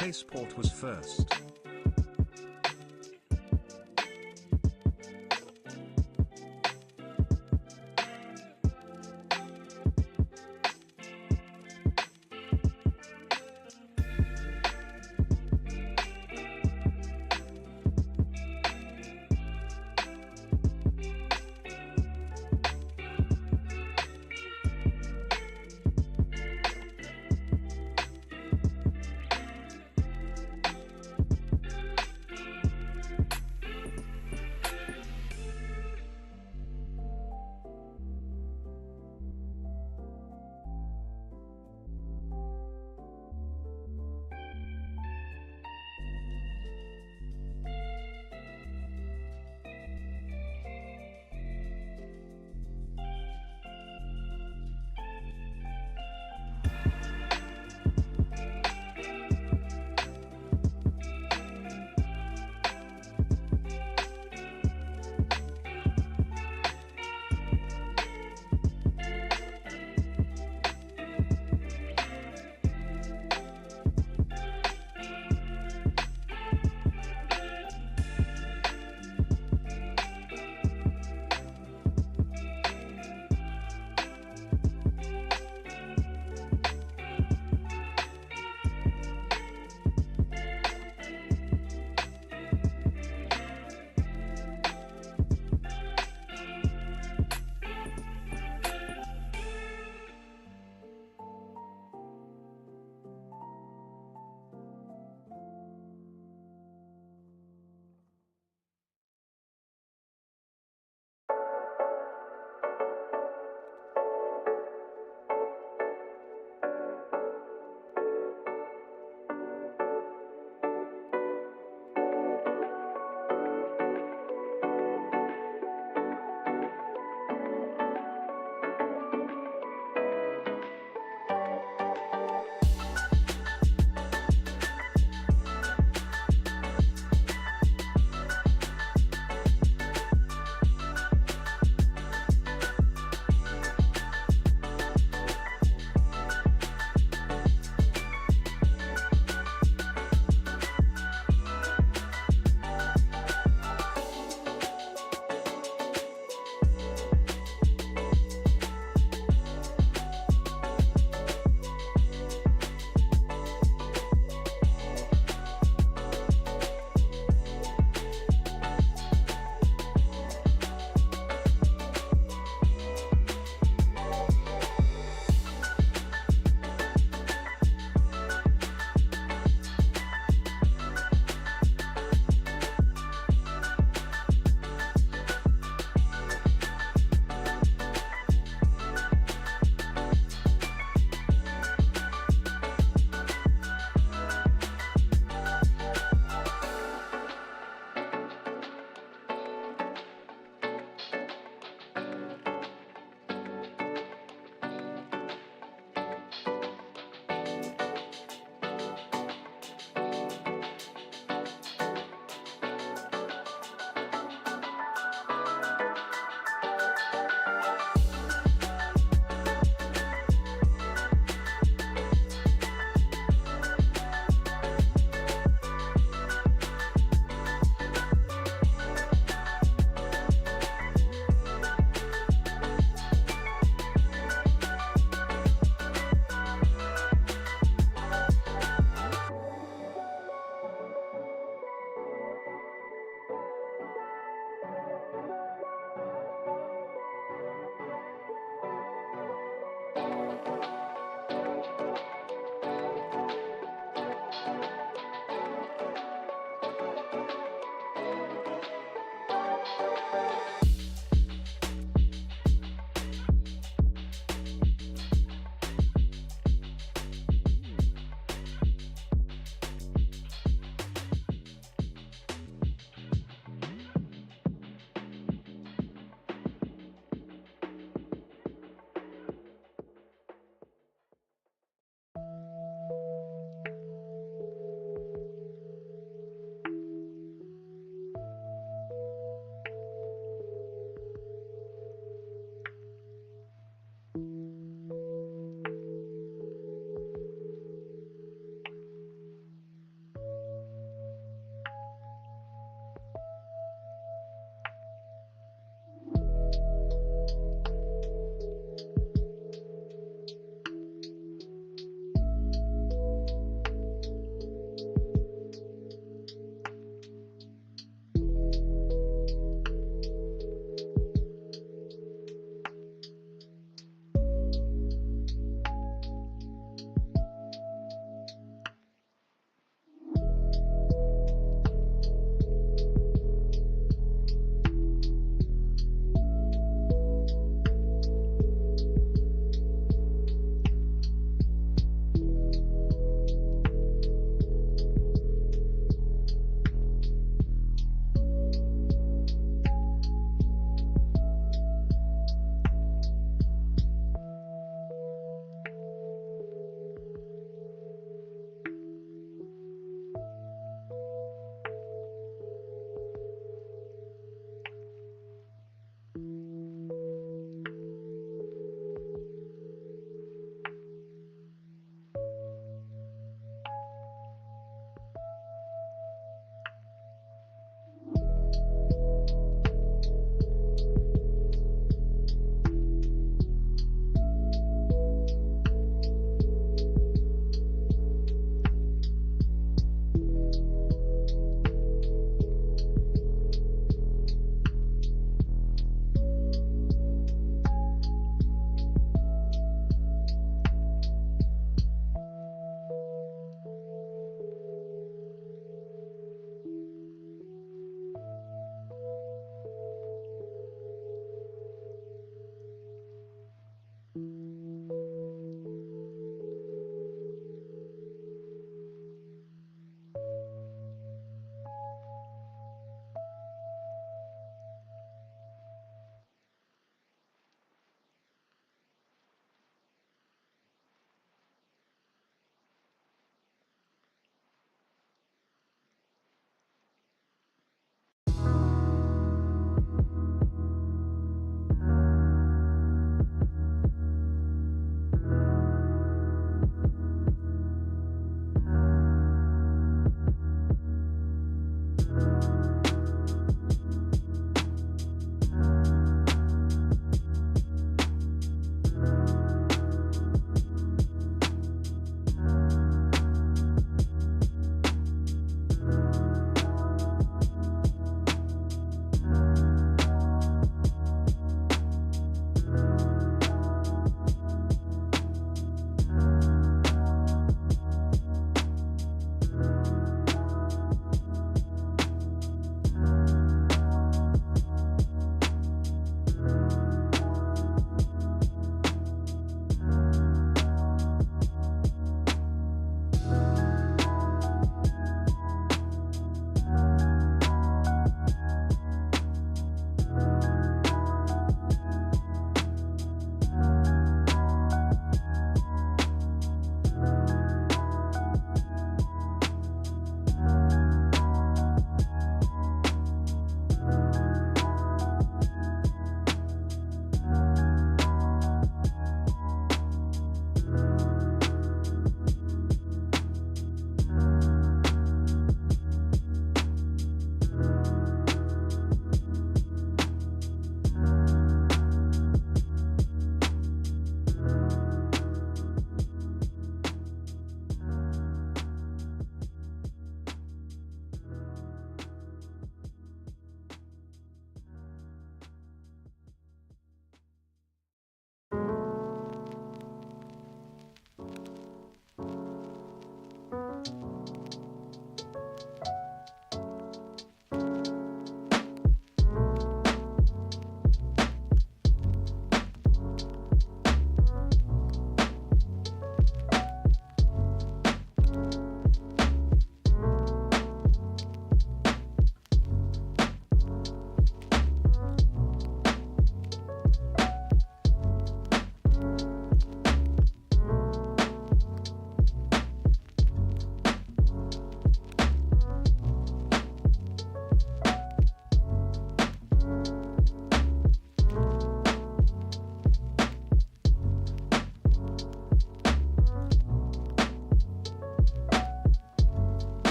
Spaceport was first.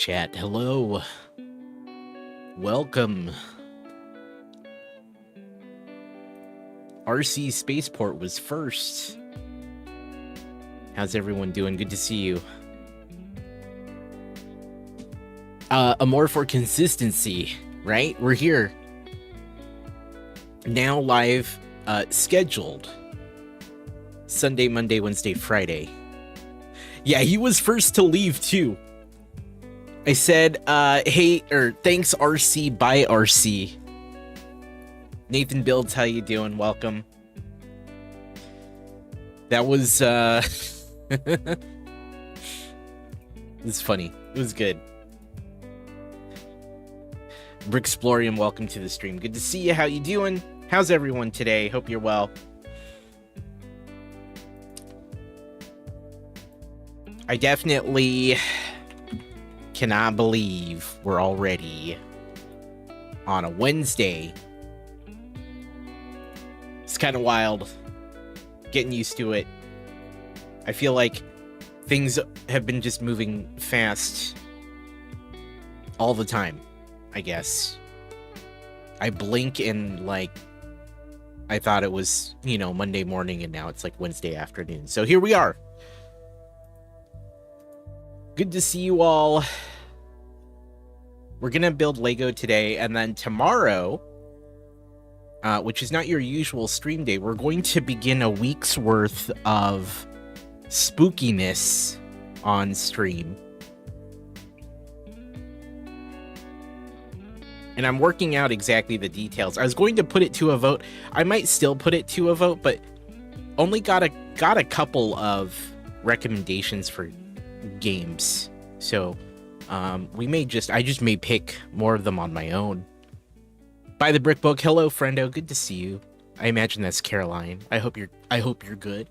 chat. Hello. Welcome. RC Spaceport was first. How's everyone doing? Good to see you. A more for consistency, right? We're here. Now live, scheduled. Sunday, Monday, Wednesday, Friday. Yeah, he was first to leave too. I said, hey, or thanks RC, bye RC. Nathan Builds, how you doing? Welcome. That was, it was funny. It was good. Brixplorium, welcome to the stream. Good to see you. How you doing? How's everyone today? Hope you're well. I definitely cannot believe we're already on a Wednesday. It's kind of wild. Getting used to it. I feel like things have been just moving fast all the time, I guess. I blink and, like, I thought it was, you know, Monday morning, and now it's like Wednesday afternoon. So here we are. Good to see you all. We're gonna build Lego today, and then tomorrow, which is not your usual stream day, we're going to begin a week's worth of spookiness on stream. And I'm working out exactly the details. I was going to put it to a vote. I might still put it to a vote, but only got a couple of recommendations for games. So I just may pick more of them on my own. By the Brick Book, hello friendo, good to see you. I imagine that's Caroline. I hope you're good.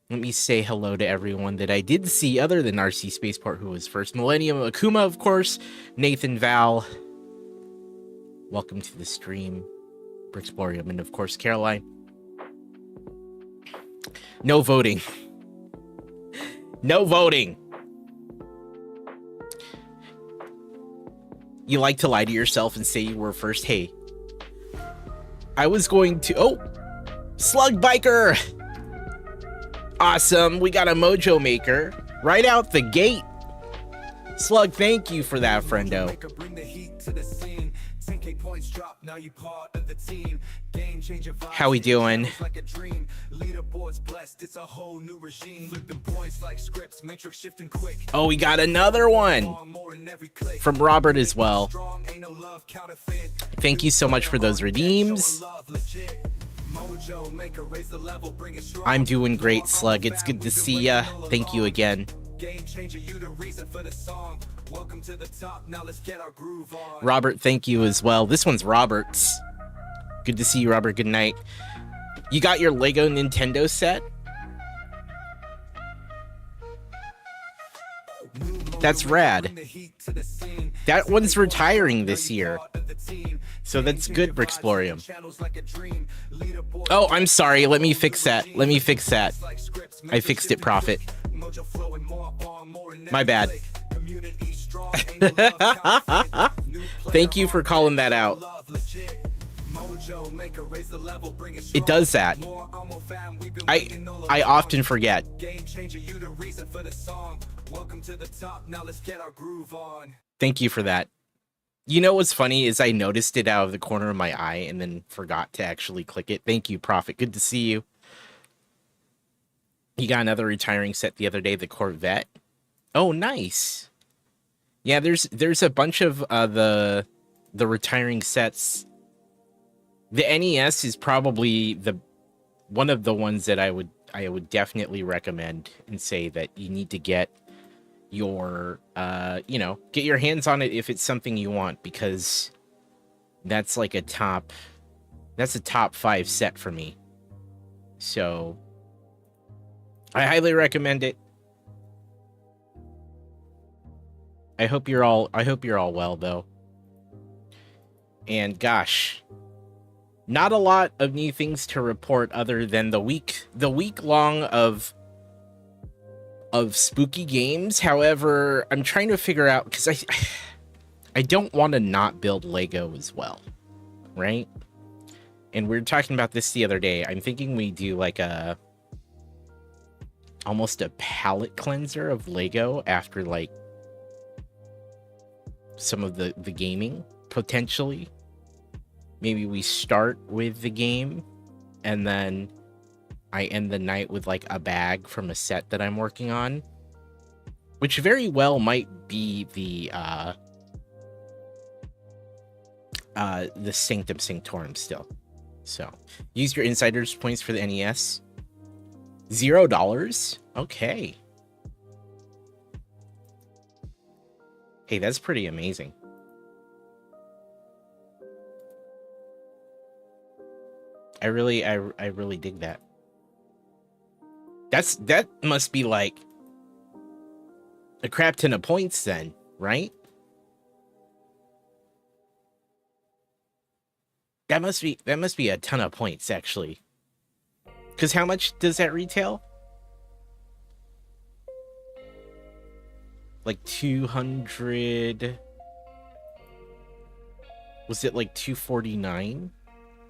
Let me say hello to everyone that I did see other than RC Spaceport, who was first. Millennium Akuma, of course. Nathan Val. Welcome to the stream. Brixplorium, and of course Caroline. No voting. No voting. You like to lie to yourself and say you were first. Hey, I was going to... Oh! Slug Biker! Awesome. We got a Mojo Maker right out the gate. Slug, thank you for that, friendo. How we doing? Oh, we got another one from Robert as well. Thank you so much for those redeems. I'm doing great, Slug. It's good to see ya. Thank you again. Robert, thank you as well. This one's Robert's. Good to see you, Robert. Good night. You got your Lego Nintendo set? That's rad. That one's retiring this year. So that's good, Brixplorium. Oh, I'm sorry. Let me fix that. I fixed it, Prophet. My bad. Thank you for calling that out. It does that. I often forget. Thank you for that. You know what's funny is I noticed it out of the corner of my eye and then forgot to actually click it. Thank you, Prophet. Good to see you. You got another retiring set the other day, the Corvette. Oh, nice. Yeah, there's a bunch of the retiring sets. The NES is probably one of the ones that I would definitely recommend and say that you need to get your get your hands on it if it's something you want, because that's like a top 5 set for me. So I highly recommend it. I hope you're all well though. And gosh, not a lot of new things to report other than the week long of of spooky games. However, I'm trying to figure out, because I don't want to not build Lego as well, right? And we were talking about this the other day. I'm thinking we do like almost a palette cleanser of Lego after like some of the gaming, potentially. Maybe we start with the game and then I end the night with like a bag from a set that I'm working on, which very well might be the Sanctum Sanctorum still. So use your insiders points for the NES. $0? Okay. Hey, that's pretty amazing. I really dig that. That must be like a crap ton of points then, right? That must be a ton of points actually. Because how much does that retail? Like 200. Was it like 249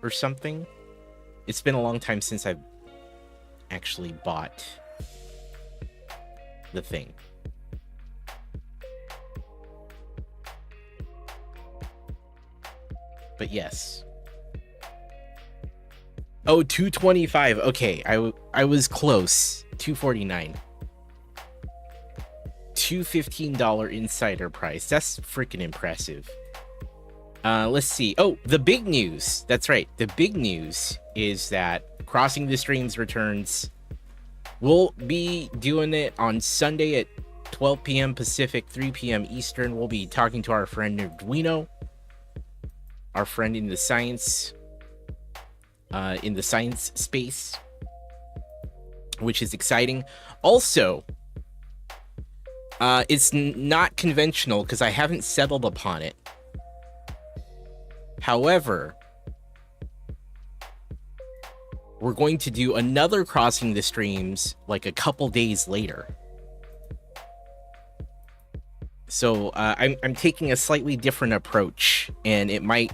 or something? It's been a long time since I've actually bought the thing. But yes. Oh, 225. Okay, I was close. 249. $215 insider price. That's freaking impressive. Let's see. Oh, the big news. That's right. The big news is that Crossing the Streams returns. We'll be doing it on Sunday at 12 p.m. Pacific, 3 p.m. Eastern. We'll be talking to our friend Arduino, our friend in the science space, which is exciting. Also, it's not conventional because I haven't settled upon it. However, we're going to do another Crossing the Streams like a couple days later. So I'm taking a slightly different approach, and it might,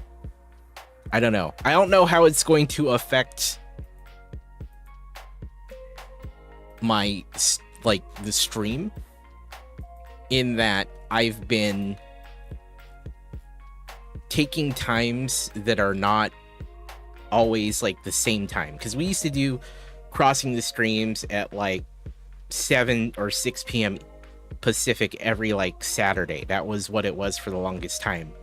I don't know. I don't know how it's going to affect my, like, the stream, in that I've been taking times that are not always like the same time, because we used to do Crossing the Streams at like 7 or 6 p.m. Pacific every like Saturday. That was what it was for the longest time,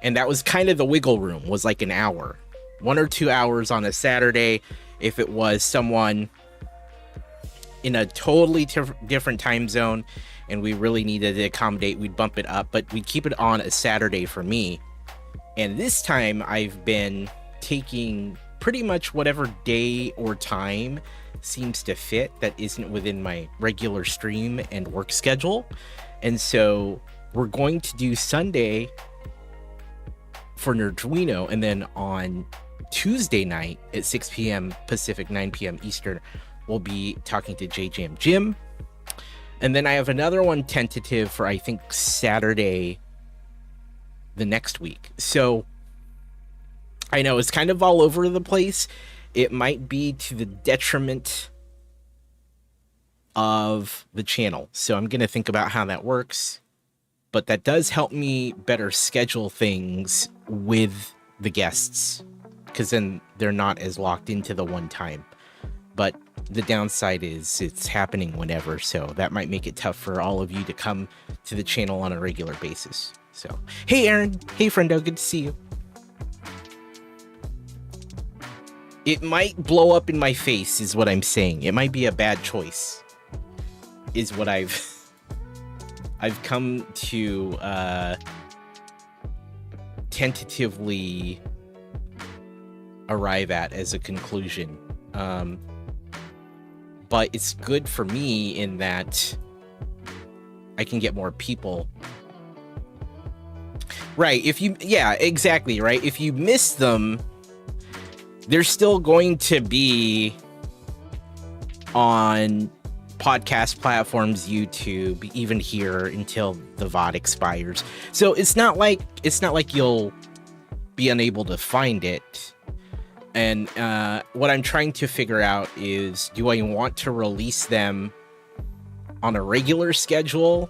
and that was kind of the wiggle room, was like an hour, 1 or 2 hours on a Saturday. If it was someone in a totally different time zone and we really needed to accommodate, we'd bump it up, but we'd keep it on a Saturday for me. And this time I've been taking pretty much whatever day or time seems to fit that isn't within my regular stream and work schedule. And so we're going to do Sunday for Nerduino, and then on Tuesday night at 6 p.m. Pacific, 9 p.m. Eastern, we'll be talking to JJam Jim. And then I have another one tentative for, I think, Saturday the next week. So I know it's kind of all over the place. It might be to the detriment of the channel. So I'm going to think about how that works. But that does help me better schedule things with the guests, because then they're not as locked into the one time. But the downside is it's happening whenever, so that might make it tough for all of you to come to the channel on a regular basis. So, hey Aaron, hey friendo, good to see you. It might blow up in my face is what I'm saying. It might be a bad choice is what I've come to tentatively arrive at as a conclusion. But it's good for me in that I can get more people. Right, yeah, exactly, right? If you miss them, they're still going to be on podcast platforms, YouTube, even here until the VOD expires. So it's not like you'll be unable to find it. And what I'm trying to figure out is, do I want to release them on a regular schedule?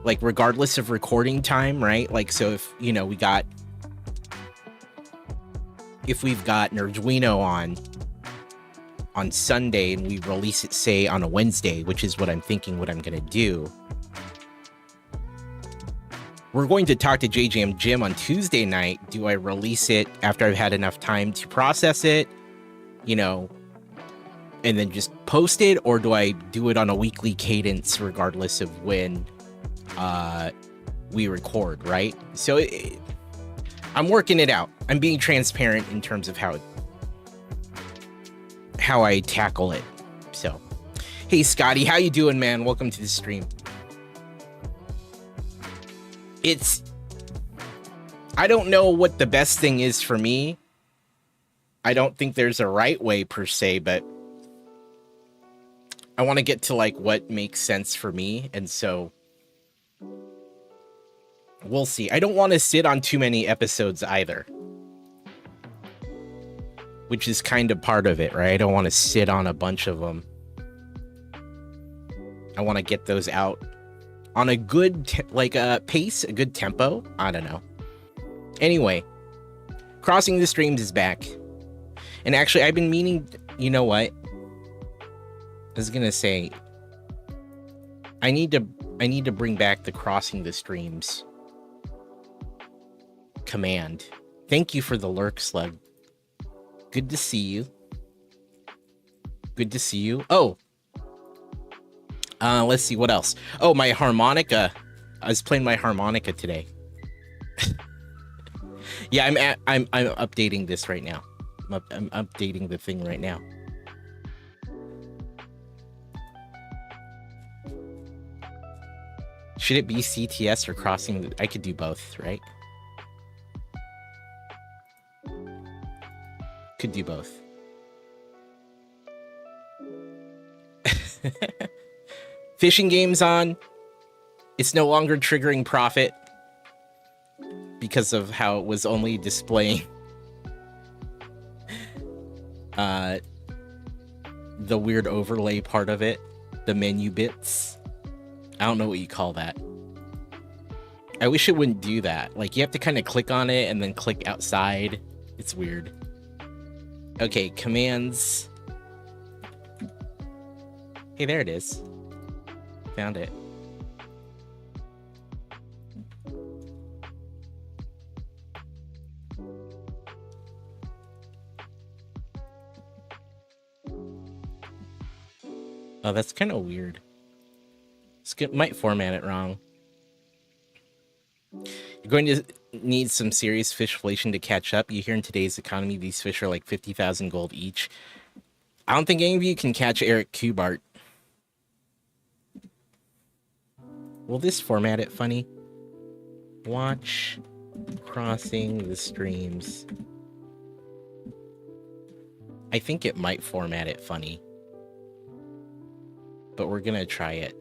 Like, regardless of recording time, right? Like, so if, you know, we've got Nerduino on Sunday and we release it, say, on a Wednesday, which is what I'm thinking what I'm going to do. We're going to talk to JJM Jim on Tuesday night. Do I release it after I've had enough time to process it, you know, and then just post it? Or do I do it on a weekly cadence regardless of when we record, right? So I'm working it out. I'm being transparent in terms of how I tackle it. So, hey, Scotty, how you doing, man? Welcome to the stream. I don't know what the best thing is for me. I don't think there's a right way per se, but I want to get to like what makes sense for me. And so we'll see. I don't want to sit on too many episodes either, which is kind of part of it, right? I don't want to sit on a bunch of them. I want to get those out on a good pace, a good tempo. I don't know. Anyway, Crossing the Streams is back. And actually, I've been meaning, you know what? I was going to say, I need to bring back the Crossing the Streams command. Thank you for the lurk, Slug. Good to see you. Good to see you. Oh, let's see what else. Oh, my harmonica. I was playing my harmonica today. Yeah, I'm updating this right now. I'm updating the thing right now. Should it be CTS or crossing? I could do both, right? Could do both. Fishing game's on. It's no longer triggering profit because of how it was only displaying the weird overlay part of it, the menu bits. I don't know what you call that. I wish it wouldn't do that. Like, you have to kind of click on it and then click outside. It's weird. Okay, commands. Hey, there it is. Found it. Oh, that's kind of weird. Might format it wrong. You're going to need some serious fishflation to catch up. You hear in today's economy, these fish are like 50,000 gold each. I don't think any of you can catch Eric Kubart. Will this format it funny? Watch Crossing the Streams. I think it might format it funny, but we're gonna try it.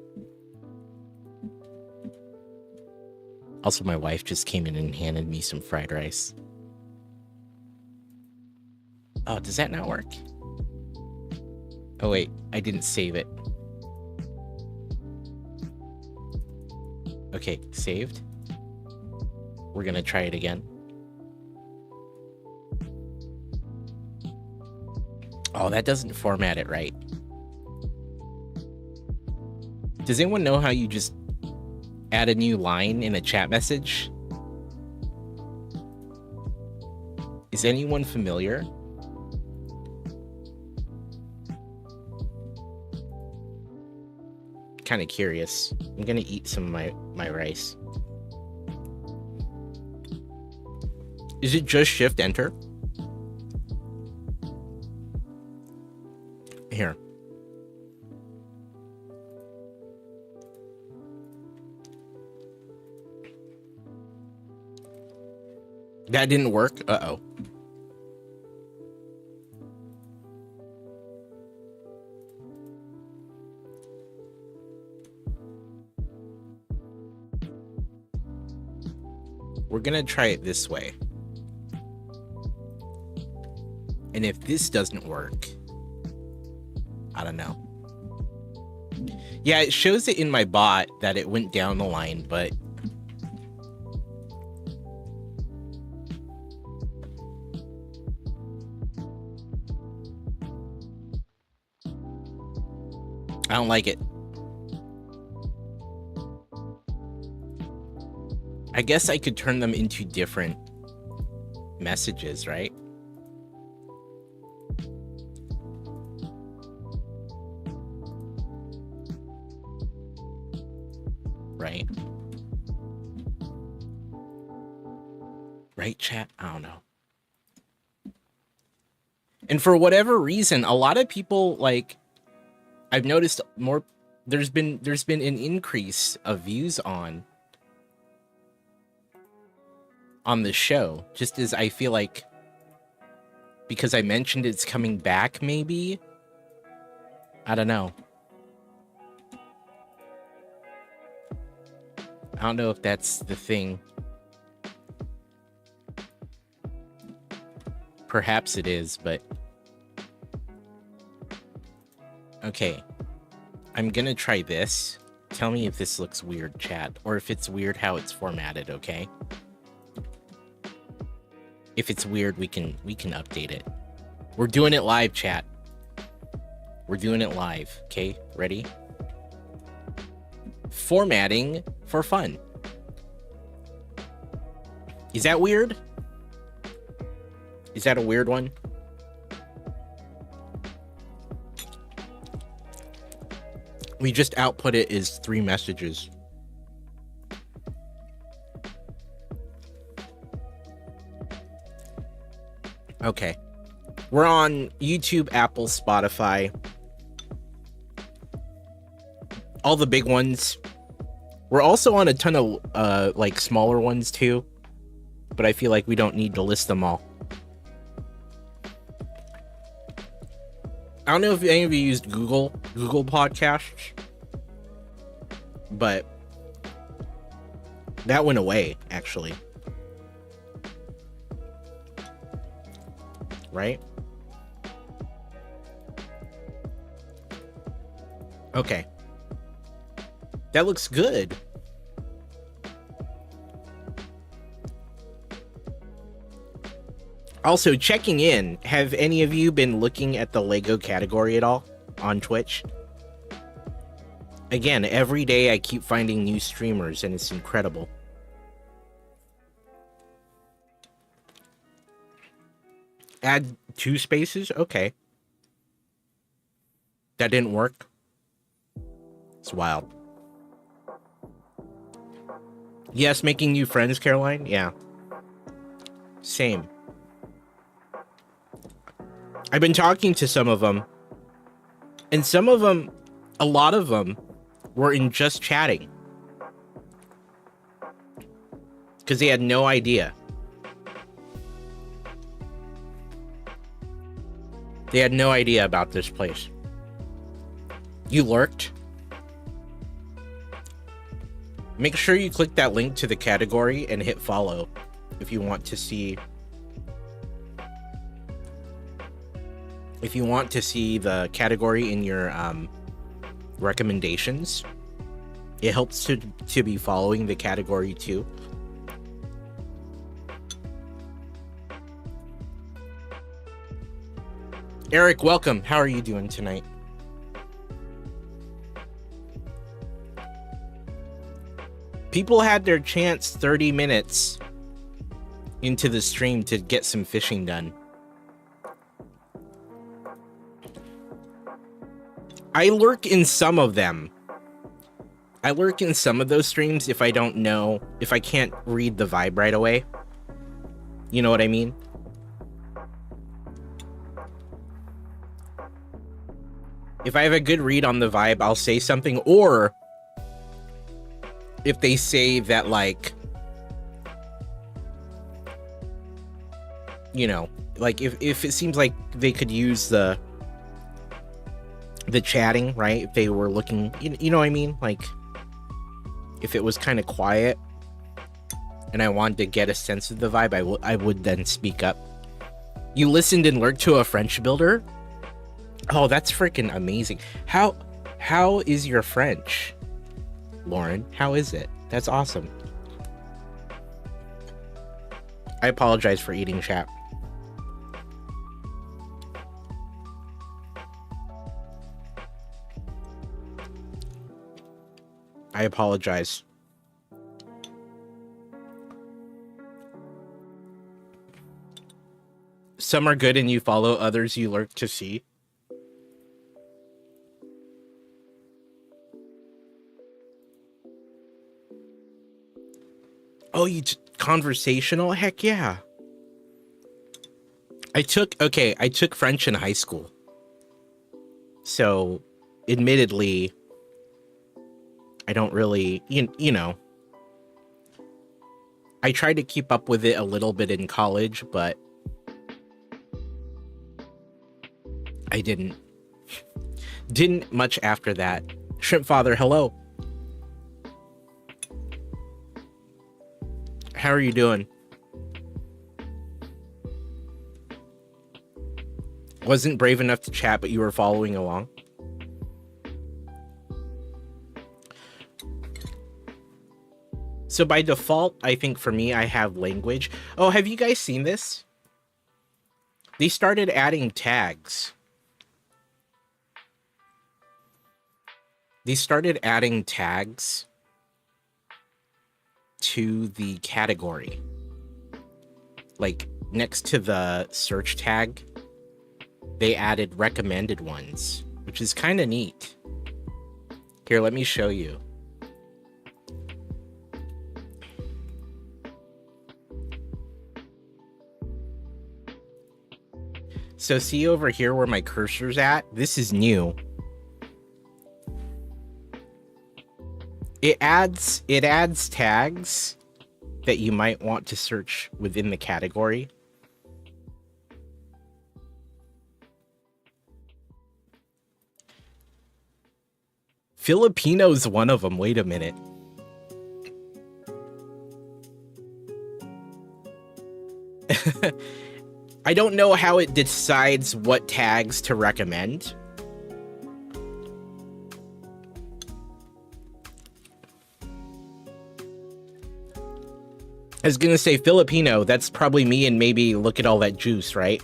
Also, my wife just came in and handed me some fried rice. Oh, does that not work? Oh wait, I didn't save it. Okay, saved. We're gonna try it again. Oh, that doesn't format it right. Does anyone know how you just add a new line in a chat message? Is anyone familiar? Kind of curious. I'm gonna eat some of my rice. Is it just shift enter? Here. That didn't work? Uh-oh. We're gonna try it this way. And if this doesn't work, I don't know. Yeah, it shows it in my bot that it went down the line, but I don't like it. I guess I could turn them into different messages, right? Right? Right, chat? I don't know. And for whatever reason, a lot of people, like, I've noticed more, there's been an increase of views on the show, just as I feel like, because I mentioned it's coming back, maybe? I don't know. I don't know if that's the thing. Perhaps it is, but... Okay. I'm gonna try this. Tell me if this looks weird, chat, or if it's weird how it's formatted, okay? If it's weird, we can update it. We're doing it live, chat. We're doing it live, okay? Ready? Formatting for fun. Is that weird? Is that a weird one? We just output it as 3 messages. Okay. We're on YouTube, Apple, Spotify. All the big ones. We're also on a ton of like smaller ones too, but I feel like we don't need to list them all. I don't know if any of you used Google Podcasts, but that went away, actually. Right? Okay. That looks good. Also, checking in, have any of you been looking at the Lego category at all on Twitch? Again, every day I keep finding new streamers, and it's incredible. Add 2 spaces? Okay. That didn't work? It's wild. Yes, making new friends, Caroline? Yeah. Same. I've been talking to some of them, and some of them, a lot of them, were in just chatting. Because they had no idea. They had no idea about this place. You lurked? Make sure you click that link to the category and hit follow if you want to see... If you want to see the category in your recommendations, it helps to be following the category too. Eric, welcome. How are you doing tonight? People had their chance 30 minutes into the stream to get some fishing done. I lurk in some of them. I lurk in some of those streams if I don't know, if I can't read the vibe right away. You know what I mean? If I have a good read on the vibe, I'll say something, or if they say that, like, you know, like if it seems like they could use the chatting, right? If they were looking, you know what I mean? Like, if it was kind of quiet, and I wanted to get a sense of the vibe, I would then speak up. You listened and learned to a French builder? Oh, that's freaking amazing. How is your French, Lauren? How is it? That's awesome. I apologize for eating, chat. I apologize. Some are good and you follow, others you lurk to see. Oh, you conversational? Heck yeah. I took French in high school. So, admittedly, I don't really, you know, I tried to keep up with it a little bit in college, but I didn't much after that. Shrimp Father, hello. How are you doing? Wasn't brave enough to chat, but you were following along. So by default, I think for me, I have language. Oh, have you guys seen this? They started adding tags. They started adding tags to the category. Like, next to the search tag, they added recommended ones, which is kind of neat. Here, let me show you. So see over here where my cursor's at? This is new. It adds tags that you might want to search within the category. Filipino's one of them. Wait a minute. I don't know how it decides what tags to recommend. I was gonna say Filipino, that's probably me and maybe look at all that juice, right?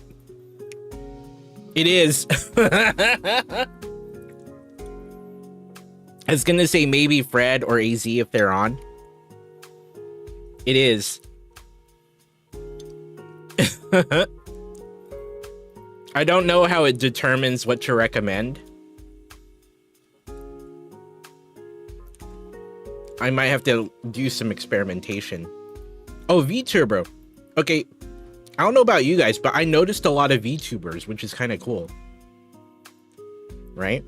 It is. I was gonna say maybe Fred or AZ if they're on. It is. I don't know how it determines what to recommend. I might have to do some experimentation. Oh, VTuber. Okay, I don't know about you guys, but I noticed a lot of VTubers, which is kind of cool. Right?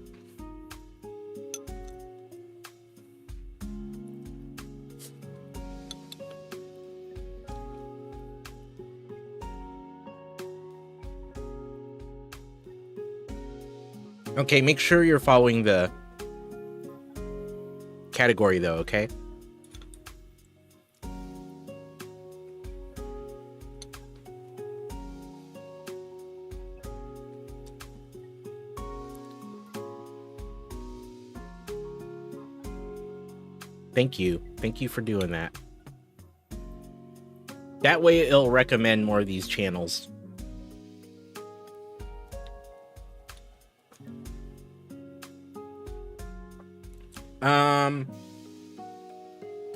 Okay, make sure you're following the category though, okay? Thank you. Thank you for doing that. That way it'll recommend more of these channels.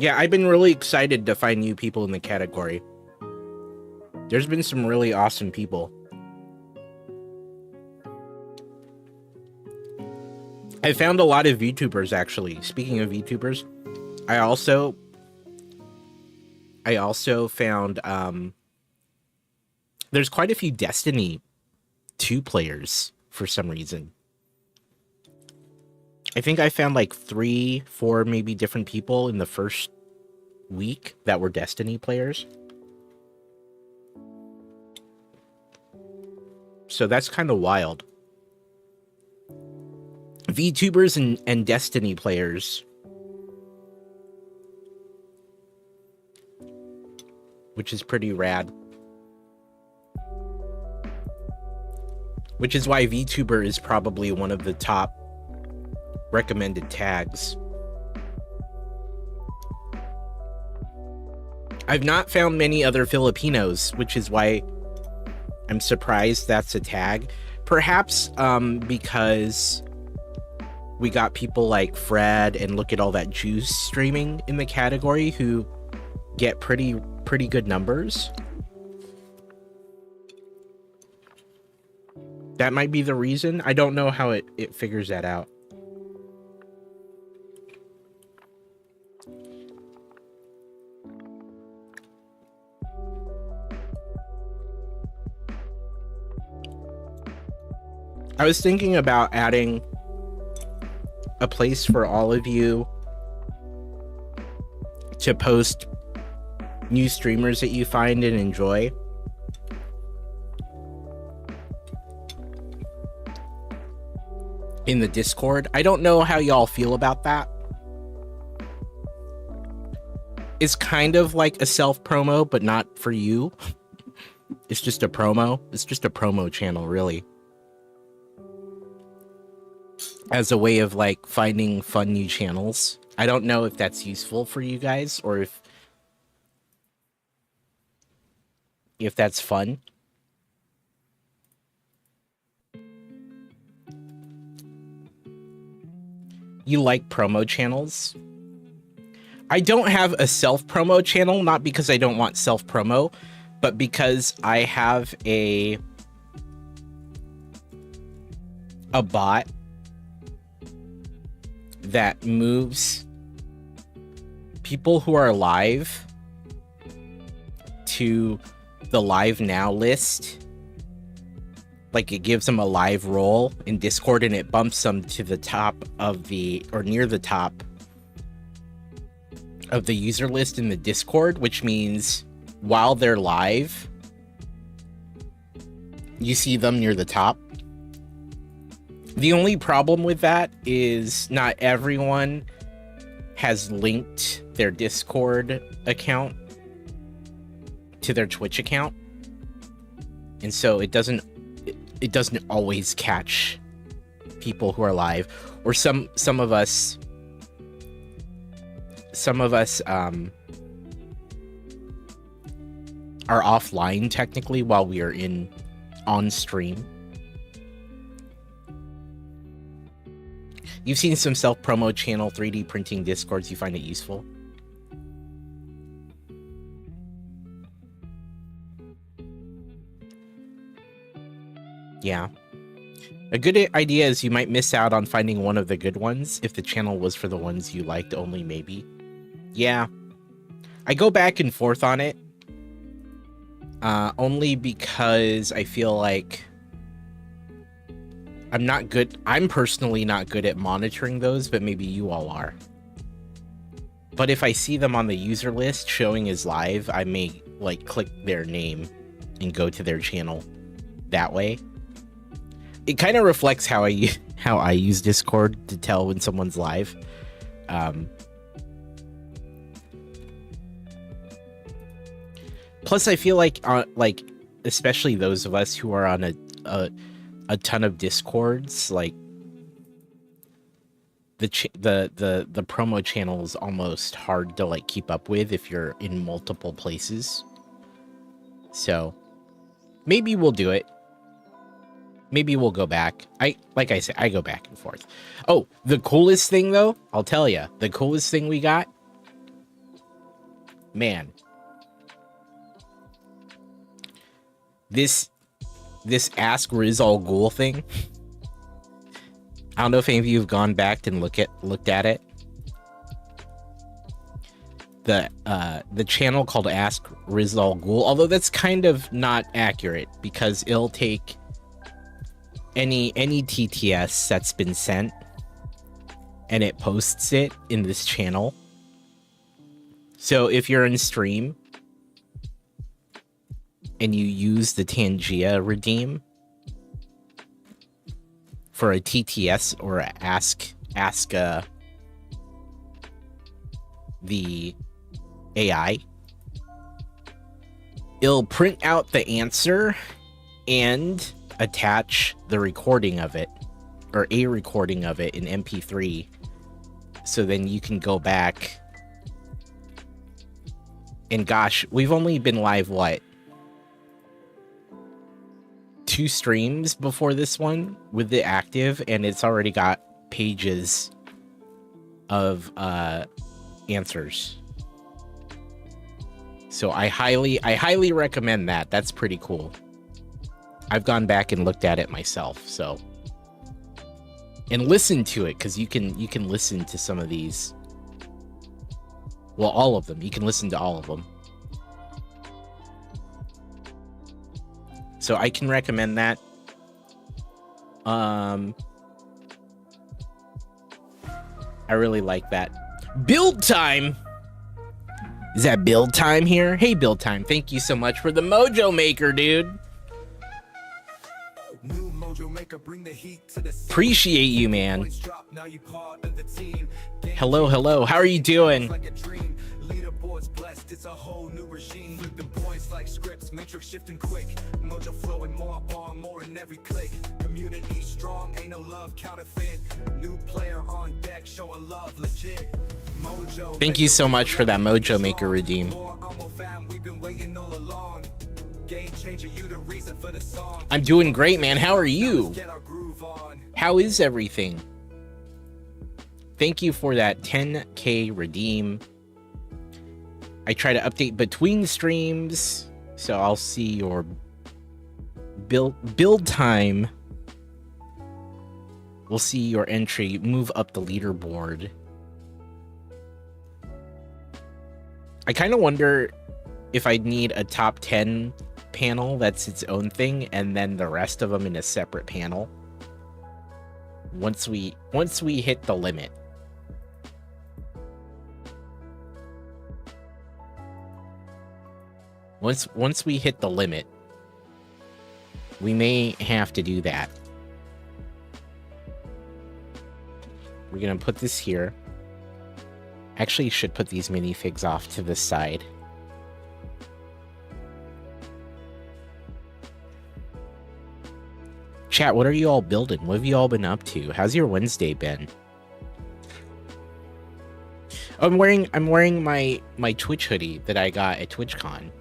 Yeah, I've been really excited to find new people in the category. There's been some really awesome people. I found a lot of VTubers, actually. Speaking of VTubers, I also found, there's quite a few Destiny 2 players for some reason. I think I found like 3, 4 maybe different people in the first week that were Destiny players. So that's kind of wild. VTubers and Destiny players. which is pretty rad. Which is why VTuber is probably one of the top recommended tags. I've not found many other Filipinos, which is why I'm surprised that's a tag. Perhaps because we got people like Fred and Look at All That Juice streaming in the category who get pretty good numbers. That might be the reason. I don't know how it figures that out. I was thinking about adding a place for all of you to post new streamers that you find and enjoy. In the Discord. I don't know how y'all feel about that. It's kind of like a self-promo, but not for you. It's just a promo. It's just a promo channel, really. As a way of like finding fun new channels. I don't know if that's useful for you guys or if that's fun. You like promo channels? I don't have a self-promo channel, not because I don't want self-promo, but because I have a bot that moves people who are live to the live now list. Like it gives them a live role in Discord and it bumps them to the top of the, or near the top of the user list in the Discord, which means while they're live, you see them near the top. The only problem with that is not everyone has linked their Discord account to their Twitch account. And so it doesn't always catch people who are live, or some of us are offline technically while we are on stream. You've seen some self-promo channel 3D printing Discords. You find it useful? Yeah. A good idea is you might miss out on finding one of the good ones if the channel was for the ones you liked only, maybe. Yeah. I go back and forth on it. Only because I feel like I'm personally not good at monitoring those, but maybe you all are. But if I see them on the user list showing as live, I may like click their name and go to their channel that way. It kind of reflects how I use Discord to tell when someone's live. Plus, I feel like especially those of us who are on a ton of Discords, like the promo channel is almost hard to like keep up with if you're in multiple places. So maybe we'll do it. Maybe we'll go back. Like I said, I go back and forth. Oh, the coolest thing though, I'll tell you, the coolest thing we got, man, this Ask Riz Al Ghul thing. I don't know if any of you have gone back and looked at it. The channel called Ask Riz Al Ghul, although that's kind of not accurate because it'll take any TTS that's been sent and it posts it in this channel. So if you're in stream and you use the Tangia redeem for a TTS or a ask the AI, It'll print out the answer and attach the recording of it, or a recording of it in MP3. So then you can go back. And gosh, we've only been live, what? 2 streams before this one with the active, and it's already got pages of answers. So I highly recommend that. That's pretty cool. I've gone back and looked at it myself, so. And listen to it, because you can listen to some of these. Well, all of them. You can listen to all of them. So I can recommend that. I really like that. Build time! Is that build time here? Hey, build time. Thank you so much for the Mojo Maker, dude. Appreciate you, man. Hello, hello. How are you doing? It's a whole new regime. Flipping points like scripts, matrix shifting quick. Mojo flowing more on more in every click. Community strong, ain't no love counterfeit. New player on deck, showing love legit. Mojo. Thank you so much for that Mojo Maker redeem. I'm doing great, man. How are you? How is everything? Thank you for that 10K redeem. I try to update between streams, so I'll see your build time. We'll see your entry move up the leaderboard. I kind of wonder if I'd need a top 10 panel that's its own thing, and then the rest of them in a separate panel. Once we hit the limit. Once we hit the limit, we may have to do that. We're gonna put this here. Actually, you should put these minifigs off to the side. Chat, what are you all building? What have you all been up to? How's your Wednesday been? I'm wearing my Twitch hoodie that I got at TwitchCon.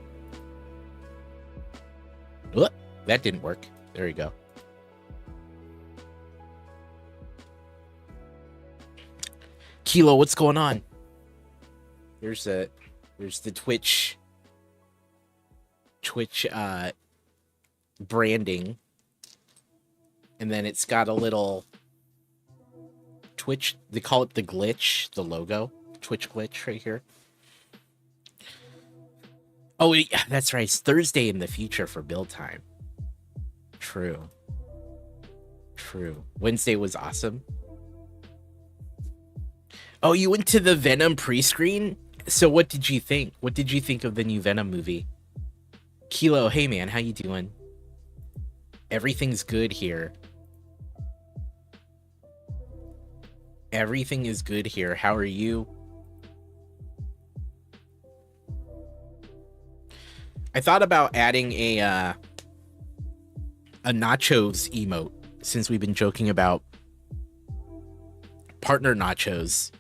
Whoop, that didn't work. There we go. Kilo, what's going on? There's the Twitch branding. And then it's got a little Twitch, they call it the glitch, the logo. Twitch glitch right here. Oh, yeah, that's right. It's Thursday in the future for build time. True. True. Wednesday was awesome. Oh, you went to the Venom pre-screen? So what did you think? What did you think of the new Venom movie? Kilo, hey man, how you doing? Everything's good here. Everything is good here. How are you? I thought about adding a nachos emote, since we've been joking about partner nachos.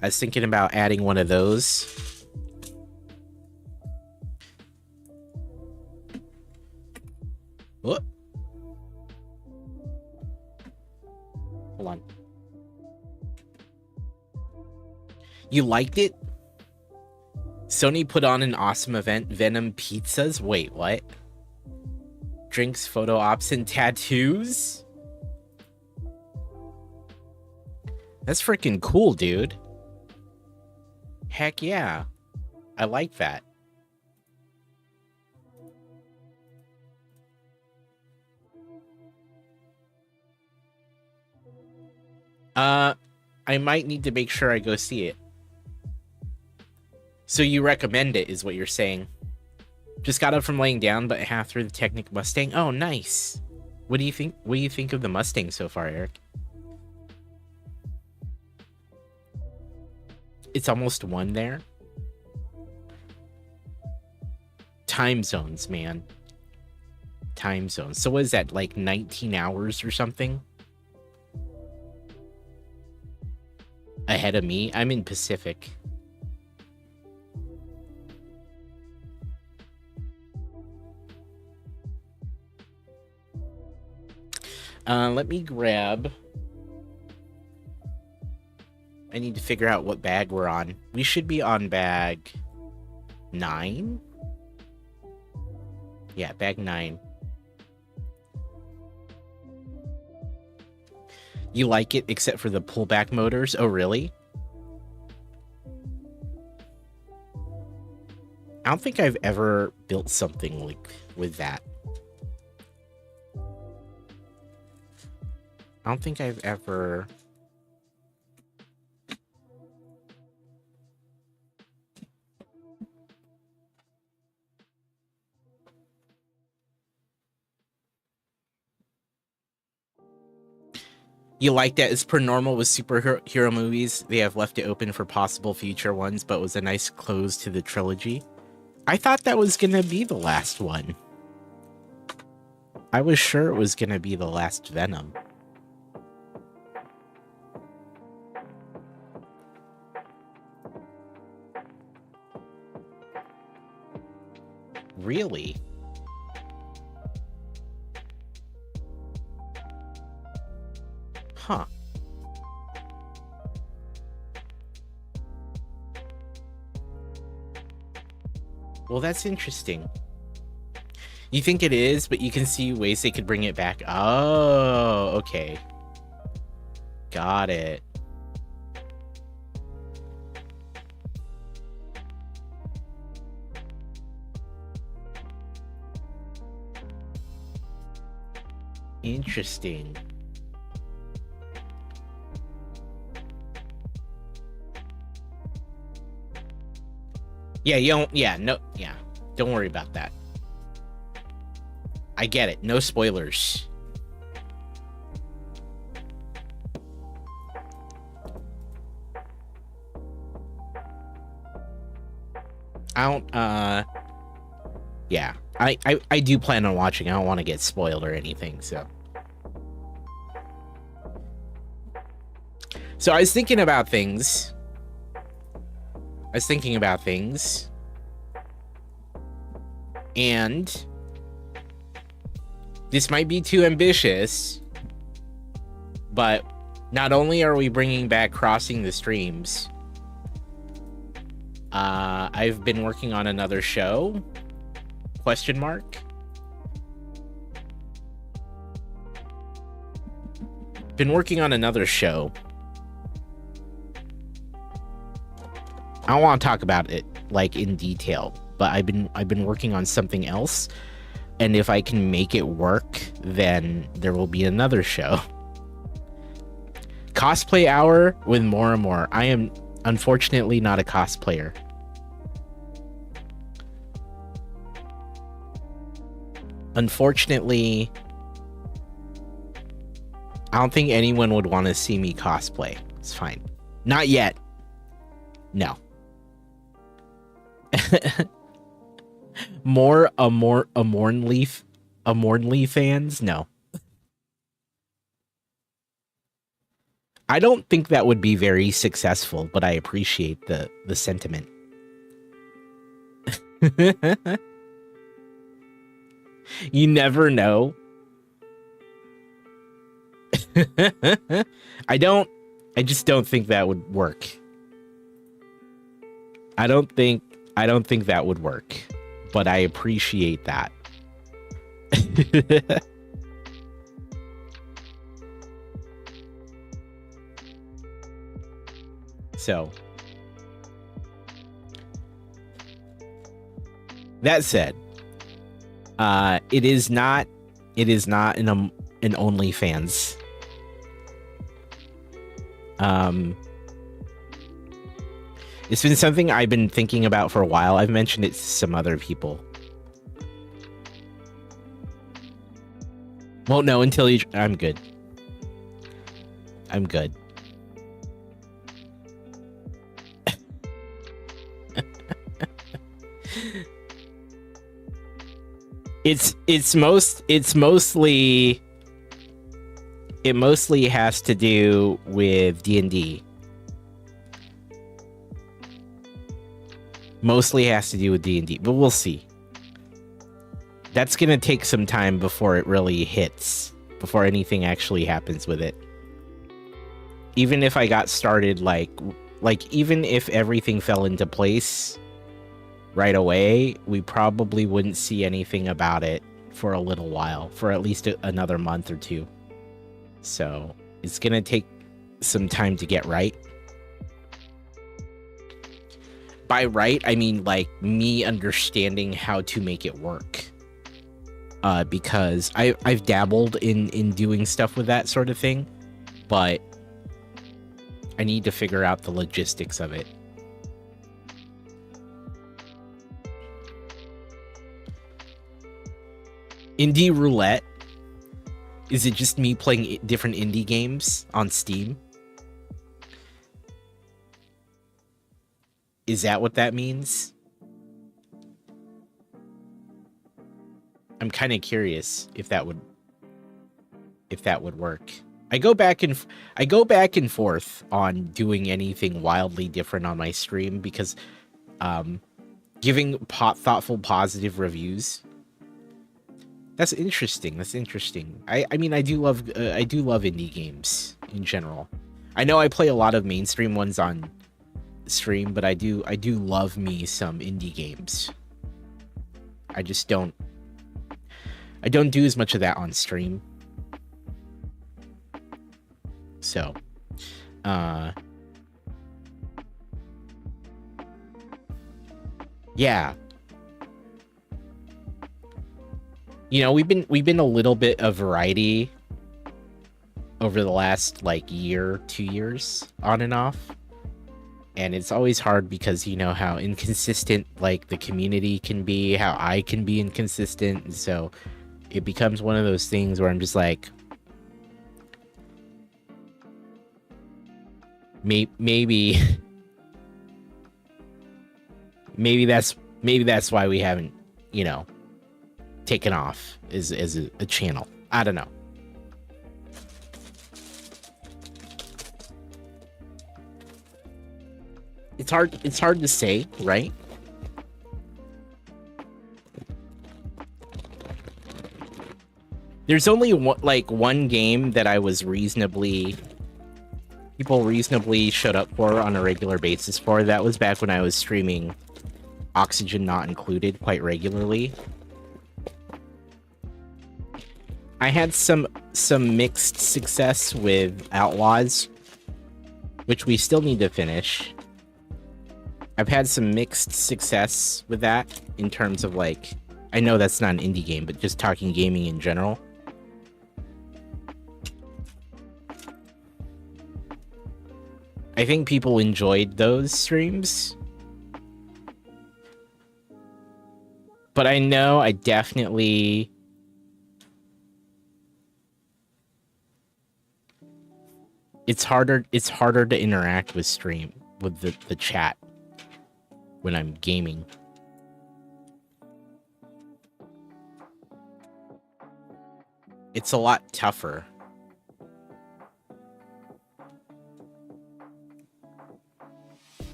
I was thinking about adding one of those. Whoop. Hold on. You liked it? Sony put on an awesome event, Venom Pizzas. Wait, what? Drinks, photo ops, and tattoos? That's freaking cool, dude. Heck yeah. I like that. I might need to make sure I go see it. So you recommend it, is what you're saying. Just got up from laying down, but half through the Technic Mustang. Oh, nice. What do you think? What do you think of the Mustang so far, Eric? It's almost 1 there. time zones, man. Time zones. So what is that, like 19 hours or something? Ahead of me? I'm in Pacific. Let me grab... I need to figure out what bag we're on. We should be on bag 9? Yeah, bag 9. You like it except for the pullback motors? Oh, really? I don't think I've ever built something like with that. I don't think I've ever... You like that? It's per normal with superhero movies. They have left it open for possible future ones, but was a nice close to the trilogy. I thought that was gonna be the last one. I was sure it was gonna be the last Venom. Really? Huh. Well, that's interesting. You think it is, but you can see ways they could bring it back. Oh, okay. Got it. Interesting. Yeah, you don't, yeah, no, yeah. Don't worry about that. I get it. No spoilers. I don't, yeah. I do plan on watching. I don't want to get spoiled or anything, so. So I was thinking about things. And this might be too ambitious, but not only are we bringing back Crossing the Streams, I've been working on another show, ? Been working on another show. I don't want to talk about it like in detail, but I've been working on something else, and if I can make it work, then there will be another show. Cosplay hour with more and more. I am unfortunately not a cosplayer. Unfortunately, I don't think anyone would want to see me cosplay. It's fine. Not yet. No. More Mornley fans? No. I don't think that would be very successful, but I appreciate the sentiment. You never know. I just don't think that would work. I don't think that would work, but I appreciate that. So, that said, it is not an OnlyFans. It's been something I've been thinking about for a while. I've mentioned it to some other people. Won't know until you... I'm good. I'm good. It mostly has to do with D&D. Mostly has to do with D&D, but we'll see. That's gonna take some time before it really hits, before anything actually happens with it. Even if I got started, like even if everything fell into place right away, we probably wouldn't see anything about it for a little while, for at least another month or two. So it's gonna take some time to get right. By right, I mean like me understanding how to make it work. Because I've dabbled in doing stuff with that sort of thing, but I need to figure out the logistics of it. Indie Roulette? Is it just me playing different indie games on Steam? Is that what that means? I'm kind of curious if that would work. I go back and forth on doing anything wildly different on my stream because giving thoughtful positive reviews. That's interesting. I mean I do love indie games in general. I know I play a lot of mainstream ones on stream, but I do love me some indie games. I don't do as much of that on stream. So, yeah. You know, we've been a little bit of variety over the last like year, 2 years on and off. And it's always hard because you know how inconsistent like the community can be, how I can be inconsistent. And so it becomes one of those things where I'm just like, maybe that's why we haven't, you know, taken off as a channel. I don't know. It's hard to say, right? There's only one game that I was people reasonably showed up for on a regular basis for. That was back when I was streaming Oxygen Not Included quite regularly. I had some mixed success with Outlaws, which we still need to finish. I've had some mixed success with that in terms of like, I know that's not an indie game, but just talking gaming in general. I think people enjoyed those streams. But I know I definitely... It's harder to interact with the chat when I'm gaming. It's a lot tougher.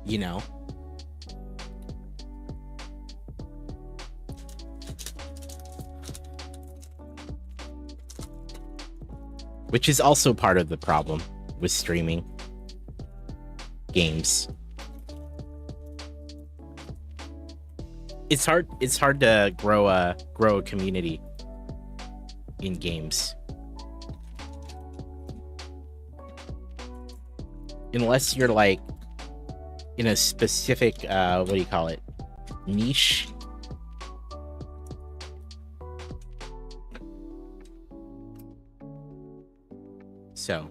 You know? Which is also part of the problem with streaming games. It's hard to grow a community in games. Unless you're like in a specific what do you call it? Niche. So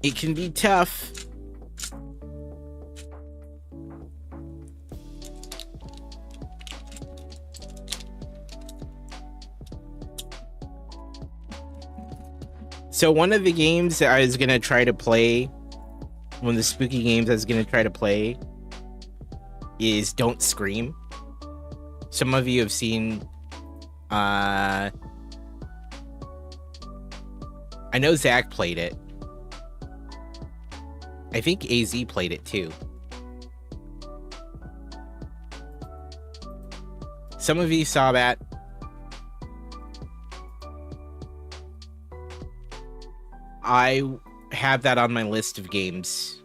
it can be tough. So one of the games that I was gonna try to play, one of the spooky games I was gonna try to play, is Don't Scream. Some of you have seen. I know Zach played it. I think AZ played it too. Some of you saw that. I have that on my list of games.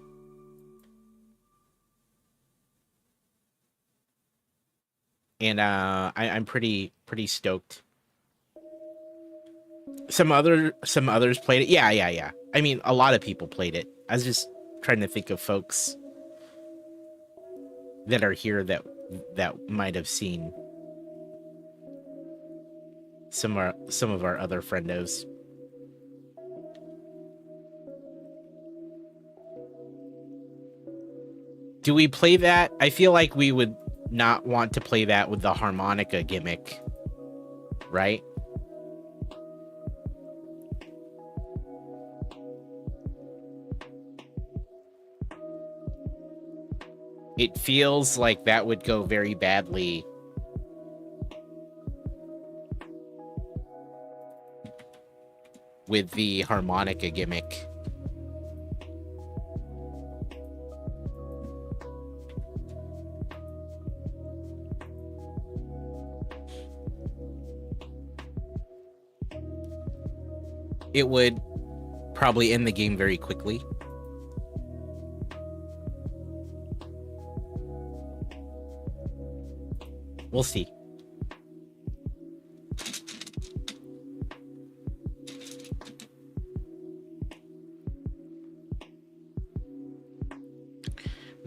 And I'm pretty stoked. Some others played it. Yeah. I mean, a lot of people played it. I was just trying to think of folks that are here that might have seen some of our other friendos. Do we play that? I feel like we would not want to play that with the harmonica gimmick, right? It feels like that would go very badly with the harmonica gimmick. It would probably end the game very quickly. We'll see.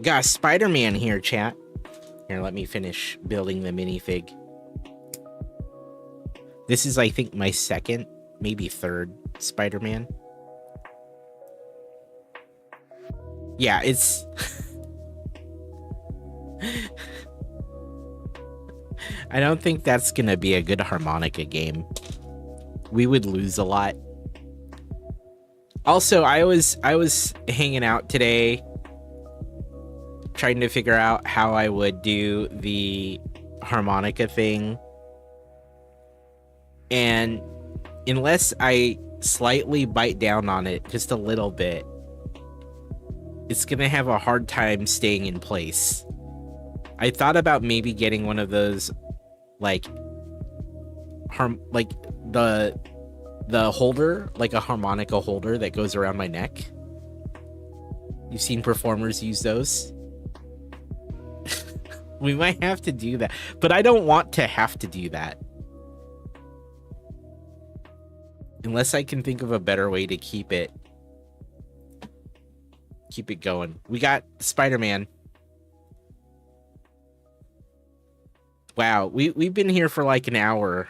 Got a Spider-Man here, chat. Here, let me finish building the minifig. This is, I think, my second, maybe third Spider-Man. Yeah, it's... I don't think that's gonna be a good harmonica game. We would lose a lot. Also, I was hanging out today, trying to figure out how I would do the harmonica thing. And unless I slightly bite down on it just a little bit, it's gonna have a hard time staying in place. I thought about maybe getting one of those, like the holder, like a harmonica holder that goes around my neck. You've seen performers use those. We might have to do that, but I don't want to have to do that. Unless I can think of a better way to keep it going. We got Spider-Man. Wow, we've been here for like an hour.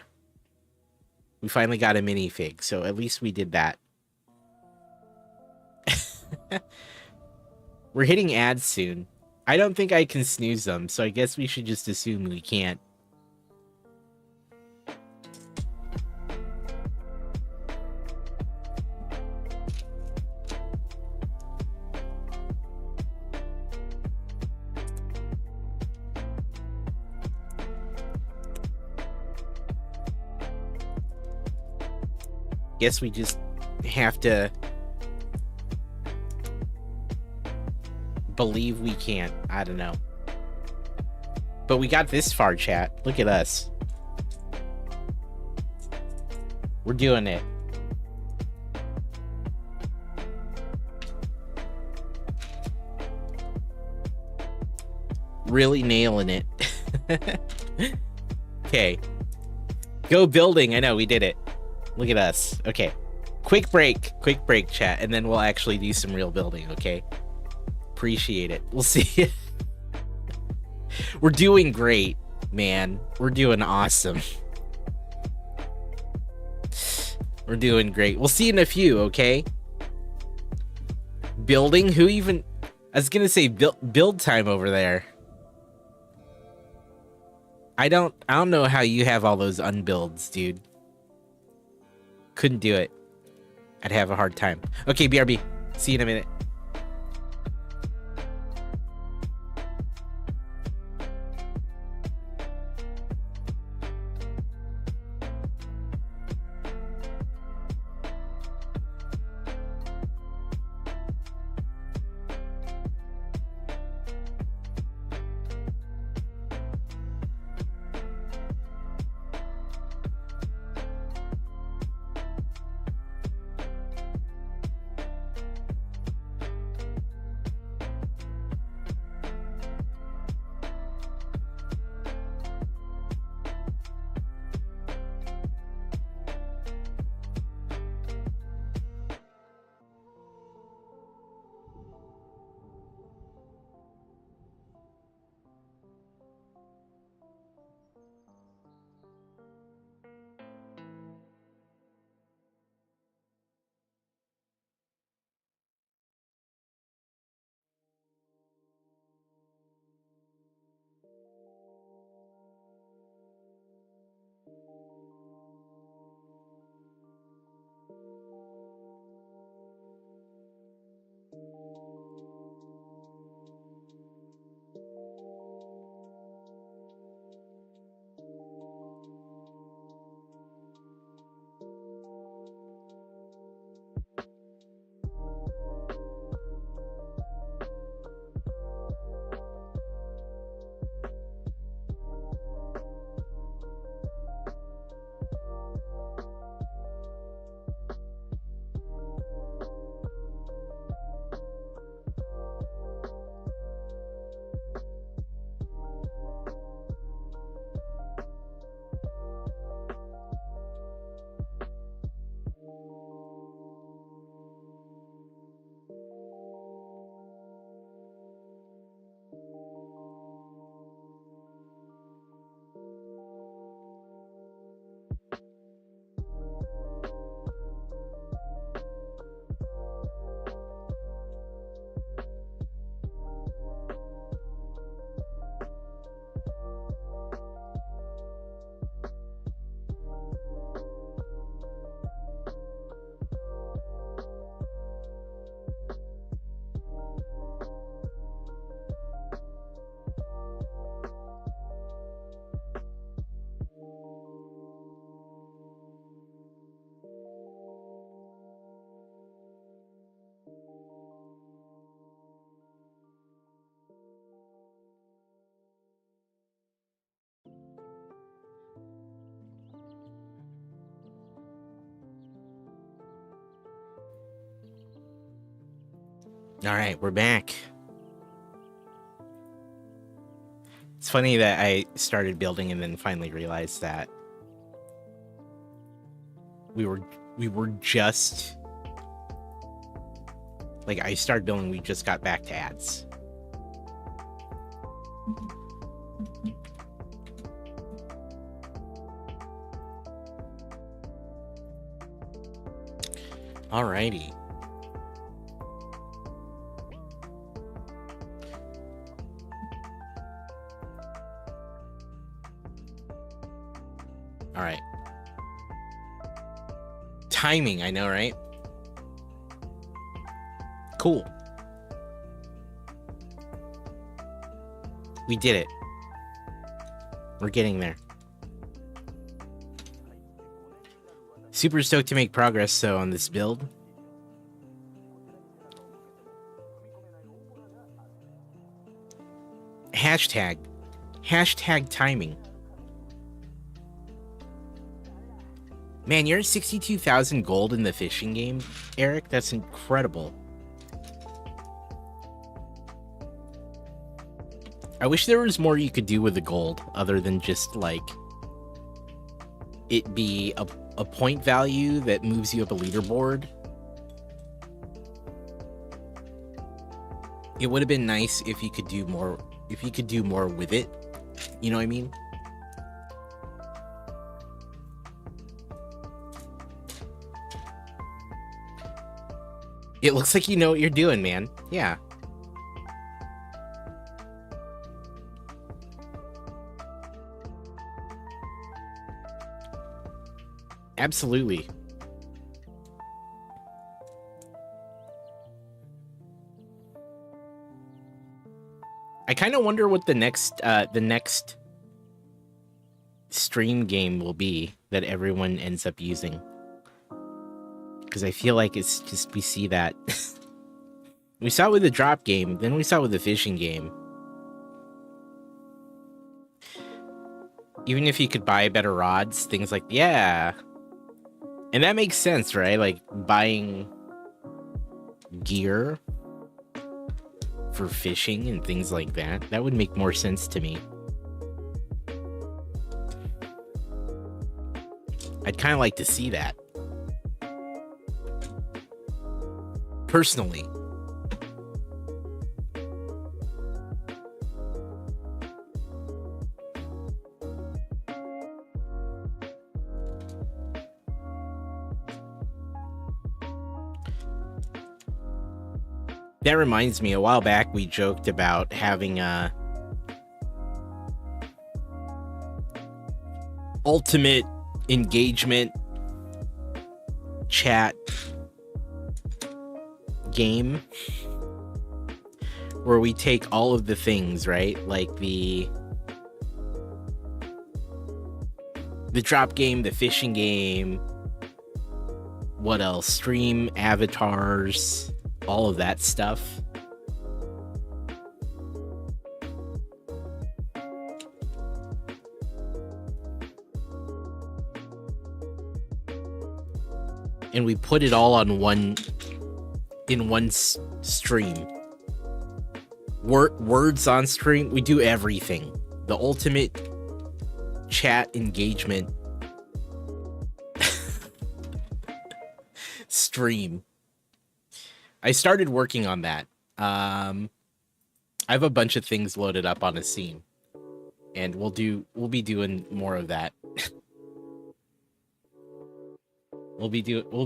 We finally got a minifig, so at least we did that. We're hitting ads soon. I don't think I can snooze them, so I guess we should just assume we can't. Guess we just have to believe we can't. I don't know. But we got this far, chat. Look at us. We're doing it. Really nailing it. Okay. Go building. I know, we did it. Look at us. Okay. Quick break, chat, and then we'll actually do some real building, okay? Appreciate it. We'll see you. We're doing great, man. We're doing awesome. We're doing great. We'll see you in a few, okay? Building? Who even... I was gonna say build time over there. I don't know how you have all those unbuilds, dude. Couldn't do it. I'd have a hard time. Okay, BRB. See you in a minute. All right, we're back. It's funny that I started building and then finally realized that we were just like, I started building, we just got back to ads. Alrighty. All right. Timing, I know, right? Cool. We did it. We're getting there. Super stoked to make progress, though, on this build. Hashtag timing. Man, you're at 62,000 gold in the fishing game, Eric? That's incredible. I wish there was more you could do with the gold, other than just, like, it be a point value that moves you up a leaderboard. It would have been nice if you could do more, with it. You know what I mean? It looks like you know what you're doing, man. Yeah. Absolutely. I kind of wonder what the next stream game will be that everyone ends up using. Because I feel like it's just, we see that. We saw it with the drop game, then we saw it with the fishing game. Even if you could buy better rods, things like, yeah. And that makes sense, right? Like, buying gear for fishing and things like that. That would make more sense to me. I'd kind of like to see that. Personally. That reminds me, a while back we joked about having a ultimate engagement chat game where we take all of the things, right? Like the drop game, the fishing game, what else? Stream avatars, all of that stuff. And we put it all on one stream. Words on stream, we do everything. The ultimate chat engagement stream. I started working on that. I have a bunch of things loaded up on a scene, and we'll be doing more of that. We'll be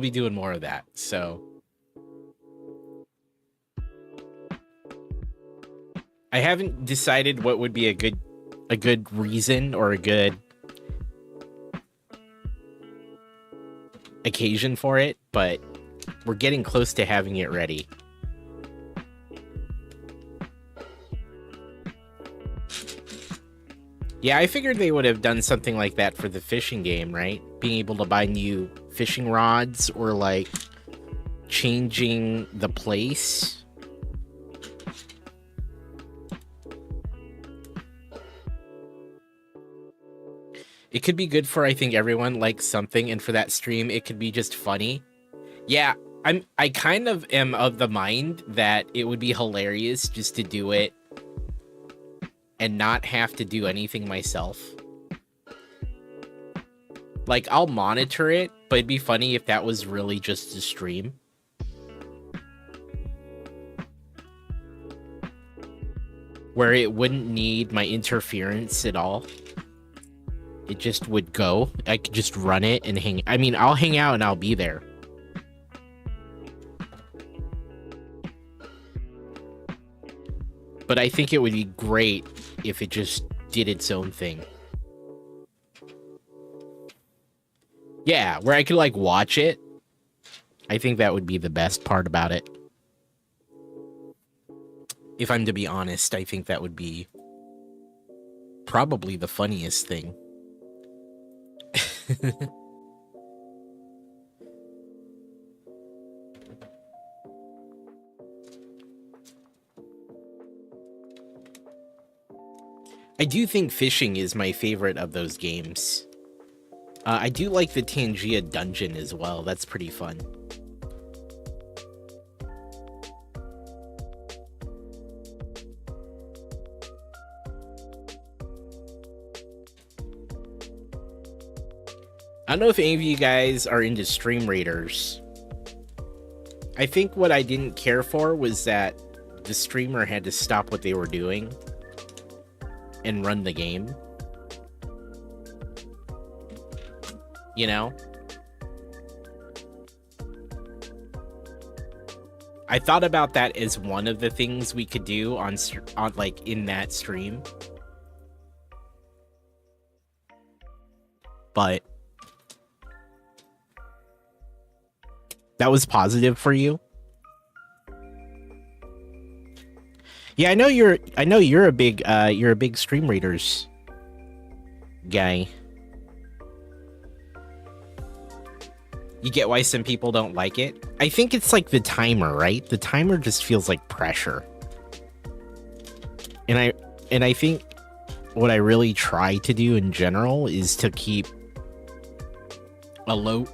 doing more of that. So I haven't decided what would be a good reason or a good occasion for it, but we're getting close to having it ready. Yeah, I figured they would have done something like that for the fishing game, right? Being able to buy new fishing rods or like changing the place. It could be good for, I think, everyone likes something, and for that stream, it could be just funny. Yeah, I kind of am of the mind that it would be hilarious just to do it and not have to do anything myself. Like, I'll monitor it, but it'd be funny if that was really just a stream. Where it wouldn't need my interference at all. It just would go. I could just run it and hang. I mean, I'll hang out and I'll be there. But I think it would be great if it just did its own thing. Yeah, where I could, like, watch it. I think that would be the best part about it. If I'm to be honest, I think that would be probably the funniest thing. I do think fishing is my favorite of those games. I do like the Tangia dungeon as well. That's pretty fun. I don't know if any of you guys are into stream raiders. I think what I didn't care for was that the streamer had to stop what they were doing and run the game. You know? I thought about that as one of the things we could do on like in that stream. But that was positive for you? Yeah, I know you're a big Stream Raiders guy. You get why some people don't like it? I think it's like the timer, right? The timer just feels like pressure. And I think what I really try to do in general is to keep a low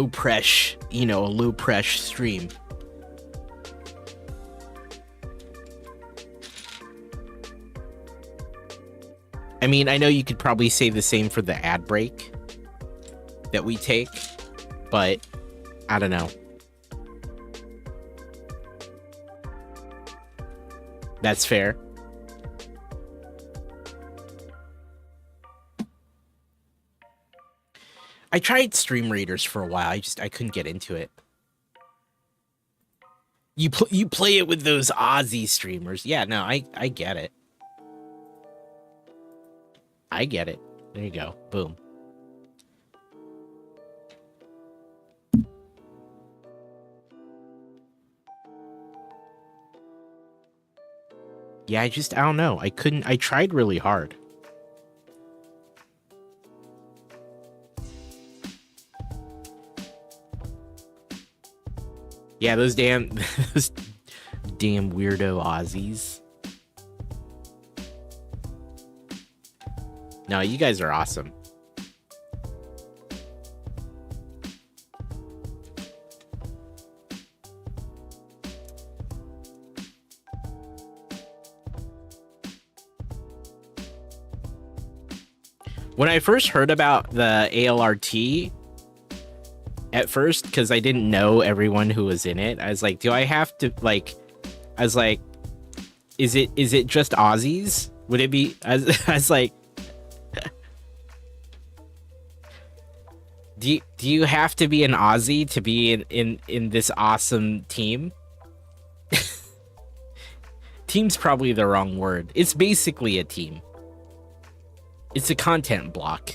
press, a low press stream. I mean, I know you could probably say the same for the ad break that we take, but I don't know. That's fair. I tried Stream Raiders for a while. I couldn't get into it. You play it with those Aussie streamers. Yeah, no, I get it. I get it. There you go. Boom. Yeah, I don't know. I tried really hard. Yeah, those damn weirdo Aussies. No, you guys are awesome. When I first heard about the ALRT, at first, because I didn't know everyone who was in it, I was like, do I have to, like, I was like, is it just Aussies? Would it be, I was like, do you have to be an Aussie to be in this awesome team? Team's probably the wrong word. It's basically a team. It's a content block.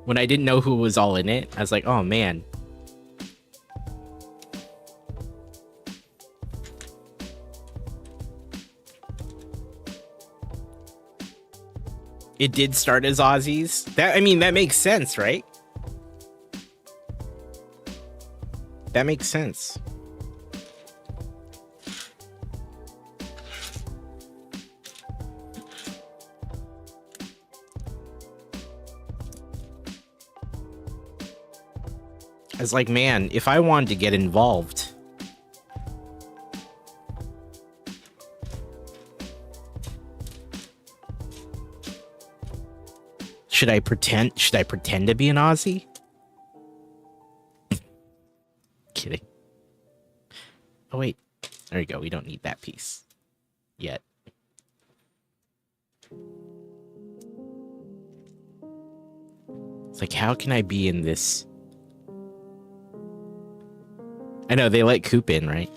When I didn't know who was all in it, I was like, oh man. It did start as Aussies. That makes sense, right? That makes sense. I was like, man, if I wanted to get involved, should I pretend to be an Aussie? Kidding. Oh wait, there you go. We don't need that piece yet. It's like, how can I be in this? I know they let Coop in, right?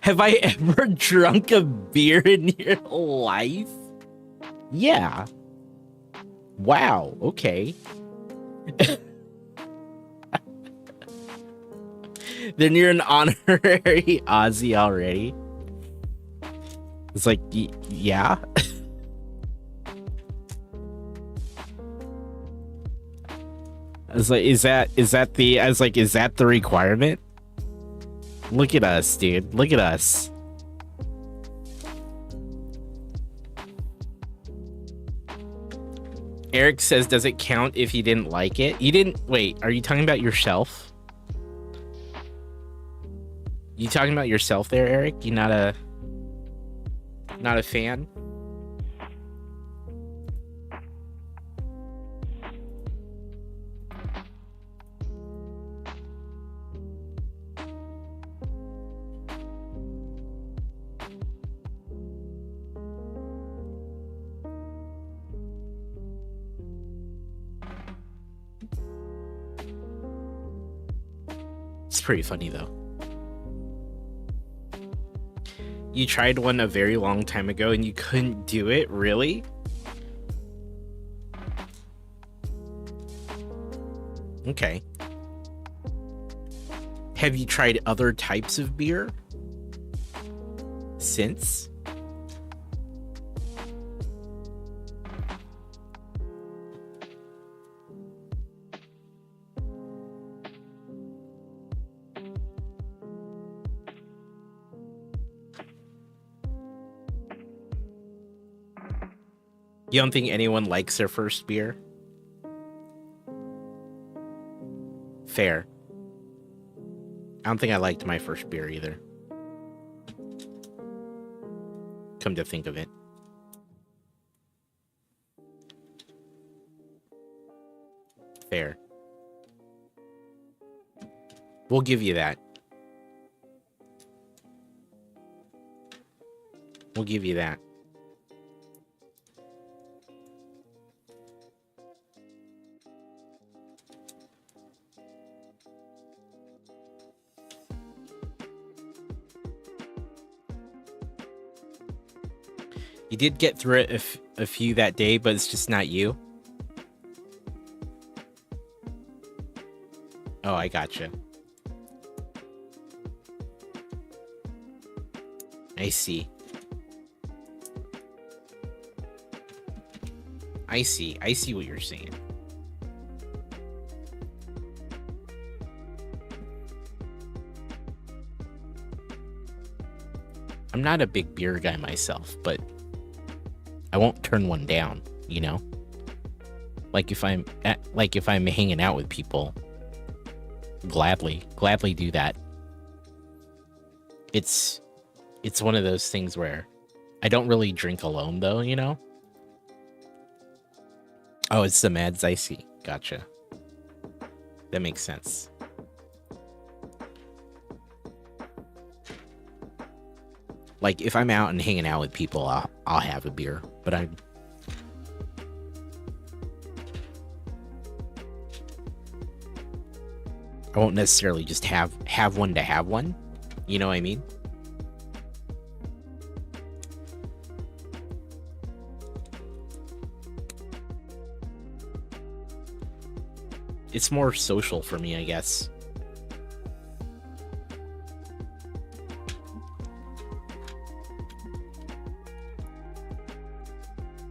Have I ever drunk a beer in your life? Yeah. Wow, okay. Then you're an honorary Aussie already. It's like, yeah. I was like, is that the requirement? Look at us, dude. Look at us. Eric says, does it count if you didn't like it? You didn't, wait, are you talking about yourself? You talking about yourself there, Eric? You not a fan? It's pretty funny though. You tried one a very long time ago and you couldn't do it, really? Okay. Have you tried other types of beer since? You don't think anyone likes their first beer? Fair. I don't think I liked my first beer either. Come to think of it. Fair. We'll give you that. We'll give you that. You did get through it a few that day, but it's just not you. Oh, I gotcha. I see. I see what you're saying. I'm not a big beer guy myself, but I won't turn one down, you know? Like if I'm hanging out with people, gladly do that. It's one of those things where I don't really drink alone though, you know? Oh, it's the Mads, I see. Gotcha. That makes sense. Like if I'm out and hanging out with people, I'll have a beer, but I won't necessarily just have one to have one. You know what I mean? It's more social for me, I guess.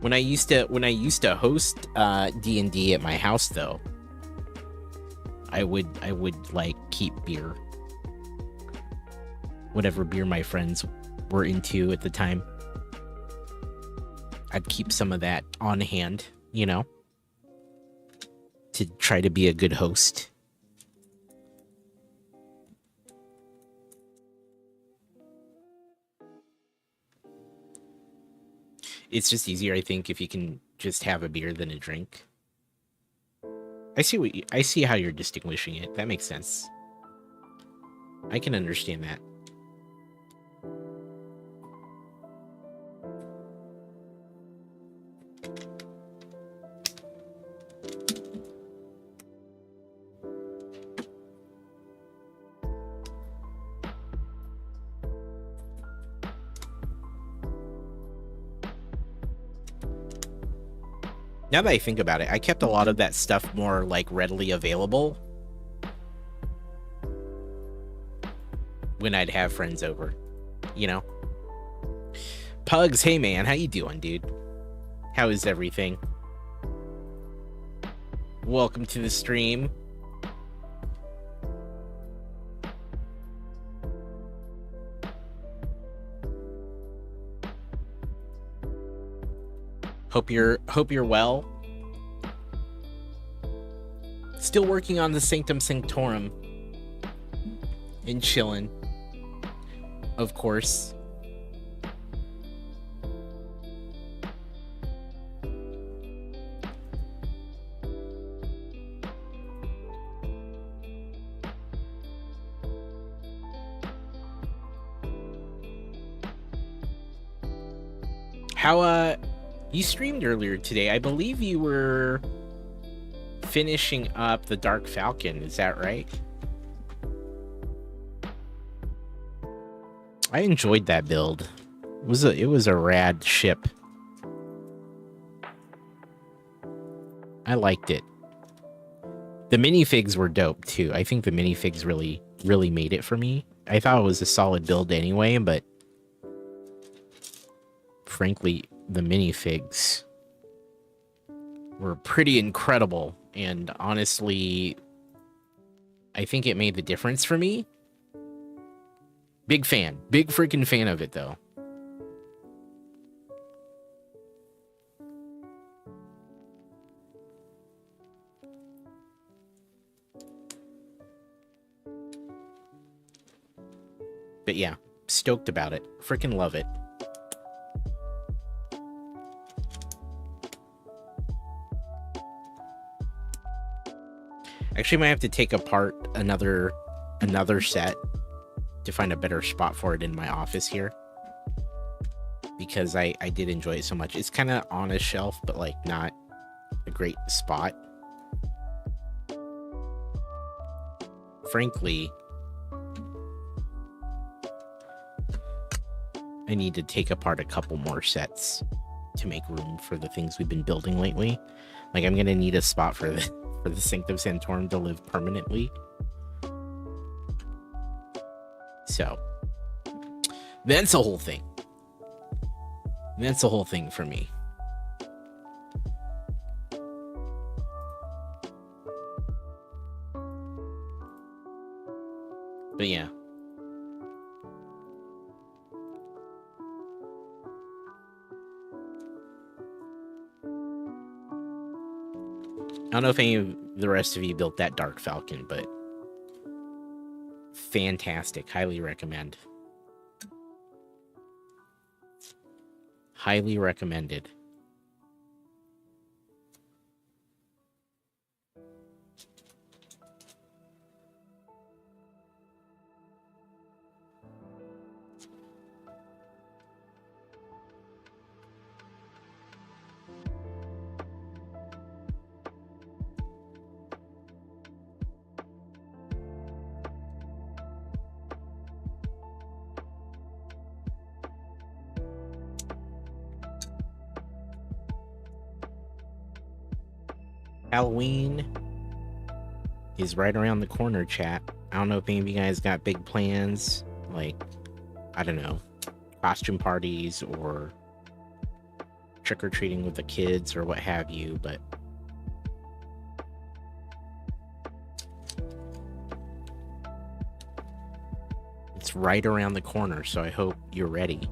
When I used to host D&D at my house though, I would like keep beer. Whatever beer my friends were into at the time. I'd keep some of that on hand, you know, to try to be a good host. It's just easier, I think, if you can just have a beer than a drink. I see how you're distinguishing it. That makes sense. I can understand that. Now that I think about it, I kept a lot of that stuff more, like, readily available when I'd have friends over, you know? Pugs, hey man, how you doing, dude? How is everything? Welcome to the stream. Hope you're well. Still working on the Sanctum Sanctorum. And chillin'. Of course. How you streamed earlier today. I believe you were finishing up the Dark Falcon. Is that right? I enjoyed that build. It was a rad ship. I liked it. The minifigs were dope too. I think the minifigs really made it for me. I thought it was a solid build anyway, but frankly, the minifigs were pretty incredible. And honestly, I think it made the difference for me. Big fan. Big freaking fan of it, though. But yeah, stoked about it. Freaking love it. Actually, might have to take apart another set to find a better spot for it in my office here, because I did enjoy it so much. It's kind of on a shelf, but like not a great spot. Frankly, I need to take apart a couple more sets to make room for the things we've been building lately. Like, I'm gonna need a spot for the Sanctum Sanctorum to live permanently. So that's a whole thing. That's a whole thing for me. But yeah. I don't know if any of the rest of you built that Dark Falcon, but fantastic. Highly recommend. Highly recommended. Halloween is right around the corner, chat. I don't know if any of you guys got big plans, like, I don't know, costume parties or trick-or-treating with the kids or what have you, but it's right around the corner, so I hope you're ready.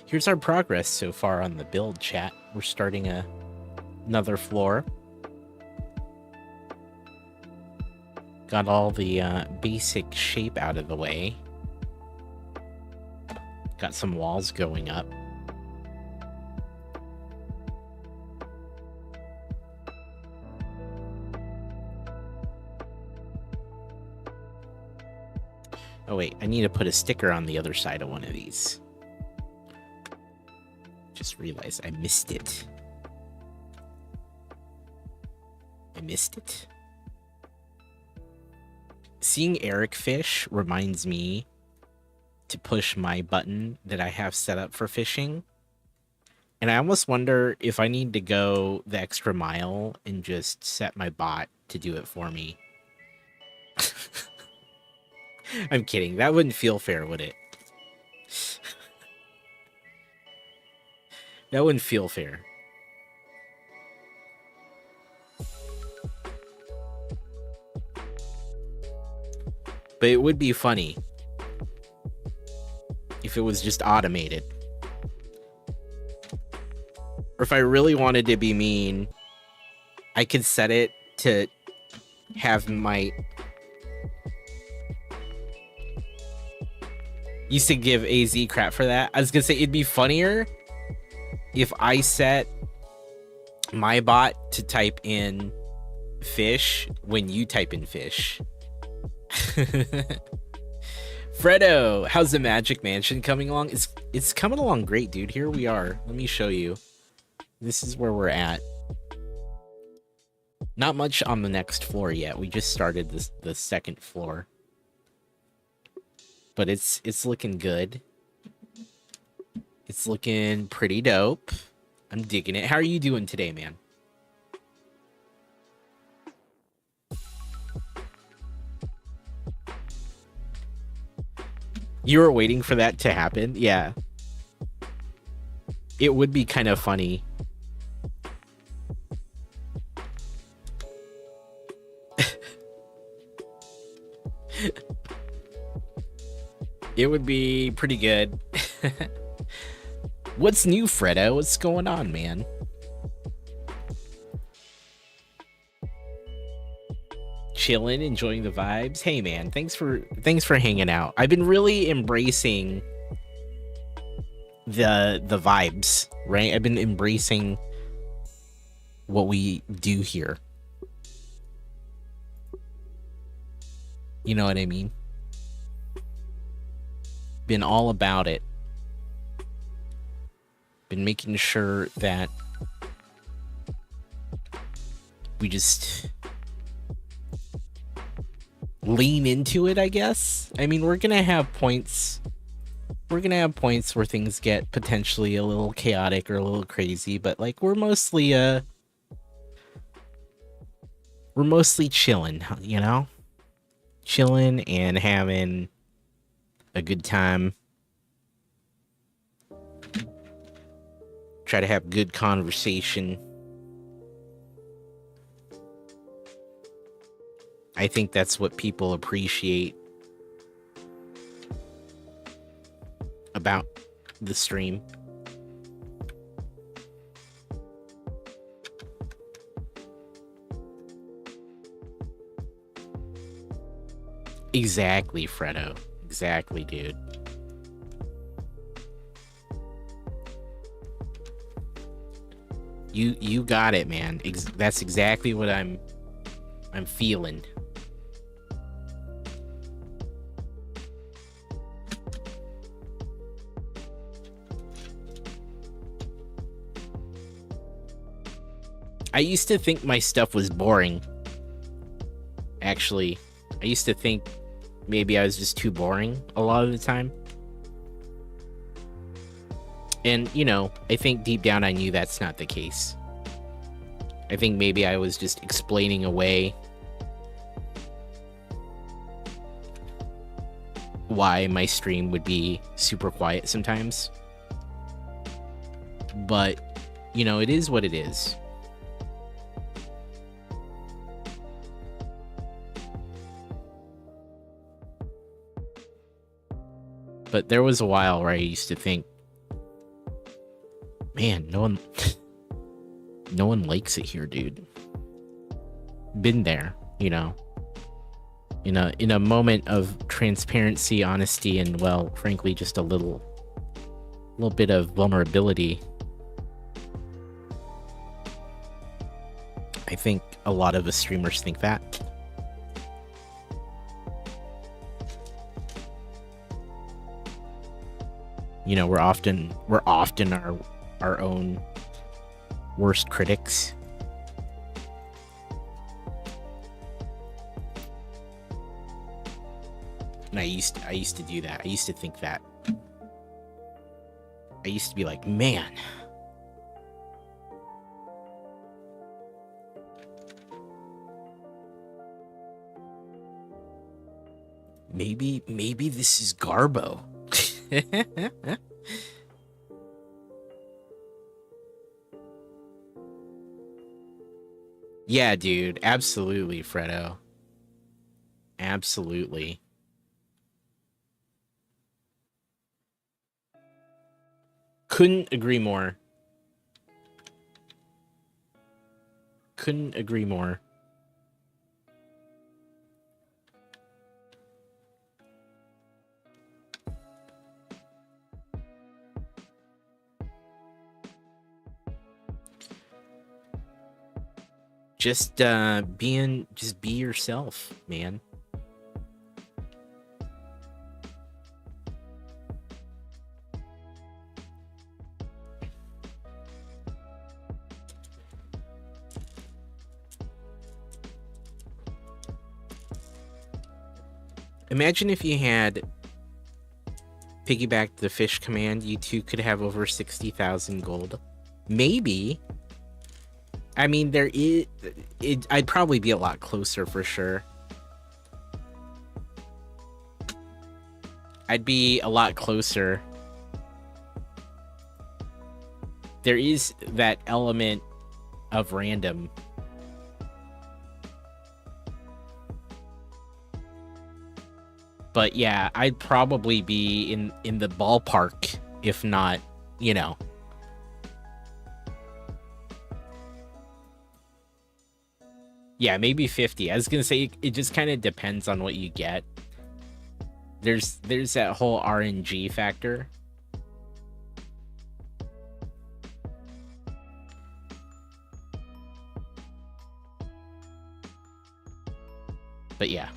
Here's our progress so far on the build, chat. We're starting another floor. Got all the basic shape out of the way. Got some walls going up. Oh wait, I need to put a sticker on the other side of one of these. Just realized I missed it. Seeing Eric fish reminds me to push my button that I have set up for fishing. And I almost wonder if I need to go the extra mile and just set my bot to do it for me. I'm kidding. That wouldn't feel fair, would it? That wouldn't feel fair. But it would be funny if it was just automated. Or if I really wanted to be mean, I could set it to have my... Used to give AZ crap for that. I was gonna say it'd be funnier if I set my bot to type in fish when you type in fish. Fredo, how's the Magic Mansion coming along? It's coming along great, dude. Here we are. Let me show you. This is where we're at. Not much on the next floor yet. We just started the second floor. But it's looking good. It's looking pretty dope. I'm digging it. How are you doing today, man? You were waiting for that to happen? Yeah. It would be kind of funny. It would be pretty good. What's new, Fredo? What's going on, man? Chilling, enjoying the vibes. Hey, man, thanks for hanging out. I've been really embracing the vibes, right? I've been embracing what we do here. You know what I mean? Been all about it. Been making sure that we just lean into it, I guess. I mean, we're gonna have points. We're gonna have points where things get potentially a little chaotic or a little crazy, but like we're mostly chilling, you know? Chilling and having a good time. Try to have good conversation. I think that's what people appreciate about the stream. Exactly, Fredo. Exactly, dude. You got it, man. That's exactly what I'm feeling. I used to think my stuff was boring. Actually, I used to think maybe I was just too boring a lot of the time. And, you know, I think deep down I knew that's not the case. I think maybe I was just explaining away why my stream would be super quiet sometimes. But, you know, it is what it is. But there was a while where I used to think, man, no one likes it here, dude. Been there, you know. In a moment of transparency, honesty, and, well, frankly, just a little bit of vulnerability. I think a lot of us streamers think that. You know, we're often our own worst critics. And I used to do that. I used to think that. I used to be like, man, maybe this is Garbo. Yeah, dude, absolutely, Fredo. Absolutely. Couldn't agree more. Couldn't agree more. Just be yourself, man. Imagine if you had piggybacked the fish command, you two could have over 60,000 gold. Maybe. I mean, I'd probably be a lot closer for sure. I'd be a lot closer. There is that element of random. But yeah, I'd probably be in the ballpark, if not, you know. Yeah, maybe 50. I was gonna say it just kind of depends on what you get. There's that whole RNG factor. But yeah.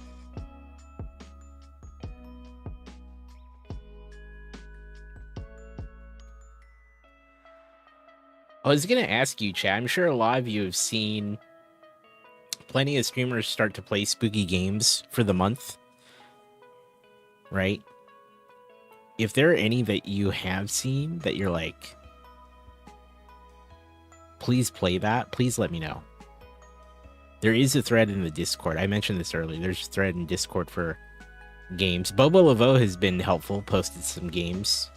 I was gonna ask you, Chad. I'm sure a lot of you have seen plenty of streamers start to play spooky games for the month, right? If there are any that you have seen that you're like, please play that, please let me know. There is a thread in the Discord. I mentioned this earlier. There's a thread in Discord for games. Bobo Laveau has been helpful, posted some games.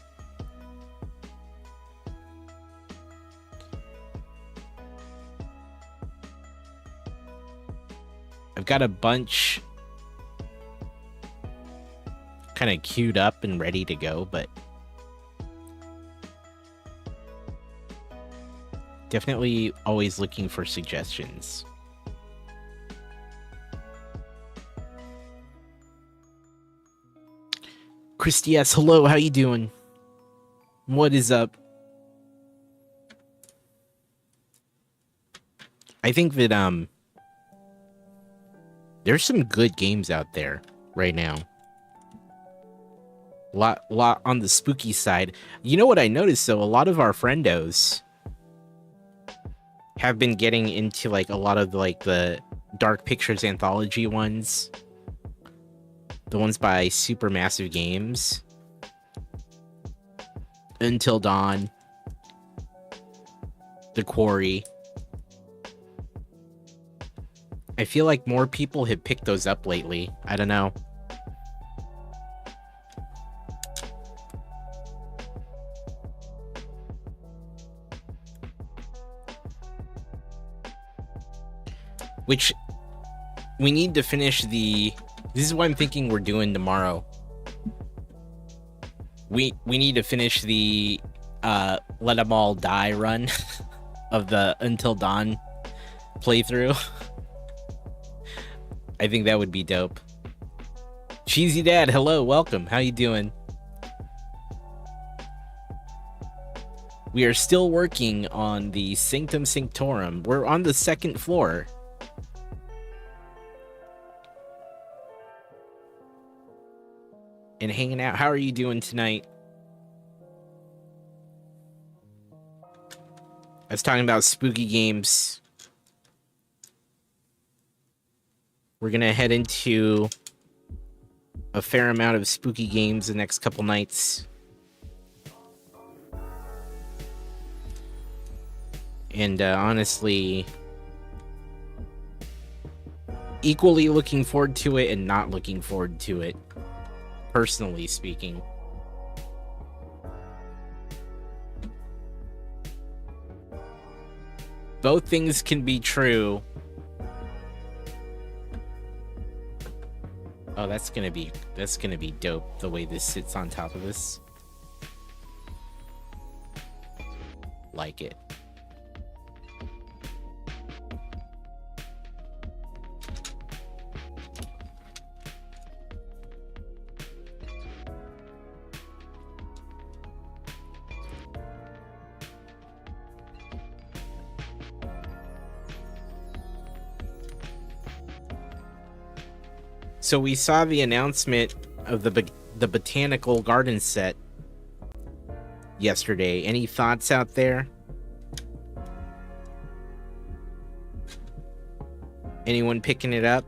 I've got a bunch kind of queued up and ready to go, but definitely always looking for suggestions. Christy S, hello, how you doing? What is up? I think that there's some good games out there right now. Lot on the spooky side. You know what I noticed though? A lot of our friendos have been getting into like a lot of like the Dark Pictures anthology ones. The ones by Supermassive Games. Until Dawn. The Quarry. I feel like more people have picked those up lately. I don't know. Which we need to finish the... This is what I'm thinking we're doing tomorrow. We need to finish the Let Them All Die run of the Until Dawn playthrough. I think that would be dope. Cheesy Dad, hello, welcome. How you doing? We are still working on the Sanctum Sanctorum. We're on the 2nd floor. And hanging out. How are you doing tonight? I was talking about spooky games. We're gonna head into a fair amount of spooky games the next couple nights. And honestly, equally looking forward to it and not looking forward to it. Personally speaking. Both things can be true. Oh, that's gonna be dope, the way this sits on top of this. Like it. So we saw the announcement of the botanical garden set yesterday. Any thoughts out there? Anyone picking it up?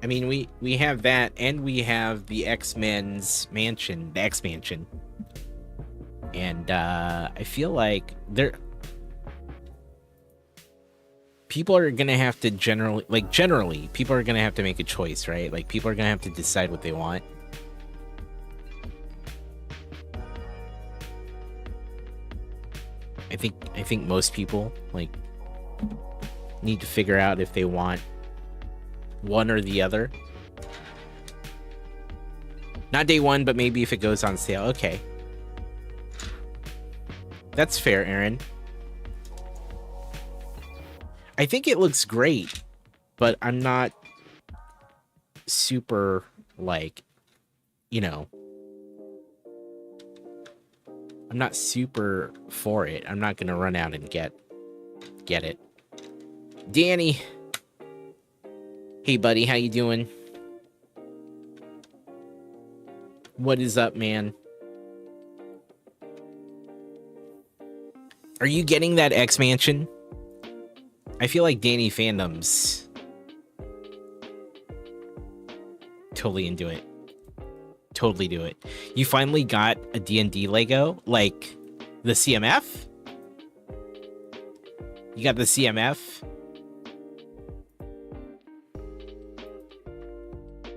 I mean, we have that, and we have the X-Men's mansion, the X-Mansion. And I feel like people are gonna have to generally, people are gonna have to make a choice, right? Like, people are gonna have to decide what they want. I think most people like need to figure out if they want one or the other. Not day one, but maybe if it goes on sale. Okay. That's fair, Aaron. I think it looks great, but I'm not super, like, you know, I'm not super for it. I'm not gonna run out and get it. Danny. Hey, buddy, how you doing? What is up, man? Are you getting that X-Mansion? I feel like Danny fandoms totally into it. Totally do it. You finally got a D&D Lego, like the CMF? You got the CMF?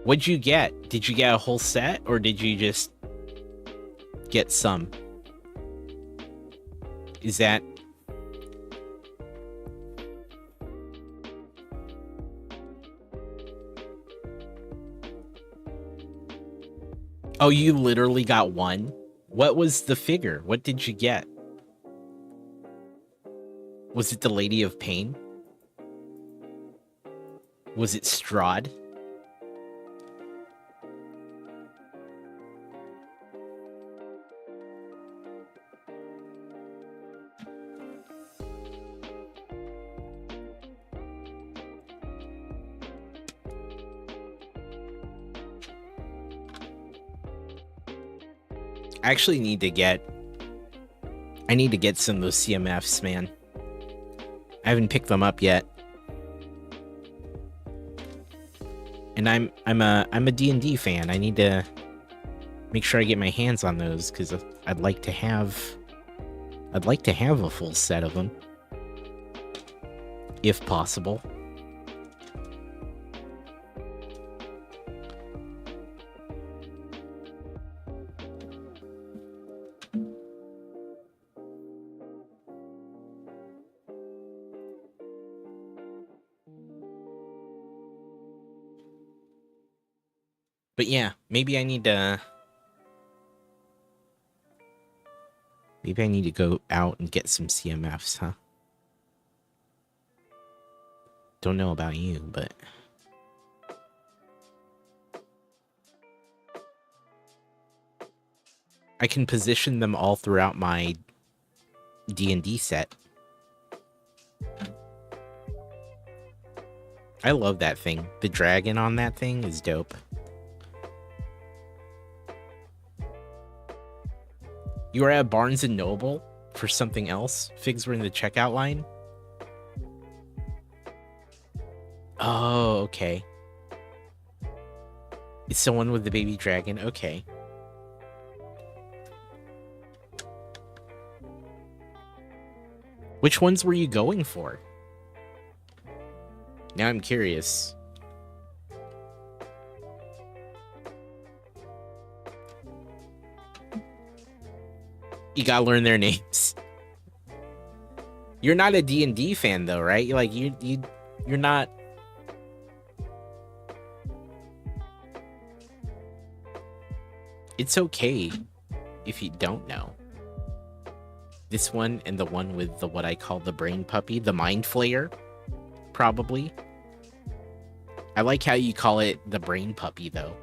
What'd you get? Did you get a whole set, or did you just get some? Is that... Oh, you literally got one? What was the figure? What did you get? Was it the Lady of Pain? Was it Strahd? I actually need to get... I need to get some of those CMFs, man. I haven't picked them up yet. And I'm a D&D fan. I need to make sure I get my hands on those, because I'd like to have a full set of them, if possible. But yeah, maybe I need to go out and get some CMFs, huh? Don't know about you, but I can position them all throughout my D&D set. I love that thing. The dragon on that thing is dope. You were at Barnes & Noble for something else? Figs were in the checkout line? Oh, okay. It's someone with the baby dragon. Okay. Which ones were you going for? Now I'm curious. You gotta learn their names. You're not a D&D fan though, right? Like you're not. It's okay if you don't know. This one and the one with the what I call the brain puppy, the mind flayer, probably. I like how you call it the brain puppy though.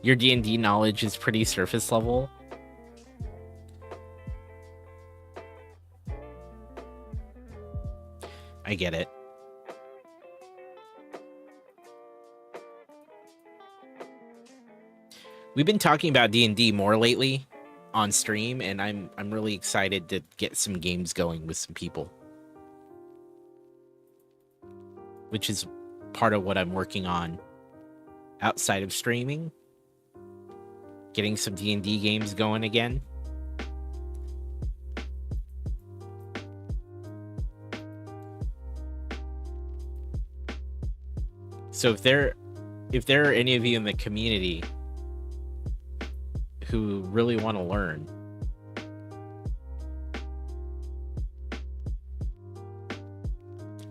Your D&D knowledge is pretty surface level. I get it. We've been talking about D&D more lately on stream, and I'm really excited to get some games going with some people, which is part of what I'm working on outside of streaming. Getting some D&D games going again. So if there are any of you in the community who really want to learn,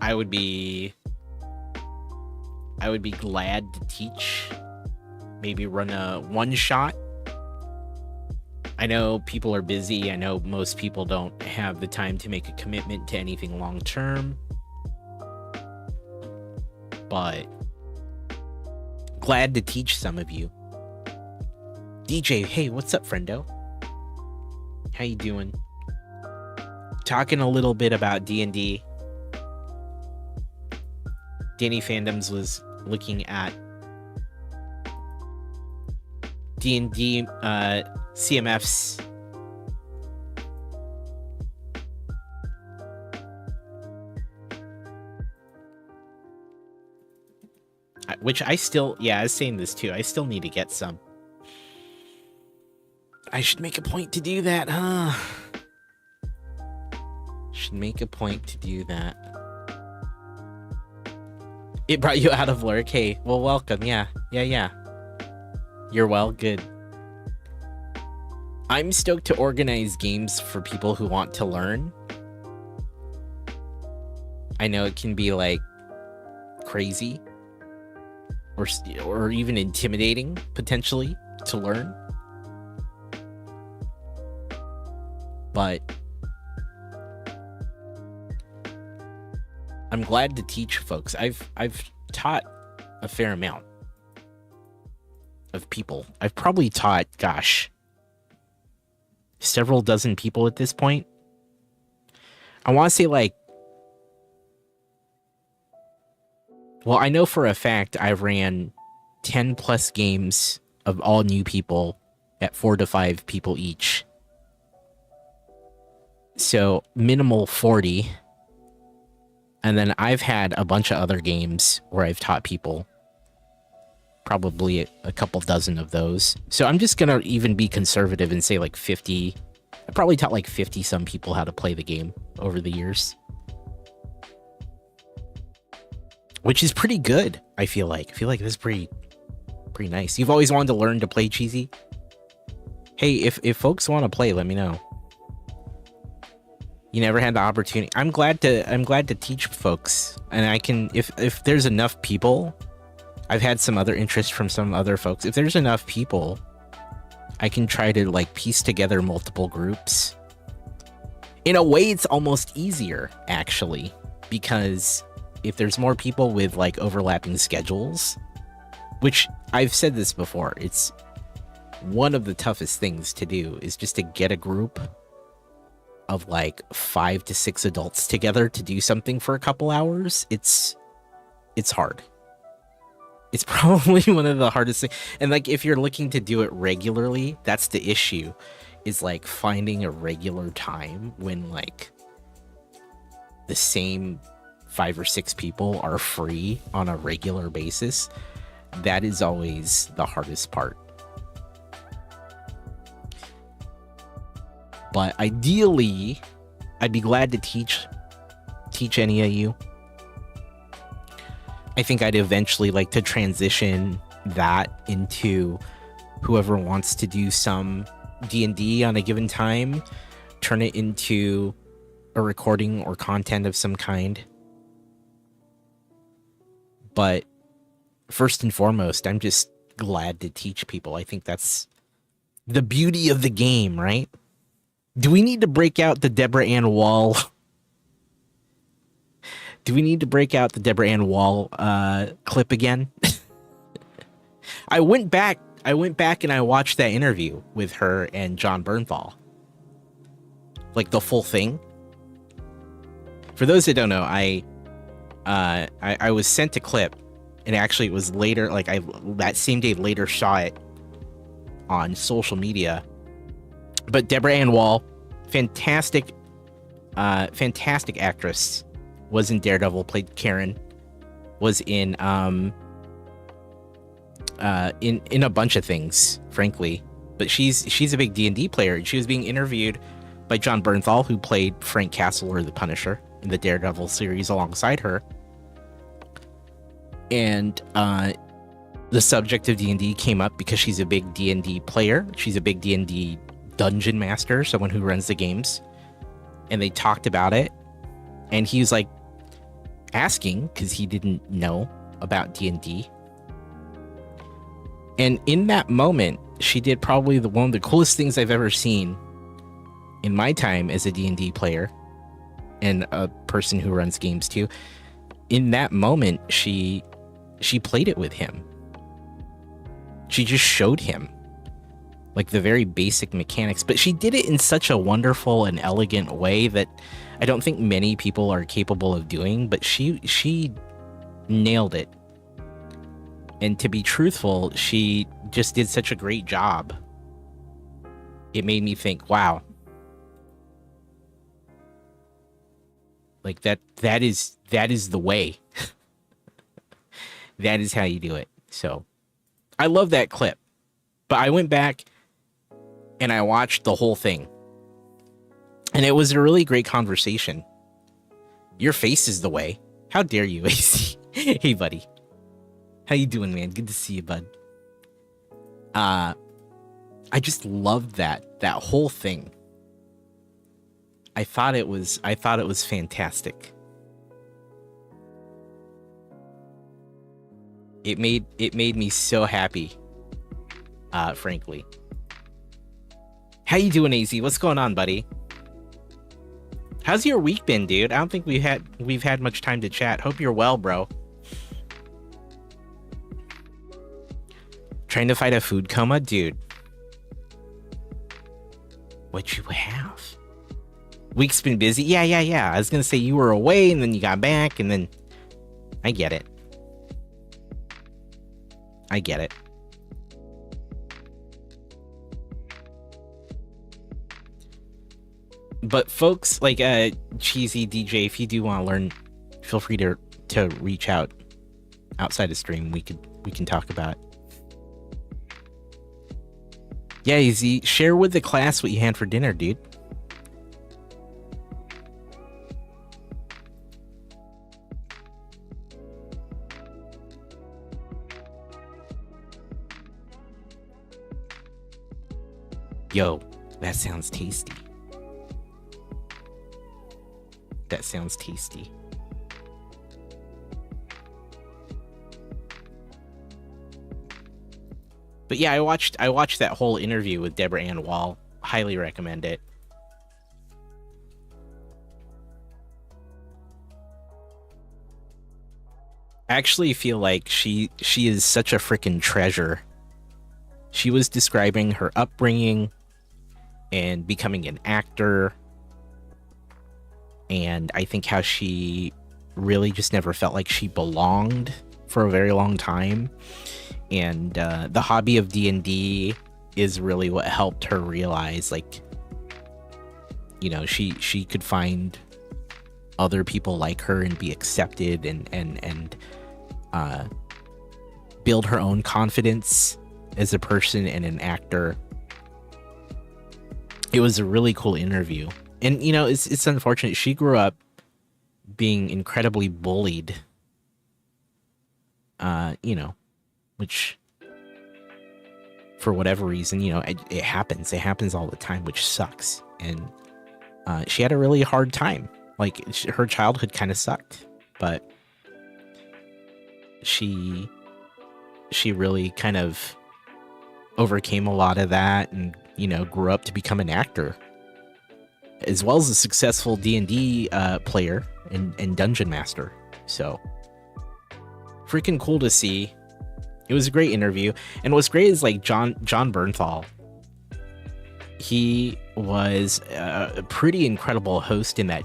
I would be glad to teach. Maybe run a one-shot. I know people are busy. I know most people don't have the time to make a commitment to anything long-term. But glad to teach some of you. DJ, hey, what's up, friendo? How you doing? Talking a little bit about D&D. Danny Fandoms was looking at D&D CMFs. Which I still, yeah, I was saying this too. I still need to get some. I should make a point to do that, huh? Should make a point to do that. It brought you out of lurk. Hey, well, welcome. Yeah. You're well, good. I'm stoked to organize games for people who want to learn. I know it can be like crazy or even intimidating potentially to learn. But I'm glad to teach folks. I've taught a fair amount of people. I've probably taught, gosh, several dozen people at this point. I want to say like, well, I know for a fact I ran 10 plus games of all new people at 4 to 5 people each. So minimal 40. And then I've had a bunch of other games where I've taught people, probably a couple dozen of those. So I'm just going to even be conservative and say like 50. I probably taught like 50 some people how to play the game over the years. Which is pretty good, I feel like. I feel like this is pretty nice. You've always wanted to learn to play Cheesy? Hey, if folks want to play, let me know. You never had the opportunity. I'm glad to teach folks, and I can if there's enough people. I've had some other interest from some other folks. If there's enough people, I can try to like piece together multiple groups. In a way, it's almost easier actually, because if there's more people with like overlapping schedules, which I've said this before, it's one of the toughest things to do is just to get a group of like 5 to 6 adults together to do something for a couple hours. It's hard. It's probably one of the hardest things. And like, if you're looking to do it regularly, that's the issue, is like finding a regular time when like the same 5 or 6 people are free on a regular basis. That is always the hardest part. But ideally, I'd be glad to teach any of you. I think I'd eventually like to transition that into whoever wants to do some D&D on a given time, turn it into a recording or content of some kind. But first and foremost, I'm just glad to teach people. I think that's the beauty of the game, right? Do we need to break out the Deborah Ann Wall? Do we need to break out the Deborah Ann Wall clip again? I went back and I watched that interview with her and John Bernthal. Like the full thing. For those that don't know, I was sent a clip, and actually it was later, like I that same day later saw it on social media. But Deborah Ann Woll, fantastic actress, was in Daredevil, played Karen, was in a bunch of things, frankly. But she's a big D&D player, and she was being interviewed by John Bernthal, who played Frank Castle or the Punisher in the Daredevil series alongside her. And the subject of D&D came up because she's a big D&D player. She's a big D&D dungeon master, someone who runs the games. And they talked about it. And he was like asking, because he didn't know about D&D. And in that moment, she did probably one of the coolest things I've ever seen in my time as a D&D player and a person who runs games too. In that moment, she played it with him. She just showed him like the very basic mechanics, but she did it in such a wonderful and elegant way that I don't think many people are capable of doing, but she nailed it. And to be truthful, she just did such a great job. It made me think, wow. Like that is the way. That is how you do it. So I love that clip. But I went back and I watched the whole thing. And it was a really great conversation. Your face is the way. How dare you, AC? Hey, buddy. How you doing, man? Good to see you, bud. I just loved that whole thing. I thought it was fantastic. It made me so happy. Frankly. How you doing, AZ? What's going on, buddy? How's your week been, dude? I don't think we've had much time to chat. Hope you're well, bro. Trying to fight a food coma? Dude. What you have? Week's been busy? Yeah. I was gonna say you were away and then you got back and then... I get it. But folks, like Cheesy DJ, if you do want to learn, feel free to reach out outside of stream. We can talk about it. Yeah, Easy, share with the class what you had for dinner, dude. Yo, that sounds tasty. That sounds tasty. But yeah, I watched that whole interview with Deborah Ann Woll. Highly recommend it. I actually feel like she is such a freaking treasure. She was describing her upbringing and becoming an actor, and I think how she really just never felt like she belonged for a very long time. And the hobby of D&D is really what helped her realize, like, you know, she could find other people like her and be accepted and build her own confidence as a person and an actor. It was a really cool interview. And, you know, it's unfortunate. She grew up being incredibly bullied, you know, which for whatever reason, you know, it happens. It happens all the time, which sucks. And she had a really hard time. Like, her childhood kind of sucked, but she really kind of overcame a lot of that and, you know, grew up to become an actor, as well as a successful D&D player and dungeon master. So freaking cool to see. It was a great interview. And what's great is, like, John Bernthal, he was a pretty incredible host in that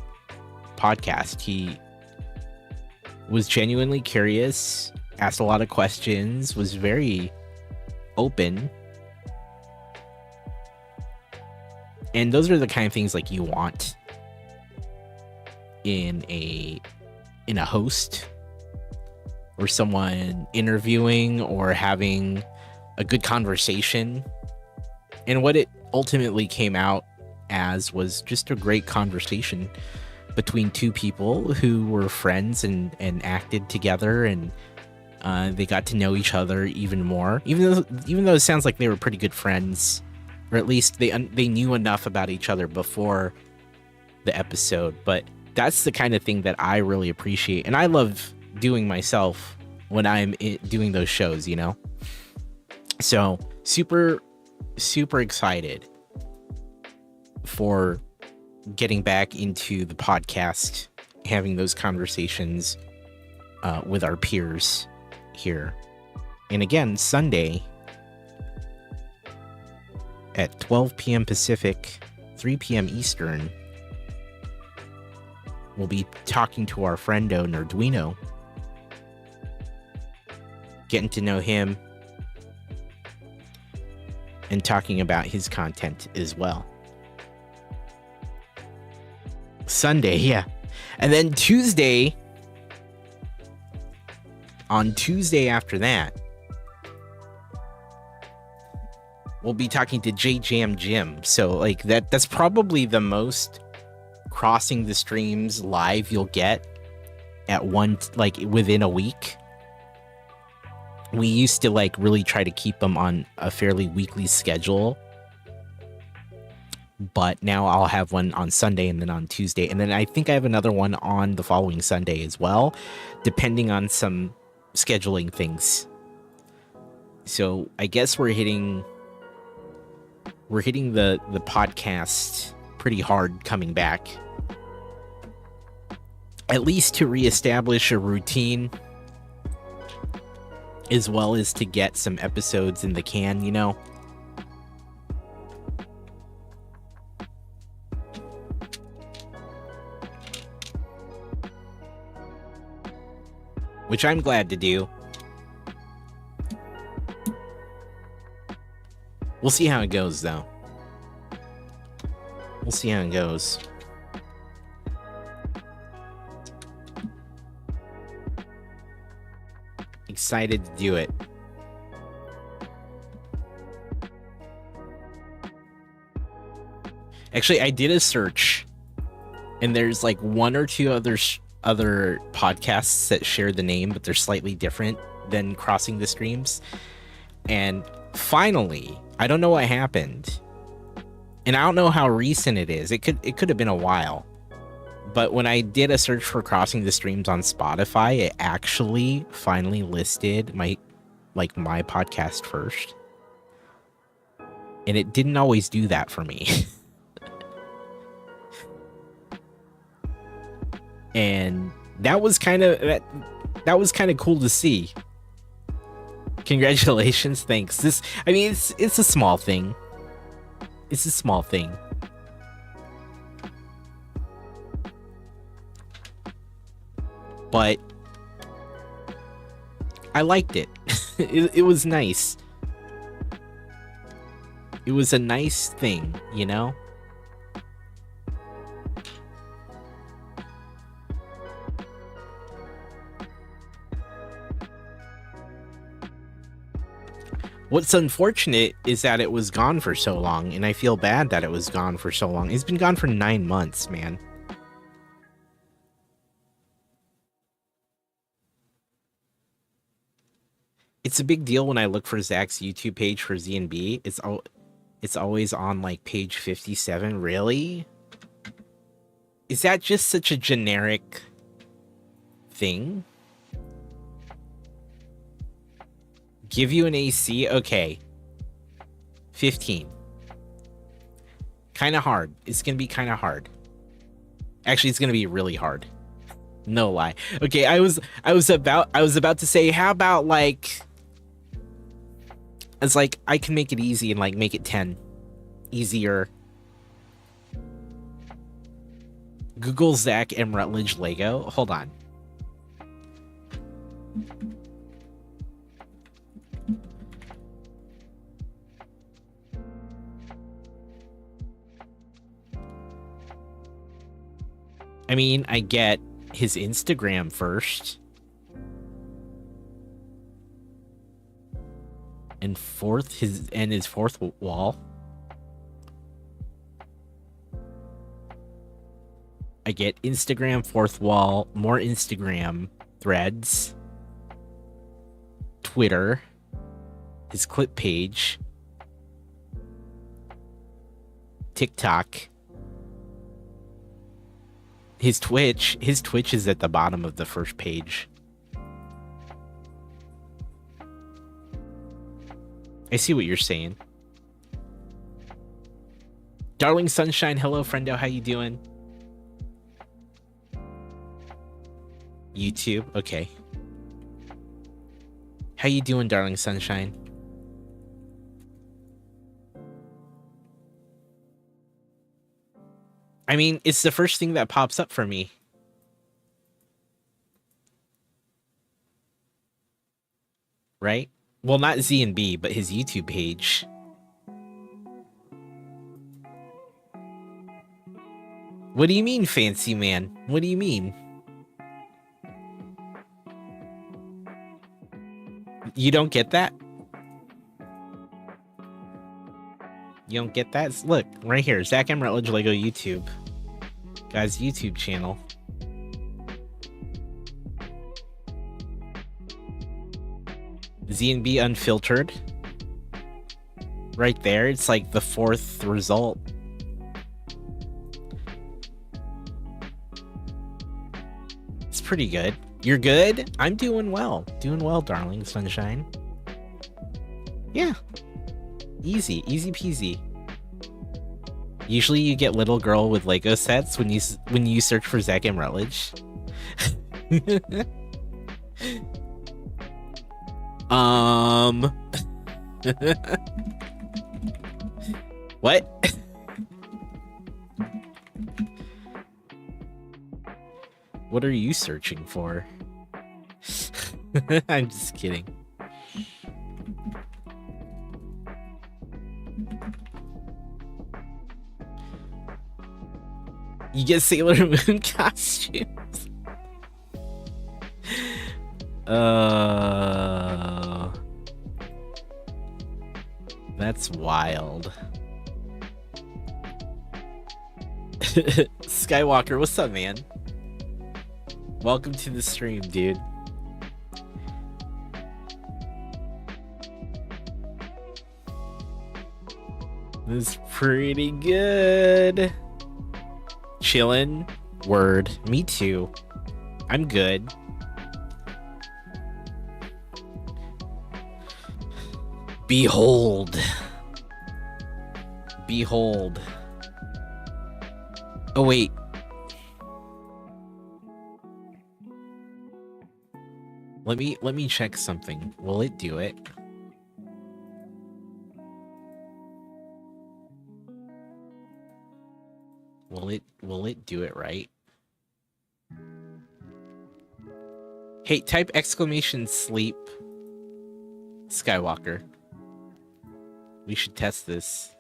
podcast. He was genuinely curious, asked a lot of questions, was very open, And those are the kind of things like you want in a host, or someone interviewing or having a good conversation. And what it ultimately came out as was just a great conversation between two people who were friends and acted together, and they got to know each other even more, even though it sounds like they were pretty good friends, or at least they knew enough about each other before the episode. But that's the kind of thing that I really appreciate, and I love doing myself when I'm doing those shows, you know? So super excited for getting back into the podcast, having those conversations with our peers here. And again, Sunday at 12 p.m. Pacific, 3 p.m. Eastern, we'll be talking to our friendo Nerduino, getting to know him and talking about his content as well. Sunday, yeah. And then on Tuesday after that, we'll be talking to J Jam Jim. So like that's probably the most crossing the streams live you'll get at within a week. We used to like really try to keep them on a fairly weekly schedule, but now I'll have one on Sunday and then on Tuesday, and then I think I have another one on the following Sunday as well, depending on some scheduling things. So I guess we're hitting the podcast pretty hard coming back, at least to reestablish a routine, as well as to get some episodes in the can, you know? Which I'm glad to do. We'll see how it goes, though. We'll see how it goes. Excited to do it. Actually, I did a search, and there's like one or two other podcasts that share the name, but they're slightly different than Crossing the Streams. And finally, I don't know what happened, and I don't know how recent it is. It could have been a while. But when I did a search for Crossing the Streams on Spotify, it actually finally listed my podcast first. And it didn't always do that for me. And that was kind of cool to see. Congratulations, thanks. It's a small thing. It's a small thing. But I liked it. It was nice. It was a nice thing, you know? What's unfortunate is that it was gone for so long, and I feel bad that it was gone for so long. It's been gone for 9 months, man. It's a big deal when I look for Zach's YouTube page for Z&B. It's always on like page 57. Really? Is that just such a generic thing? Give you an AC? Okay. 15. Kind of hard. It's going to be kind of hard. Actually, it's going to be really hard. No lie. Okay, I was about to say, how about like, it's like I can make it easy and like make it 10. Easier. Google Zach M. Rutledge Lego. Hold on. I mean, I get his Instagram first. And his fourth wall. I get Instagram, fourth wall, more Instagram, threads, Twitter, his clip page, TikTok, his Twitch is at the bottom of the first page. I see what you're saying. Darling Sunshine, hello friendo, how you doing? YouTube, okay. How you doing, Darling Sunshine? I mean, it's the first thing that pops up for me. Right? Well, not Z and B, but his YouTube page. What do you mean, fancy man? What do you mean? You don't get that? You don't get that? Look, right here, Zach M. Rutledge Lego YouTube. Guys, YouTube channel. Z&B Unfiltered. Right there, it's like the fourth result. It's pretty good. You're good? I'm doing well. Doing well, darling Sunshine. Yeah. Easy peasy. Usually you get little girl with Lego sets when you search for Zach M. Rutledge. What? What are you searching for? I'm just kidding. You get Sailor Moon costumes. That's wild. Skywalker, what's up, man? Welcome to the stream, dude. This is pretty good. Chillin'. Word. Me too. I'm good. Behold. Behold. Oh, wait. Let me check something. Will it do it? Will it do it right? Hey, type exclamation sleep Skywalker. We should test this.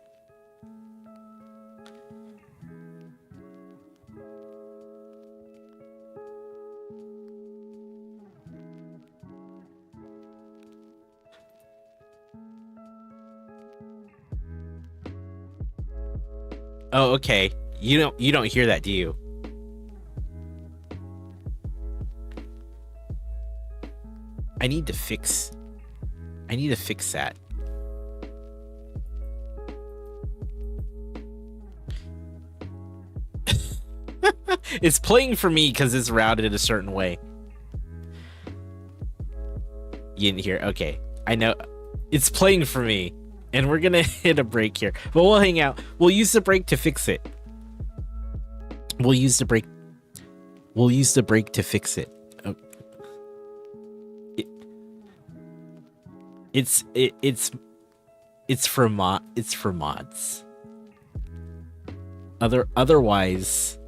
Oh, okay. You don't hear that, do you? I need to fix that. It's playing for me because it's routed a certain way. You didn't hear? Okay. I know. It's playing for me. And we're gonna hit a break here. But we'll hang out. We'll use the break to fix it. We'll use the break to fix it. Oh. It's for mods. Otherwise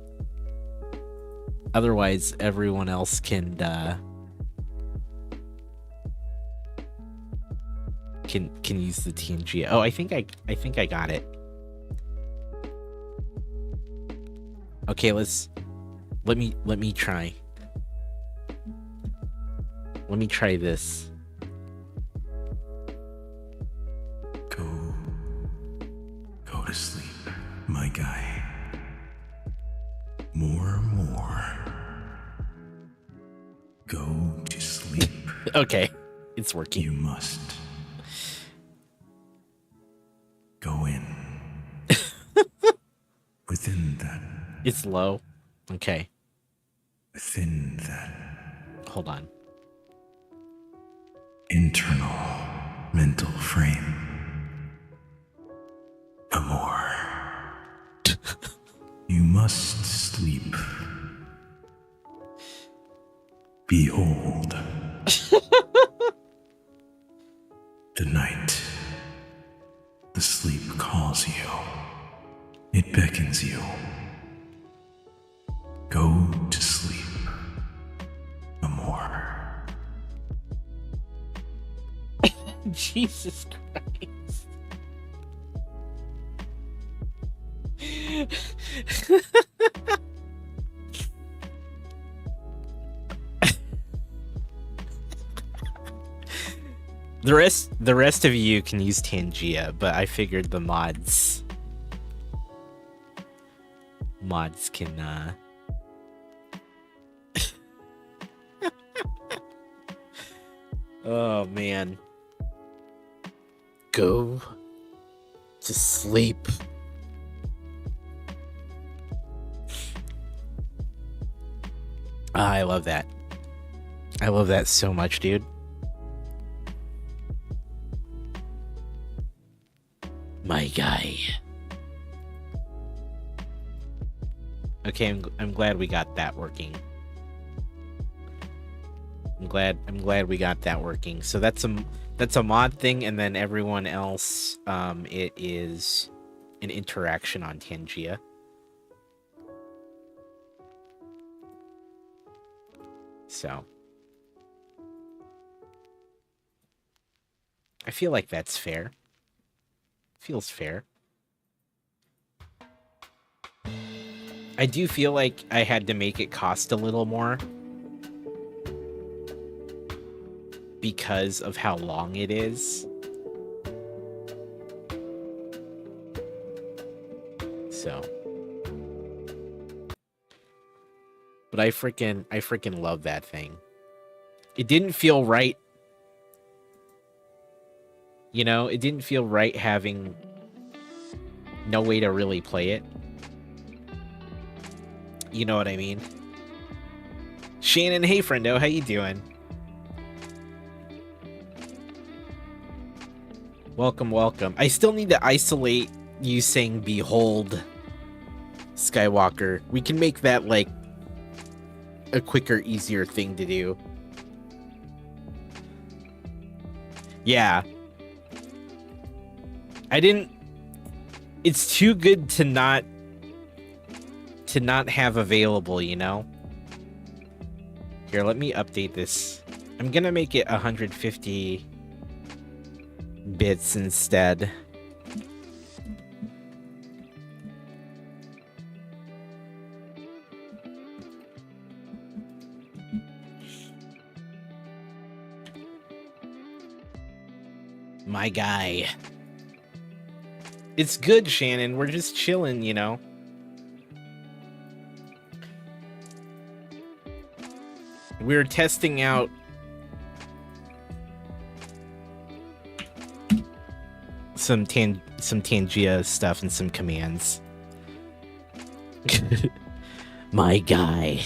everyone else can use the TNG. Oh, I think I got it. Okay, let's Let me try. Let me try this. Go to sleep, my guy. More. Go to sleep. Okay, it's working. You must go in. Within that. It's low. Okay. Within that. Hold on. Internal mental frame. Amor. You must sleep. Behold. The night. The sleep calls you. It beckons you. Go to sleep. Amor. Jesus Christ. The rest of you can use Tangia, but I figured the mods can Oh man. Go to sleep. I love that. I love that so much, dude. My guy. Okay, I'm glad we got that working. I'm glad we got that working. So that's a mod thing, and then everyone else, it is an interaction on Tangia. So I feel like that's fair. Feels fair. I do feel like I had to make it cost a little more because of how long it is. So, but I freaking love that thing. It didn't feel right. You know, it didn't feel right having no way to really play it. You know what I mean? Shannon, hey friendo, how you doing? Welcome, welcome. I still need to isolate you saying behold Skywalker. We can make that like a quicker, easier thing to do. Yeah. It's too good to not have available, you know? Here, let me update this. I'm gonna make it 150 bits instead. My guy. It's good, Shannon. We're just chilling, you know? We're testing out some Tangia stuff and some commands. My guy.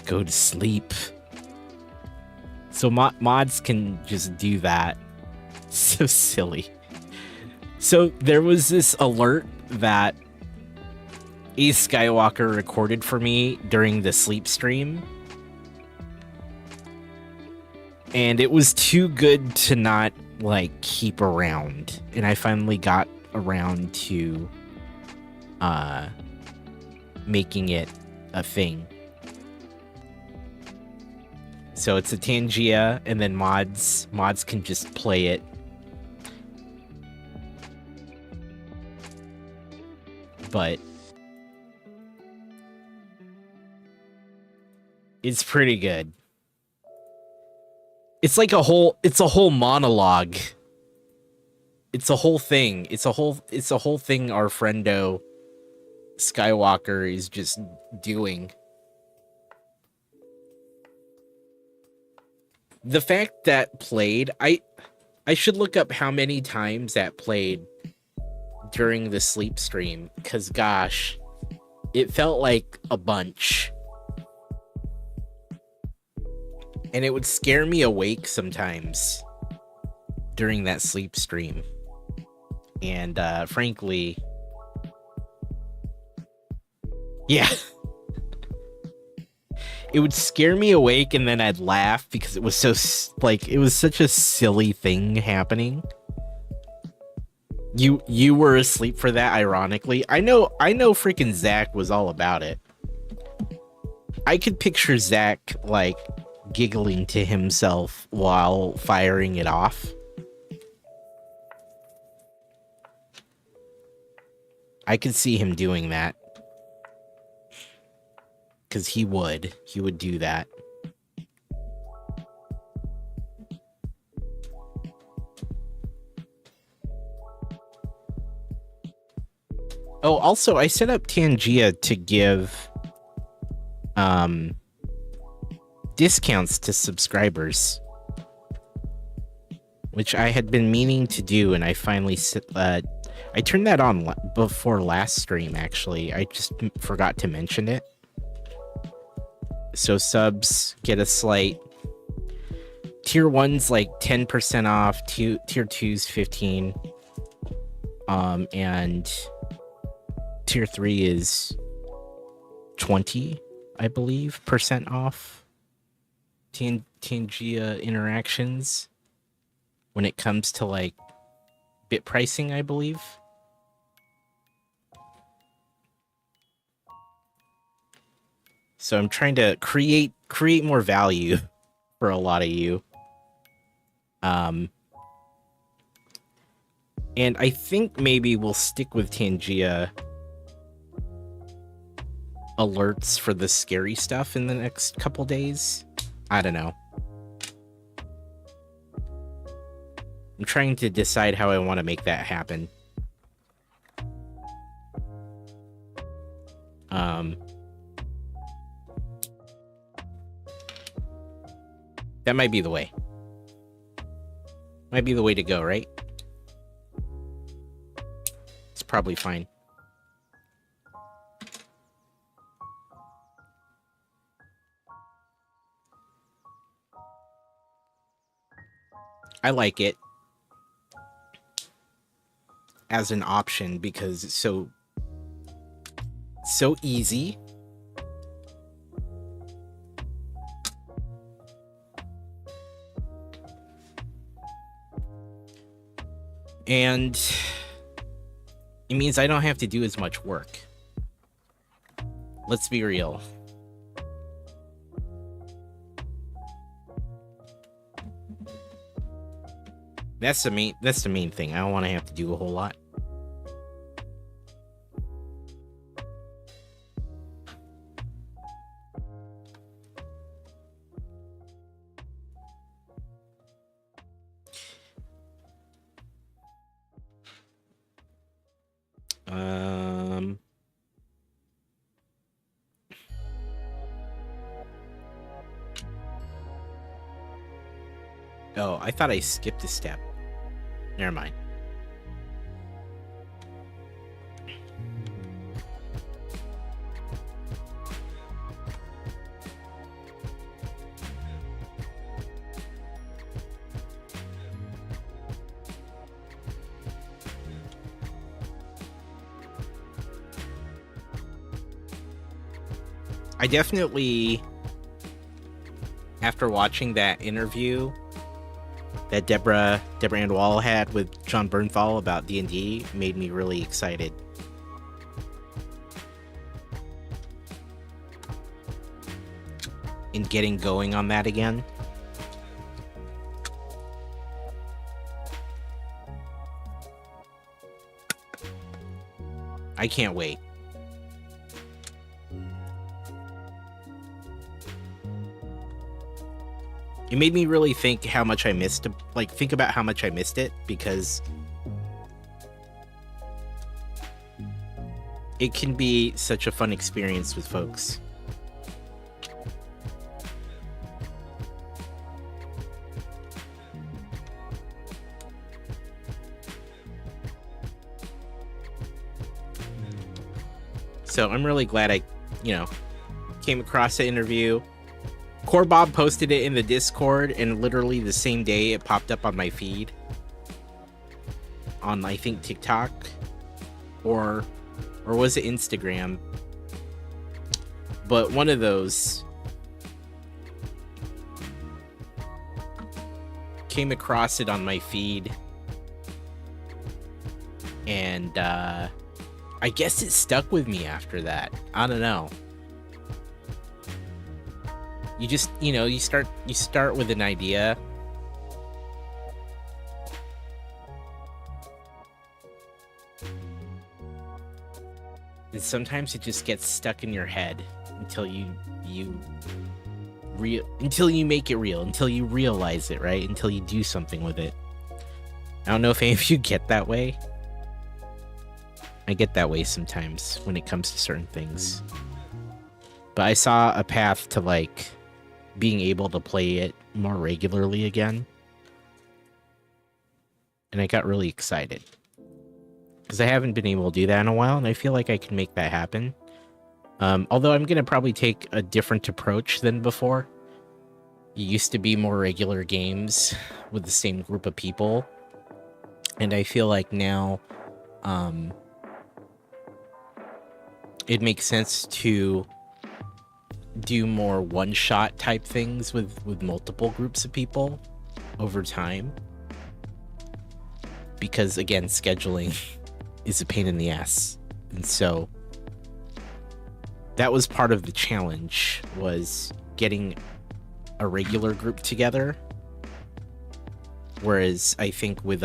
Go to sleep. So mods can just do that. So silly. So there was this alert that Ace Skywalker recorded for me during the sleep stream. And it was too good to not, like, keep around. And I finally got around to making it a thing. So it's a Tangia, and then mods can just play it. It's pretty good. It's like a whole monologue. It's a whole thing. It's a whole thing our friendo Skywalker is just doing. The fact that played, I should look up how many times that played during the sleep stream, because gosh, it felt like a bunch. And it would scare me awake sometimes during that sleep stream. And frankly, yeah. It would scare me awake, and then I'd laugh because it was so, like, it was such a silly thing happening. You were asleep for that, ironically. I know freaking Zach was all about it. I could picture Zach, like, giggling to himself while firing it off. I could see him doing that. Because he would do that. Oh, also, I set up Tangia to give discounts to subscribers, which I had been meaning to do, and I finally I turned that on before last stream, actually. I just forgot to mention it. So subs get a slight... Tier 1's like 10% off, Tier 2's 15%, and Tier 3 is 20%, I believe, percent off Tangia interactions when it comes to, like, bit pricing, I believe. So I'm trying to create more value for a lot of you. And I think maybe we'll stick with Tangia alerts for the scary stuff in the next couple days. I don't know. I'm trying to decide how I want to make that happen. That might be the way. Might be the way to go, right? It's probably fine. I like it as an option because it's so easy. And it means I don't have to do as much work. Let's be real. That's the main thing. I don't want to have to do a whole lot. Oh, I thought I skipped a step. Never mind. I definitely, after watching that interview that Deborah Ann Wall had with John Bernthal about D&D, made me really excited. In getting going on that again. I can't wait. it made me really think how much I missed, like, think about how much I missed it, because it can be such a fun experience with folks. So I'm really glad I, came across the interview. Core Bob posted it in the Discord, and literally the same day it popped up on my feed. On, I think, TikTok. Or was it Instagram? But one of those. Came across it on my feed. And, I guess it stuck with me after that. I don't know. You just, you start with an idea. And sometimes it just gets stuck in your head until you make it real, until you realize it, right? Until you do something with it. I don't know if any of you get that way. I get that way sometimes when it comes to certain things. But I saw a path to, like, being able to play it more regularly again. And I got really excited. Because I haven't been able to do that in a while, and I feel like I can make that happen. Although I'm going to probably take a different approach than before. It used to be more regular games with the same group of people. And I feel like now... it makes sense to do more one-shot type things with multiple groups of people over time. Because, again, scheduling is a pain in the ass. And so that was part of the challenge, was getting a regular group together. Whereas I think with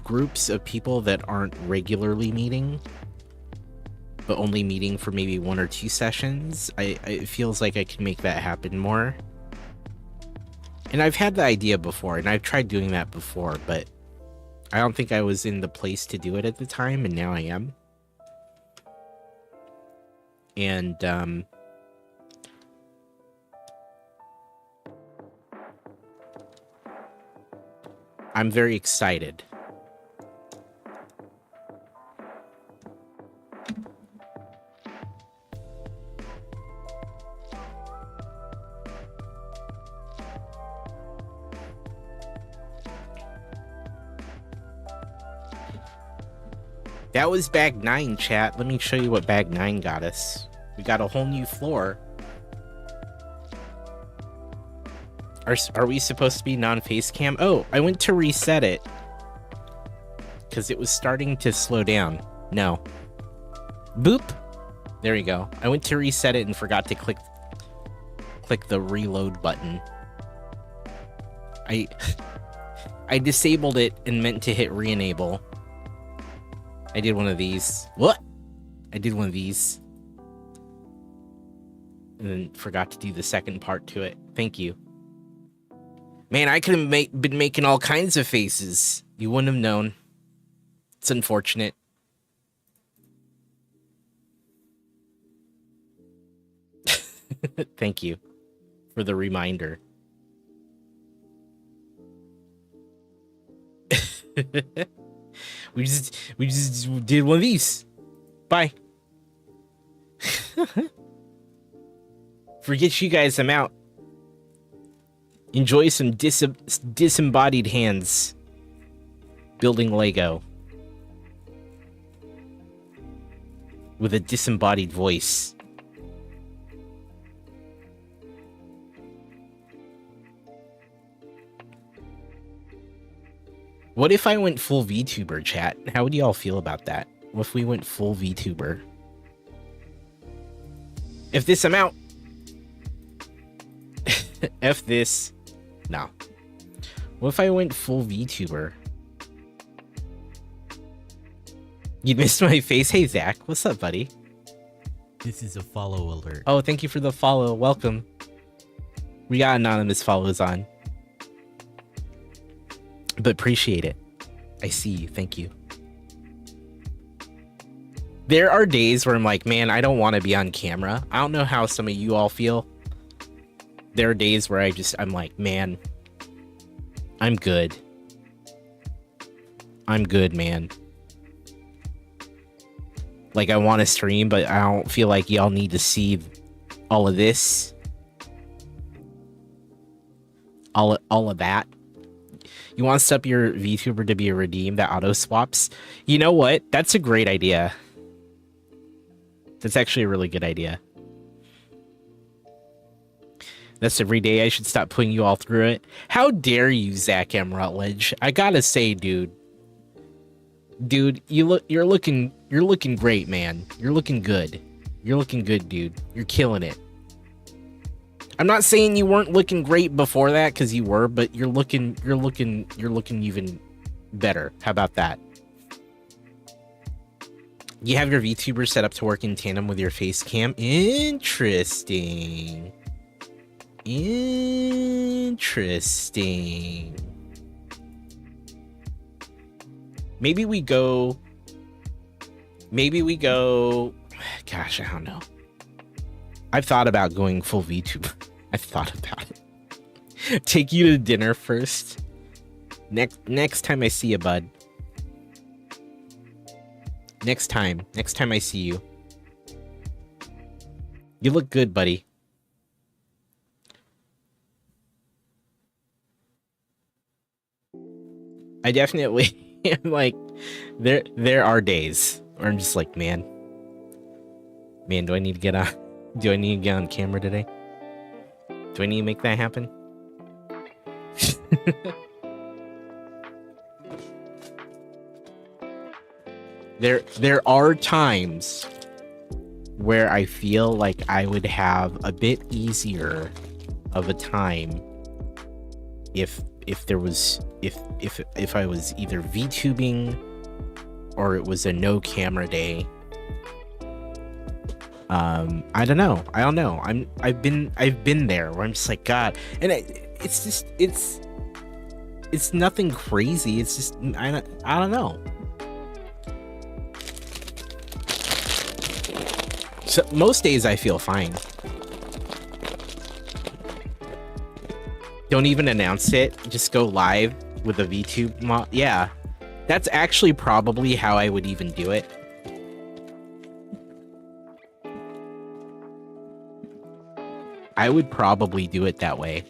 groups of people that aren't regularly meeting, but only meeting for maybe 1 or 2 sessions, it feels like I can make that happen more. And I've had the idea before, and I've tried doing that before, but I don't think I was in the place to do it at the time, and now I am. And, I'm very excited. That was bag 9, chat. Let me show you what bag 9 got us. We got a whole new floor. Are we supposed to be non-face cam? Oh, I went to reset it because it was starting to slow down. No. Boop. There you go. I went to reset it and forgot to click the reload button. I disabled it and meant to hit re-enable. I did one of these. What? I did one of these. And then forgot to do the second part to it. Thank you. Man, I could have been making all kinds of faces. You wouldn't have known. It's unfortunate. Thank you for the reminder. We just did one of these. Bye. Forget you guys, I'm out. Enjoy some disembodied hands building Lego with a disembodied voice. What if I went full VTuber, chat? How would y'all feel about that? What if we went full VTuber? If this, I'm out. F this. No. What if I went full VTuber? You missed my face? Hey, Zach. What's up, buddy? This is a follow alert. Oh, thank you for the follow. Welcome. We got anonymous follows on. But appreciate it. I see you. Thank you. There are days where I'm like, man, I don't want to be on camera. I don't know how some of you all feel. There are days where I'm like, man, I'm good. I'm good, man. Like, I want to stream, but I don't feel like y'all need to see all of this. All of that. You want to set up your VTuber to be a redeem that auto swaps? You know what? That's a great idea. That's actually a really good idea. That's every day. I should stop putting you all through it. How dare you, Zach M. Rutledge? I gotta say, dude. Dude, you're looking great, man. You're looking good. You're looking good, dude. You're killing it. I'm not saying you weren't looking great before that, because you were, but you're looking even better. How about that? You have your VTuber set up to work in tandem with your face cam. Interesting. Interesting. Maybe we go. Gosh, I don't know. I've thought about going full VTuber. I've thought about it. Take you to dinner first. Next time I see you, bud. Next time I see you. You look good, buddy. I definitely am like, there are days where I'm just like, man, do I need to get on camera today? Do I need to make that happen? There are times where I feel like I would have a bit easier of a time if I was either VTubing or it was a no camera day. I don't know. I've been there where I'm just like, God, and it's nothing crazy. It's just I don't know. So most days I feel fine. Don't even announce it. Just go live with a VTube mod. Yeah, that's actually probably how I would even do it. I would probably do it that way.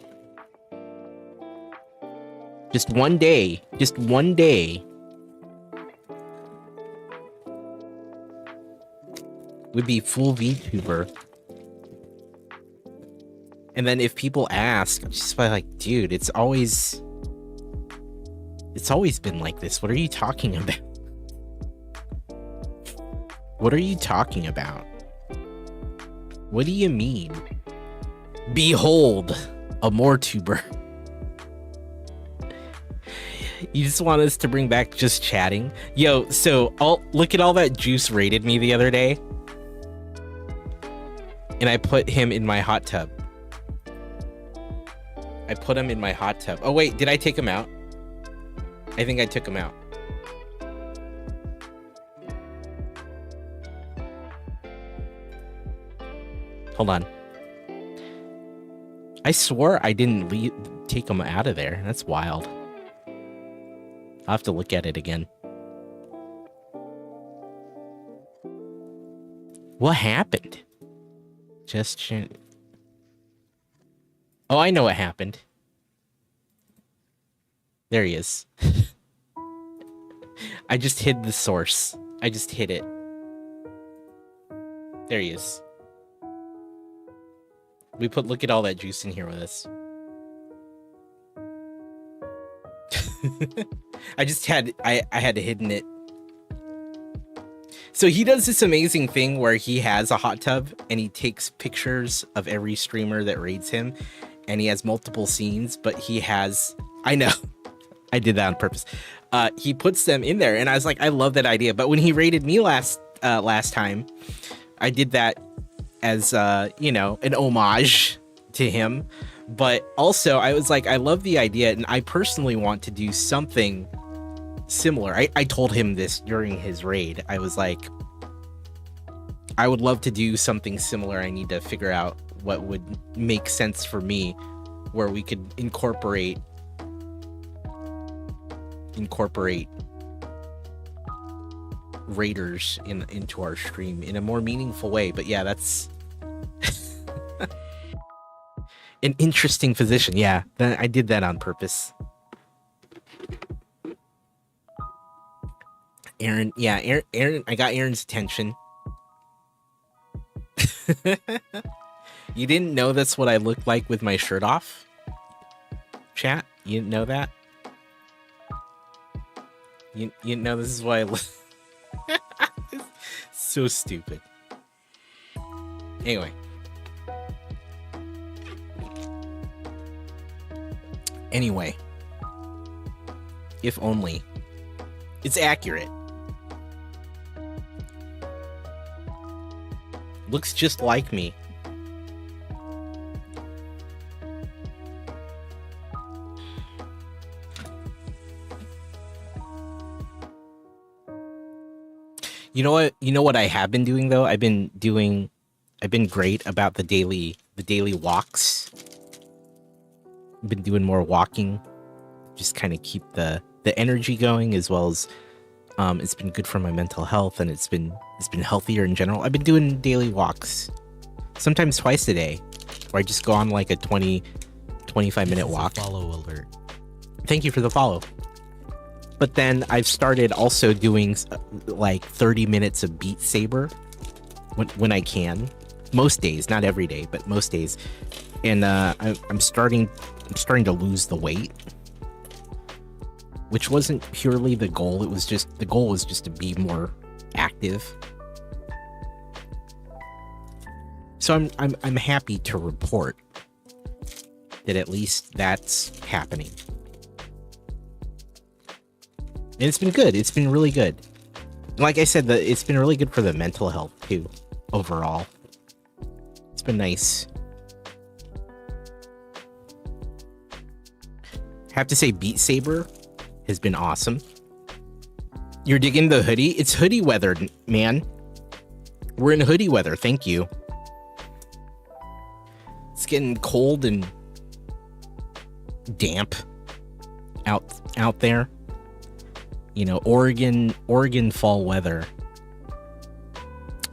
Just one day would be full VTuber. And then if people ask, I'm just like, dude, it's always been like this. What are you talking about? What are you talking about? What do you mean? Behold, a more tuber. You just want us to bring back just chatting? Yo, so look at all that Juice rated me the other day. And I put him in my hot tub. I put him in my hot tub. Oh wait, did I take him out? I think I took him out. Hold on. I swore I didn't take him out of there. That's wild. I'll have to look at it again. What happened? Oh, I know what happened. There he is. I just hid the source. I just hid it. There he is. Look at all that juice in here with us. I had hidden it. So he does this amazing thing where he has a hot tub and he takes pictures of every streamer that raids him, and he has multiple scenes, but he has, I know, I did that on purpose. He puts them in there, and I was like, I love that idea. But when he raided me last time, I did that as you know, an homage to him. But also I was like, I love the idea, and I personally want to do something similar. I told him this during his raid. I was like, I would love to do something similar. I need to figure out what would make sense for me, where we could incorporate raiders into our stream in a more meaningful way. But yeah, that's an interesting position. Yeah, I did that on purpose. Aaron, yeah, Aaron, I got Aaron's attention. You didn't know that's what I looked like with my shirt off? Chat? You didn't know that? You didn't know this is why I look... So stupid. Anyway. If only. It's accurate. Looks just like me. You know what I have been doing though? I've been great about the daily walks. I've been doing more walking, just kind of keep the energy going, as well as it's been good for my mental health, and it's been healthier in general. I've been doing daily walks, sometimes twice a day, where I just go on like a 20-25 minute walk. Follow alert. Thank you for the follow. But then I've started also doing like 30 minutes of Beat Saber when I can. Most days, not every day, but most days. And I'm starting to lose the weight, which wasn't purely the goal. The goal was just to be more active. So I'm happy to report that at least that's happening. And it's been good. It's been really good. Like I said, it's been really good for the mental health too, overall. It's been nice. Have to say, Beat Saber has been awesome. You're digging the hoodie? It's hoodie weather, man. We're in hoodie weather. Thank you. It's getting cold and damp out there. You know, Oregon fall weather.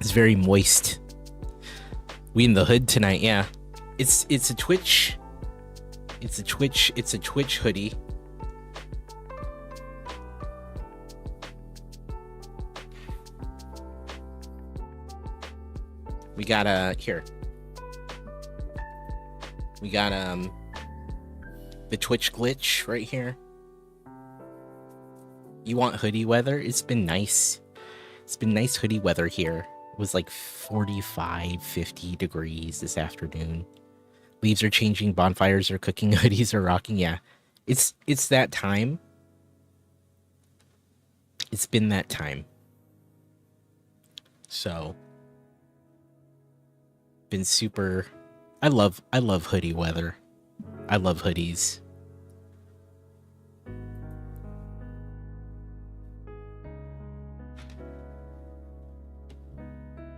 It's very moist. We in the hood tonight, yeah. It's a Twitch. It's a Twitch hoodie. We got here. We got the Twitch glitch right here. You want hoodie weather? It's been nice. It's been nice hoodie weather here. It was like 45, 50 degrees this afternoon. Leaves are changing, bonfires are cooking, hoodies are rocking. Yeah, it's that time. It's been that time. So, been super. I love hoodie weather. I love hoodies.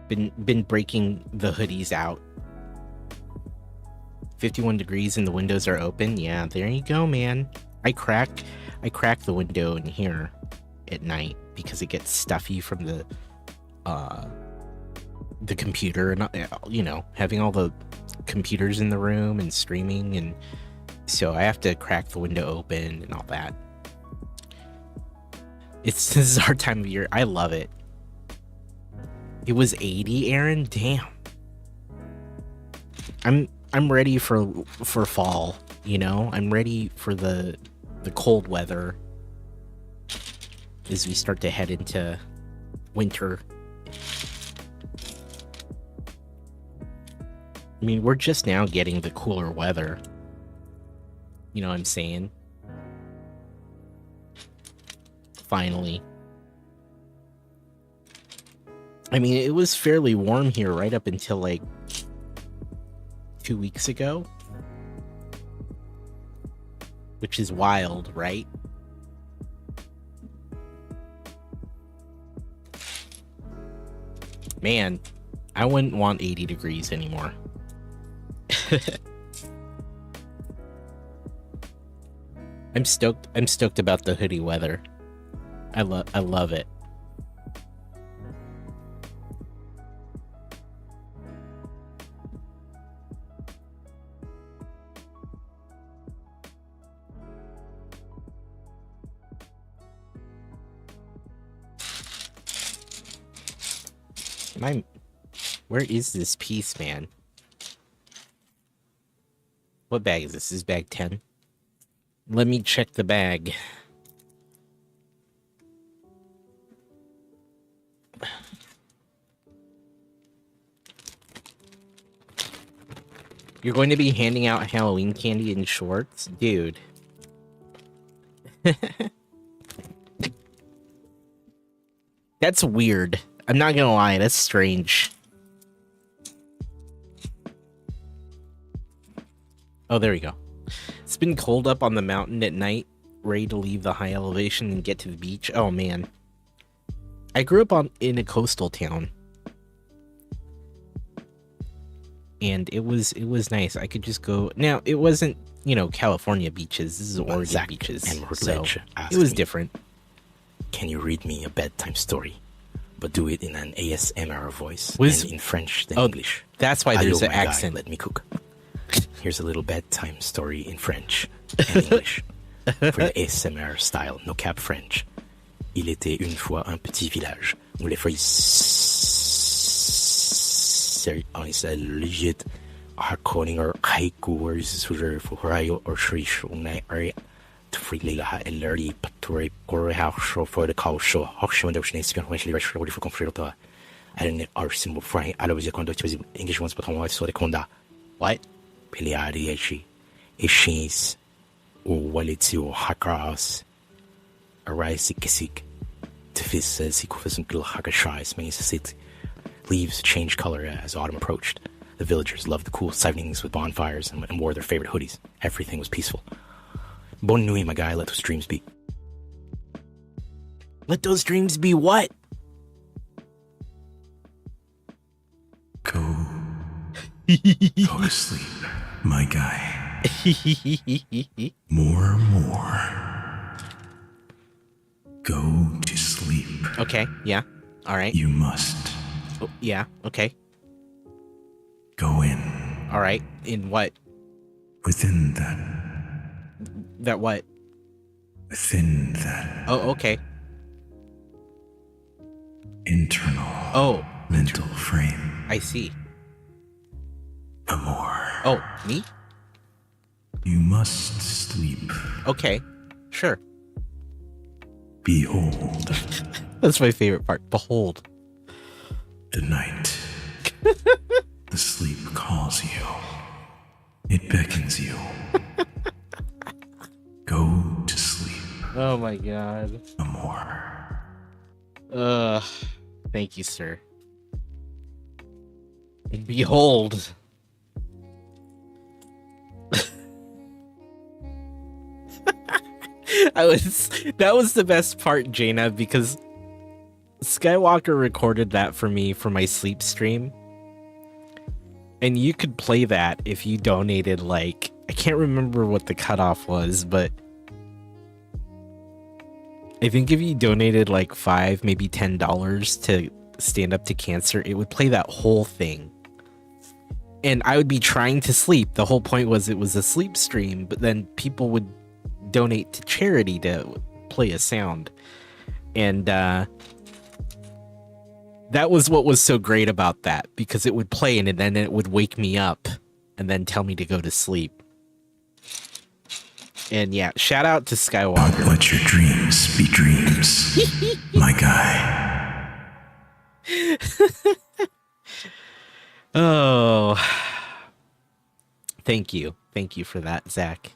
Been breaking the hoodies out. 51 degrees and the windows are open. Yeah, there you go, man. I crack the window in here at night because it gets stuffy from the computer, and you know, having all the computers in the room and streaming, and so I have to crack the window open and all that. This is our time of year. I love it. It was 80, Aaron. Damn. I'm ready for fall, you know? I'm ready for the cold weather as we start to head into winter. I mean, we're just now getting the cooler weather. You know what I'm saying? Finally. I mean, it was fairly warm here right up until like 2 weeks ago. Which is wild, right? Man, I wouldn't want 80 degrees anymore. I'm stoked about the hoodie weather. I love it. Where is this piece, man? What bag is this? This is bag 10. Let me check the bag. You're going to be handing out Halloween candy in shorts? Dude. That's weird. I'm not gonna lie, that's strange. Oh, there we go. It's been cold up on the mountain at night, ready to leave the high elevation and get to the beach. Oh man. I grew up in a coastal town. And it was nice. I could just go. Now, it wasn't, California beaches. This is Oregon Zach beaches. and So asked it was me, different. Can you read me a bedtime story? But do it in an ASMR voice Was- and in French than Oh, English. That's why there's Allô, an my guy, accent. let me cook. Here's a little bedtime story in French and English. For the ASMR style, no cap French. Il était une fois un petit village où les feuilles legit harkoning or haikuers sur horayo or shrish unai area to free laha eleri patori koreha show for the cow show hoksho and ocean speak when she rush for confrito. I didn't are simple fry. I was a conduct was English once, but I saw the conda. What? Peleari eshi. Ishins or walitio hakras. Arise kisik. Tifis says he could some little hakashais, many sit. Leaves changed color as autumn approached. The villagers loved the cool evenings with bonfires and wore their favorite hoodies. Everything was peaceful. Bonne nuit, my guy. Let those dreams be. Let those dreams be what? Go to sleep, my guy. More. Go to sleep. Okay, yeah. All right. You must Oh, yeah, okay. go in All right. In what? within that. That what? Within that Oh, okay. internal Oh, mental frame. I see. Amor. Oh, me? You must sleep. Okay. Sure. Behold That's my favorite part. Behold. the night. The sleep calls you. It beckons you. Go to sleep, Oh my god. Amor. Thank you, sir. Behold. That was the best part, Jaina, because Skywalker recorded that for me for my sleep stream. And you could play that if you donated, like, I can't remember what the cutoff was, but I think if you donated like $5, maybe $10 to stand up to cancer, it would play that whole thing. And I would be trying to sleep. The whole point was it was a sleep stream, but then people would donate to charity to play a sound. And that was what was so great about that, because it would play and then it would wake me up and then tell me to go to sleep. And yeah, shout out to Skywalker. Don't let your dreams be dreams, my guy. Oh, thank you. Thank you for that, Zach.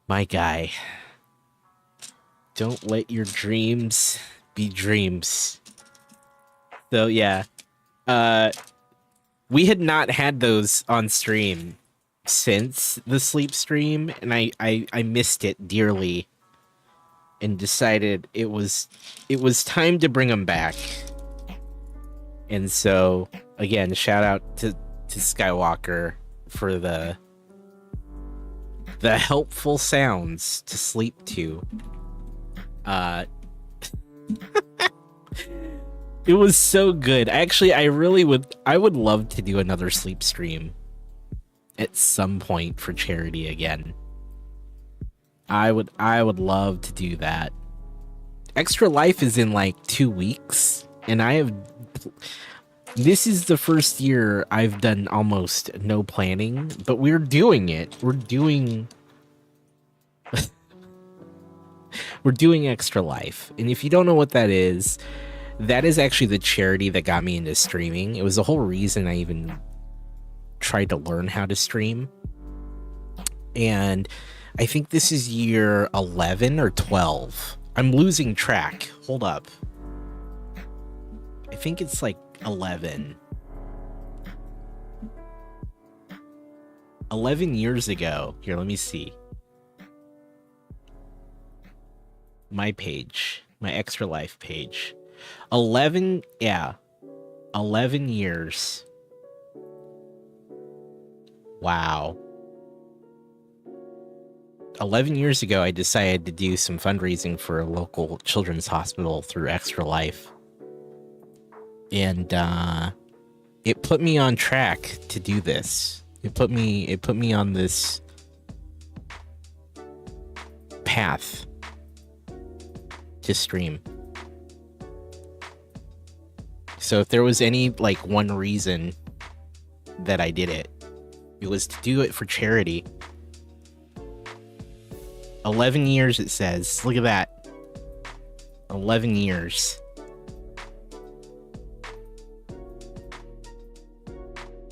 My guy. Don't let your dreams be dreams. So yeah, We had not had those on stream since the sleep stream, and I missed it dearly, and decided it was time to bring them back. And so again, shout out to Skywalker for the helpful sounds to sleep to. It was so good. Actually, I would love to do another sleep stream at some point for charity again. I would love to do that. Extra Life is in like 2 weeks, and this is the first year I've done almost no planning, but we're doing it. We're doing Extra Life. And if you don't know what that is actually the charity that got me into streaming. It was the whole reason I even tried to learn how to stream. And I think this is year 11 or 12. I'm losing track. Hold up. I think it's like 11. 11 years ago. Here, let me see. My page. My Extra Life page. 11 years. Wow. 11 years ago, I decided to do some fundraising for a local children's hospital through Extra Life. And it put me on track to do this. It put me on this path to stream. So if there was any like one reason that I did it, it was to do it for charity. 11 years it says. Look at that. 11 years.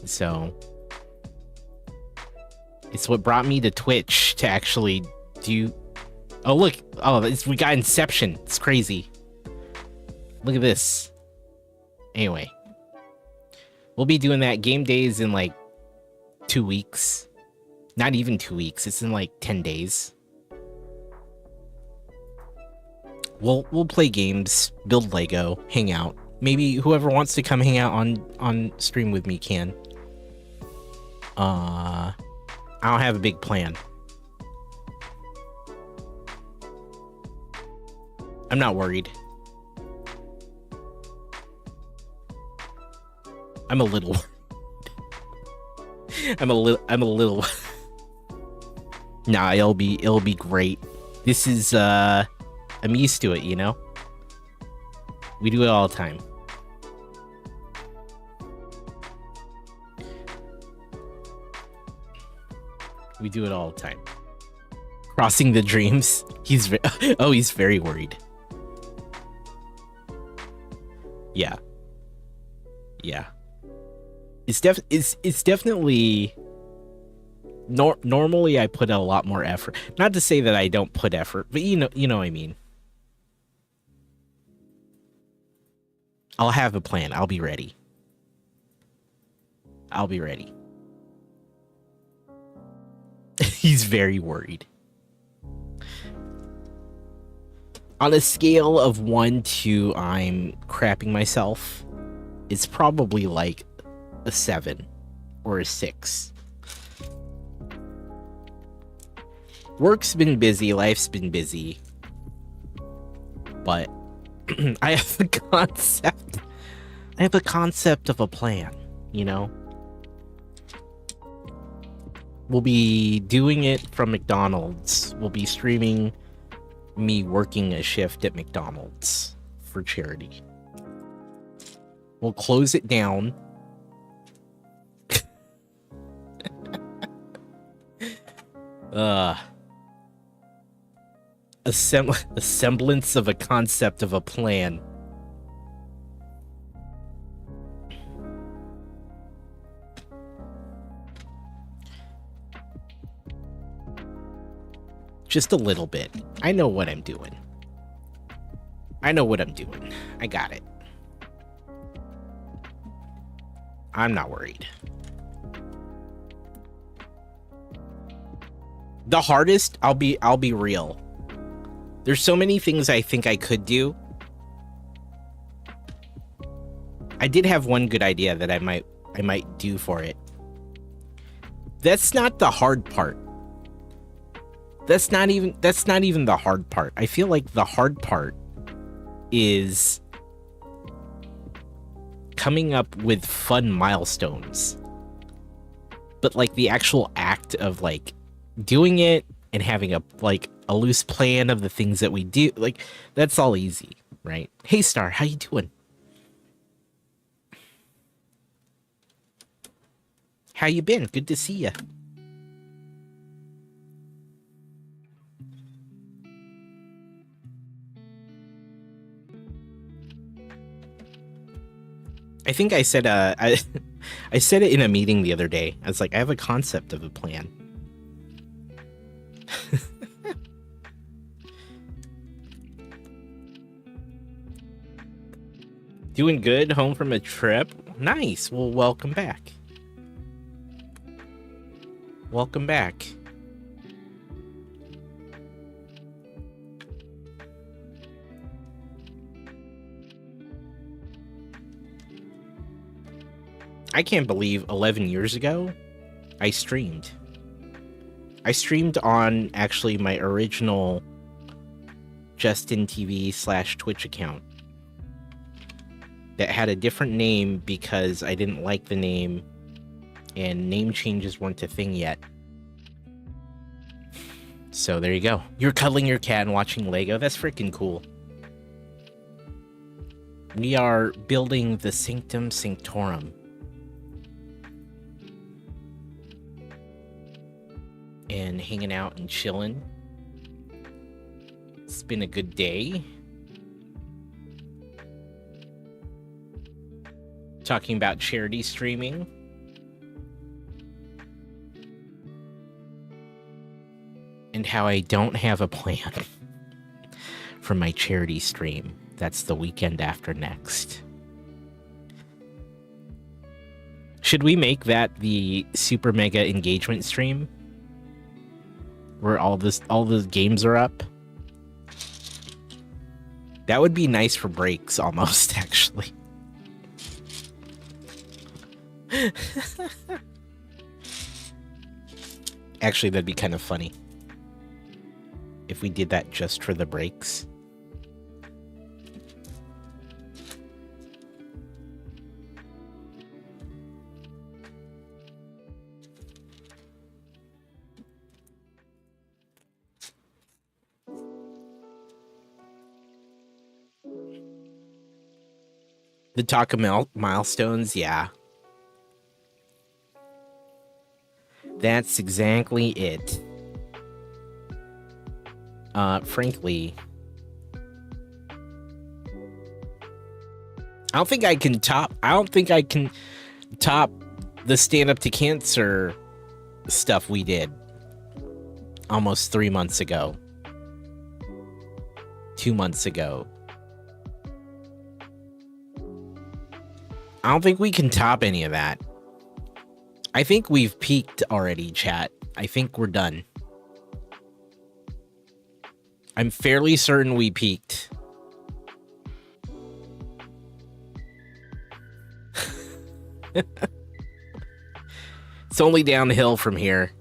So it's what brought me to Twitch to actually do. Oh look, we got Inception. It's crazy. Look at this. Anyway, we'll be doing that. Game days in like 2 weeks. Not even 2 weeks. It's in like 10 days. We'll play games, build Lego, hang out. Maybe whoever wants to come hang out on stream with me can. I don't have a big plan. I'm not worried. I'm a little. I'm a little. Nah, it'll be great. This is I'm used to it, you know? We do it all the time. We do it all the time. Crossing the dreams. He's very worried. Yeah. It's definitely normally I put a lot more effort. Not to say that I don't put effort, but you know what I mean. I'll have a plan. I'll be ready. He's very worried. On a scale of 1 to I'm crapping myself, it's probably like a 7 or a 6. Work's been busy, life's been busy, but I have a concept. I have a concept of a plan, you know? We'll be doing it from McDonald's. We'll be streaming me working a shift at McDonald's for charity. We'll close it down. A semblance of a concept of a plan. Just a little bit. I know what I'm doing. I got it. I'm not worried. The hardest, I'll be real. There's so many things I think I could do. I did have one good idea that I might do for it. That's not the hard part. That's not even the hard part. I feel like the hard part is coming up with fun milestones. But like the actual act of like doing it and having a loose plan of the things that we do, like that's all easy, right? Hey Star, how you doing? How you been? Good to see you. I think I said I said it in a meeting the other day. I was like, I have a concept of a plan. Doing good, home from a trip. Nice. Well, welcome back. Welcome back. I can't believe 11 years ago, I streamed. I streamed on actually my original Justin TV/Twitch account that had a different name because I didn't like the name and name changes weren't a thing yet. So there you go. You're cuddling your cat and watching Lego. That's freaking cool. We are building the Sanctum Sanctorum. And hanging out and chilling. It's been a good day. Talking about charity streaming. And how I don't have a plan for my charity stream. That's the weekend after next. Should we make that the super mega engagement stream? Where all the games are up? That would be nice for breaks almost, actually. Actually, that'd be kind of funny if we did that just for the breaks. The talk of milestones, yeah. That's exactly it. Frankly, I don't think I can top the stand up to cancer stuff we did almost 3 months ago. 2 months ago. I don't think we can top any of that. I think we've peaked already, chat. I think we're done. I'm fairly certain we peaked. It's only downhill from here.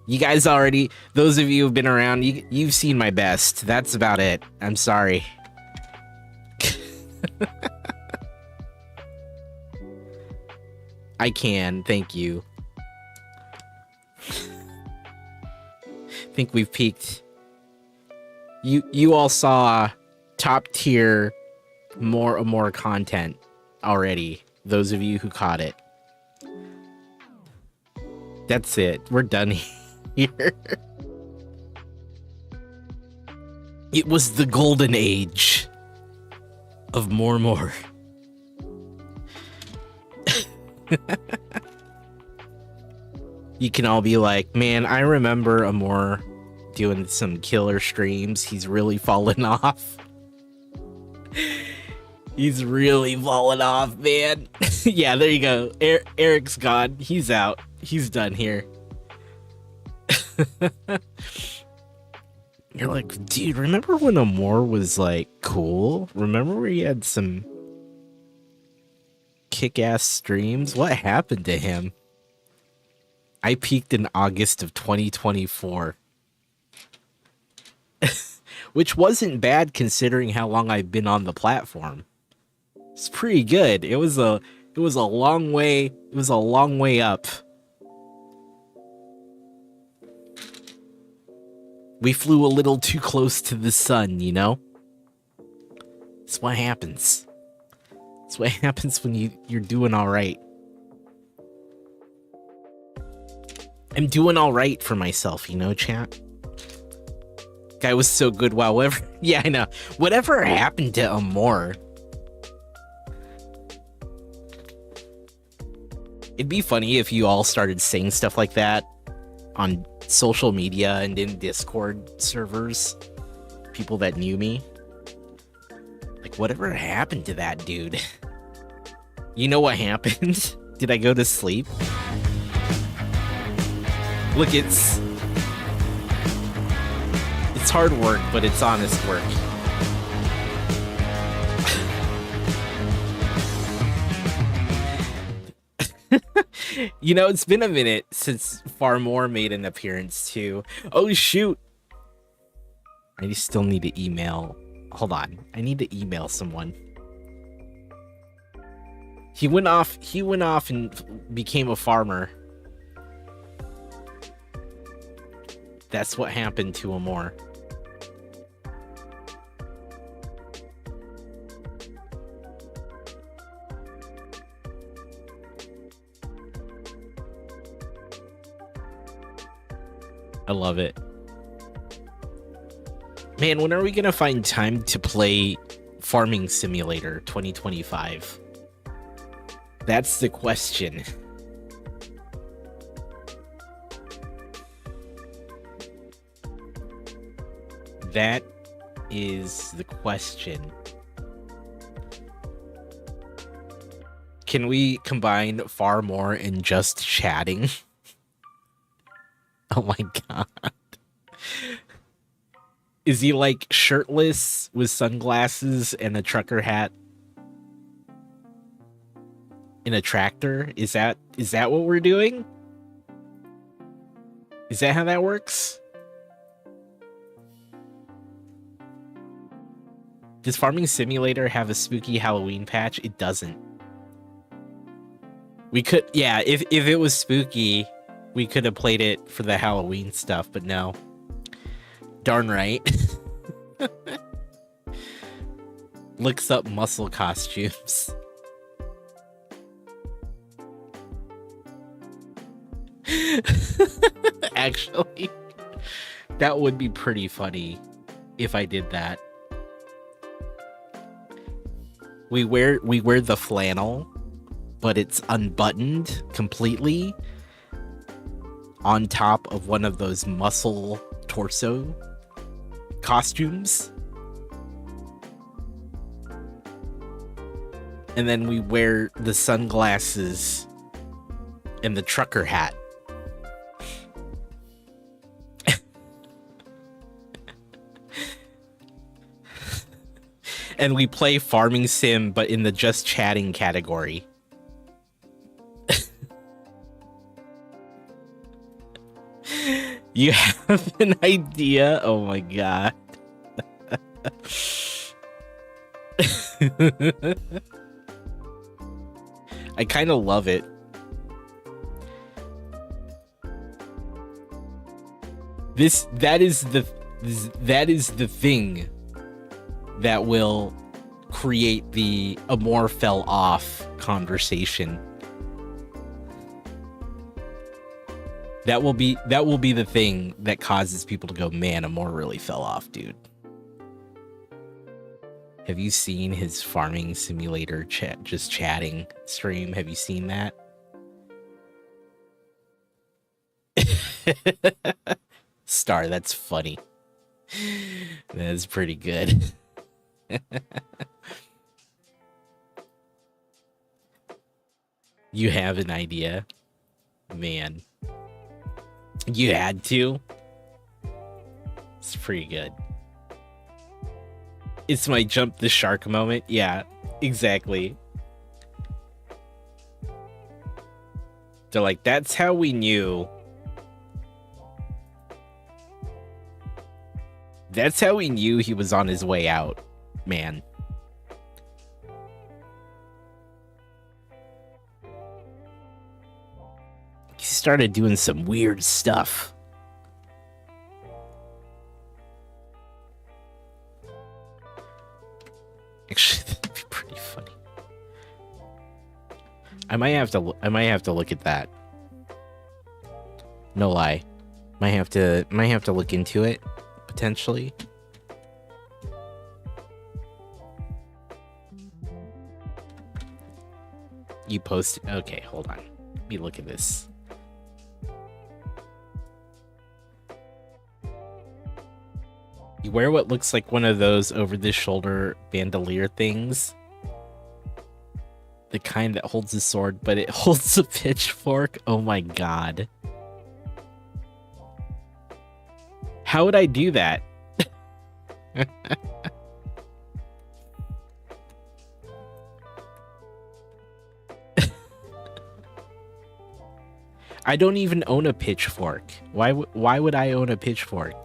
You guys already, those of you who've been around, you've seen my best. That's about it. I'm sorry. I can, thank you. Think we've peaked. You all saw top tier more content already. Those of you who caught it. That's it. We're done here. It was the golden age of more. You can all be like, man, I remember Amor doing some killer streams. He's really fallen off. He's really falling off, man. Yeah, there you go. Eric's gone. He's out. He's done here. You're like, dude, remember when Amor was like cool? Remember where he had some kick-ass streams? What happened to him? I peaked in August of 2024. Which wasn't bad considering how long I've been on the platform. It's pretty good. It was a long way. It was a long way up. We flew a little too close to the sun, you know? That's what happens. That's what happens when you're doing all right. I'm doing all right for myself, you know, chat? Guy was so good, wow, whatever. Yeah, I know. Whatever happened to Amor? It'd be funny if you all started saying stuff like that on social media and in Discord servers. People that knew me. Like, whatever happened to that dude? You know what happened? Did I go to sleep? Look, it's hard work, but it's honest work. You know, it's been a minute since Far More made an appearance too. Oh shoot! I still need to email. Hold on, I need to email someone. He went off and became a farmer. That's what happened to Amor. I love it. Man, when are we gonna find time to play Farming Simulator 2025? That's the question. That is the question. Can we combine Far More and just chatting? Oh my god. Is he like shirtless with sunglasses and a trucker hat? In a tractor? Is that what we're doing? Is that how that works? Does Farming Simulator have a spooky Halloween patch? It doesn't. We could, yeah, if it was spooky, we could have played it for the Halloween stuff, but no. Darn right. Looks up muscle costumes. Actually, that would be pretty funny if I did that. We wear the flannel, but it's unbuttoned completely on top of one of those muscle torso costumes. And then we wear the sunglasses and the trucker hat. And we play Farming Sim, but in the just chatting category. You have an idea? Oh my god. I kind of love it. That is the thing that will create the Amor fell off conversation. That will be the thing that causes people to go, man, Amor really fell off, dude. Have you seen his Farming Simulator just chatting stream? Have you seen that? Star, that's funny. That's pretty good. You have an idea? Man. You had to? It's pretty good. It's my jump the shark moment. Yeah, exactly. They're like, that's how we knew. That's how we knew he was on his way out, man. He started doing some weird stuff. Actually, that'd be pretty funny. I might have to look at that. No lie. Might have to look into it potentially. You posted. Okay, hold on. Let me look at this. You wear what looks like one of those over-the-shoulder bandolier things. The kind that holds a sword, but it holds a pitchfork. Oh my god. How would I do that? I don't even own a pitchfork. Why would I own a pitchfork?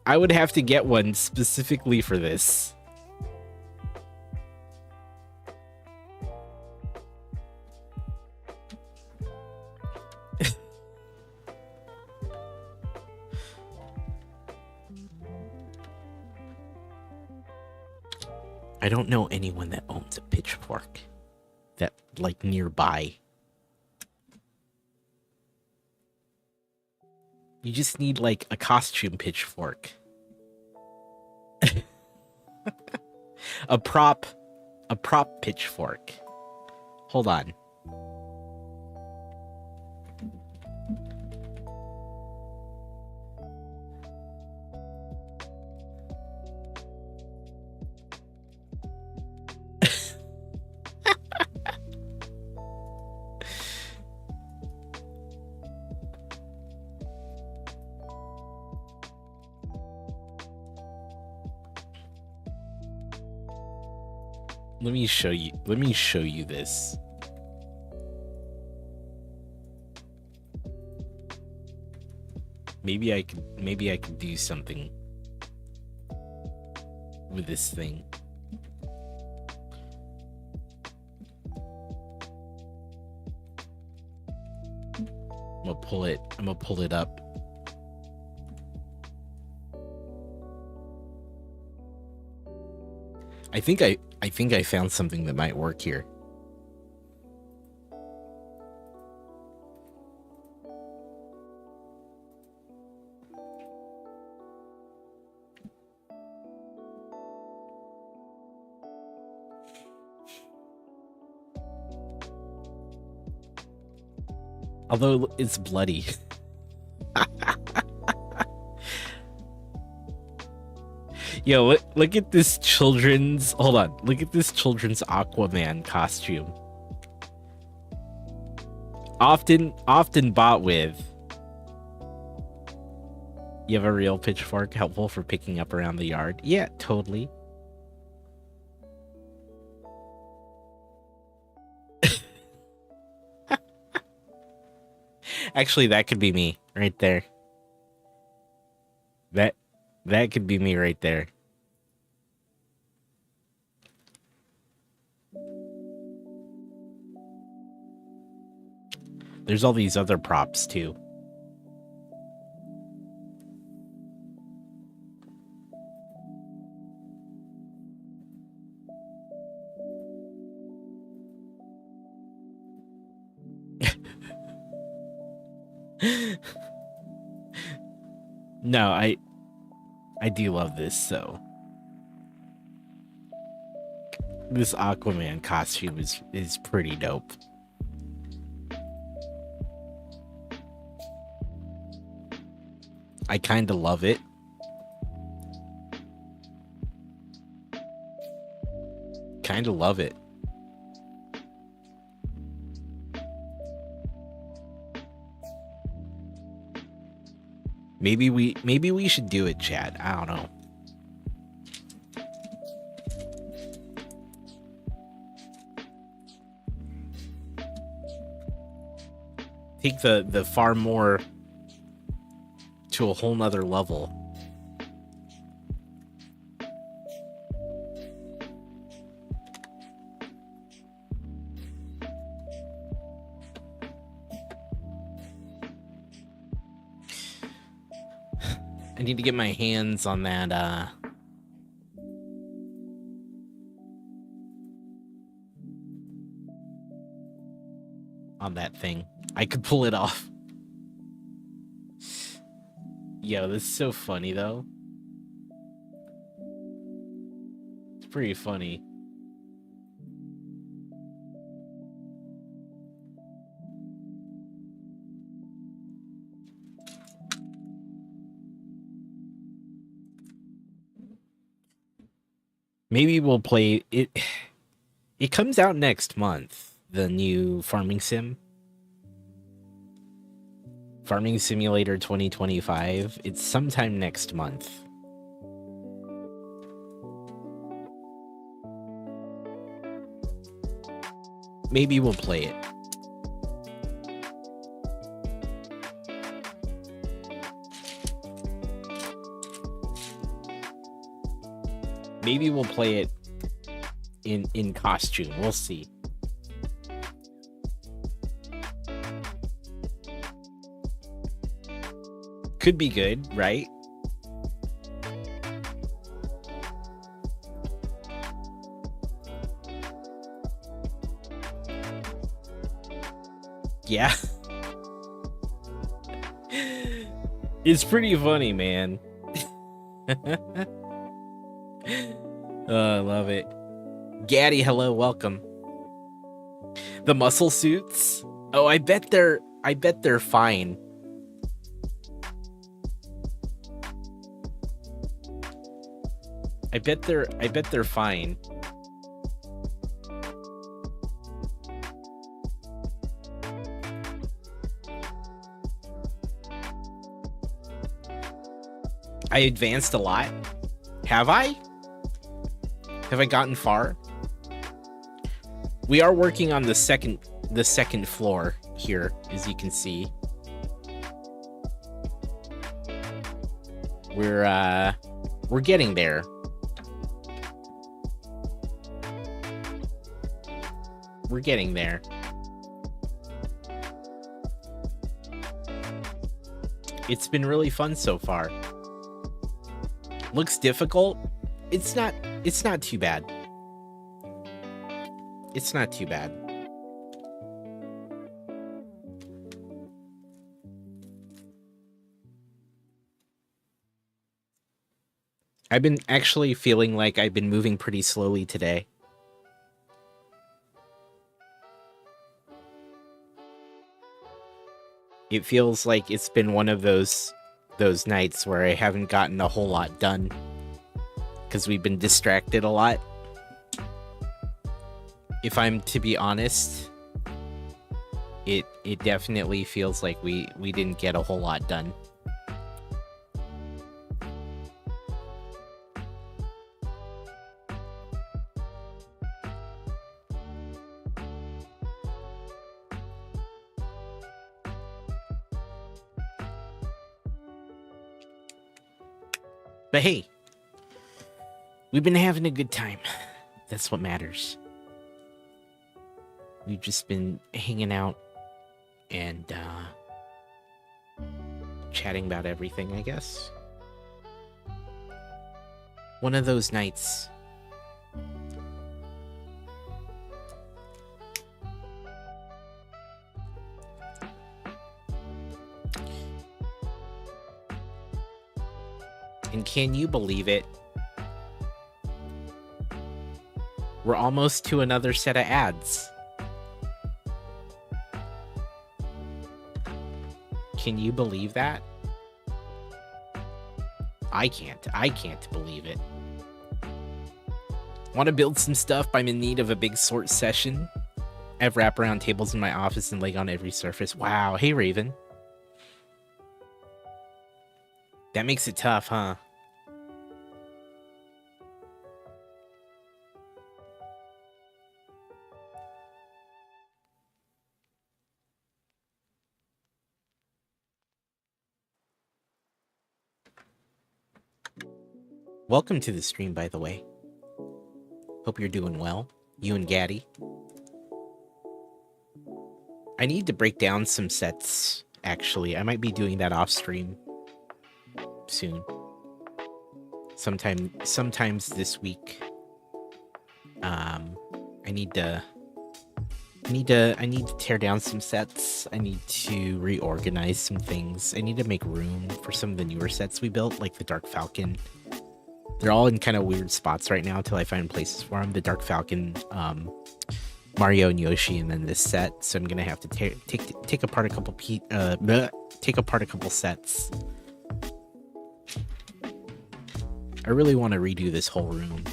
I would have to get one specifically for this. I don't know anyone that owns a pitchfork that, like, nearby. You just need, like, a costume pitchfork. a prop pitchfork. Hold on. Let me show you this. Maybe I could do something with this thing. I'm gonna pull it up. I think I found something that might work here. Although it's bloody. Yo, look at this children's... Hold on. Look at this children's Aquaman costume. Often bought with. You have a real pitchfork helpful for picking up around the yard? Yeah, totally. Actually, that could be me right there. That could be me right there. There's all these other props too. No, I do love this, so. This Aquaman costume is pretty dope. I kind of love it. kind of love it. Maybe we should do it, Chad. I don't know. Take the farm more to a whole nother level. I need to get my hands on that, on that thing. I could pull it off. Yo, this is so funny, though. It's pretty funny. Maybe we'll play it. It comes out next month, the new farming sim. Farming Simulator 2025. It's sometime next month. Maybe we'll play it. Maybe we'll play it in costume. We'll see. Could be good, right? Yeah. It's pretty funny, man. Oh, I love it. Gaddy, hello, welcome. The muscle suits? Oh, I bet they're fine. I bet they're fine. I advanced a lot. Have I? Have I gotten far? We are working on the second floor here, as you can see. We're getting there. We're getting there. It's been really fun so far. Looks difficult. It's not too bad. It's not too bad. I've been actually feeling like I've been moving pretty slowly today. It feels like it's been one of those nights where I haven't gotten a whole lot done because we've been distracted a lot. If I'm to be honest, it definitely feels like we didn't get a whole lot done. But hey, we've been having a good time. That's what matters. We've just been hanging out and chatting about everything, I guess. One of those nights. And can you believe it? We're almost to another set of ads. Can you believe that? I can't believe it. Want to build some stuff? I'm in need of a big sort session. I have wraparound tables in my office and leg on every surface. Wow. Hey, Raven. That makes it tough, huh? Welcome to the stream, by the way. Hope you're doing well. You and Gaddy. I need to break down some sets, actually. I might be doing that off stream soon. Sometimes this week. I need to tear down some sets. I need to reorganize some things. I need to make room for some of the newer sets we built, like the Dark Falcon. They're all in kind of weird spots right now until I find places for them. The Dark Falcon, Mario and Yoshi, and then this set. So I'm gonna have to take apart a couple sets. I really want to redo this whole room,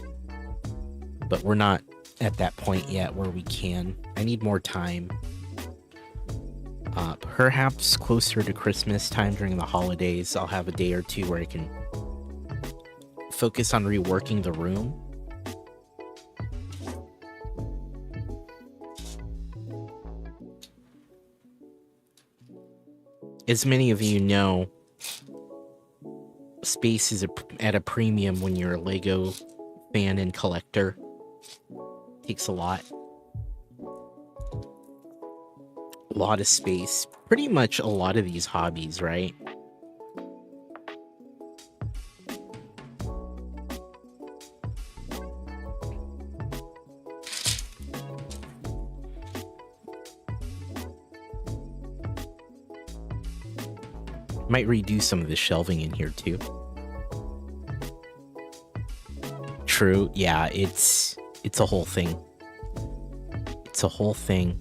but we're not at that point yet where we can. I need more time. Perhaps closer to Christmas time during the holidays, I'll have a day or two where I can focus on reworking the room. As many of you know, space is at a premium when you're a Lego fan and collector. Takes a lot of space. Pretty much a lot of these hobbies, right? Might redo some of the shelving in here too. True, yeah, it's a whole thing. It's a whole thing.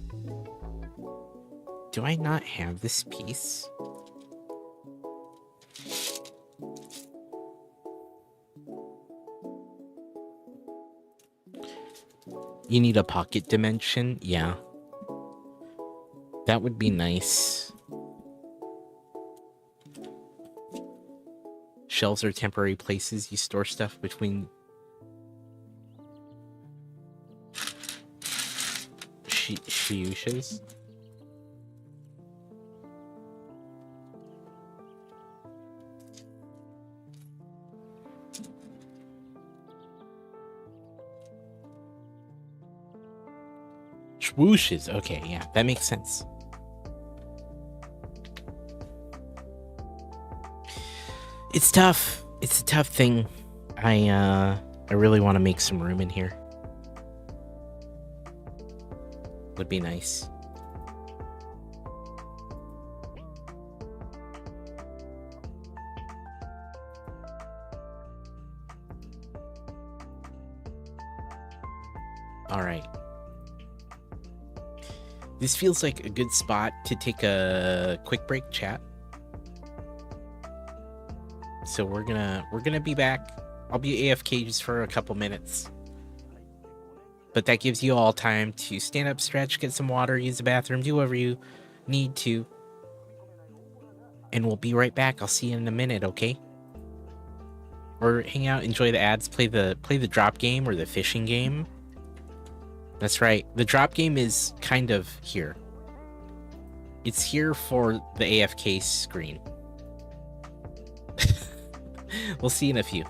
Do I not have this piece? You need a pocket dimension? Yeah. That would be nice. Shelves are temporary places you store stuff between. Shiushas? Swooshes. Okay, yeah, that makes sense. It's tough. It's a tough thing. I really want to make some room in here. Would be nice. All right. This feels like a good spot to take a quick break, chat. So we're gonna be back. I'll be AFK just for a couple minutes. But that gives you all time to stand up, stretch, get some water, use the bathroom, do whatever you need to. And we'll be right back. I'll see you in a minute, okay? Or hang out, enjoy the ads, play the drop game or the fishing game. That's right. The drop game is kind of here. It's here for the AFK screen. We'll see you in a few.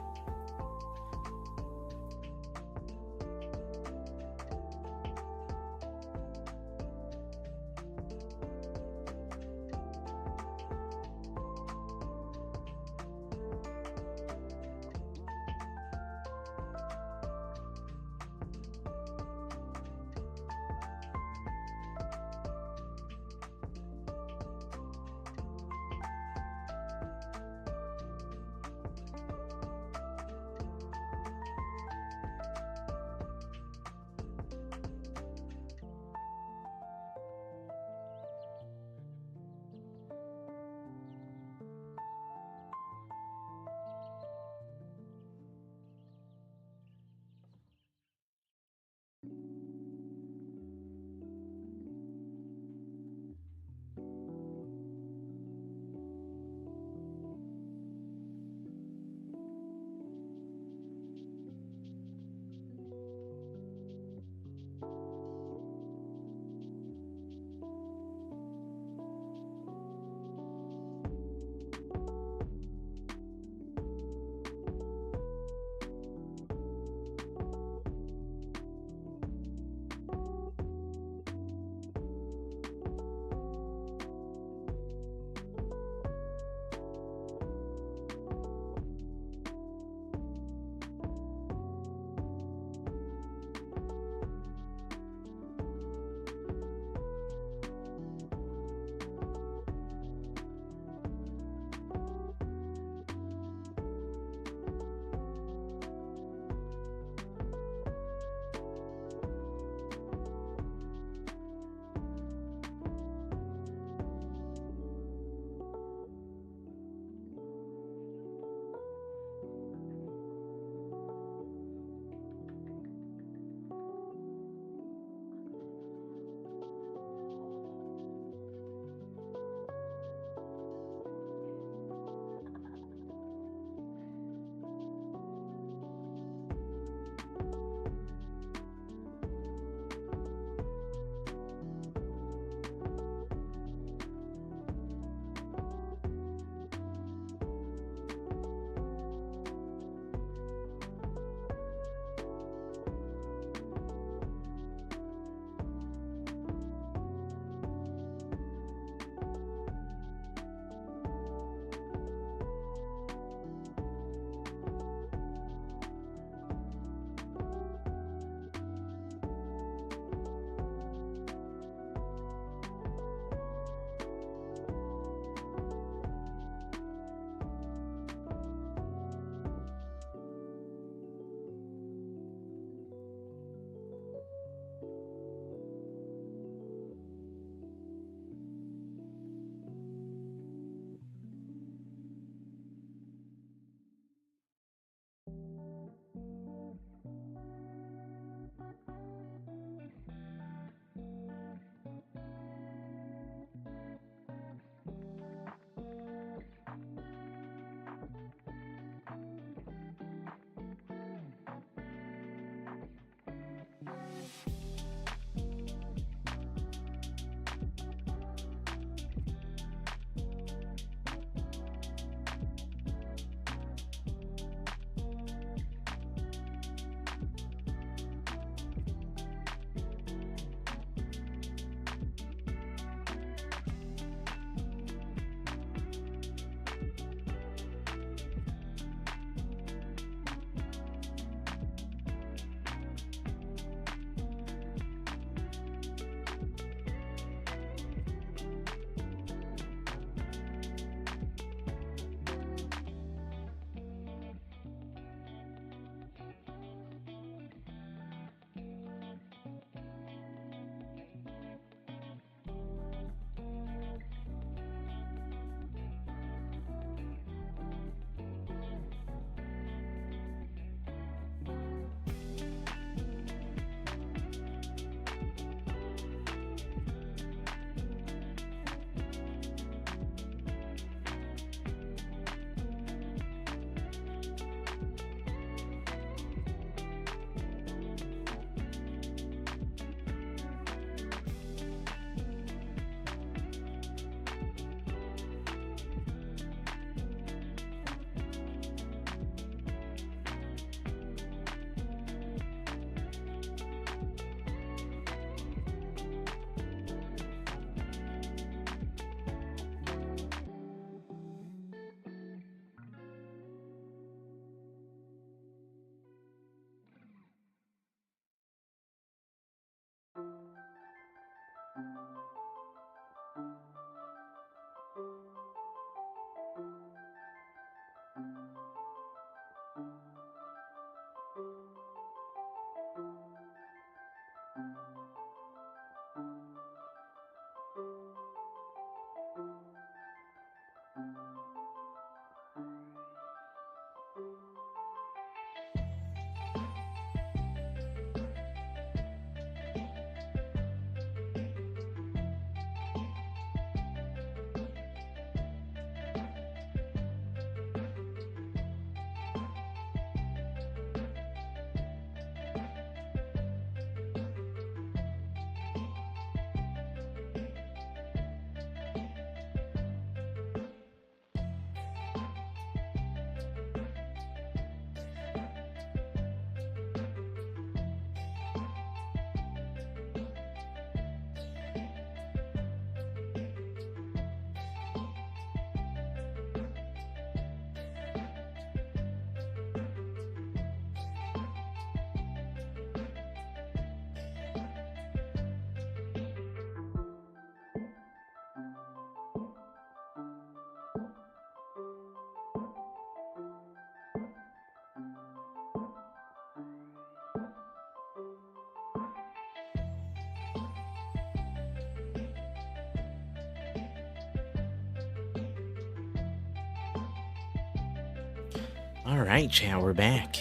All right, chat, we're back.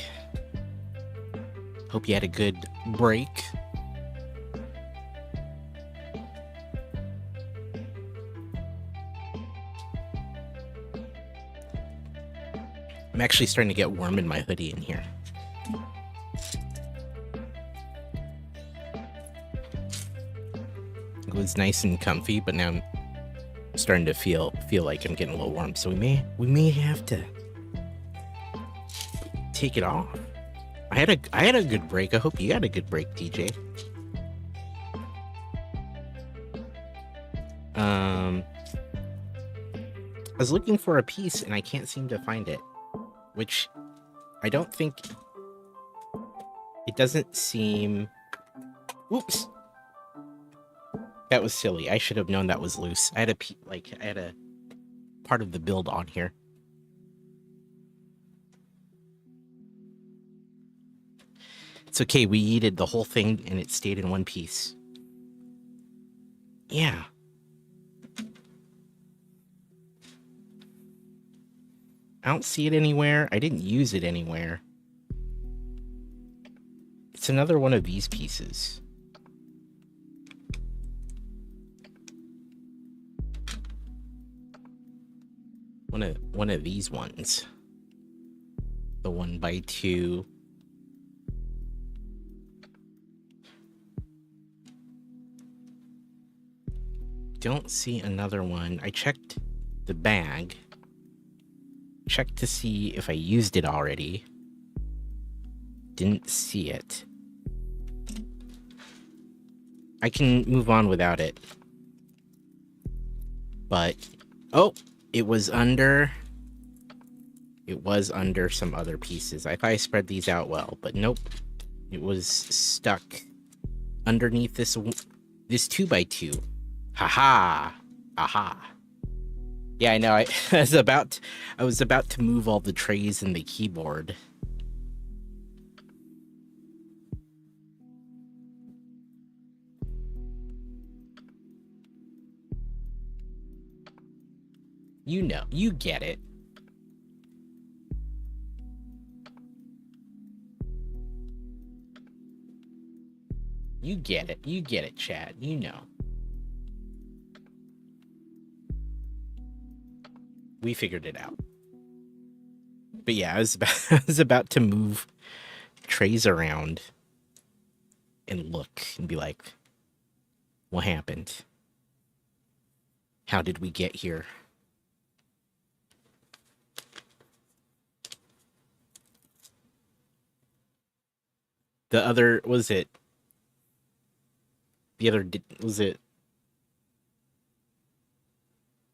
Hope you had a good break. I'm actually starting to get warm in my hoodie in here. It was nice and comfy, but now I'm starting to feel like I'm getting a little warm, so we may have to take it off. I had a good break. I hope you had a good break, DJ. I was looking for a piece and I can't seem to find it, which I don't think it doesn't seem. Whoops. That was silly. I should have known that was loose. I had a part of the build on here. It's okay. We yeeted the whole thing and it stayed in one piece. Yeah. I don't see it anywhere. I didn't use it anywhere. It's another one of these pieces. One of these ones. The 1x2. Don't see another one. I checked the bag. Checked to see if I used it already. Didn't see it. I can move on without it. But, oh, it was under some other pieces. I thought I spread these out well, but nope. It was stuck underneath this 2x2. Haha. Aha. Yeah, I know. I was about to move all the trays and the keyboard. You know, you get it. You get it, Chad. You know. We figured it out. But yeah, I was about to move trays around and look and be like, what happened? How did we get here? The other, was it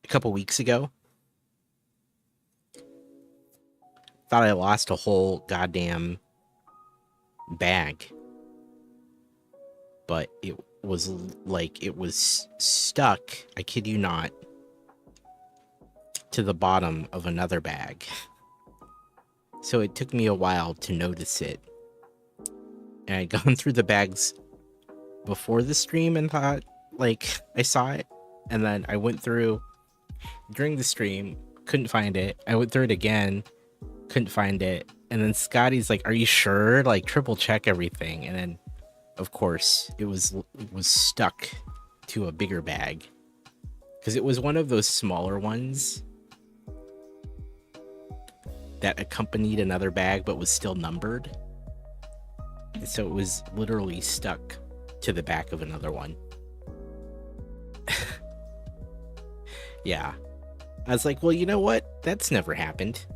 a couple weeks ago? Thought I lost a whole goddamn bag. But it was stuck, I kid you not, to the bottom of another bag. So it took me a while to notice it. And I'd gone through the bags before the stream and thought, like, I saw it. And then I went through during the stream, couldn't find it. I went through it again, couldn't find it. And then Scotty's like, are you sure? Like, triple check everything. And then, of course, it was stuck to a bigger bag. Because it was one of those smaller ones that accompanied another bag but was still numbered. And so it was literally stuck to the back of another one. Yeah. I was like, well, you know what? That's never happened.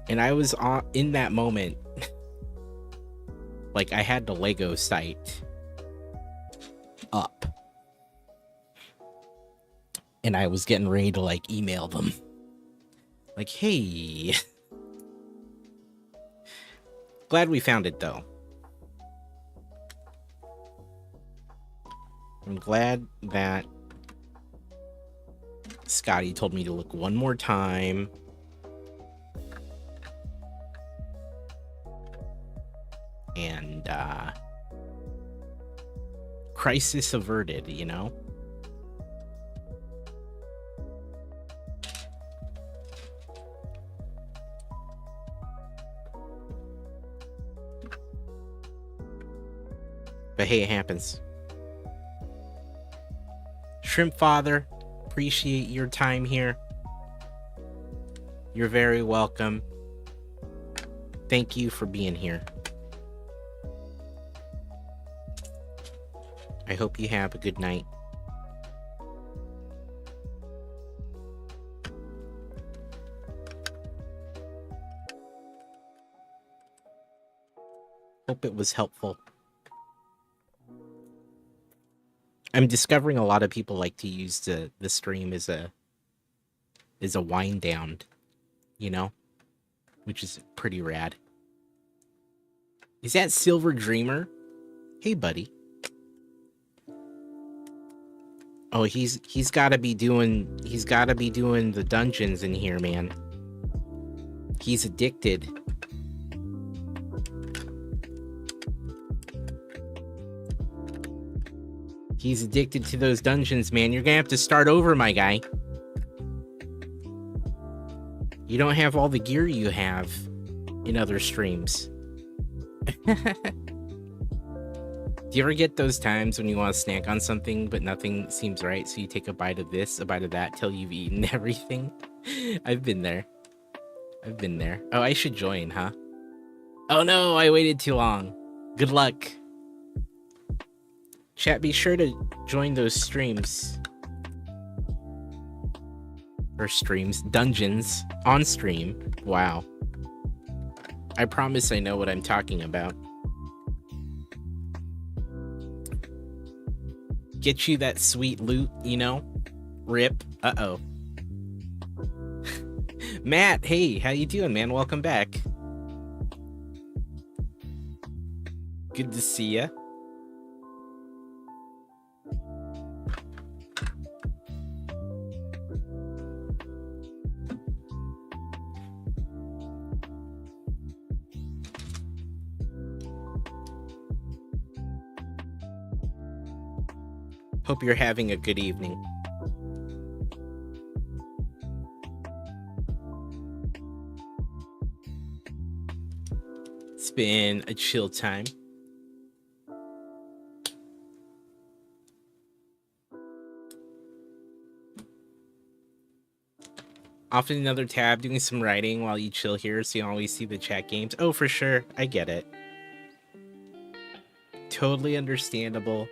And I was in that moment, like, I had the Lego site up. And I was getting ready to, like, email them. Like, hey. Glad we found it, though. I'm glad that Scotty told me to look one more time. And, crisis averted, you know? But hey, it happens. Shrimp Father, appreciate your time here. You're very welcome. Thank you for being here. I hope you have a good night. Hope it was helpful. I'm discovering a lot of people like to use the stream as a wind down, you know, which is pretty rad. Is that Silver Dreamer? Hey, buddy. Oh, he's got to be doing the dungeons in here, man. He's addicted. He's addicted to those dungeons, man. You're gonna have to start over, my guy. You don't have all the gear you have in other streams. Do you ever get those times when you want to snack on something, but nothing seems right, so you take a bite of this, a bite of that, till you've eaten everything? I've been there. Oh, I should join, huh? Oh no, I waited too long. Good luck. Chat, be sure to join those streams. Or streams. Dungeons. On stream. Wow. I promise I know what I'm talking about. Get you that sweet loot, you know? Rip. Uh-oh. Matt, hey, how you doing, man? Welcome back. Good to see ya. Hope you're having a good evening. It's been a chill time. Off in another tab, doing some writing while you chill here, so you always see the chat games. Oh, for sure. I get it. Totally understandable.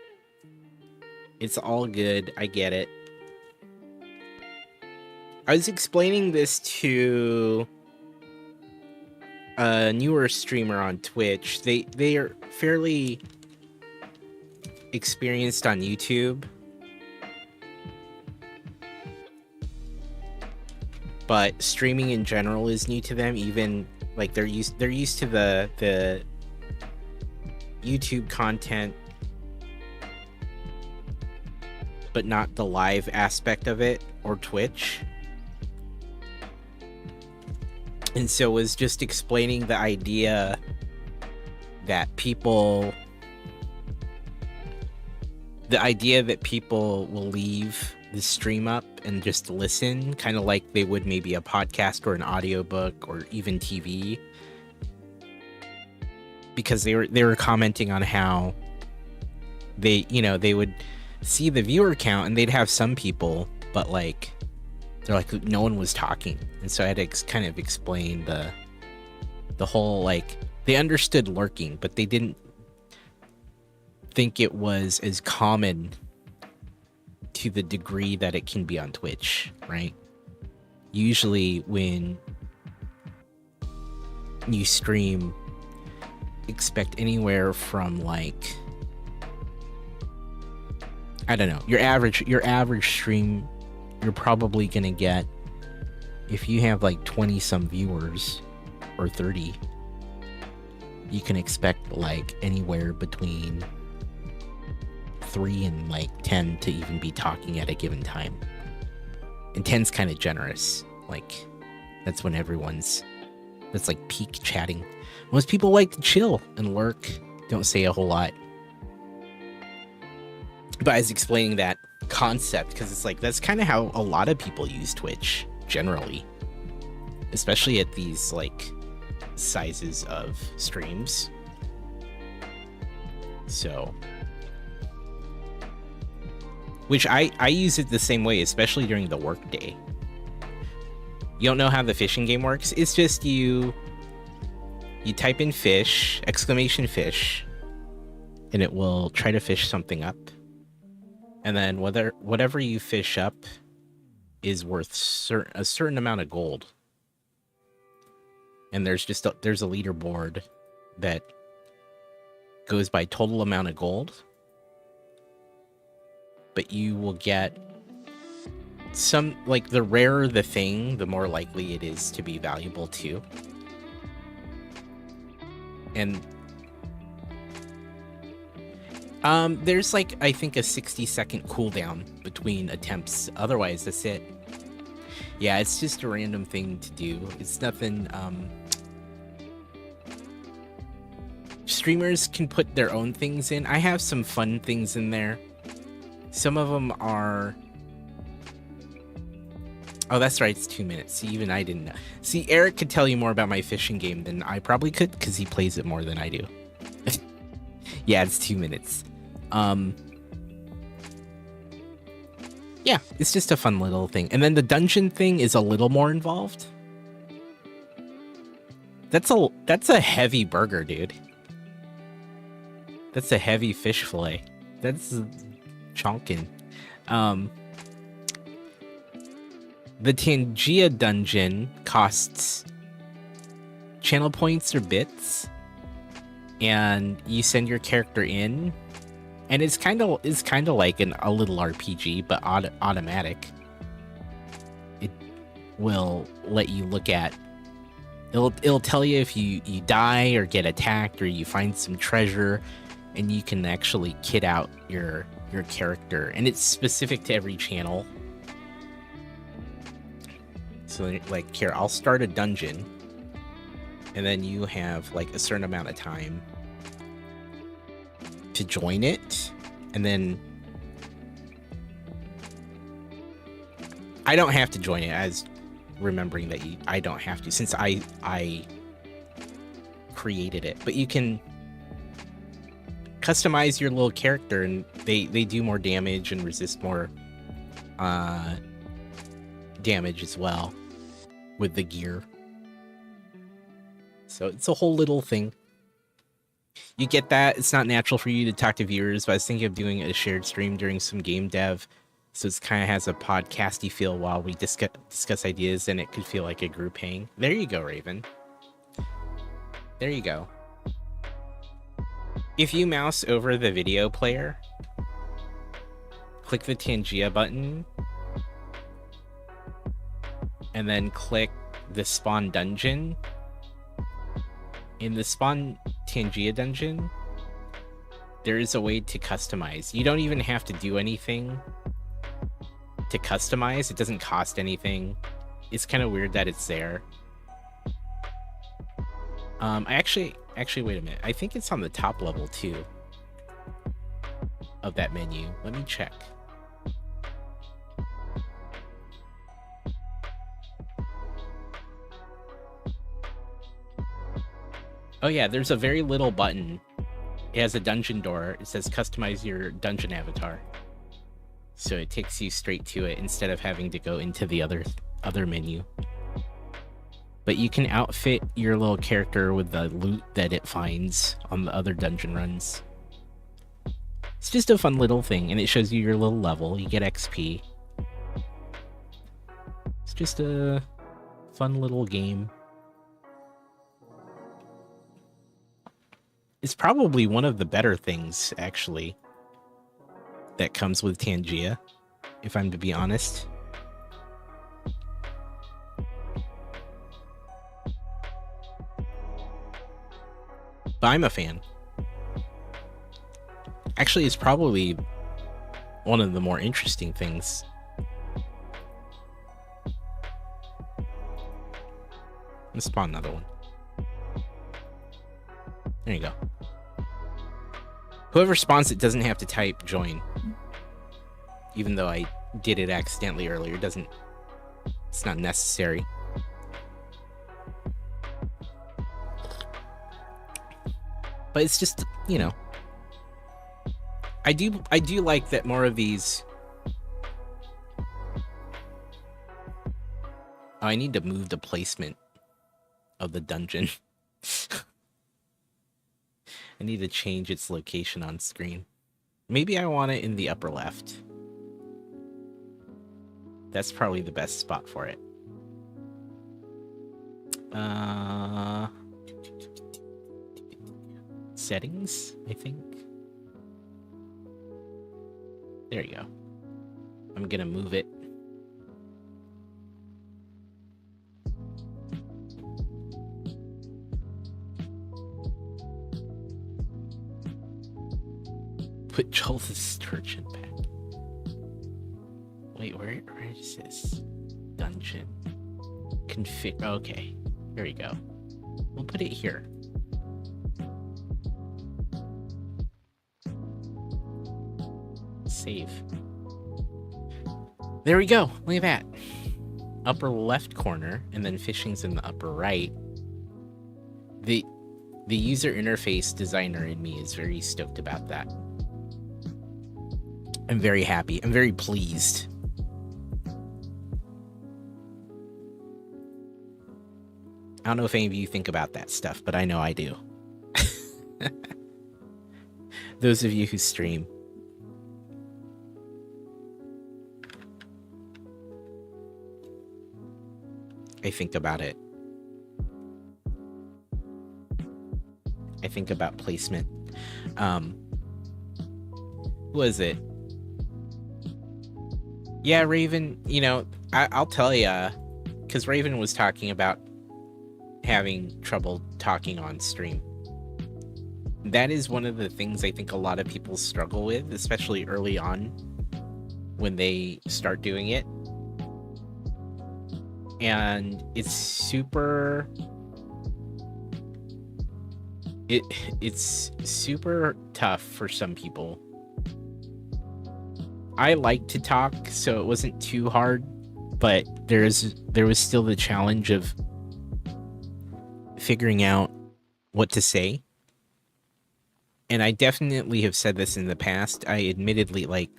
It's all good. I get it. I was explaining this to a newer streamer on Twitch. They are fairly experienced on YouTube, but streaming in general is new to them. Even like they're used to the YouTube content, but not the live aspect of it, or Twitch. And so was just explaining the idea that people will leave the stream up and just listen, kind of like they would maybe a podcast or an audiobook or even TV, because they were commenting on how they would see the viewer count and they'd have some people, but like they're like no one was talking. And so I had to kind of explain the whole, like, they understood lurking, but they didn't think it was as common to the degree that it can be on Twitch, right? Usually when you stream, expect anywhere from, like, I don't know, your average stream, you're probably gonna get, if you have like 20 some viewers or 30, you can expect like anywhere between 3 and like 10 to even be talking at a given time. And 10's kind of generous. Like, that's when that's like peak chatting. Most people like to chill and lurk, don't say a whole lot. But I was explaining that concept because it's like that's kind of how a lot of people use Twitch generally, especially at these like sizes of streams. So which I use it the same way, especially during the workday. You don't know how the fishing game works? It's just you type in fish, exclamation fish, and it will try to fish something up. And then whatever you fish up is worth a certain amount of gold. And there's a leaderboard that goes by total amount of gold. But you will get some, like, the rarer the thing, the more likely it is to be valuable too. And there's like, I think, a 60-second cooldown between attempts. Otherwise, that's it. Yeah, it's just a random thing to do. It's nothing. Streamers can put their own things in. I have some fun things in there. Some of them are... Oh, that's right, it's 2 minutes. See, even I didn't know. See, Eric could tell you more about my fishing game than I probably could, because he plays it more than I do. Yeah, it's 2 minutes. Yeah, it's just a fun little thing. And then the dungeon thing is a little more involved. That's a heavy burger, dude. That's a heavy fish fillet. That's chonkin'. The Tangia dungeon costs channel points or bits, and you send your character in, and it's kind of like a little RPG, but automatic. It will let you look at. It'll tell you if you die or get attacked or you find some treasure, and you can actually kit out your character, and it's specific to every channel. So, like, here, I'll start a dungeon, and then you have, like, a certain amount of time to join it, and then I don't have to join it, as remembering that I don't have to, since I created it. But you can customize your little character, and they do more damage and resist more damage as well with the gear. So it's a whole little thing. You get that. It's not natural for you to talk to viewers, but I was thinking of doing a shared stream during some game dev, so it kind of has a podcasty feel while we discuss ideas, and it could feel like a group hang. There you go, Raven. There you go. If you mouse over the video player, click the Tangia button, and then click the spawn dungeon. In the spawn Tangia dungeon, there is a way to customize. You don't even have to do anything to customize. It doesn't cost anything. It's kind of weird that it's there. Actually, wait a minute. I think it's on the top level too of that menu. Let me check. Oh yeah, there's a very little button. It has a dungeon door. It says customize your dungeon avatar. So it takes you straight to it instead of having to go into the other menu. But you can outfit your little character with the loot that it finds on the other dungeon runs. It's just a fun little thing, and it shows you your little level. You get XP. It's just a fun little game. It's probably one of the better things, actually, that comes with Tangia, if I'm to be honest. But I'm a fan. Actually, it's probably one of the more interesting things. Let's spawn another one. There you go. Whoever spawns it doesn't have to type join. Even though I did it accidentally earlier, it's not necessary. But it's just, you know, I do like that more of these I need to move the placement of the dungeon. I need to change its location on screen. Maybe I want it in the upper left. That's probably the best spot for it. Settings, I think. There you go. I'm gonna move it. Put Joel the Sturgeon back. Wait, where is this? Dungeon. Config. Okay, here we go. We'll put it here. Save. There we go. Look at that. Upper left corner, and then fishing's in the upper right. The user interface designer in me is very stoked about that. I'm very happy. I'm very pleased. I don't know if any of you think about that stuff, but I know I do. Those of you who stream. I think about it. I think about placement. Who is it? Yeah, Raven, you know, I'll tell ya, because Raven was talking about having trouble talking on stream. That is one of the things I think a lot of people struggle with, especially early on when they start doing it. And it's super... It's super tough for some people. I like to talk, so it wasn't too hard, but there was still the challenge of figuring out what to say. And I definitely have said this in the past. I admittedly, like,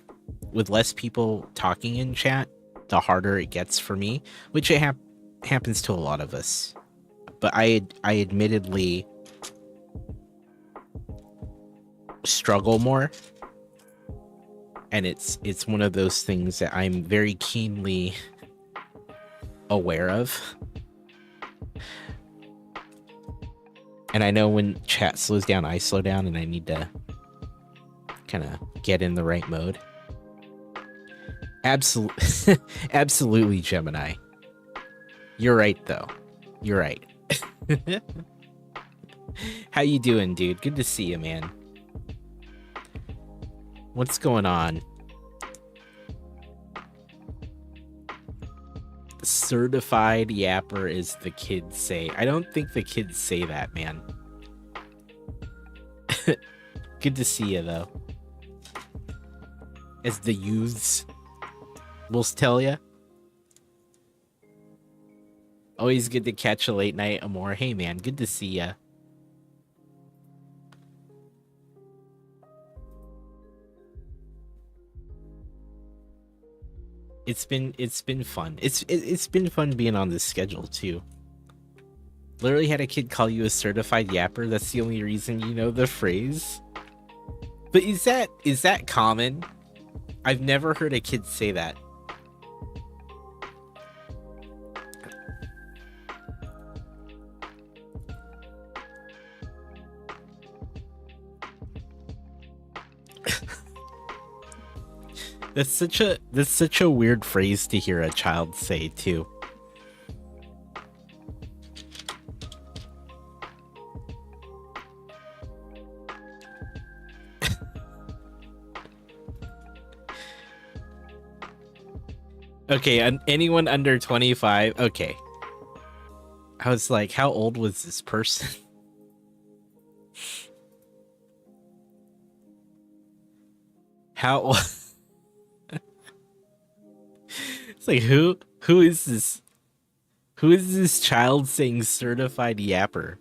with less people talking in chat, the harder it gets for me, which it happens to a lot of us. But I admittedly struggle more. And it's one of those things that I'm very keenly aware of. And I know when chat slows down, I slow down, and I need to kind of get in the right mode. Absolutely, Gemini. You're right, though. You're right. How you doing, dude? Good to see you, man. What's going on? Certified yapper, as the kids say. I don't think the kids say that, man. Good to see you, though. As the youths will tell ya. Always good to catch a late night, Amor. Hey, man, good to see ya. It's been fun. It's been fun being on this schedule too. Literally had a kid call you a certified yapper. That's the only reason you know the phrase. But is that common? I've never heard a kid say that. That's such a weird phrase to hear a child say too. Okay, anyone under 25? Okay. I was like, how old was this person? How old? It's like, who is this? Who is this child saying certified yapper?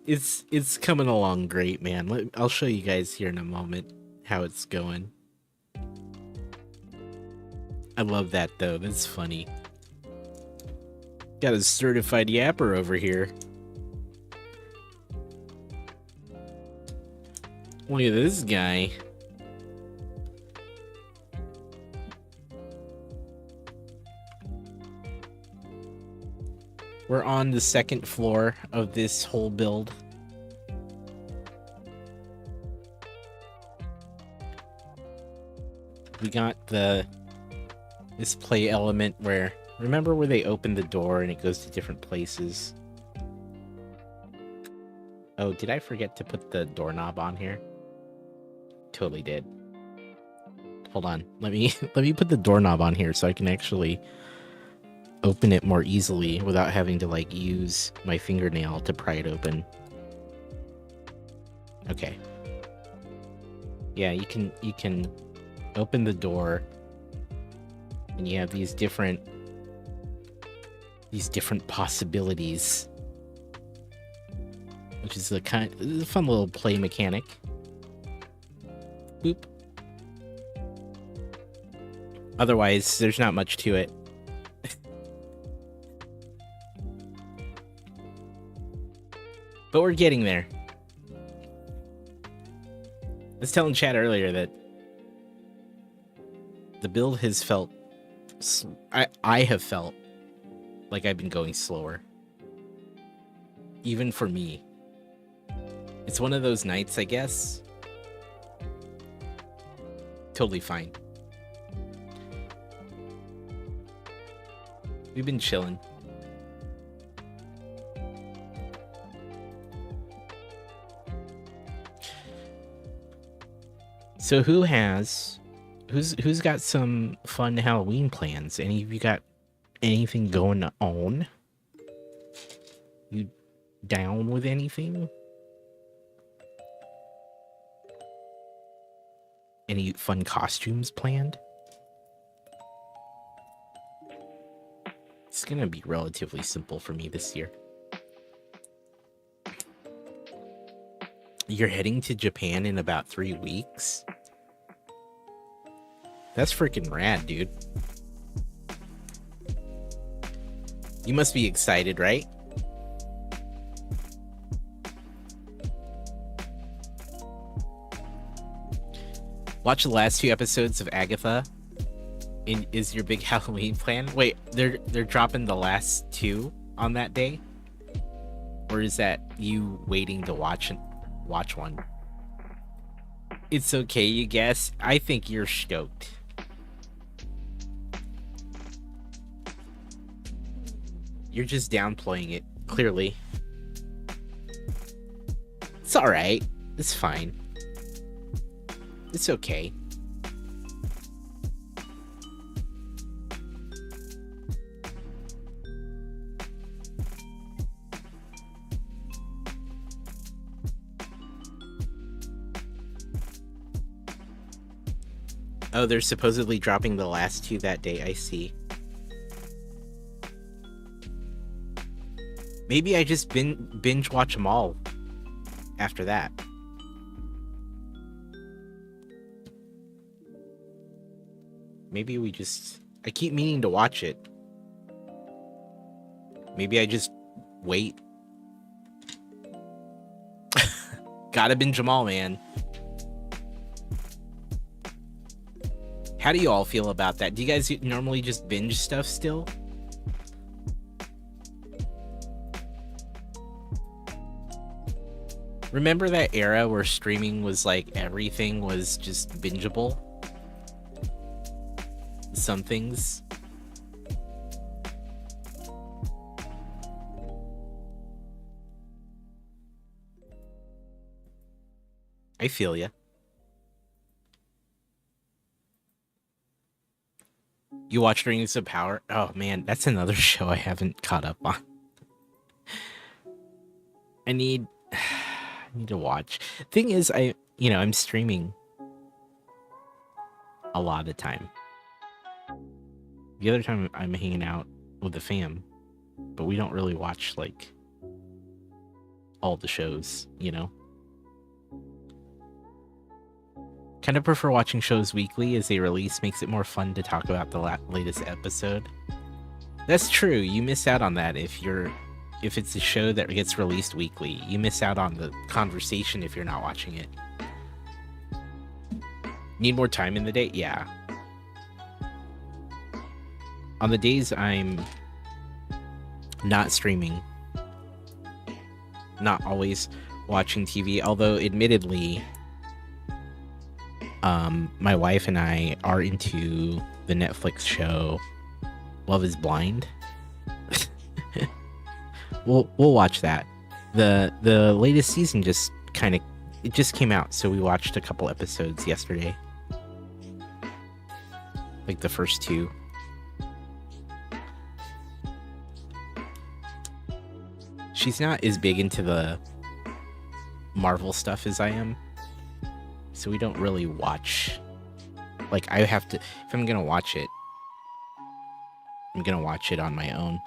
It's coming along great, man. I'll show you guys here in a moment how it's going. I love that, though. That's funny. Got a certified yapper over here. Look at this guy. We're on the second floor of this whole build. We got this play element where, remember where they open the door and it goes to different places? Oh, did I forget to put the doorknob on here? Totally did. Hold on. Let me put the doorknob on here so I can actually open it more easily without having to like use my fingernail to pry it open. Okay. Yeah, you can open the door and you have these different possibilities, which is a fun little play mechanic. Boop. Otherwise, there's not much to it. But we're getting there. I was telling Chad earlier that the build has felt... I have felt like I've been going slower. Even for me. It's one of those nights, I guess. Totally fine. We've been chilling. So who's got some fun Halloween plans? Any of you got anything going on? You down with anything? Any fun costumes planned? It's gonna be relatively simple for me this year. You're heading to Japan in about 3 weeks? That's freaking rad, dude. You must be excited, right? Watch the last 2 episodes of Agatha. Is your big Halloween plan? Wait, they're dropping the last 2 on that day? Or is that you waiting to watch one? It's okay, you guess. I think you're stoked. You're just downplaying it, clearly. It's alright. It's fine. It's okay. Oh, they're supposedly dropping the last 2 that day, I see. Maybe I just binge watch them all after that. Maybe we just... I keep meaning to watch it. Maybe I just wait. Gotta binge them all, man. How do you all feel about that? Do you guys normally just binge stuff still? Remember that era where streaming was like everything was just bingeable? Some things. I feel ya. You watched Rings of Power? Oh man, that's another show I haven't caught up on. I need to watch. Thing is, I'm streaming a lot of the time. The other time I'm hanging out with the fam, but we don't really watch like all the shows, you know? Kind of prefer watching shows weekly as they release. Makes it more fun to talk about the latest episode. That's true. You miss out on that if it's a show that gets released weekly. You miss out on the conversation if you're not watching it. Need more time in the day? Yeah. On the days I'm not streaming, not always watching TV, although admittedly, my wife and I are into the Netflix show Love is Blind. We'll watch that. The latest season just came out, so we watched a couple episodes yesterday. Like the first two. She's not as big into the Marvel stuff as I am, so we don't really watch. Like, I have to, if I'm gonna watch it, I'm gonna watch it on my own.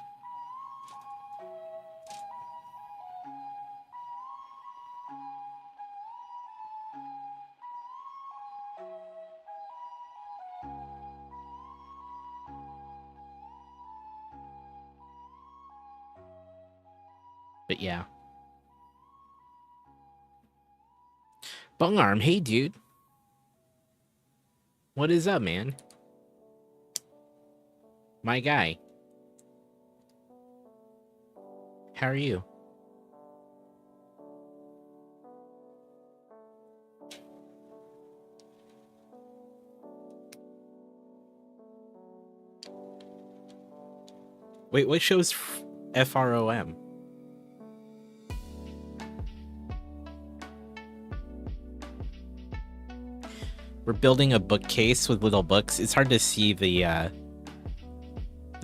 But yeah. Bung Arm, hey dude. What is up, man? My guy. How are you? Wait, what show's FROM? We're building a bookcase with little books. It's hard to see the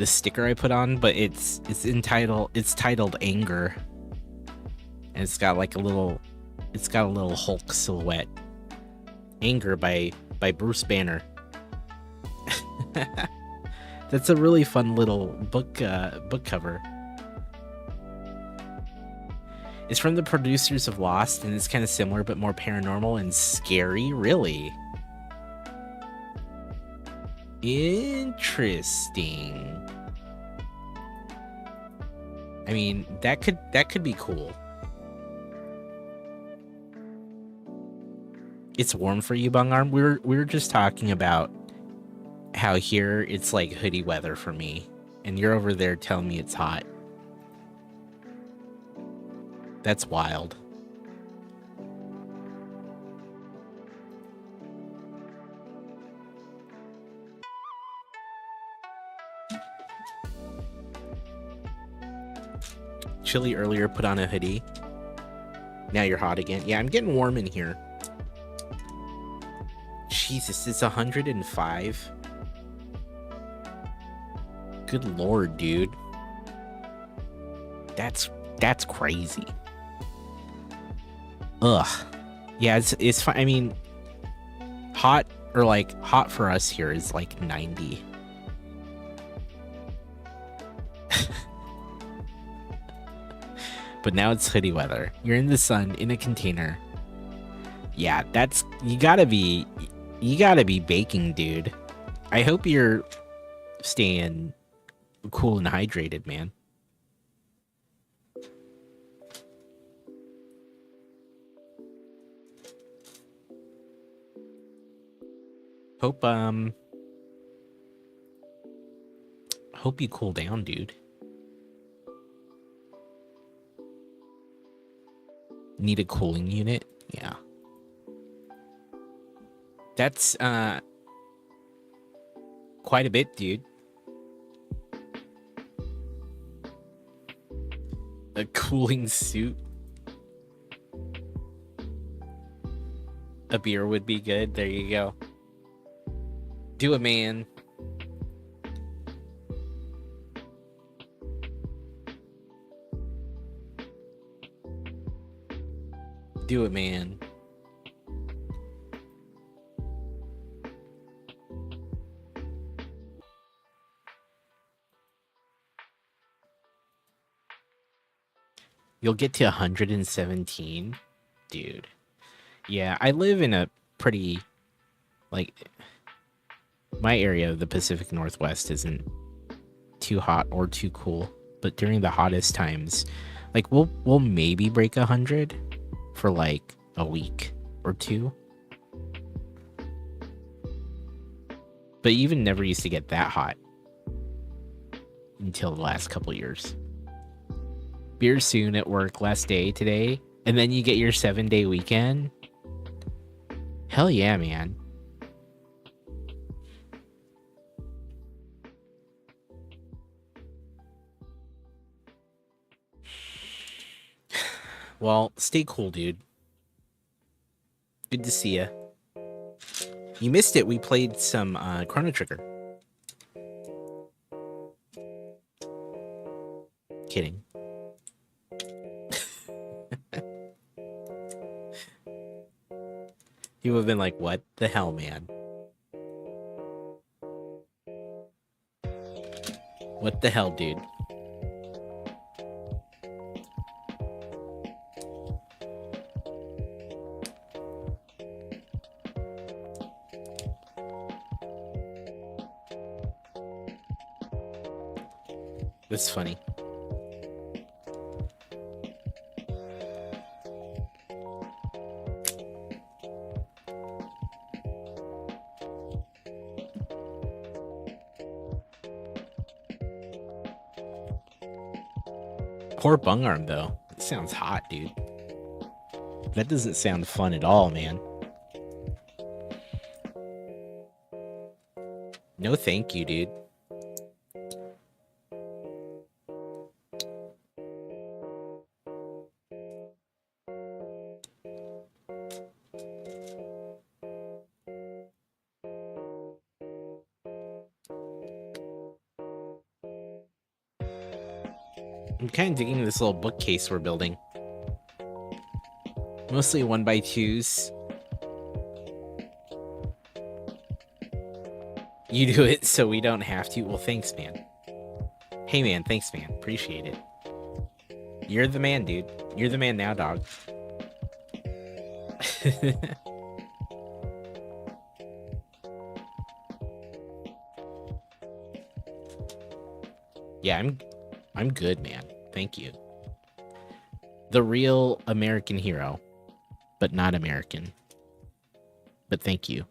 sticker I put on, but it's titled Anger. And it's got like a little Hulk silhouette. Anger by Bruce Banner. That's a really fun little book cover. It's from the producers of Lost, and it's kind of similar but more paranormal and scary, really. Interesting. I mean, that could be cool. It's warm for you, Bung Arm. We were just talking about how here it's like hoodie weather for me, and you're over there telling me it's hot. That's wild. Chilly earlier, put on a hoodie. Now you're hot again. Yeah, I'm getting warm in here. Jesus, it's 105. Good lord, dude. That's crazy. Ugh. Yeah, it's fine. I mean, hot for us here is like 90. But now it's hoodie weather. You're in the sun in a container. Yeah, you gotta be baking, dude. I hope you're staying cool and hydrated, man. Hope you cool down, dude. Need a cooling unit? Yeah. That's quite a bit, dude. A cooling suit. A beer would be good. There you go. Do it, man. Do it, man. You'll get to 117? Dude. Yeah, I live in a pretty Like, my area of the Pacific Northwest isn't too hot or too cool, but during the hottest times, like we'll maybe break 100 for like a week or two. But even never used to get that hot until the last couple years. Beer soon at work, last day today, and then you get your 7-day weekend. Hell yeah, man. Well, stay cool, dude. Good to see ya. You missed it. We played some Chrono Trigger. Kidding. You would have been like, what the hell, man? What the hell, dude? That's funny. Poor Bungarm, though. It sounds hot, dude. That doesn't sound fun at all, man. No thank you, dude. I'm kind of digging this little bookcase we're building. Mostly 1x2s. You do it so we don't have to. Well, thanks, man. Hey, man. Thanks, man. Appreciate it. You're the man, dude. You're the man now, dog. Yeah, I'm good, man. Thank you. The real American hero, but not American. But thank you.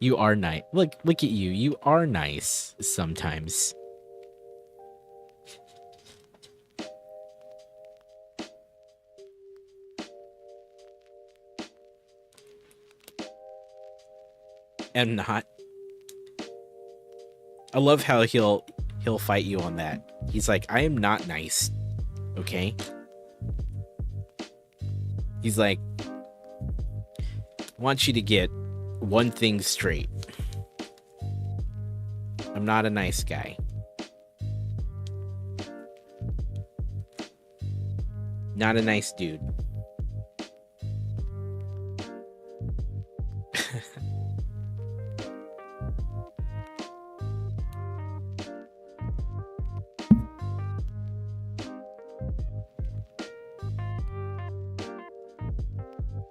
You are nice. Look at you. You are nice sometimes. Am not. I love how he'll fight you on that. He's like, I am not nice. Okay? He's like, I want you to get one thing straight. I'm not a nice guy. Not a nice dude.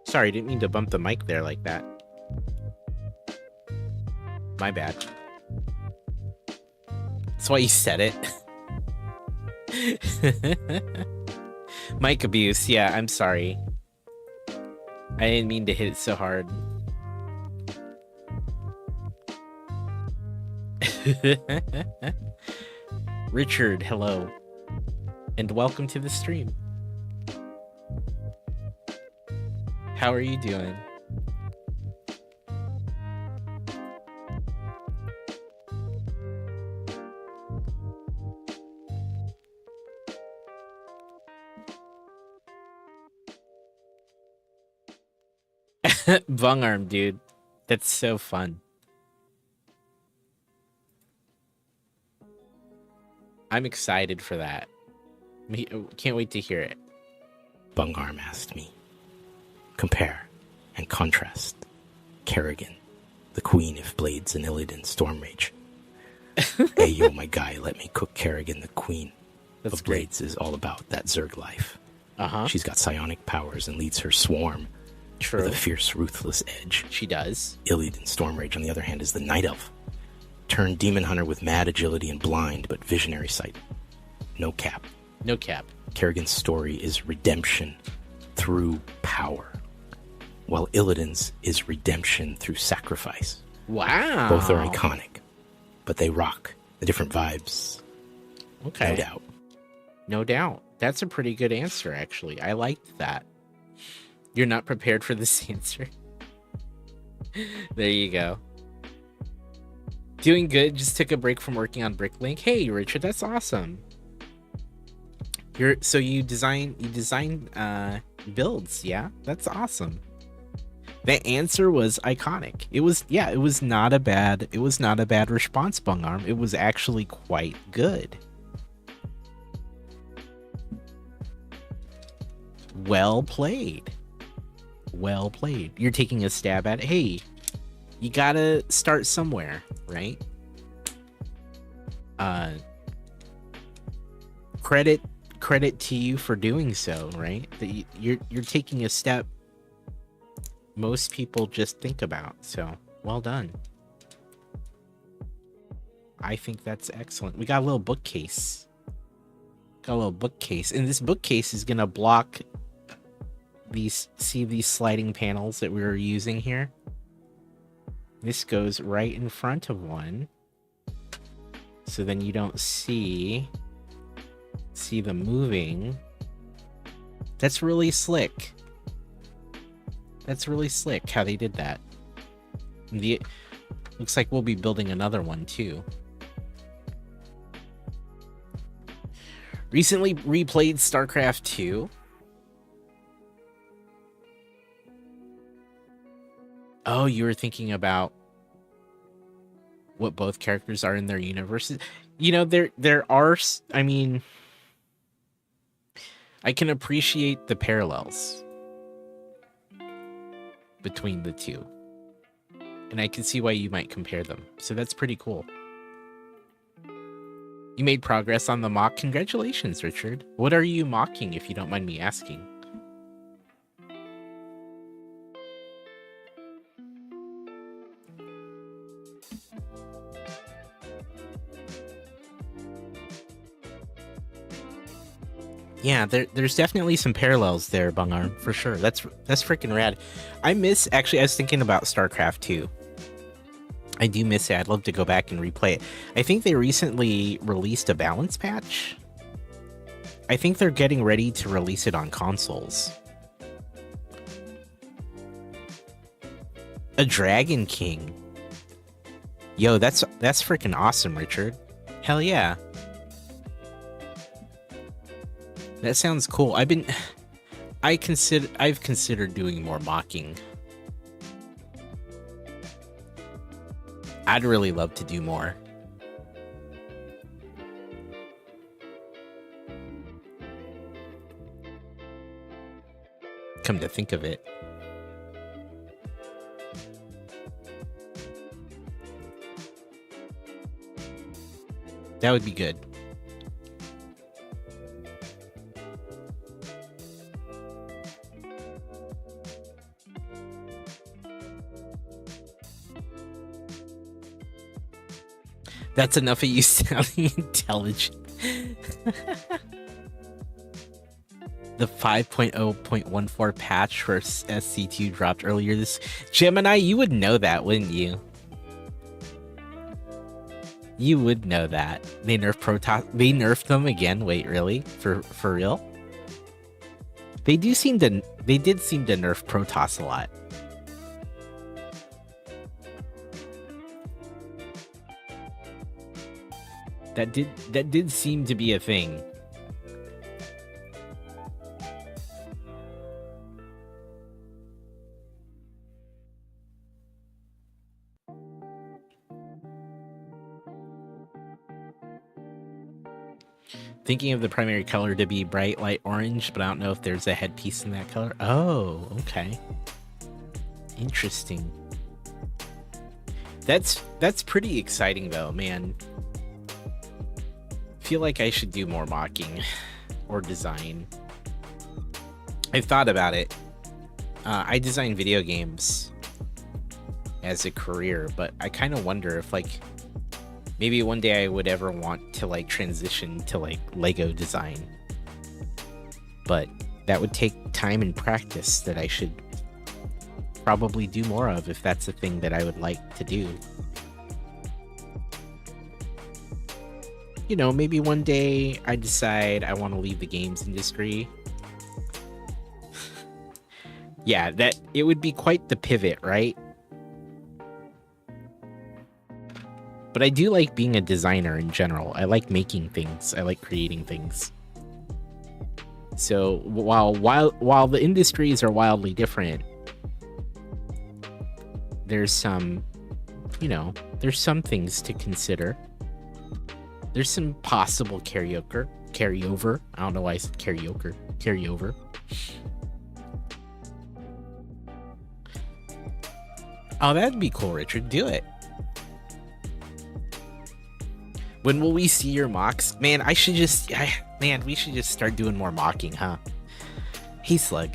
Sorry, didn't mean to bump the mic there like that. My bad. That's why you said it. Mic abuse. Yeah, I'm sorry. I didn't mean to hit it so hard. Richard, hello. And welcome to the stream. How are you doing? Bungarm, dude. That's so fun. I'm excited for that. Can't wait to hear it. Bungarm asked me. Compare and contrast Kerrigan, the queen of blades and Illidan Stormrage. Hey, yo, my guy, let me cook Kerrigan, the queen. That's of Blades is all about that Zerg life. Uh-huh. She's got psionic powers and leads her swarm True. with a fierce, ruthless edge. She does. Iliad in Stormrage, on the other hand, is the Night Elf. Turned demon hunter with mad agility and blind but visionary sight. No cap. No cap. Kerrigan's story is redemption through power, while Illidan's is redemption through sacrifice. Wow. Both are iconic, but they rock. The different vibes. Okay. No doubt. No doubt. That's a pretty good answer, actually. I liked that. You're not prepared for this answer. There you go. Doing good. Just took a break from working on Bricklink. Hey, Richard, that's awesome. You design builds, yeah? That's awesome. The answer was iconic. It was not a bad response, Bungarm. It was actually quite good. Well played. Well played. You're taking a stab at it. Hey, you gotta start somewhere, right? Credit to you for doing so, right? That you're taking a step most people just think about. So well done. I think that's excellent. We got a little bookcase. And this bookcase is gonna block these sliding panels that we were using here. This goes right in front of one, so then you don't see them moving. That's really slick. That's really slick how they did that. Looks like we'll be building another one too. Recently replayed StarCraft 2. Oh, you were thinking about what both characters are in their universes. You know, there are, I mean, I can appreciate the parallels between the two. And I can see why you might compare them. So that's pretty cool. You made progress on the mock. Congratulations, Richard. What are you mocking, if you don't mind me asking? Yeah, there's definitely some parallels there, Bungarm, for sure. That's freaking rad. I was thinking about StarCraft 2. I do miss it. I'd love to go back and replay it. I think they recently released a balance patch. I think they're getting ready to release it on consoles. A Dragon King. Yo, that's freaking awesome, Richard. Hell yeah. That sounds cool. I've considered doing more mocking. I'd really love to do more. Come to think of it. That would be good. That's enough of you sounding intelligent. The 5.0.14 patch for SC2 dropped earlier this... Gemini, you would know that, wouldn't you? You would know that. They nerfed them again? Wait, really? For real? They did seem to nerf Protoss a lot. That did seem to be a thing. Thinking of the primary color to be bright light orange, but I don't know if there's a headpiece in that color. Oh, okay. Interesting. That's pretty exciting though, man. feel like I should do more mocking or design. I've thought about it. I design video games as a career, but I kind of wonder if like maybe one day I would ever want to like transition to like Lego design. But that would take time and practice that I should probably do more of if that's a thing that I would like to do. You know, maybe one day I decide I want to leave the games industry. Yeah, that it would be quite the pivot, right? But I do like being a designer in general. I like making things. I like creating things. So while the industries are wildly different, there's some, you know, there's some things to consider. There's some possible carryover. I don't know why I said carryover. Oh, that'd be cool, Richard. Do it. When will we see your mocks? Man, we should just start doing more mocking, huh? Hey, Slug.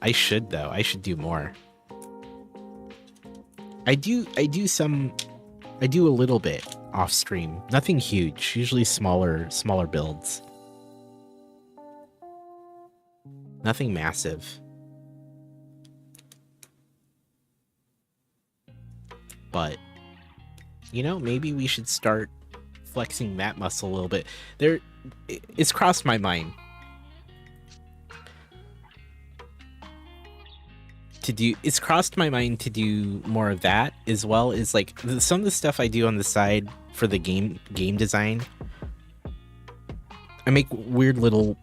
I should, though. I should do more. I do a little bit off stream. Nothing huge, usually smaller builds. Nothing massive. But, you know, maybe we should start flexing that muscle a little bit. It's crossed my mind to do more of that, as well as like some of the stuff I do on the side for the game design. I make weird little,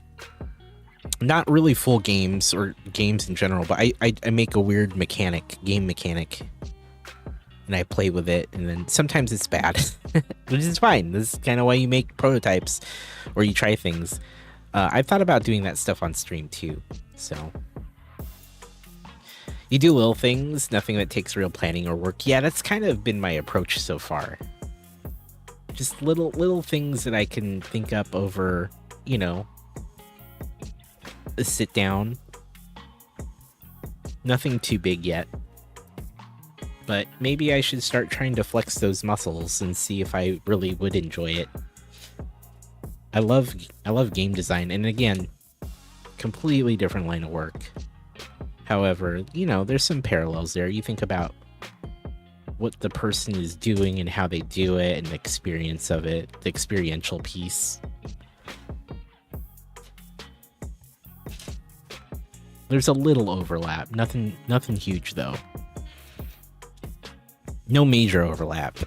not really full games or games in general, but I make a weird game mechanic, and I play with it, and then sometimes it's bad, which is fine. This is kind of why you make prototypes or you try things. I've thought about doing that stuff on stream too, so you do little things, nothing that takes real planning or work. Yeah, that's kind of been my approach so far. Just little things that I can think up over, you know, a sit down. Nothing too big yet. But maybe I should start trying to flex those muscles and see if I really would enjoy it. I love game design, and again, completely different line of work. However, you know, there's some parallels there. You think about what the person is doing and how they do it and the experience of it, the experiential piece. There's a little overlap. Nothing huge though. No major overlap.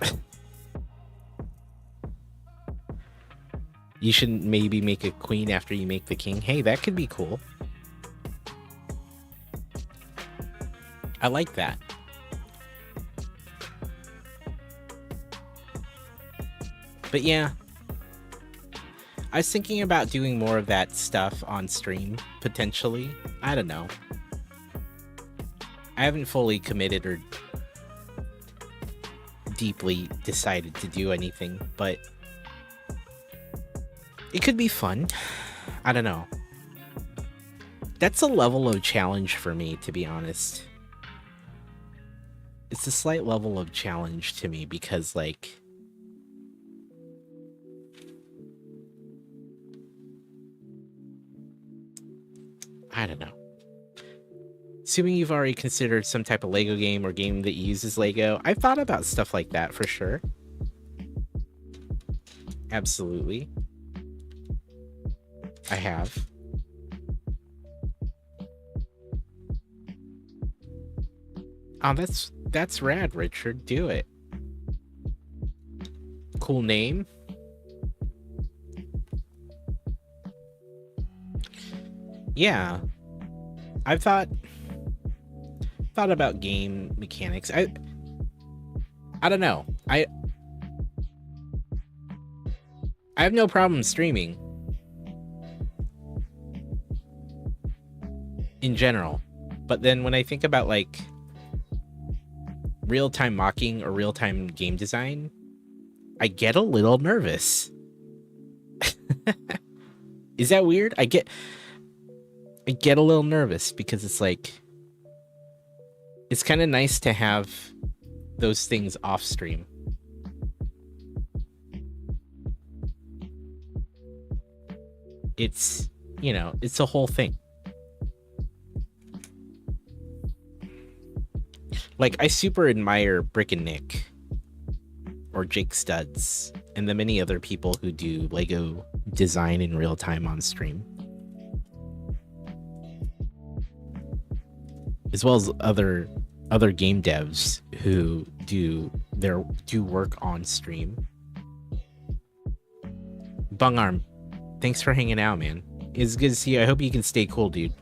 You should maybe make a queen after you make the king. Hey, that could be cool. I like that. But yeah, I was thinking about doing more of that stuff on stream, potentially. I don't know. I haven't fully committed or deeply decided to do anything, but it could be fun. I don't know. That's a level of challenge for me, to be honest. It's a slight level of challenge to me because, like, I don't know. Assuming you've already considered some type of Lego game or game that uses Lego, I've thought about stuff like that for sure. Absolutely. I have. Oh, that's rad, Richard. Do it. Cool name. Yeah. I've thought about game mechanics. I don't know. I have no problem streaming in general. But then when I think about like real-time mocking or real-time game design, I get a little nervous. Is that weird? I get a little nervous because it's like, it's kind of nice to have those things off stream. It's, you know, it's a whole thing. Like, I super admire Brick and Nick or Jake Studs and the many other people who do Lego design in real time on stream, as well as other game devs who do work on stream. Bungarm, thanks for hanging out, man. It's good to see you. I hope you can stay cool, dude.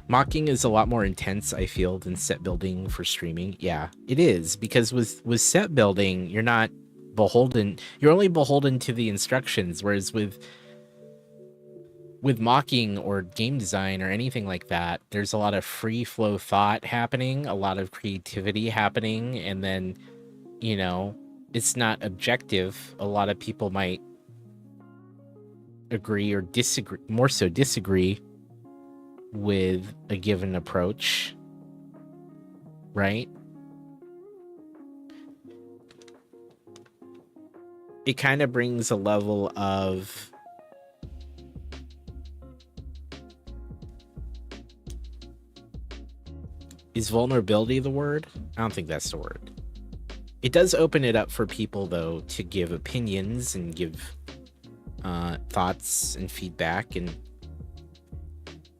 Mocking is a lot more intense, I feel, than set building for streaming. Yeah, it is, because with set building, you're not beholden. You're only beholden to the instructions, whereas with mocking or game design or anything like that, there's a lot of free flow thought happening, a lot of creativity happening, and then, you know, it's not objective. A lot of people might agree or disagree, more so disagree with a given approach, right? It kind of brings a level of is vulnerability the word? I don't think that's the word. It does open it up for people, though, to give opinions and give thoughts and feedback. And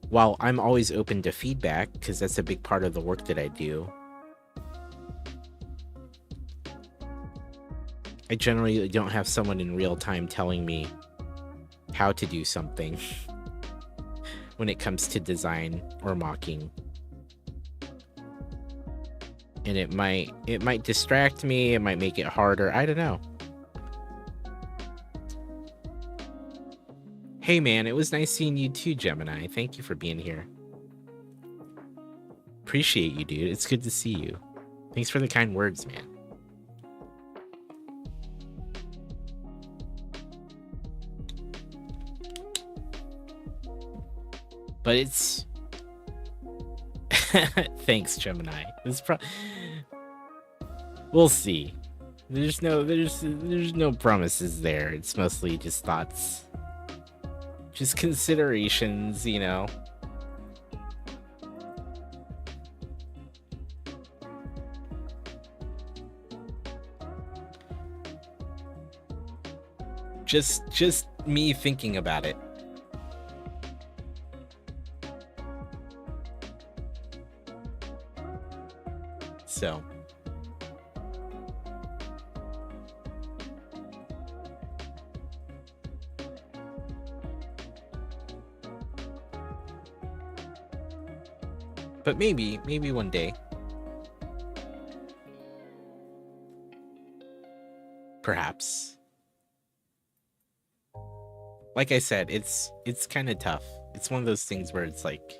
while I'm always open to feedback, because that's a big part of the work that I do, I generally don't have someone in real time telling me how to do something when it comes to design or mocking. And it might distract me, it might make it harder, I don't know. Hey man, it was nice seeing you too, Gemini. Thank you for being here. Appreciate you, dude. It's good to see you. Thanks for the kind words, man. But it's thanks, Gemini. We'll see. There's no promises there. It's mostly just thoughts. Just considerations, you know. Just me thinking about it. So but maybe one day. Perhaps. Like I said, it's kind of tough. It's one of those things where it's like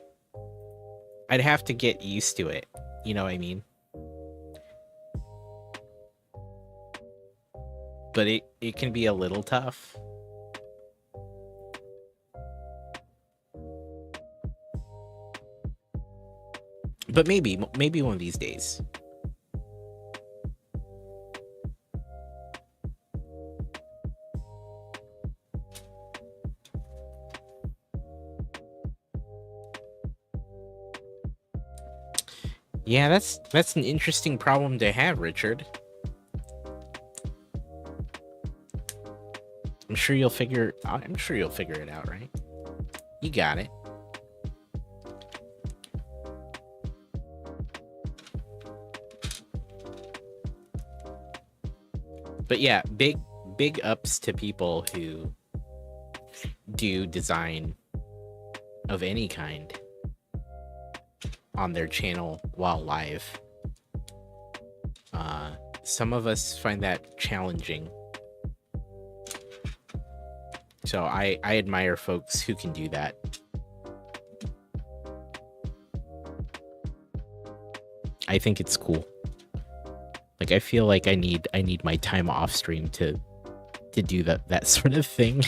I'd have to get used to it. You know what I mean? But it can be a little tough. But maybe one of these days. Yeah, that's an interesting problem to have, Richard. I'm sure you'll figure it out, right? You got it. But yeah, big ups to people who do design of any kind on their channel while live. Some of us find that challenging. So I admire folks who can do that. I think it's cool. Like, I feel like I need my time off stream to do that sort of thing.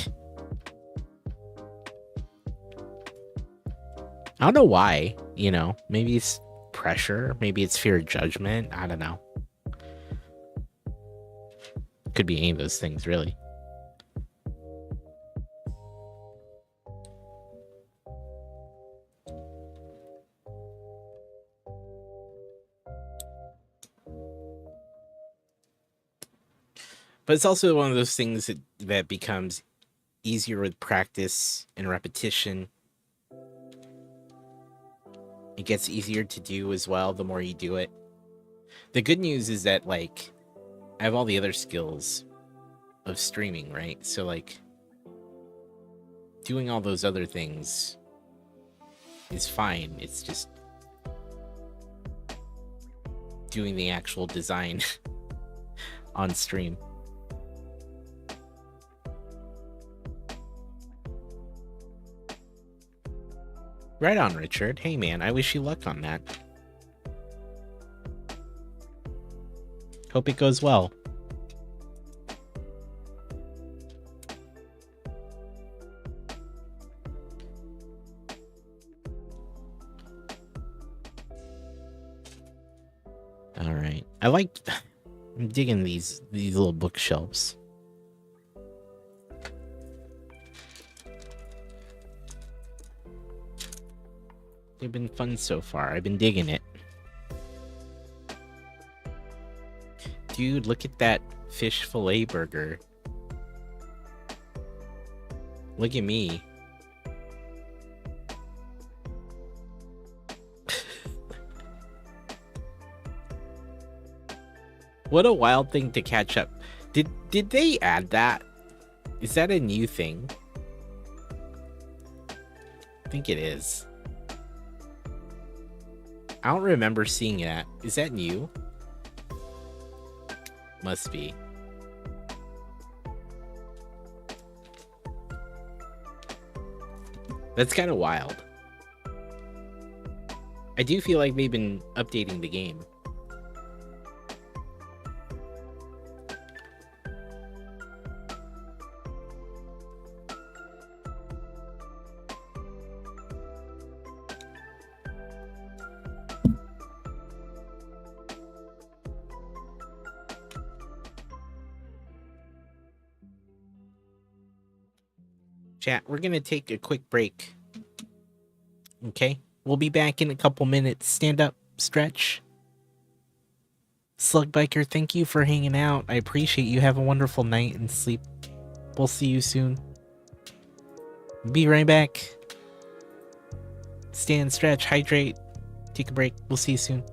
I don't know why, you know, maybe it's pressure, maybe it's fear of judgment, I don't know. Could be any of those things, really. But it's also one of those things that becomes easier with practice and repetition. It gets easier to do as well the more you do it. The good news is that, like, I have all the other skills of streaming, right? So, like, doing all those other things is fine. It's just doing the actual design on stream. Right on, Richard. Hey, man, I wish you luck on that. Hope it goes well. All right. I'm digging these little bookshelves. They've been fun so far. I've been digging it. Dude, look at that fish fillet burger. Look at me. What a wild thing to catch up. Did they add that? Is that a new thing? I think it is. I don't remember seeing that. Is that new? Must be. That's kind of wild. I do feel like they've been updating the game. Chat, we're gonna take a quick break. Okay? We'll be back in a couple minutes. Stand up, stretch. Slug Biker, thank you for hanging out. I appreciate you. Have a wonderful night and sleep. We'll see you soon. Be right back. Stand, stretch, hydrate. Take a break. We'll see you soon.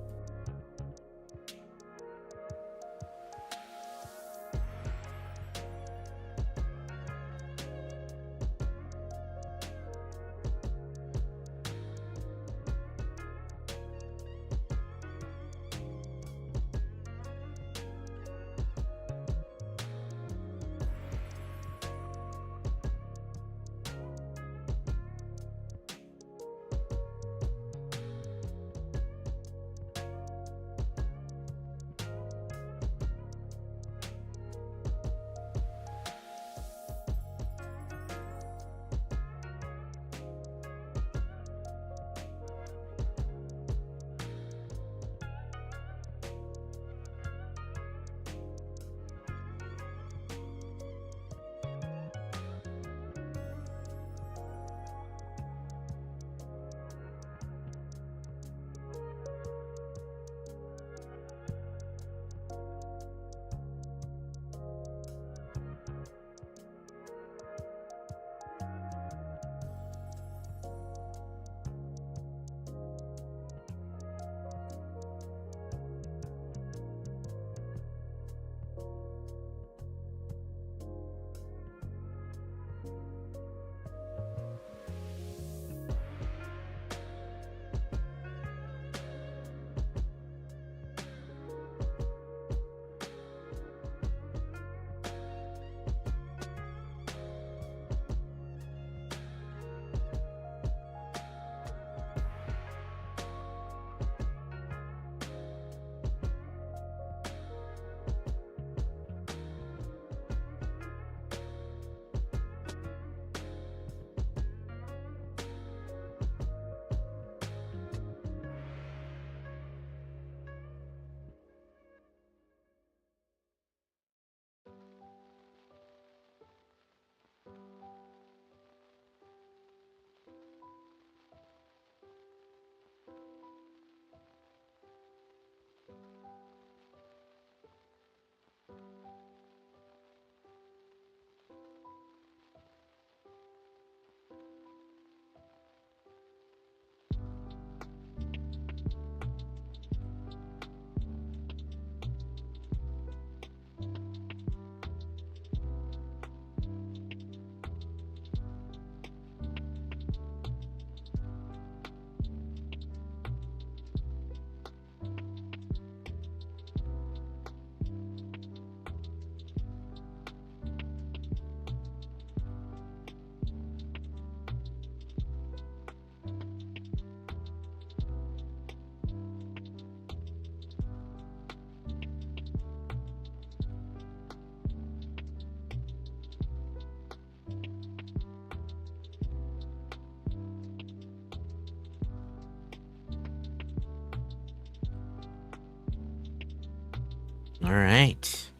right.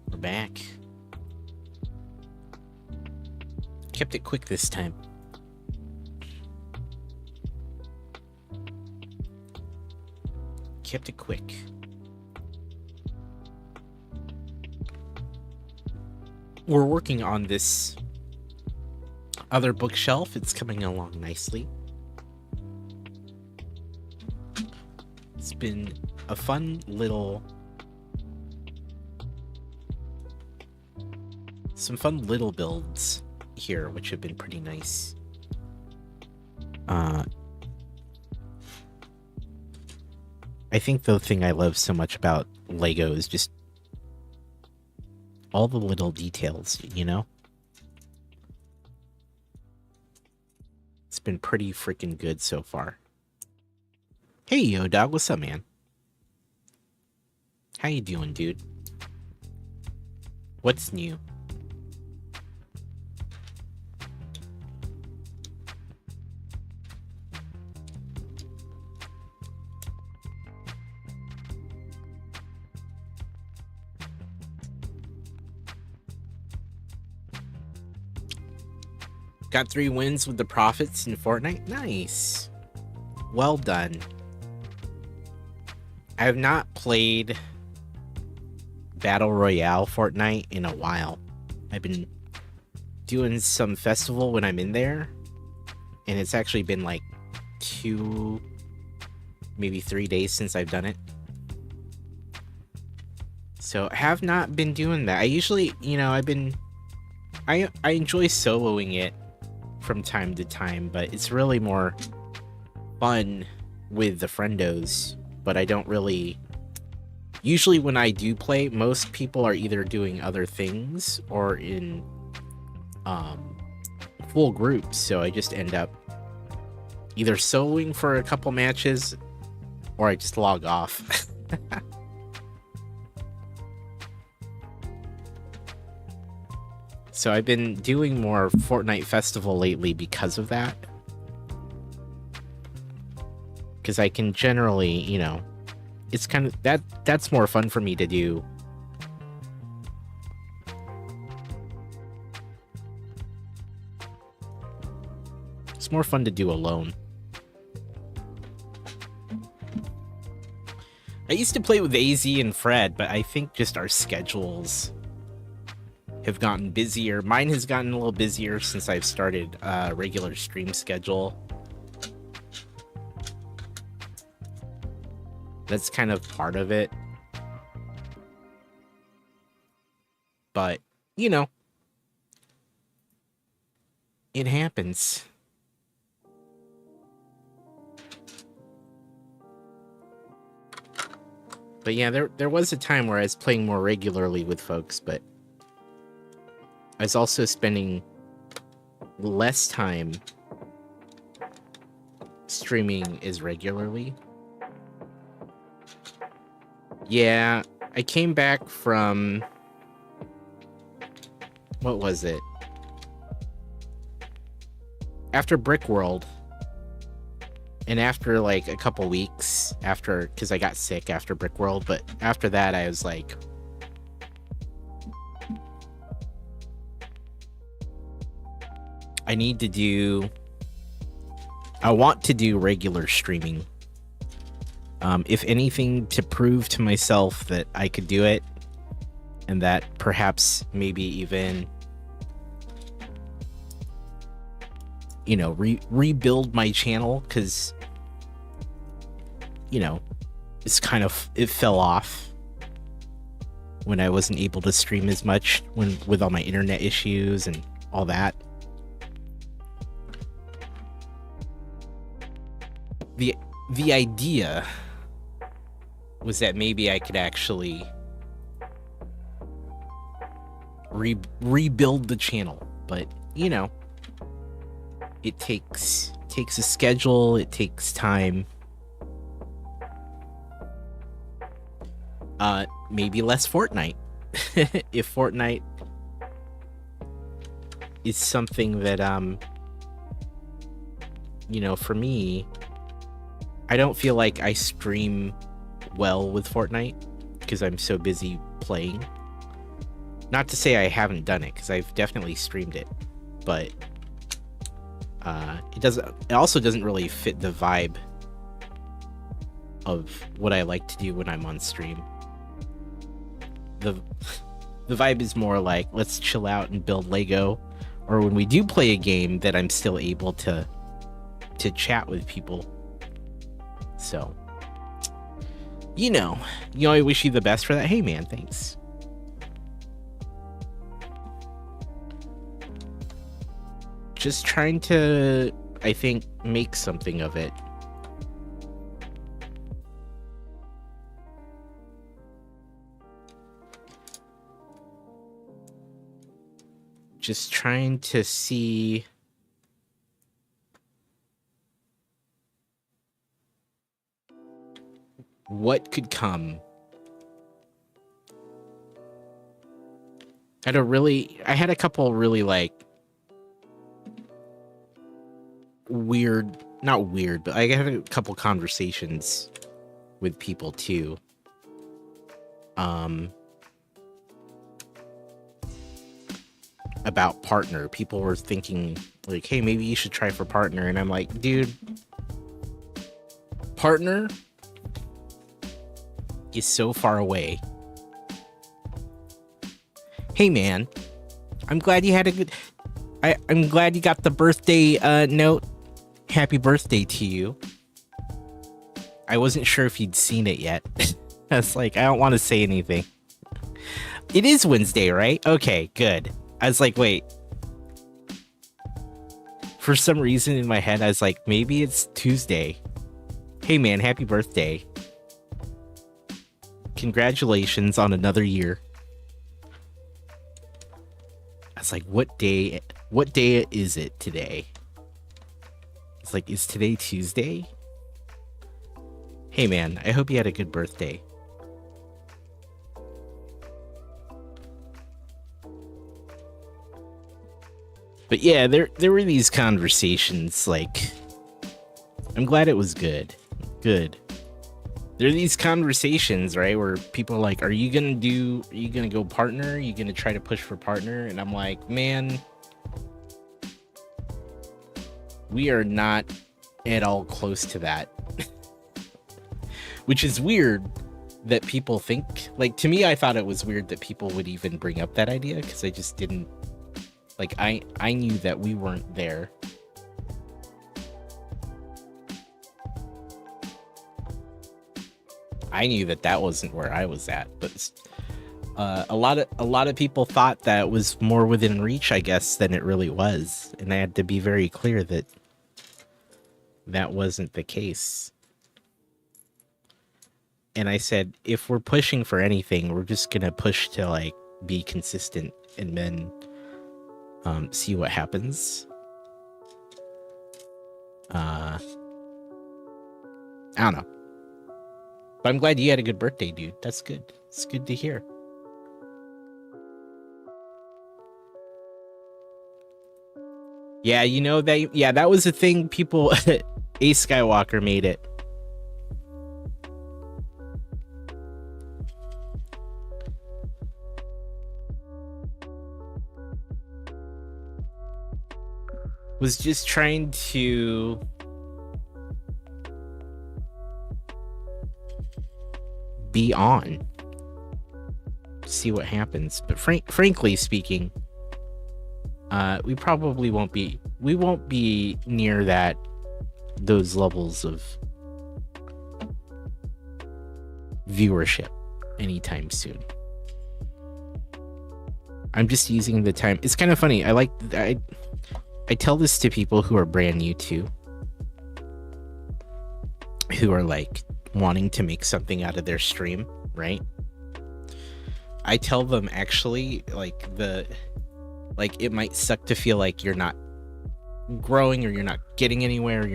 We're back. Kept it quick this time. Kept it quick. We're working on this other bookshelf. It's coming along nicely. It's been a fun little... some fun little builds here, which have been pretty nice. I think the thing I love so much about Lego is just all the little details, you know? It's been pretty freaking good so far. Hey, Yo Dog, what's up, man? How you doing, dude? What's new? Got 3 wins with the profits in Fortnite. Nice. Well done. I have not played Battle Royale Fortnite in a while. I've been doing some festival when I'm in there, and it's actually been like 2, maybe 3 days since I've done it. So I have not been doing that. I usually, you know, I enjoy soloing it from time to time, but it's really more fun with the friendos. But I don't really... Usually when I do play, most people are either doing other things or in full groups, so I just end up either soloing for a couple matches or I just log off. So I've been doing more Fortnite Festival lately because of that. Because I can generally, you know, it's kind of that's more fun for me to do. It's more fun to do alone. I used to play with AZ and Fred, but I think just our schedules have gotten busier. Mine has gotten a little busier since I've started a regular stream schedule. That's kind of part of it. But, you know, it happens. But yeah, there was a time where I was playing more regularly with folks, but I was also spending less time streaming as regularly. Yeah, I came back from... what was it? After Brick World. And after like a couple weeks after, because I got sick after Brick World, but after that I was like, I want to do regular streaming. If anything, to prove to myself that I could do it, and that perhaps maybe even, you know, rebuild my channel, because, you know, it fell off when I wasn't able to stream as much with all my internet issues and all that. The idea was that maybe I could actually rebuild the channel, but you know, it takes a schedule, it takes time. Maybe less Fortnite. If Fortnite is something that you know, for me, I don't feel like I stream well with Fortnite because I'm so busy playing. Not to say I haven't done it, because I've definitely streamed it, but it also doesn't really fit the vibe of what I like to do when I'm on stream. The vibe is more like, let's chill out and build Lego, or when we do play a game that I'm still able to chat with people. So, I wish you the best for that. Hey man, thanks. Just trying to, I think, make something of it. Just trying to see what could come. I had a couple really like not weird, but I had a couple conversations with people too. About partner. People were thinking like, hey, maybe you should try for partner. And I'm like, dude, partner is so far away. Hey man, I'm glad you had a good, I'm glad you got the birthday note. Happy birthday to you. I wasn't sure if you'd seen it yet. I was like, I don't want to say anything. It is Wednesday, right? Okay, good. I was like, wait. For some reason in my head, I was like, maybe it's Tuesday. Hey man, happy birthday. Congratulations on another year. I was like, what day is it today? It's like, is today Tuesday? Hey man, I hope you had a good birthday. But yeah, there were these conversations, like, I'm glad it was good. Good. There are these conversations, right, where people are like, are you gonna go partner? Are you gonna try to push for partner? And I'm like, man, we are not at all close to that. Which is weird that people think, like, to me, I thought it was weird that people would even bring up that idea, because I just didn't, like, I knew that we weren't there. I knew that wasn't where I was at, but a lot of people thought that it was more within reach, I guess, than it really was, and I had to be very clear that that wasn't the case. And I said, if we're pushing for anything, we're just gonna push to like be consistent and then see what happens. I don't know. But I'm glad you had a good birthday, dude. That's good. It's good to hear. Yeah, that was a thing people Ace Skywalker made it. Was just trying to be on, see what happens. But frankly speaking, we probably won't be near those levels of viewership anytime soon. I'm just using the time. It's kind of funny. I tell this to people who are brand new too, who are like wanting to make something out of their stream, right? I tell them, actually, like, it might suck to feel like you're not growing, or you're not getting anywhere,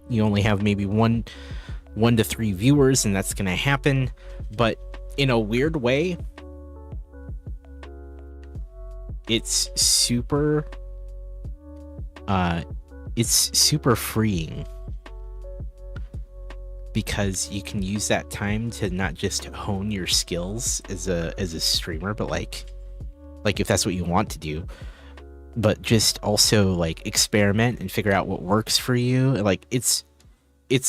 you only have maybe one to 3 viewers, and that's gonna happen. But in a weird way, it's super freeing because you can use that time to not just hone your skills as a streamer, but like if that's what you want to do, but just also like experiment and figure out what works for you. Like it's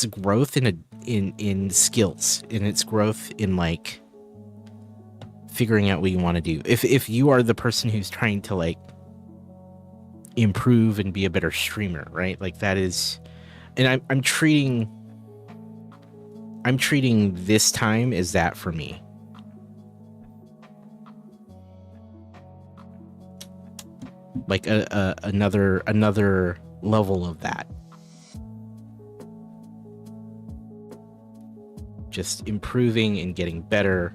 growth in skills, and it's growth in like figuring out what you want to do. If you are the person who's trying to like improve and be a better streamer, right? Like that is, and I'm treating this time as that for me. Like another level of that. Just improving and getting better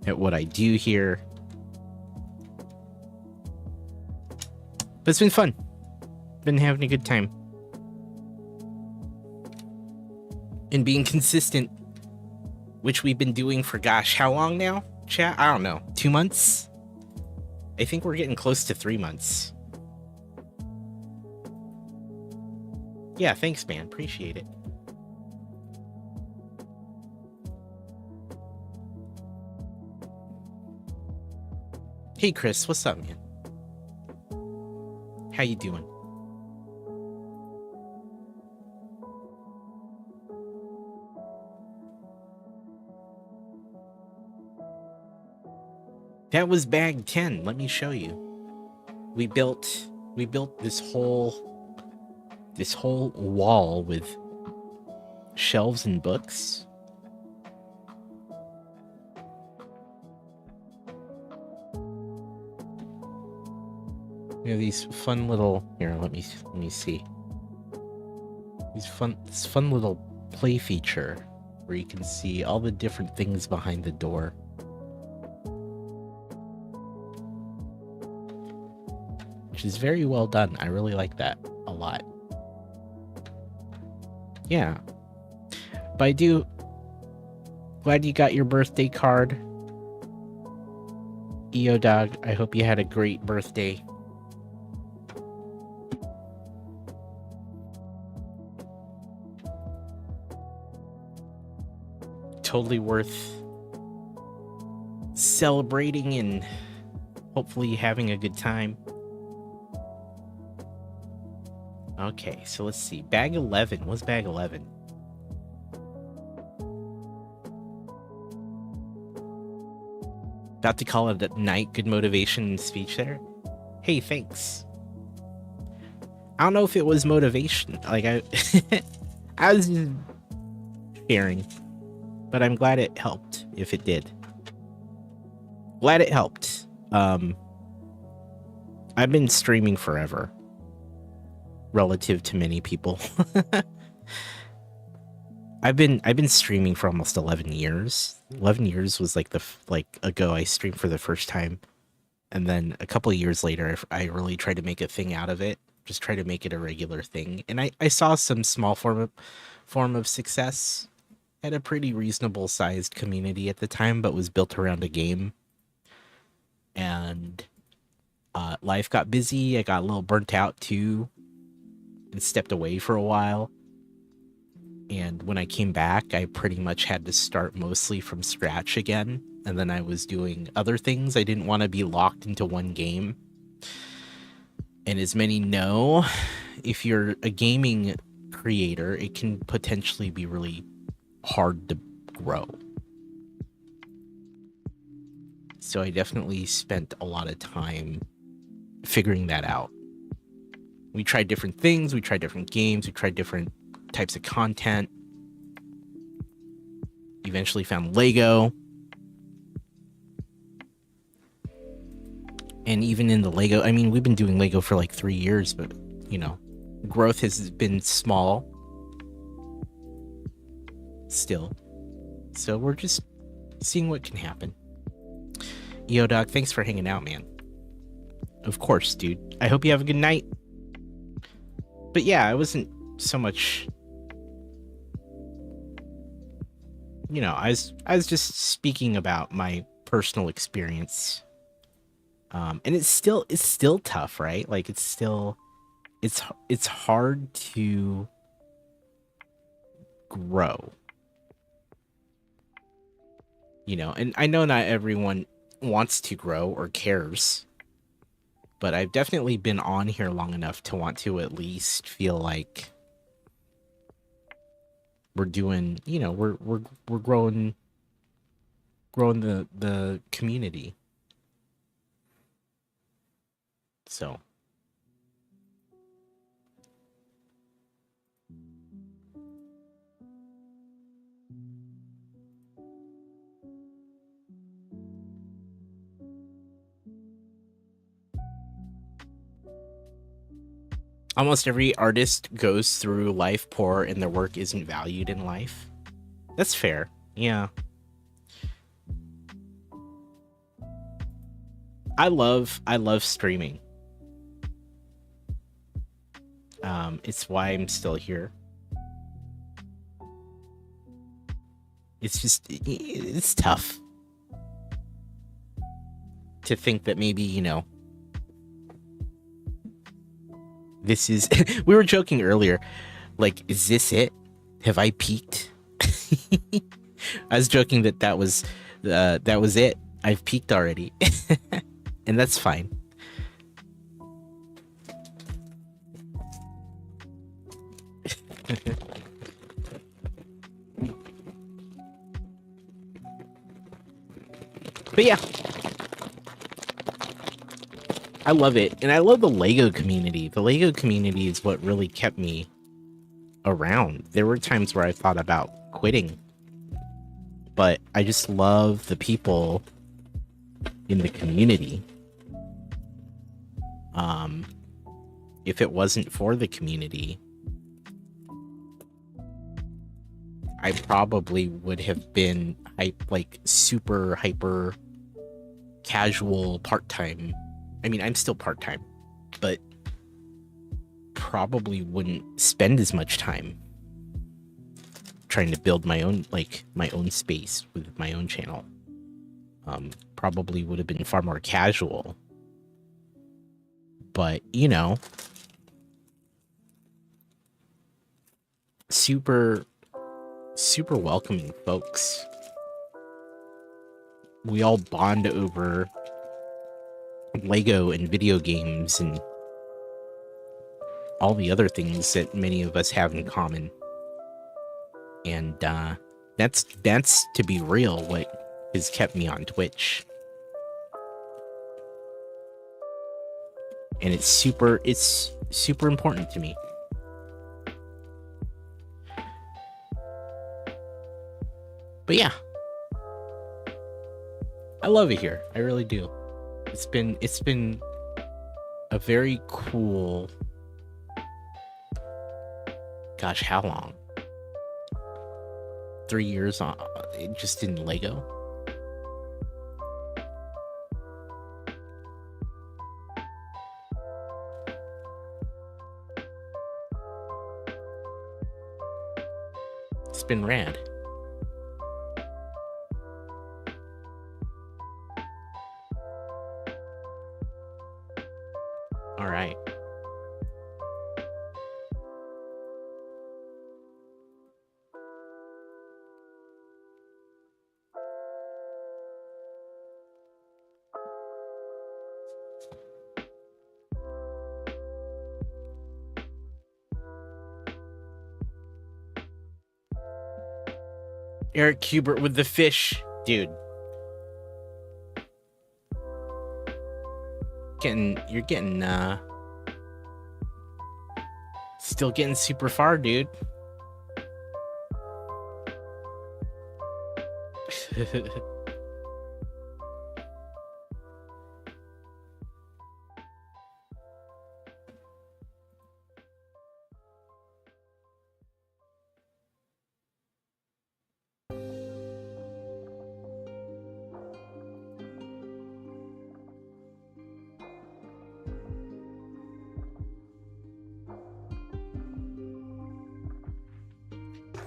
at what I do here. But it's been fun. Been having a good time. And being consistent, which we've been doing for gosh, how long now? Chat? I don't know. 2 months? I think we're getting close to 3 months. Yeah, thanks, man. Appreciate it. Hey, Chris. What's up, man? How you doing? That was bag 10. Let me show you. We built this whole wall with shelves and books. You know, these fun little, here, let me see. This fun little play feature where you can see all the different things behind the door. Which is very well done. I really like that a lot. Yeah. But glad you got your birthday card. EO Dog, I hope you had a great birthday. Totally worth celebrating and hopefully having a good time. Okay, so let's see. Bag 11. What's bag 11? About to call it a night. Good motivation speech there. Hey, thanks. I don't know if it was motivation. Like, I was just sharing. But I'm glad it helped, if it did. Glad it helped. I've been streaming forever. Relative to many people. I've been streaming for almost 11 years. 11 years was like ago I streamed for the first time. And then a couple of years later, I really tried to make a thing out of it. Just try to make it a regular thing. And I saw some small form of success. Had a pretty reasonable sized community at the time, but was built around a game. And life got busy. I got a little burnt out too, and stepped away for a while. And when I came back, I pretty much had to start mostly from scratch again. And then I was doing other things. I didn't want to be locked into one game. And as many know, if you're a gaming creator, it can potentially be really hard to grow. So I definitely spent a lot of time figuring that out. We tried different things, we tried different games, we tried different types of content. Eventually found Lego. And even in the Lego, I mean, we've been doing Lego for like 3 years, but, you know, growth has been small. Still. So we're just seeing what can happen. Yo, Doc, thanks for hanging out, man. Of course, dude. I hope you have a good night. But yeah, I wasn't so much... You know, I was just speaking about my personal experience. And it's still tough, right? Like, it's hard to grow. You know, and I know not everyone wants to grow or cares, but I've definitely been on here long enough to want to at least feel like we're doing, you know, we're growing the community. So almost every artist goes through life poor and their work isn't valued in life. That's fair. Yeah. I love streaming. It's why I'm still here. It's just, it's tough to think that maybe, you know, this is, we were joking earlier, like, is this it? Have I peaked? I was joking that was it. I've peaked already. And that's fine. But yeah, I love it. And I love the Lego community. The Lego community is what really kept me around. There were times where I thought about quitting, but I just love the people in the community. If it wasn't for the community, I probably would have been super hyper casual part-time. I mean, I'm still part-time, but probably wouldn't spend as much time trying to build my own space with my own channel. Probably would have been far more casual. But, you know, super welcoming folks. We all bond over Lego and video games and all the other things that many of us have in common. And that's to be real what has kept me on Twitch. And it's super important to me. But yeah, I love it here. I really do. It's been a very cool, gosh, how long? 3 years on just in Lego. It's been rad. All right. Eric Hubert with the fish, dude. You're getting still getting super far, dude.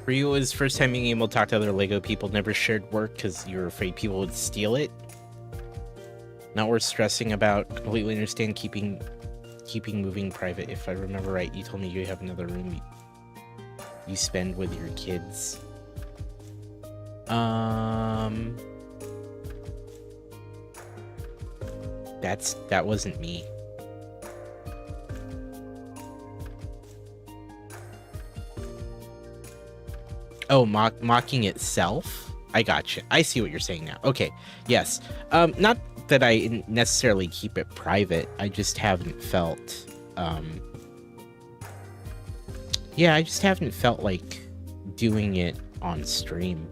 For you, it was first time being able to talk to other Lego people, never shared work because you were afraid people would steal it. Not worth stressing about. Completely understand keeping moving private. If I remember right, you told me you have another room. you spend with your kids. That wasn't me. Oh, mocking itself? I gotcha. I see what you're saying now. Okay, yes. Not that I necessarily keep it private. I just haven't felt, yeah, I just haven't felt like doing it on stream.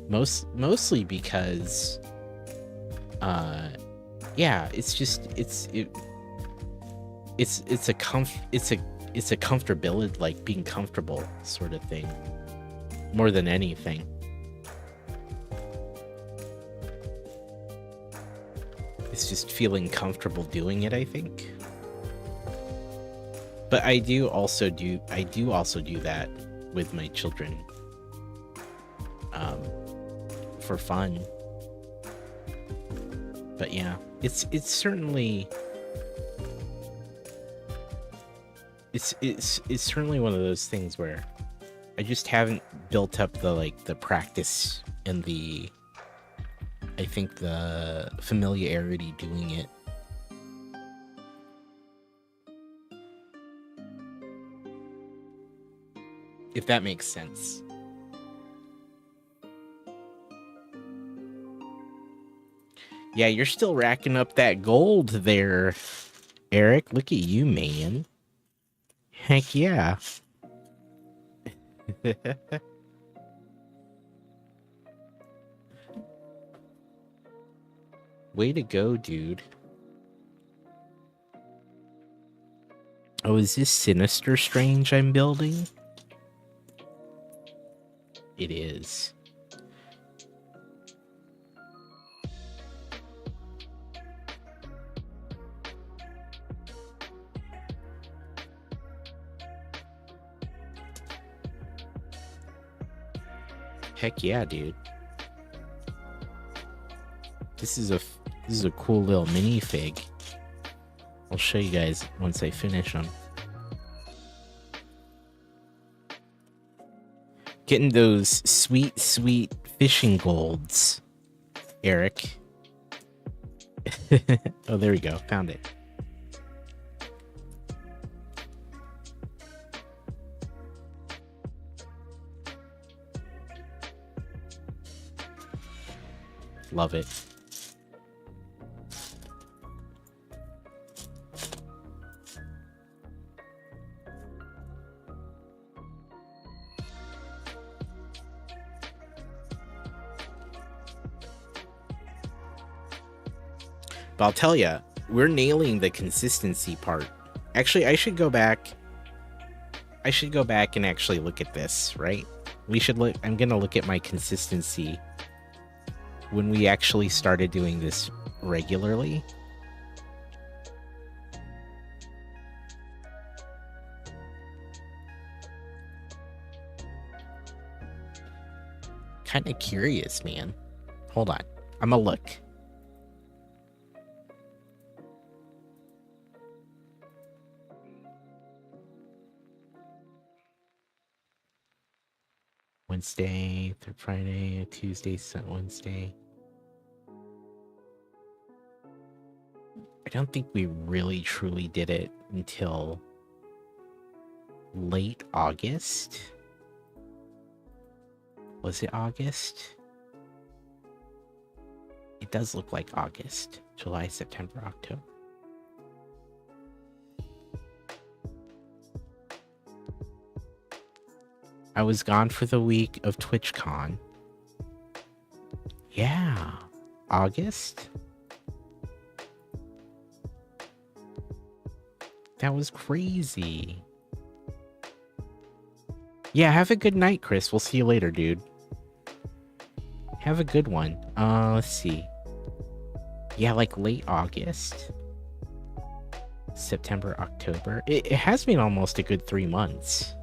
Mostly because, yeah, it's just, it's a comfortability, like being comfortable sort of thing. More than anything. It's just feeling comfortable doing it, I think. But I do also do that with my children. For fun. But yeah, it's certainly it's certainly one of those things where I just haven't built up the practice and I think the familiarity doing it. If that makes sense. Yeah, you're still racking up that gold there, Eric. Look at you, man. Heck yeah. Way to go, dude. Oh, is this Sinister Strange I'm building? It is. Heck yeah, dude. This is a cool little minifig. I'll show you guys once I finish them. Getting those sweet, sweet fishing golds, Eric. Oh, there we go. Found it. Love it. But I'll tell you, we're nailing the consistency part. Actually, I should go back and actually look at this, right? I'm gonna look at my consistency when we actually started doing this regularly. Kind of curious, man. Hold on. I'm gonna look. Wednesday, Friday, Tuesday, Wednesday. I don't think we really truly did it until late August. Was it August? It does look like August. July, September, October. I was gone for the week of TwitchCon. Yeah. August? That was crazy. Yeah, have a good night, Chris. We'll see you later, dude. Have a good one. Let's see. Yeah, like late August. September, October. It has been almost a good 3 months.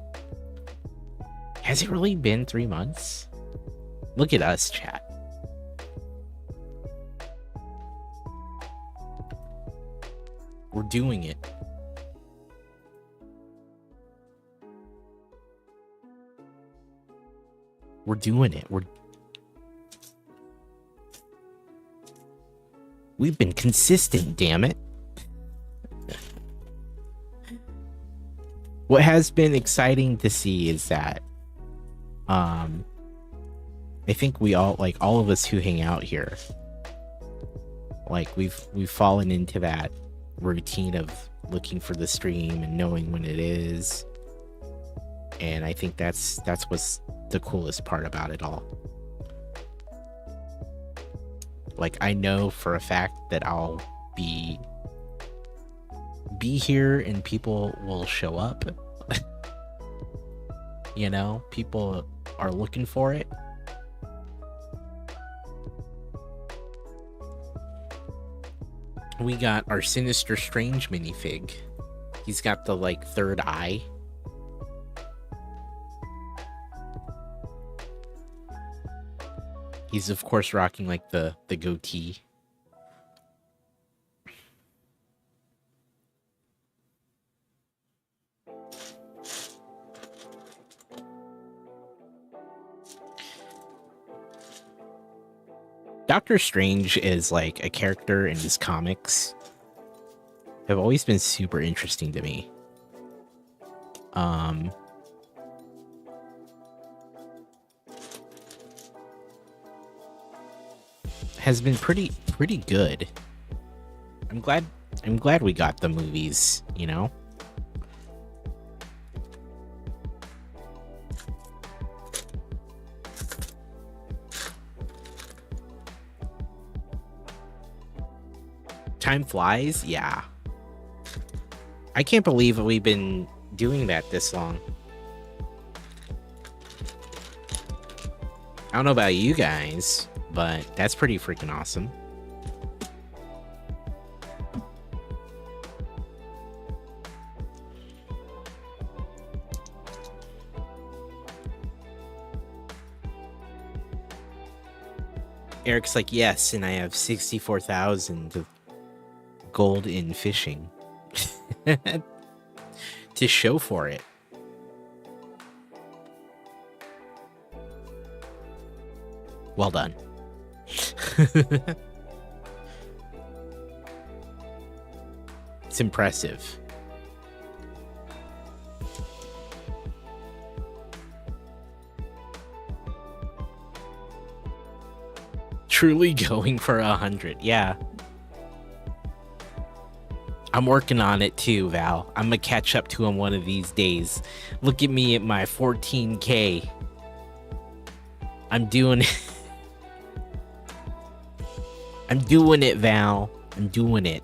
Has it really been 3 months? Look at us, chat. We're doing it. We're doing it. We've been consistent, damn it. What has been exciting to see is that I think we all, like, all of us who hang out here, like, we've fallen into that routine of looking for the stream and knowing when it is. And I think that's what's the coolest part about it all. Like, I know for a fact that I'll be here and people will show up. You know, people are looking for it. We got our Sinister Strange minifig. He's got the, like, third eye. He's, of course, rocking, like, the goatee. Doctor Strange is, like, a character in his comics have always been super interesting to me. Has been pretty good. I'm glad we got the movies, you know? Time flies, yeah. I can't believe we've been doing that this long. I don't know about you guys, but that's pretty freaking awesome. Eric's like, yes, and I have 64,000 of gold in fishing to show for it. Well done. It's impressive. Truly going for 100. Yeah. I'm working on it too, Val. I'm gonna catch up to him one of these days. Look at me at my 14K. I'm doing it. I'm doing it, Val. I'm doing it.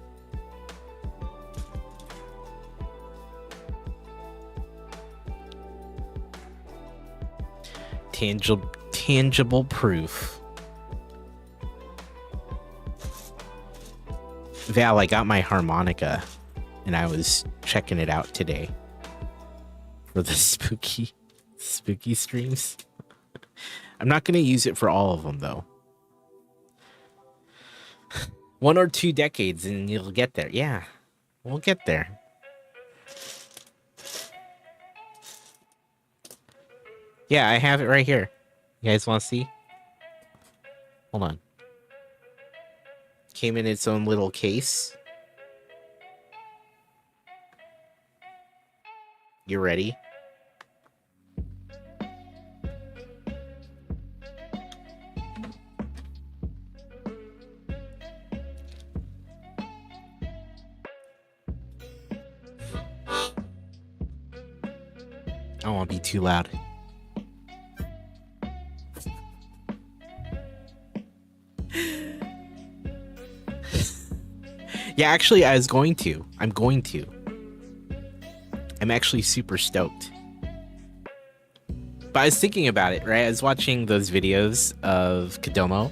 Tangible proof. Val, I got my harmonica and I was checking it out today for the spooky streams. I'm not going to use it for all of them though. 1 or 2 decades and you'll get there. Yeah, we'll get there. Yeah, I have it right here. You guys want to see? Hold on. Came in its own little case. You ready? I don't want to be too loud. Yeah, actually, I was going to. I'm actually super stoked. But I was thinking about it, right? I was watching those videos of Kodomo,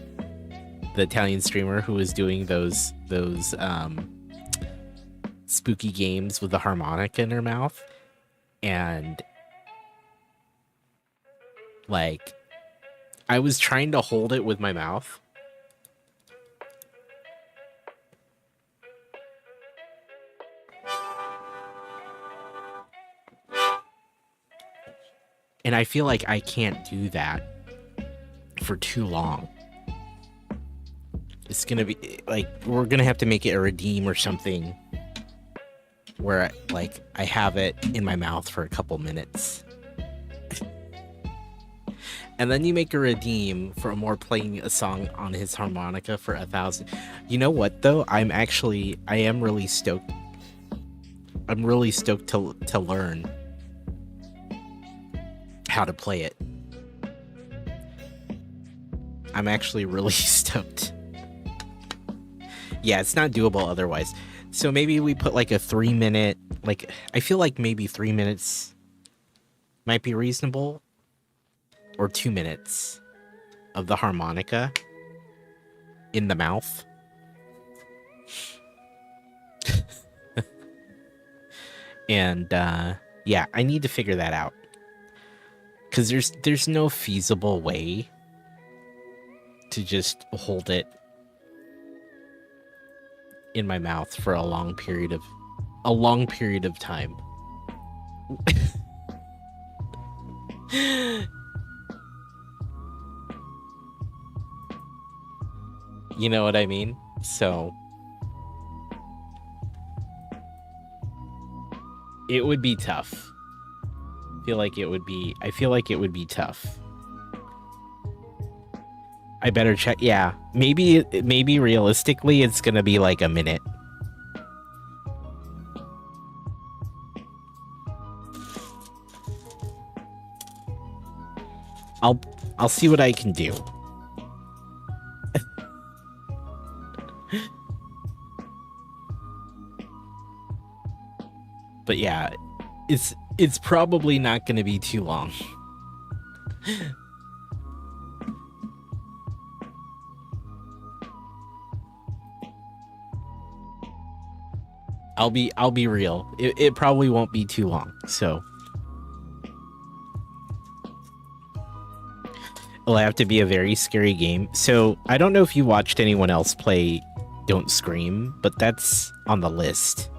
the Italian streamer who was doing those spooky games with the harmonica in her mouth. And like, I was trying to hold it with my mouth. And I feel like I can't do that for too long. It's gonna be like we're gonna have to make it a redeem or something, where like I have it in my mouth for a couple minutes, and then you make a redeem for more playing a song on his harmonica for 1,000. You know what though? I am really stoked. I'm really stoked to learn how to play it. I'm actually really stoked. Yeah, it's not doable otherwise. So maybe we put like a 3-minute, like, I feel like maybe 3 minutes might be reasonable, or 2 minutes of the harmonica in the mouth. And yeah, I need to figure that out, because there's no feasible way to just hold it in my mouth for a long period of time. You know what I mean? So it would be tough. I feel like it would be tough. I better check. Yeah, maybe realistically it's gonna be like a minute. I'll see what I can do. But yeah, it's probably not gonna be too long. I'll be real. It probably won't be too long. So it'll have to be a very scary game. So I don't know if you watched anyone else play Don't Scream, but that's on the list.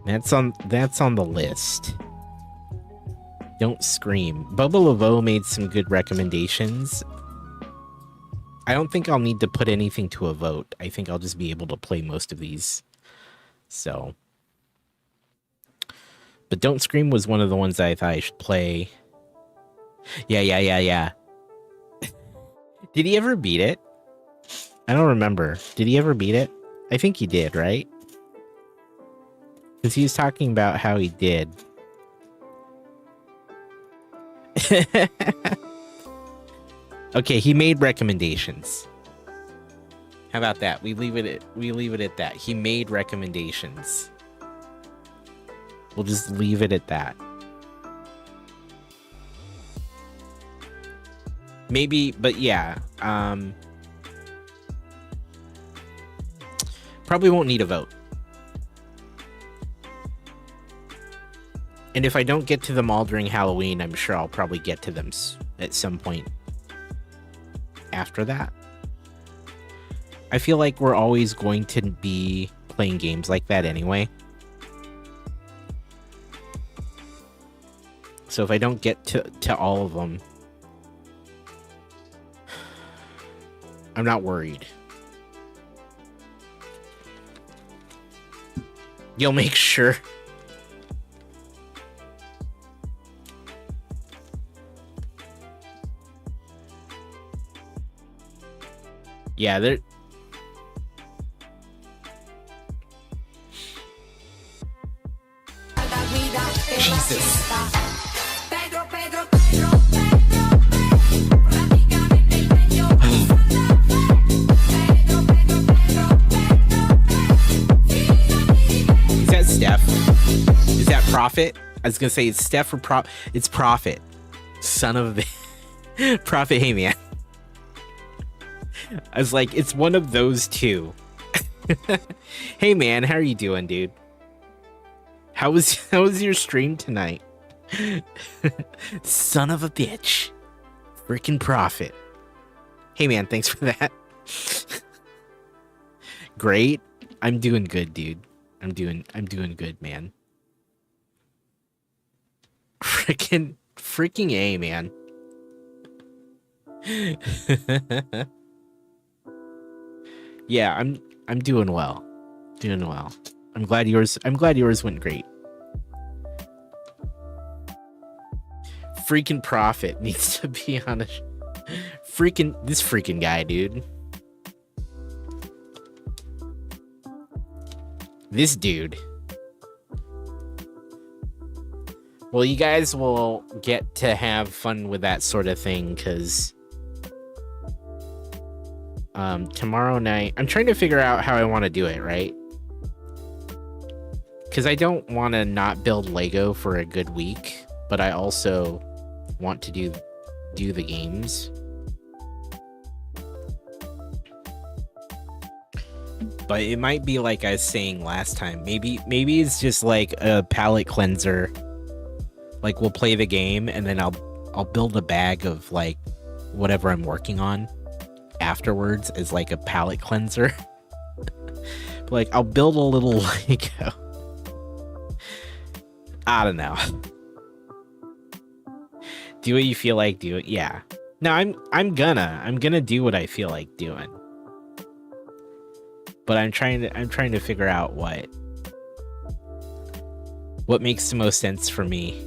That's on the list. Don't Scream. Bubba Laveau made some good recommendations. I don't think I'll need to put anything to a vote. I think I'll just be able to play most of these. So, but Don't Scream was one of the ones I thought I should play. Yeah. Did he ever beat it? I don't remember. Did he ever beat it? I think he did, right? Because he was talking about how he did. Okay, he made recommendations. How about that? We leave it at that. He made recommendations. We'll just leave it at that. Maybe, but yeah. Probably won't need a vote. And if I don't get to them all during Halloween, I'm sure I'll probably get to them at some point after that. I feel like we're always going to be playing games like that anyway. So if I don't get to all of them, I'm not worried. You'll make sure. Yeah, there. Jesus. Is that Steph? Is that Prophet? I was gonna say it's Steph or It's Prophet. Son of a Prophet. Hey man. I was like, it's one of those two. Hey man, how are you doing, dude? How was your stream tonight? Son of a bitch. Freaking Prophet. Hey man, thanks for that. Great. I'm doing good, dude. I'm doing good, man. Freaking Freaking A, man. Yeah, I'm doing well. Doing well. I'm glad yours went great. Freaking Prophet needs to be on a this freaking guy, dude. This dude. Well, you guys will get to have fun with that sort of thing, because tomorrow night, I'm trying to figure out how I want to do it, right? Because I don't want to not build Lego for a good week, but I also want to do the games. But it might be like I was saying last time. Maybe it's just like a palate cleanser. Like, we'll play the game and then I'll build a bag of like whatever I'm working on afterwards as like a palate cleanser. But like, I'll build a little Lego. I don't know. Do what you feel like doing. Yeah. No, I'm gonna do what I feel like doing. But I'm trying to figure out what makes the most sense for me.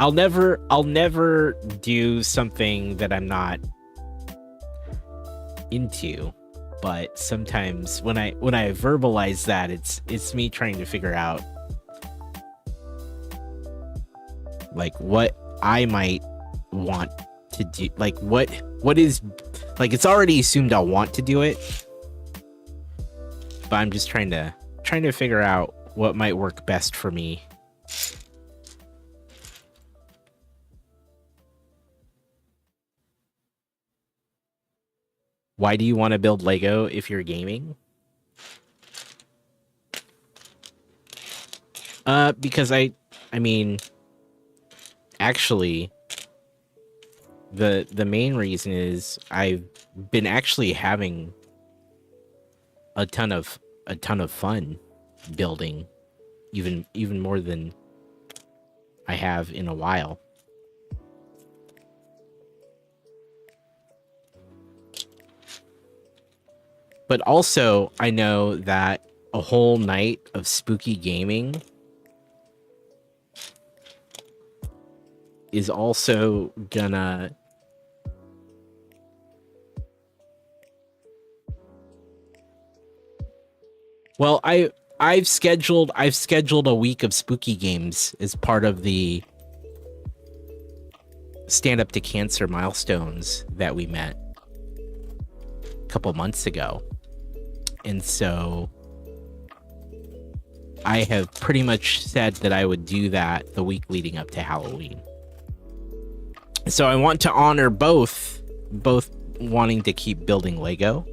I'll never do something that I'm not into, but sometimes when I verbalize that, it's me trying to figure out like what I might want to do, like what is, like, it's already assumed I'll want to do it, but I'm just trying to figure out what might work best for me. Why do you want to build Lego if you're gaming? Because I mean, actually, the main reason is I've been actually having a ton of fun building, even more than I have in a while. But also, I know that a whole night of spooky gaming is also gonna... Well, I've scheduled a week of spooky games as part of the Stand Up to Cancer milestones that we met a couple months ago. And so I have pretty much said that I would do that the week leading up to Halloween. So I want to honor both wanting to keep building Lego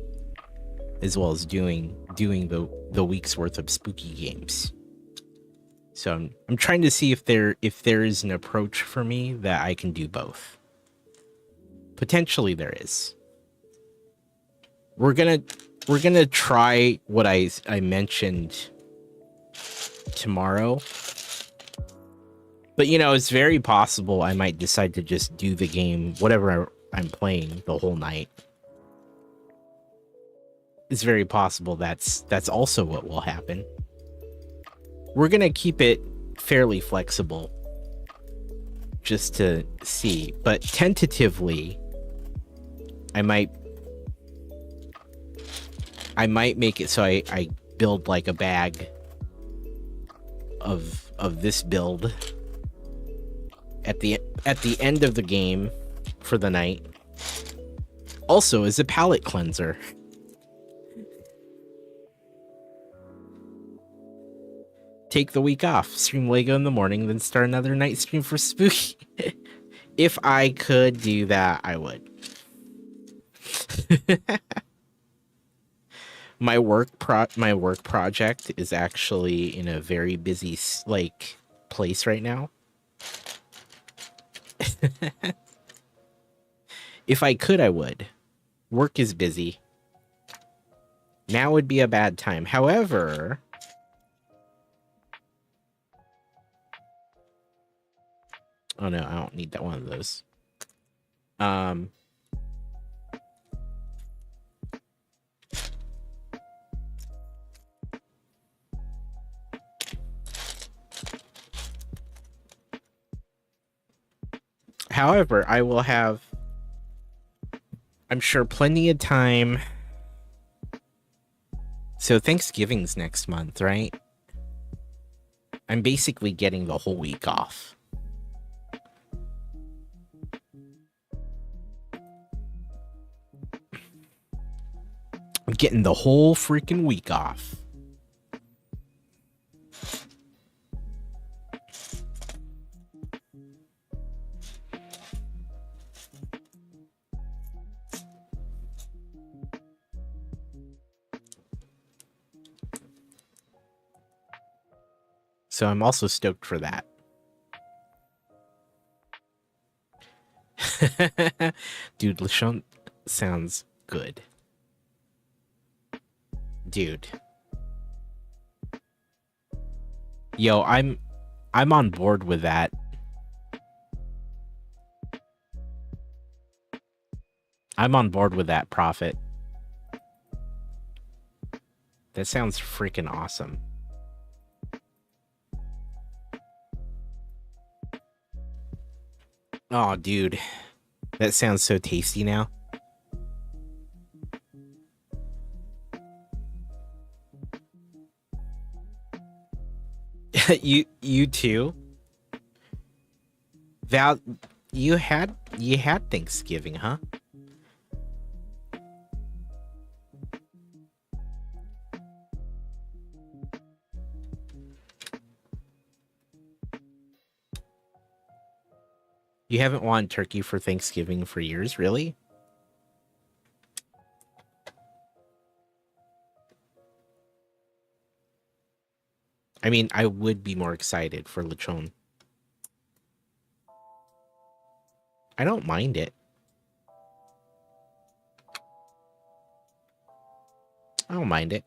as well as doing the week's worth of spooky games. So I'm trying to see if there is an approach for me that I can do both. Potentially there is. We're gonna try what I mentioned tomorrow. But you know, it's very possible I might decide to just do the game, whatever I'm playing, the whole night. It's very possible that's also what will happen. We're gonna keep it fairly flexible just to see, but tentatively I might make it so I build like a bag of this build at the end of the game for the night. Also as a palate cleanser. Take the week off, stream Lego in the morning, then start another night stream for spooky. If I could do that, I would. My work project is actually in a very busy place right now. If I could, I would. Work is busy. Now would be a bad time. However, Oh no, I don't need that one of those. However, I will have, I'm sure, plenty of time. So Thanksgiving's next month, right? I'm basically getting the whole week off. I'm getting the whole freaking week off. So I'm also stoked for that. Dude, Lechon sounds good. Dude. Yo, I'm on board with that. I'm on board with that, Prophet. That sounds freaking awesome. Oh, dude. That sounds so tasty now. you too? Val, you had Thanksgiving, huh? You haven't wanted turkey for Thanksgiving for years, really? I mean, I would be more excited for lechon. I don't mind it. I don't mind it.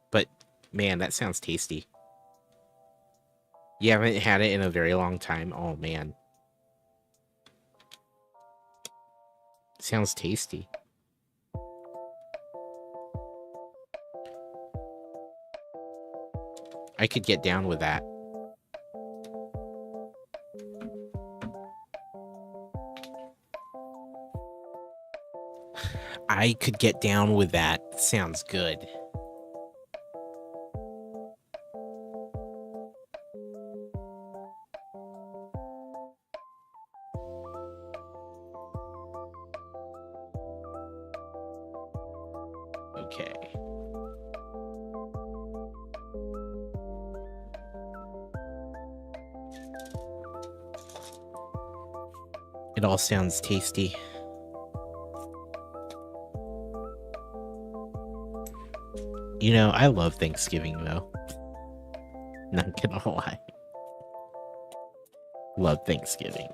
But, man, that sounds tasty. You haven't had it in a very long time? Oh, man. Sounds tasty. I could get down with that. I could get down with that. Sounds good. Okay. It all sounds tasty. You know, I love Thanksgiving, though. Not gonna lie. Love Thanksgiving.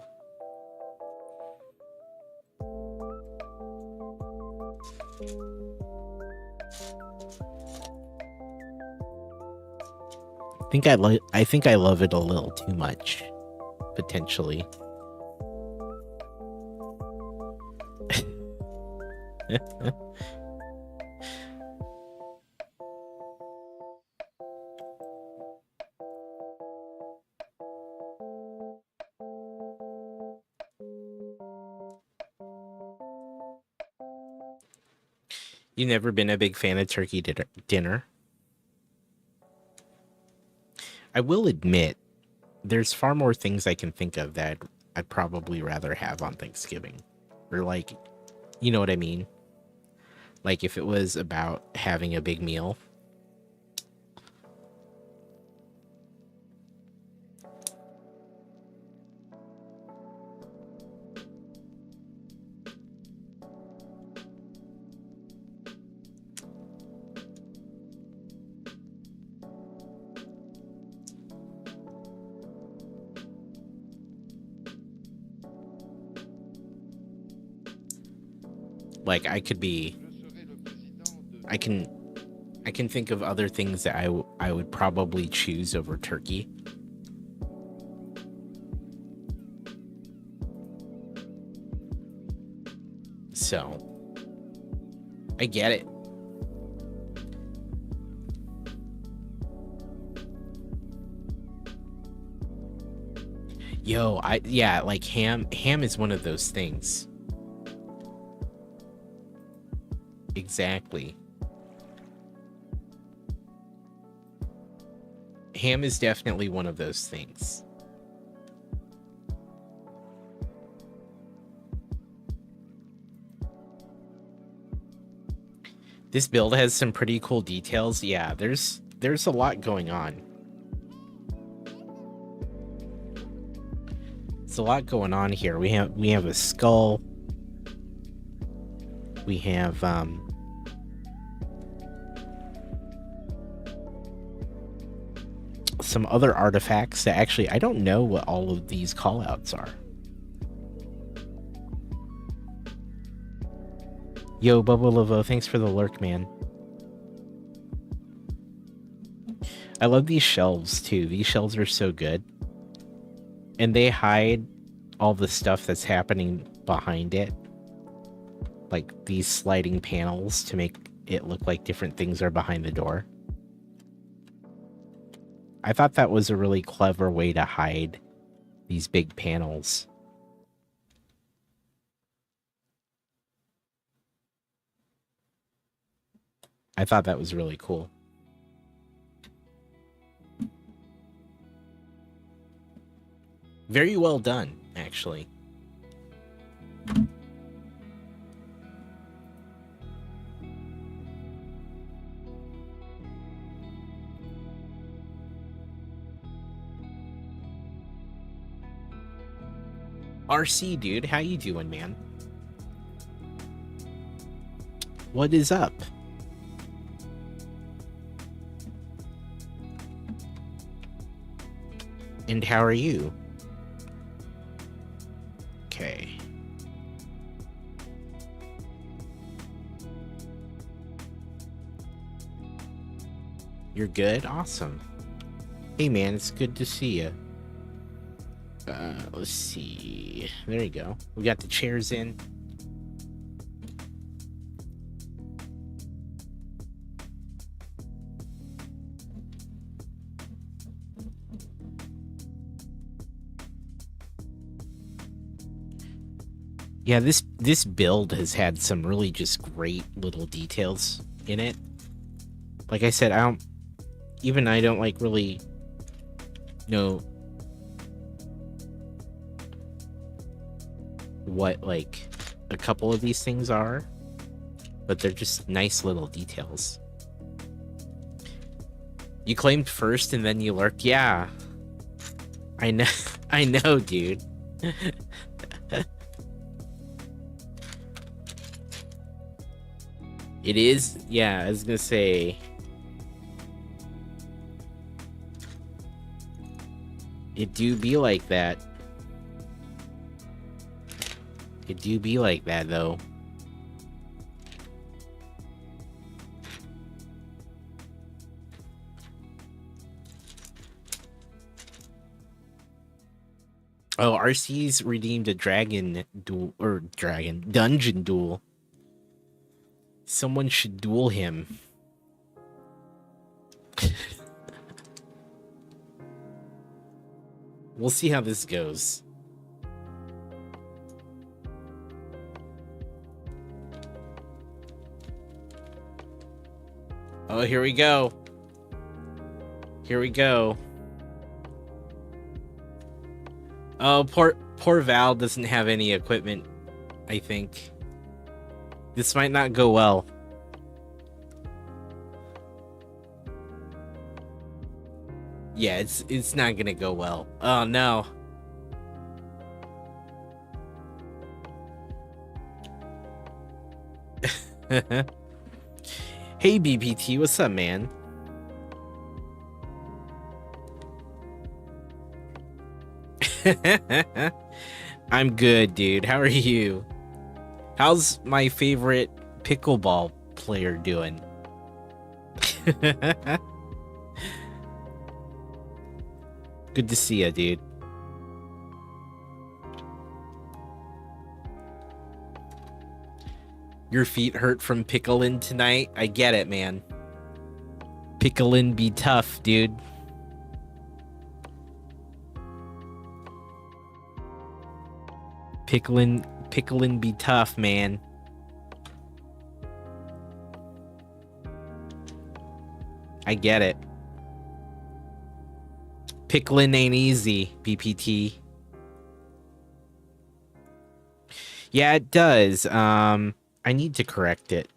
I think I love it a little too much, potentially. You never been a big fan of turkey dinner? I will admit, there's far more things I can think of that I'd probably rather have on Thanksgiving. Or like, you know what I mean? Like if it was about having a big meal. Like I can think of other things that I would probably choose over turkey. So, I get it. Yo, yeah, like ham is one of those things. Exactly. Ham is definitely one of those things. This build has some pretty cool details. Yeah, there's a lot going on. It's a lot going on here. We have a skull. We have some other artifacts that actually I don't know what all of these callouts are. Yo, Bubba Lavo, thanks for the lurk, man. I love these shelves too. These shelves are so good. And they hide all the stuff that's happening behind it. Like these sliding panels to make it look like different things are behind the door. I thought that was a really clever way to hide these big panels. I thought that was really cool. Very well done, actually. RC, dude, how you doing, man? What is up? And how are you? Okay. You're good? Awesome. Hey man, it's good to see you. Let's see. There you go. We got the chairs in. Yeah, this build has had some really just great little details in it. Like I said, I don't like really know what like a couple of these things are, but they're just nice little details. You claimed first and then you lurked. Yeah, I know. I know, dude. It is, yeah, I was gonna say. It do be like that. It do be like that, though. Oh, RC's redeemed a dragon duel, or dungeon duel. Someone should duel him. We'll see how this goes. Oh, here we go. Here we go. Oh, poor Val doesn't have any equipment, I think. This might not go well. Yeah, it's not gonna go well. Oh no. Hey BPT, what's up, man? I'm good, dude. How are you? How's my favorite pickleball player doing? Good to see ya, dude. Your feet hurt from pickling tonight? I get it, man. Pickling be tough, dude. Pickling be tough, man. I get it. Pickling ain't easy, BPT. Yeah, it does. I need to correct it.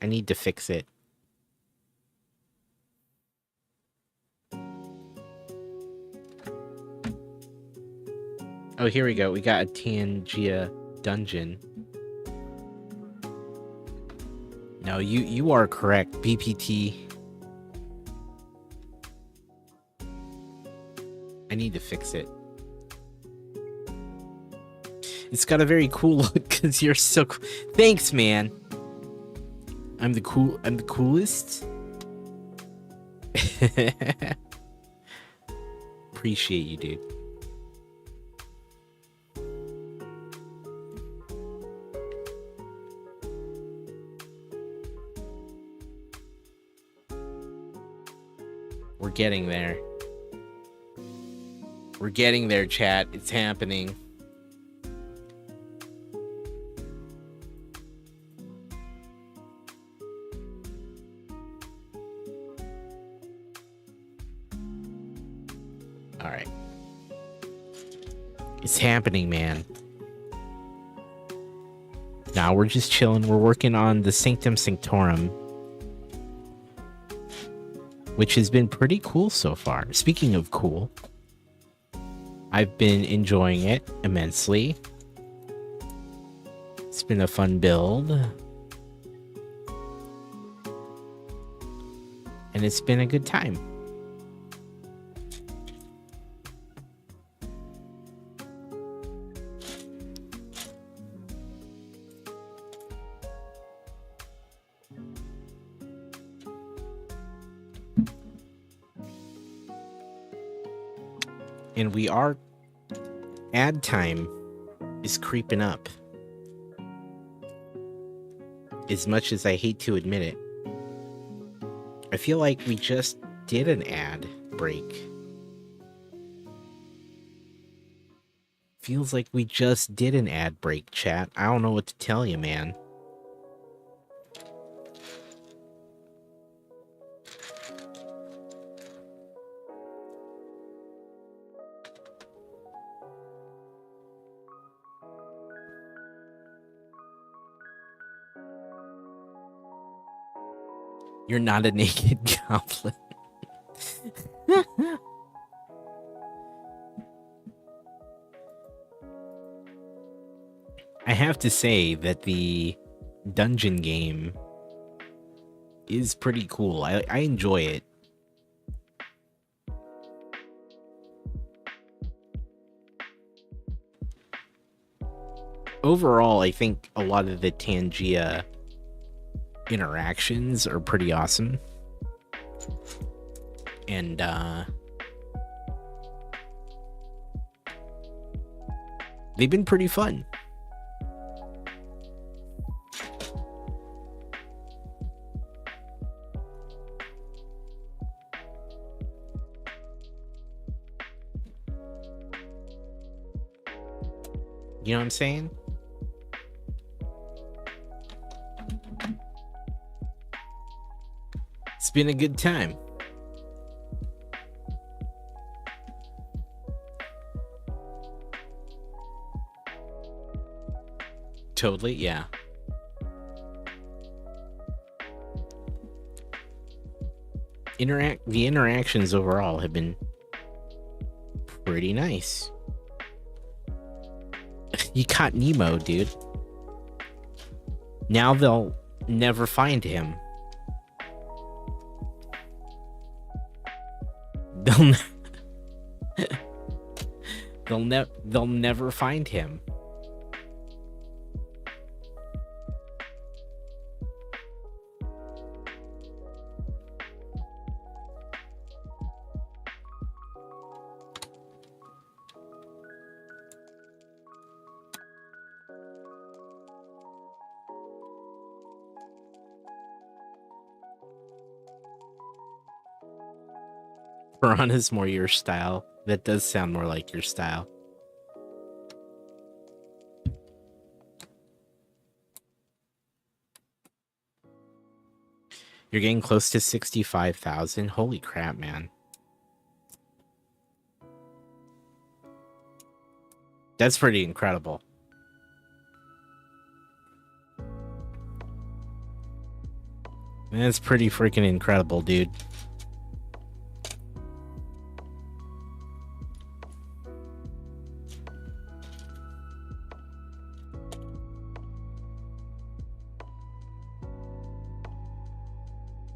I need to fix it. Oh, here we go. We got a Tangia dungeon. No, you are correct, BPT. I need to fix it. It's got a very cool look because you're so cool. Thanks, man. I'm the coolest. Appreciate you, dude. We're getting there. We're getting there, chat. It's happening. All right. It's happening, man. Now we're just chilling. We're working on the Sanctum Sanctorum, which has been pretty cool so far. Speaking of cool, I've been enjoying it immensely. It's been a fun build. And it's been a good time. And we are... ad time is creeping up. As much as I hate to admit it. I feel like we just did an ad break. Feels like we just did an ad break, chat. I don't know what to tell you, man. You're not a naked goblin. I have to say that the dungeon game is pretty cool. I enjoy it. Overall, I think a lot of the Tangia interactions are pretty awesome. And they've been pretty fun. You know what I'm saying? It's been a good time. Totally, yeah. The interactions overall have been pretty nice. You caught Nemo, dude. Now they'll never find him. They'll never find him. Piranha's more your style. That does sound more like your style. You're getting close to 65,000. Holy crap, man. That's pretty incredible. That's pretty freaking incredible, dude.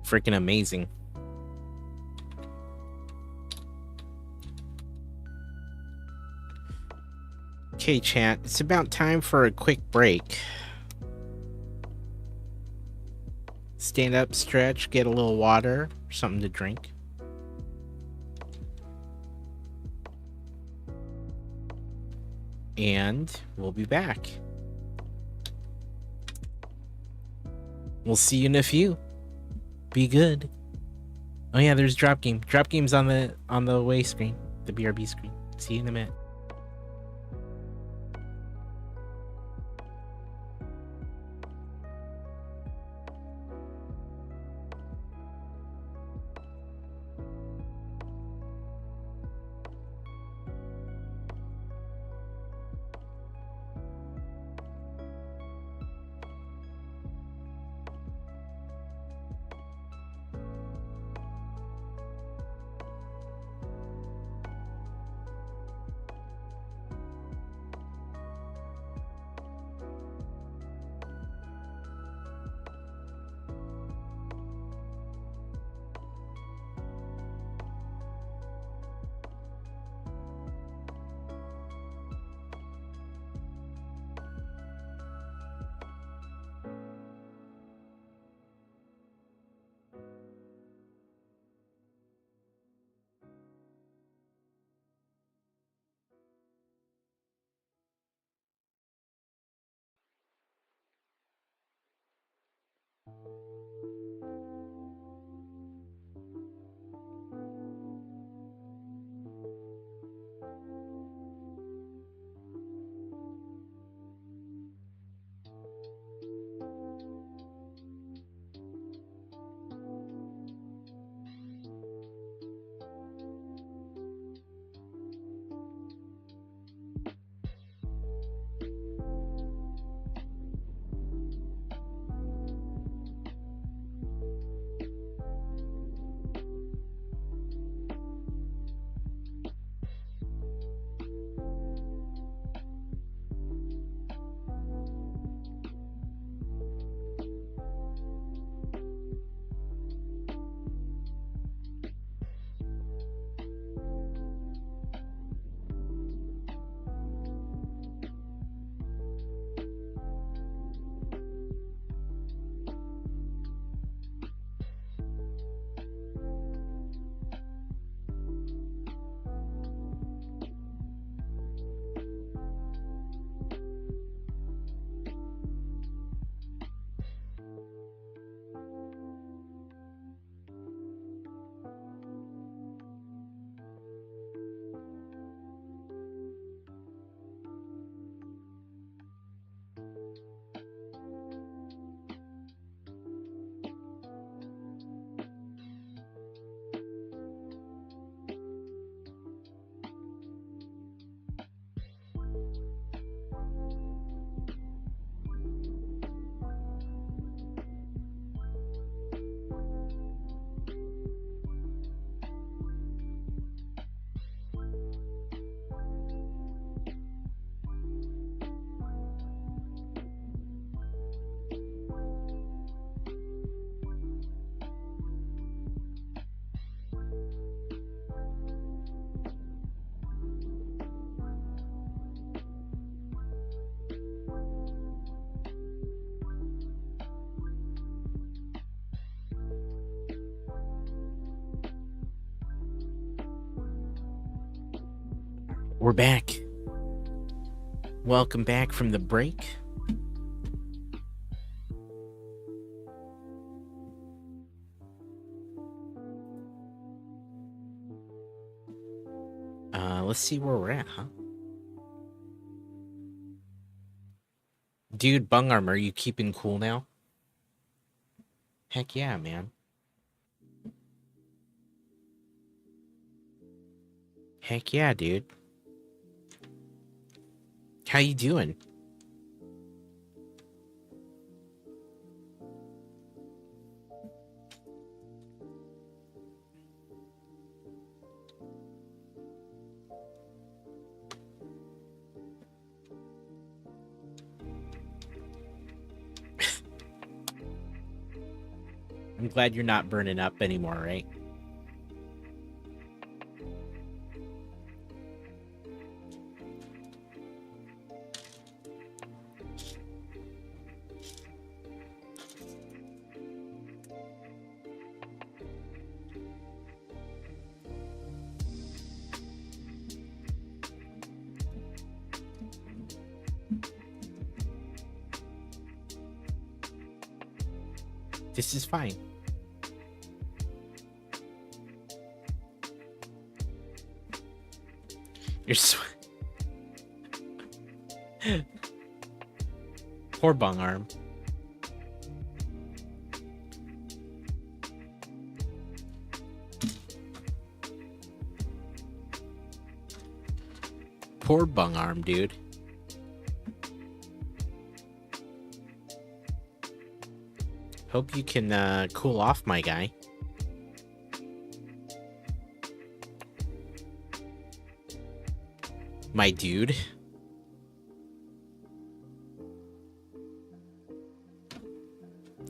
Freaking amazing. Okay, chat, it's about time for a quick break. Stand up, stretch, get a little water, something to drink. And we'll be back. We'll see you in a few. Be good. Oh yeah, there's drop game. Drop game's on the away screen, the BRB screen. See you in a minute. We're back. Welcome back from the break. Let's see where we're at, huh? Dude, Bung Armor, you keeping cool now? Heck yeah, man. Heck yeah, dude. How you doing? I'm glad you're not burning up anymore, right? This is fine. You're poor Bung Arm. Poor Bung Arm, dude. Hope you can cool off, my guy. My dude.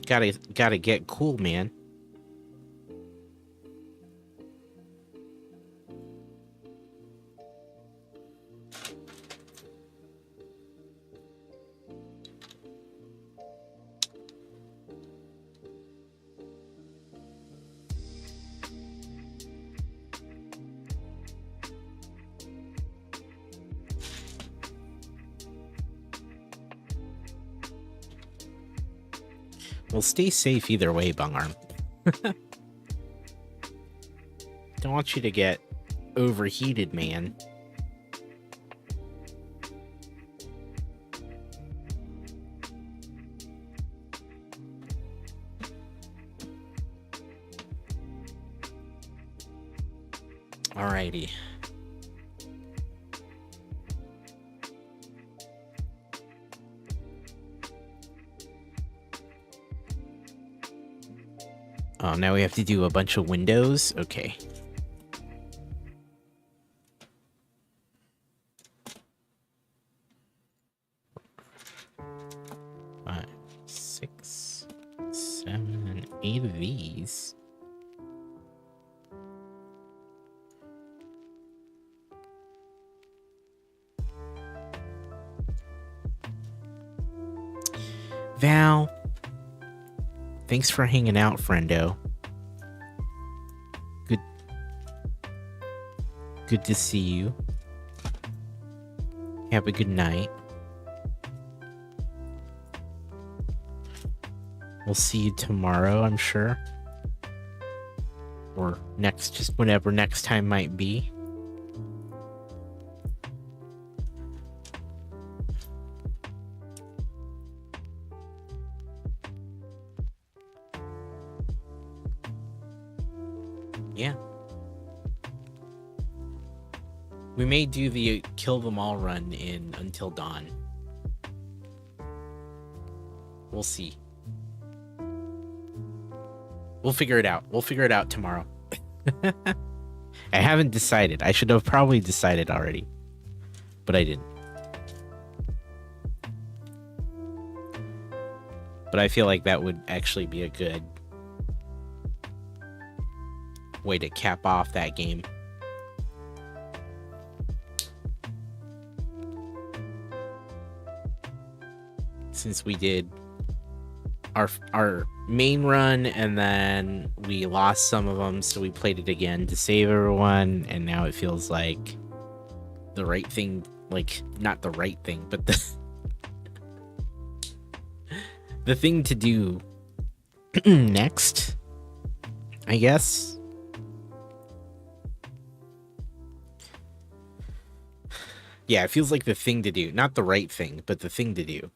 Gotta get cool, man. Well, stay safe either way, Bung Arm. Don't want you to get overheated, man. Alrighty. Oh, now we have to do a bunch of windows? Okay. Five, 6, 7, 8 of these. Val. Thanks for hanging out, friendo. Good to see you. Have a good night. We'll see you tomorrow, I'm sure. Or next, just whenever next time might be. Yeah. We may do the kill them all run in Until Dawn. We'll see. We'll figure it out. We'll figure it out tomorrow. I haven't decided. I should have probably decided already. But I didn't. But I feel like that would actually be a good way to cap off that game. Since we did our main run and then we lost some of them, so we played it again to save everyone, and now it feels like the right thing, like not the right thing, but the thing to do next, I guess. Yeah, it feels like the thing to do. Not the right thing, but the thing to do.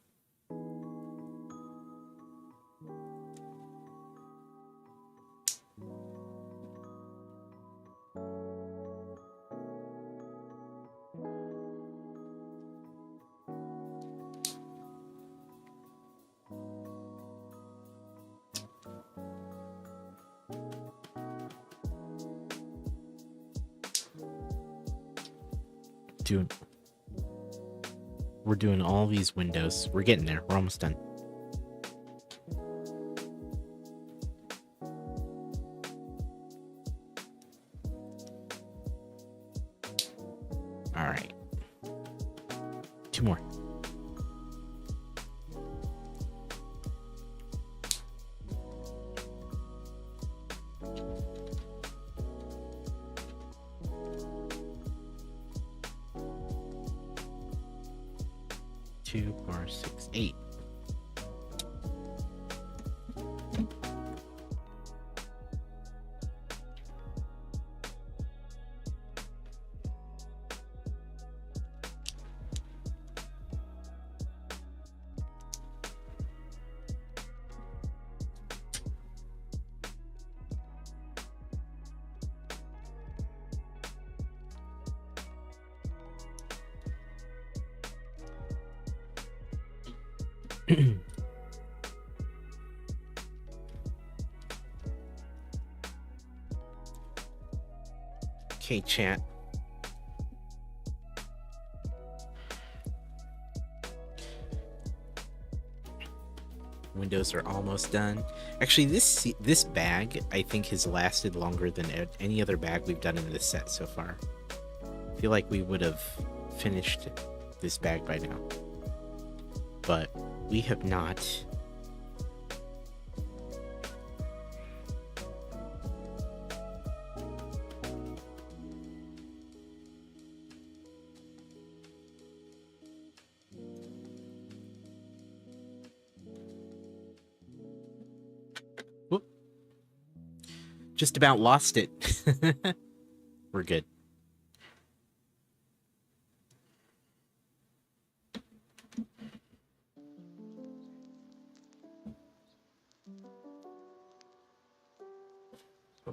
We're doing all these windows. We're getting there. We're almost done. All right. 2 more. Two, 4, 6, 8. Okay, chat. Windows are almost done. Actually, this bag I think has lasted longer than any other bag we've done in this set so far. I feel like we would have finished this bag by now, but we have not. Whoop. Just about lost it. We're good.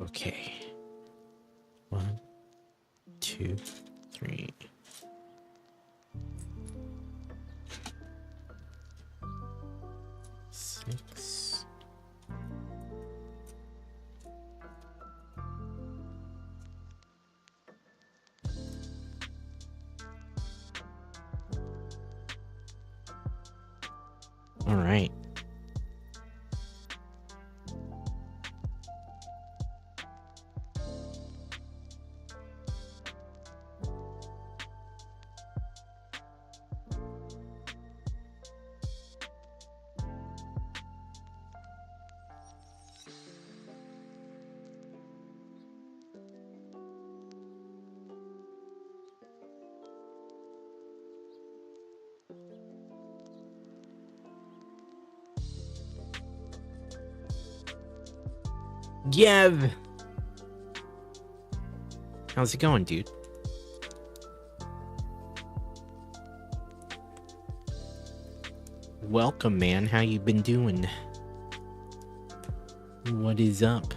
Okay. 1, 2, 3. Six. All right. Yev! How's it going, dude? Welcome, man. How you been doing? What is up?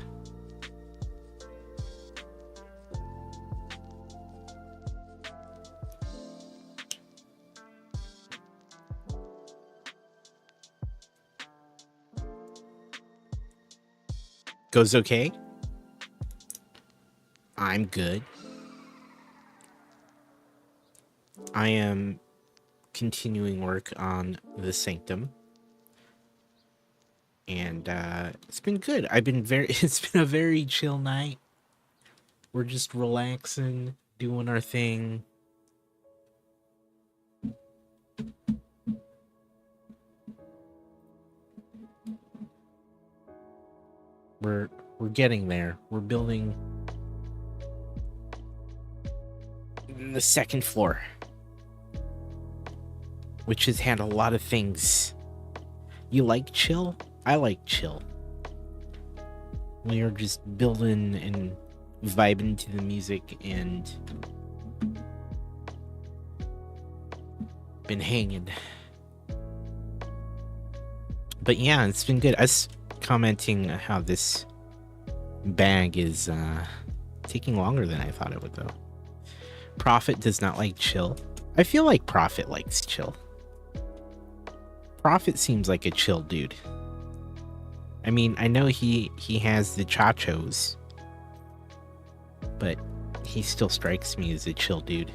Goes okay? I'm good. I am continuing work on the Sanctum. And it's been good. It's been a very chill night. We're just relaxing, doing our thing. We're getting there. We're building the second floor, which has had a lot of things. You like chill? I like chill. We are just building and vibing to the music and Been hanging. But yeah, it's been good. I was commenting how this bag is taking longer than I thought it would, though. Prophet does not like chill. I feel like Prophet likes chill. Prophet seems like a chill dude. I mean, I know he has the chachos, but he still strikes me as a chill dude.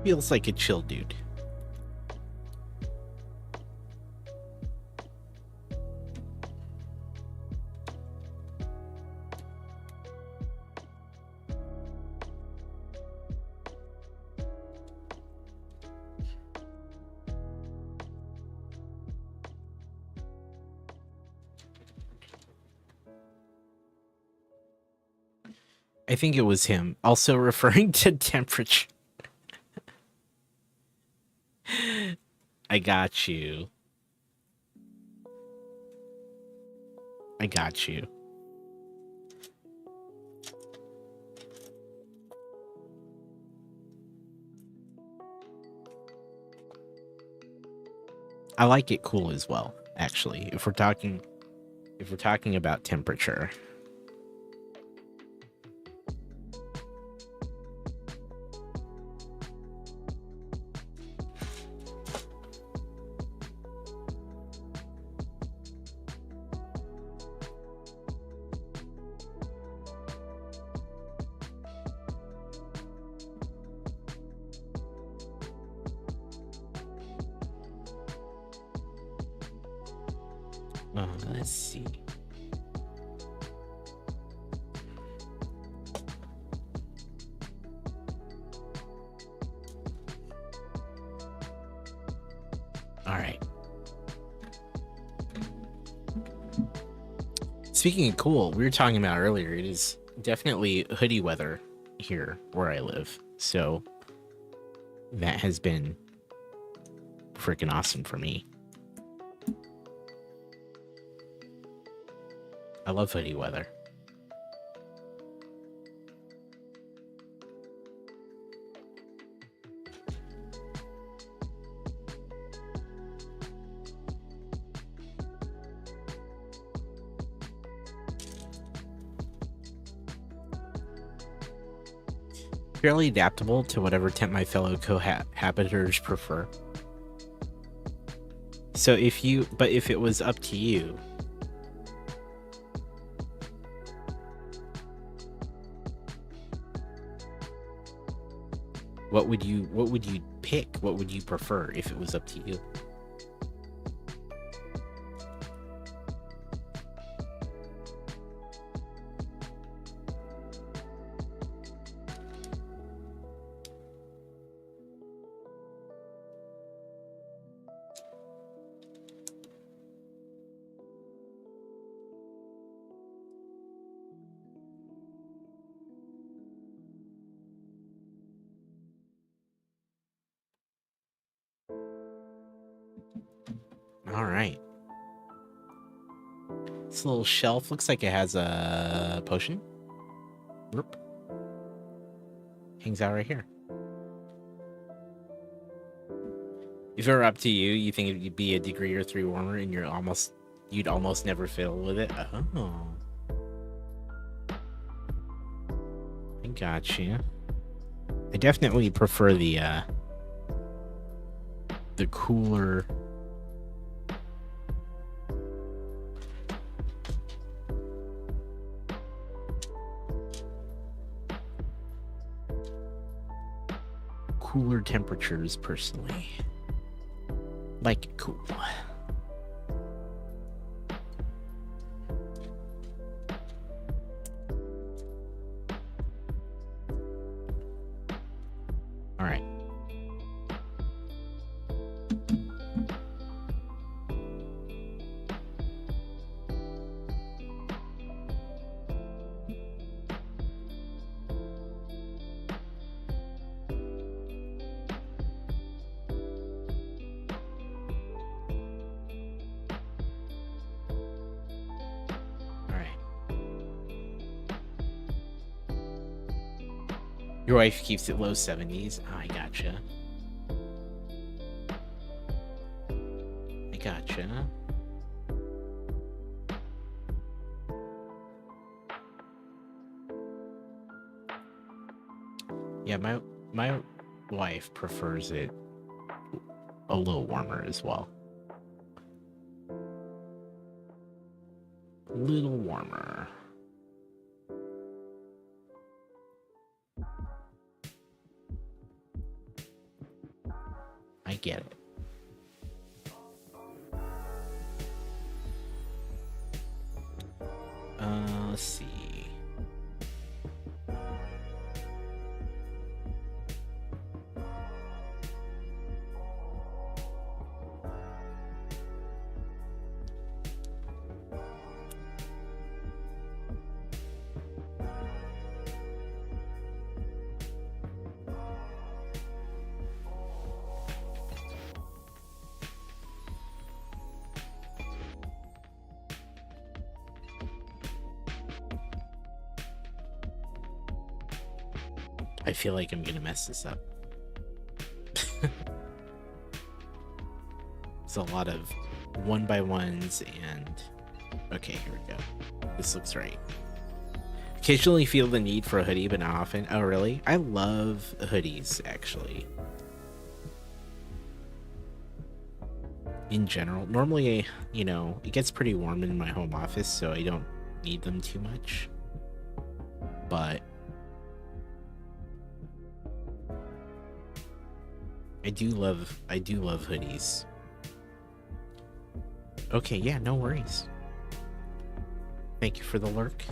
Feels like a chill dude. I think it was him. Also referring to temperature. I got you. I got you. I like it cool as well, actually. If we're talking about temperature. Let's see. All right. Speaking of cool, we were talking about earlier, it is definitely hoodie weather here where I live. So that has been freaking awesome for me. I love hoodie weather. Fairly adaptable to whatever temp my fellow cohabitors prefer. So if it was up to you, what would you pick? What would you prefer if it was up to you? All right. This little shelf looks like it has a potion. Whoop. Hangs out right here. If it were up to you, you think it'd be a degree or 3 warmer, and you'd almost never fiddle with it. Oh, I got you. I definitely prefer the cooler. Cooler temperatures personally. Like it cool. All right. Your wife keeps it low 70s. Oh, I gotcha. I gotcha. Yeah, my wife prefers it a little warmer as well. A little warmer. I get it. Let's see. I feel like I'm gonna mess this up. It's a lot of 1x1s and... Okay, here we go. This looks right. Occasionally feel the need for a hoodie, but not often. Oh, really? I love hoodies, actually. In general. Normally, you know, it gets pretty warm in my home office, so I don't need them too much. But... I do love hoodies. Okay, yeah, no worries. Thank you for the lurk.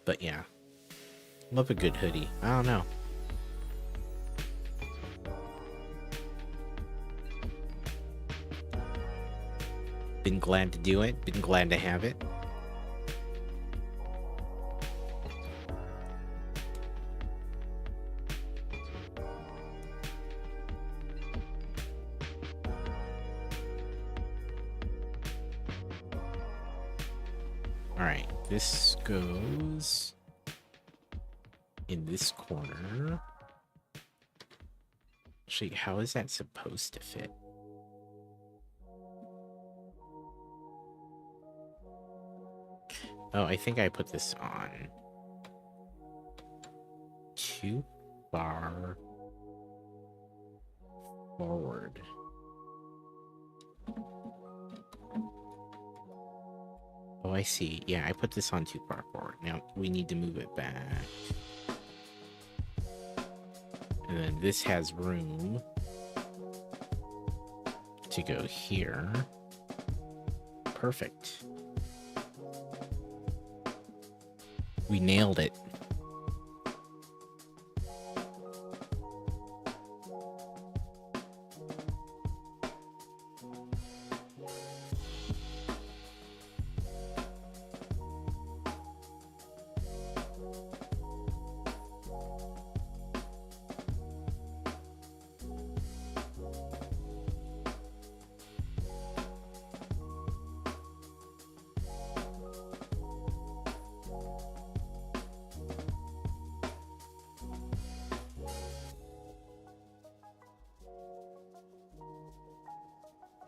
But yeah, love a good hoodie. I don't know. Been glad to do it. Been glad to have it. Alright, this goes in this corner. Actually, how is that supposed to fit? Oh, I think I put this on too far forward. Oh, I see. Yeah, I put this on too far forward. Now, we need to move it back. And then this has room to go here. Perfect. We nailed it.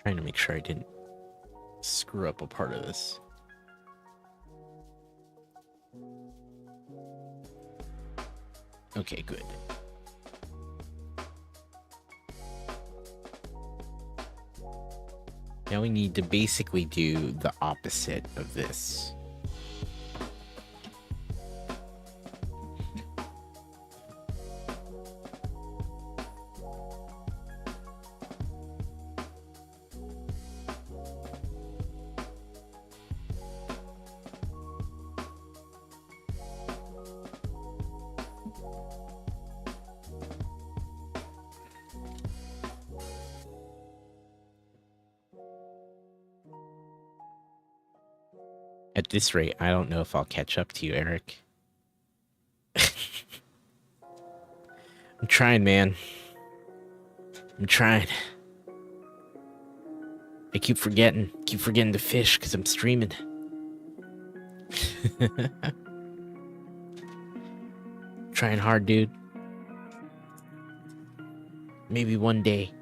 Trying to make sure I didn't screw up a part of this. Okay, good. Now we need to basically do the opposite of this. At this rate, I don't know if I'll catch up to you, Eric. I'm trying, man. I'm trying. I keep forgetting to fish because I'm streaming. trying hard, dude. Maybe one day.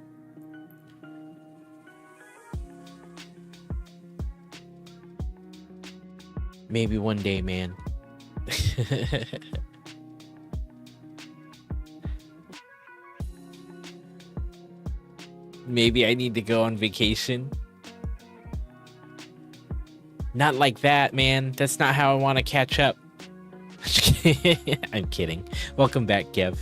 Maybe one day, man. Maybe I need to go on vacation. Not like that, man. That's not how I want to catch up. I'm kidding. Welcome back, Kev.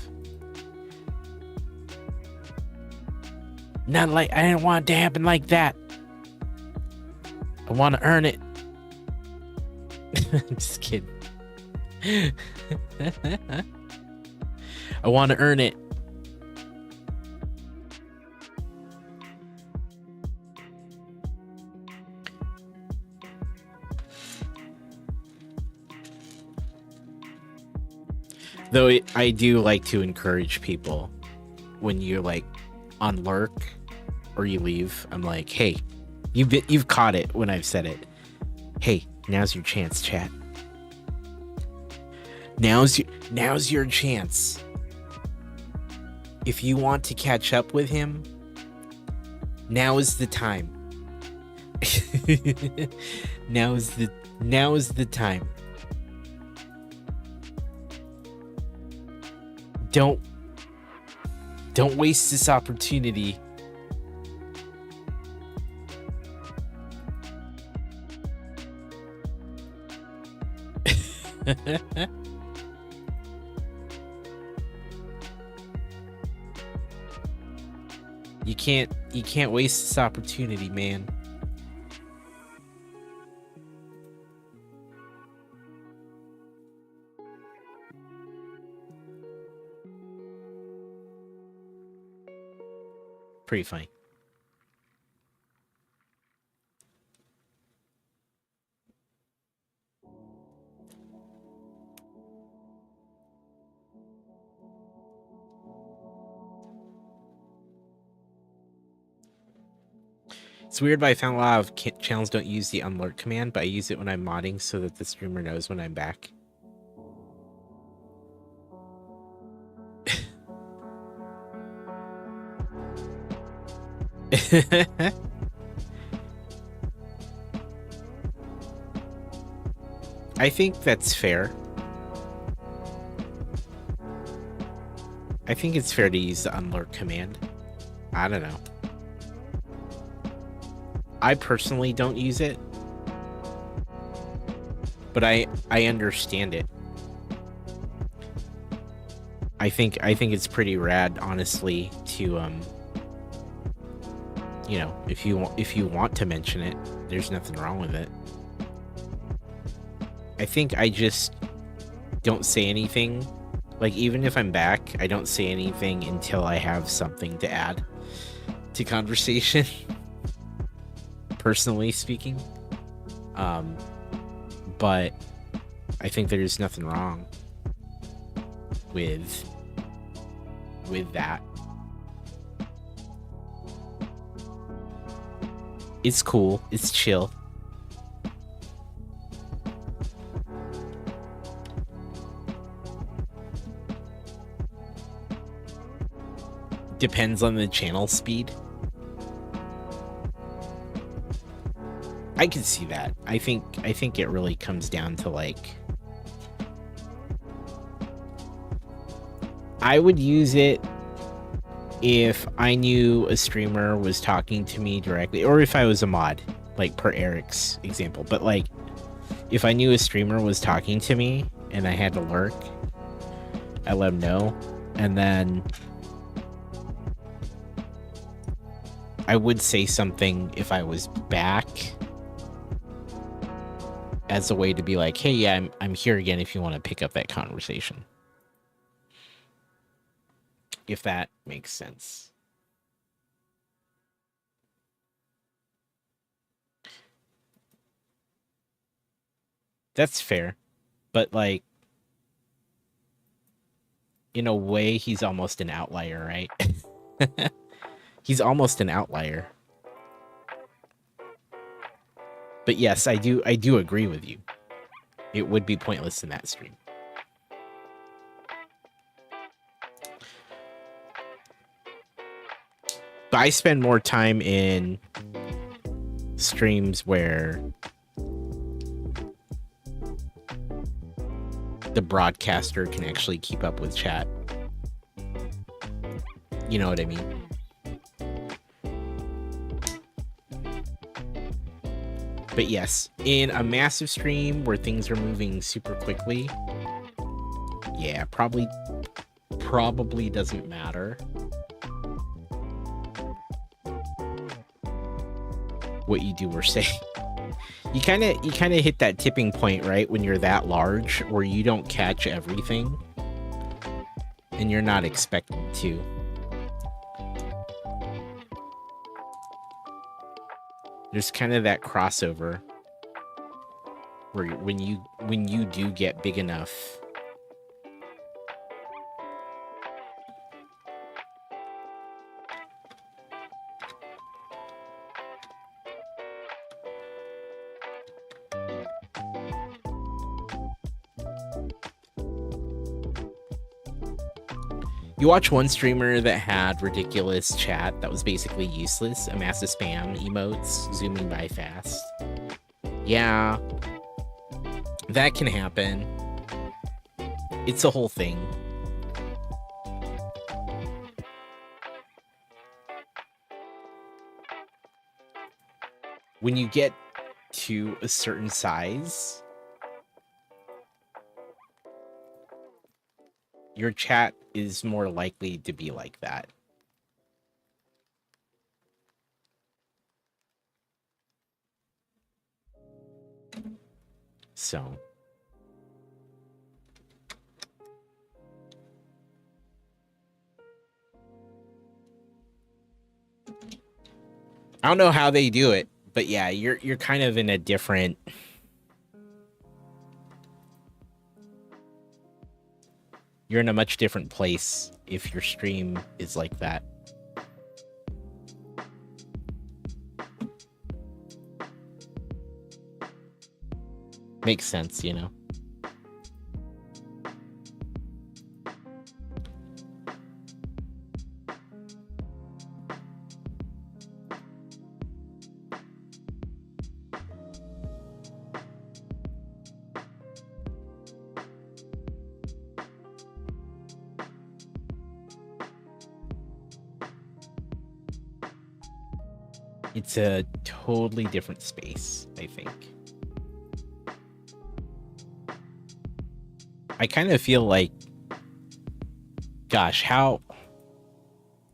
Not like I didn't want it to happen like that. I want to earn it. I'm just kidding. I want to earn it. Though I do like to encourage people when you're like on lurk or you leave. I'm like, hey, you've caught it when I've said it. Hey, now's your chance, chat. Now's your chance. If you want to catch up with him, now is the time. Now is the time. Don't waste this opportunity. You can't waste this opportunity, man. Pretty funny. It's weird, but I found a lot of channels don't use the unlurk command, but I use it when I'm modding so that the streamer knows when I'm back. I think that's fair. I think it's fair to use the unlurk command. I don't know. I personally don't use it, but I understand it. I think it's pretty rad, honestly, to you know, if you want to mention it, there's nothing wrong with it. I think I just don't say anything. Like, even if I'm back, I don't say anything until I have something to add to conversation. Personally speaking. But I think there's nothing wrong with that. It's cool. It's chill. Depends on the channel speed. I can see that. I think it really comes down to, like, I would use it if I knew a streamer was talking to me directly, or if I was a mod, like per Eric's example. But like, if I knew a streamer was talking to me and I had to lurk, I let him know, and then I would say something if I was back, as a way to be like, hey, yeah, I'm here again if you want to pick up that conversation. If that makes sense. That's fair. But, like, in a way, he's almost an outlier, right? He's almost an outlier. But yes, I do agree with you. It would be pointless in that stream. But I spend more time in streams where the broadcaster can actually keep up with chat. You know what I mean? But yes, in a massive stream where things are moving super quickly, yeah, probably doesn't matter what you do or say. You kind of hit that tipping point, right, when you're that large where you don't catch everything and you're not expected to. There's kind of that crossover where when you do get big enough, you watch one streamer that had ridiculous chat that was basically useless, a massive spam emotes zooming by fast. Yeah, that can happen. It's a whole thing. When you get to a certain size, your chat is more likely to be like that. So I don't know how they do it, but yeah, you're kind of in a different you're in a much different place if your stream is like that. Makes sense, you know? It's a totally different space, I think. I kind of feel like, gosh, at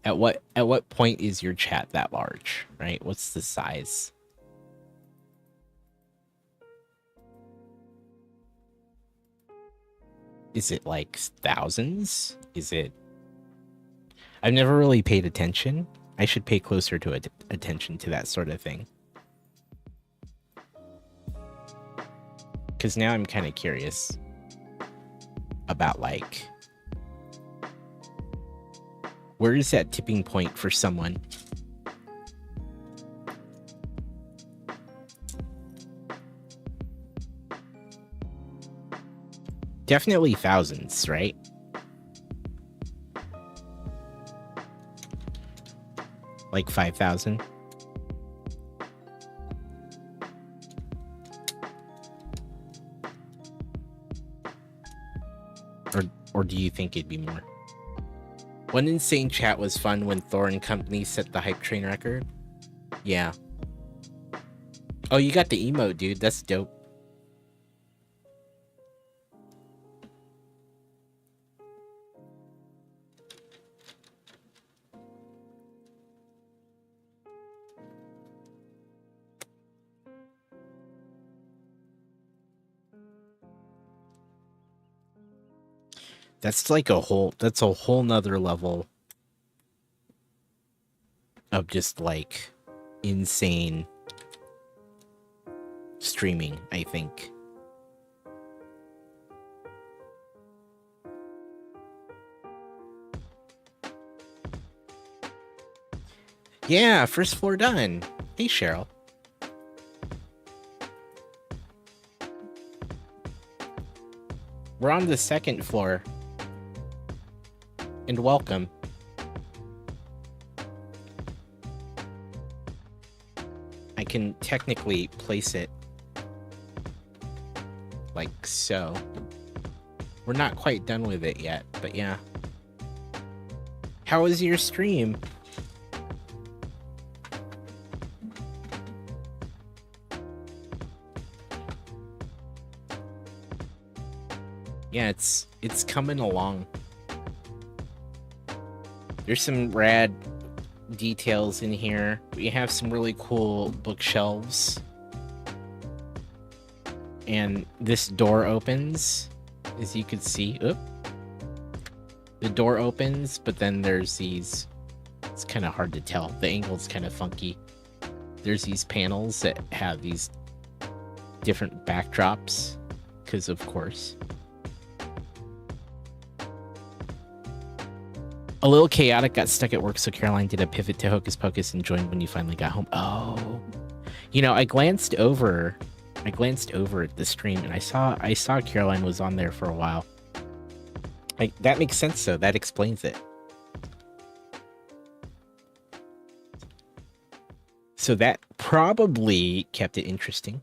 what point is your chat that large, right? What's the size? Is it like thousands? Is it? I've never really paid attention. I should pay closer to attention to that sort of thing. Because now I'm kind of curious about, like, where is that tipping point for someone? Definitely thousands, right? Like 5,000. Or do you think it'd be more? One insane chat was fun when Thor and company set the hype train record. Yeah. Oh, you got the emote, dude. That's dope. That's like that's a whole nother level of just like insane streaming, I think. Yeah, first floor done. Hey, Cheryl. We're on the second floor. And welcome. can technically place it like so. We're not quite done with it yet, but yeah. How was your stream? Yeah, it's coming along. There's some rad details in here. We have some really cool bookshelves. And this door opens, as you can see. Oop. The door opens, but then there's these... It's kind of hard to tell. The angle's kind of funky. There's these panels that have these different backdrops, because of course. A little chaotic, got stuck at work, so Caroline did a pivot to Hocus Pocus and joined when you finally got home. Oh, you know, I glanced over at the stream and I saw Caroline was on there for a while. That makes sense, though. That explains it. So that probably kept it interesting.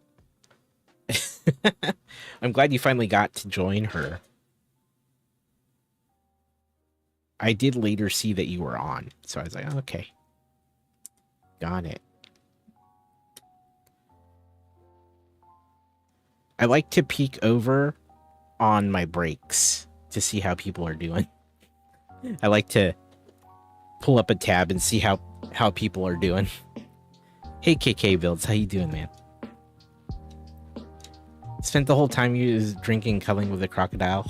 I'm glad you finally got to join her. I did later see that you were on, so I was like, oh, okay. Got it. I like to peek over on my breaks to see how people are doing. I like to pull up a tab and see how people are doing. Hey, KK Builds, how you doing, man? Spent the whole time you was drinking, cuddling with a crocodile.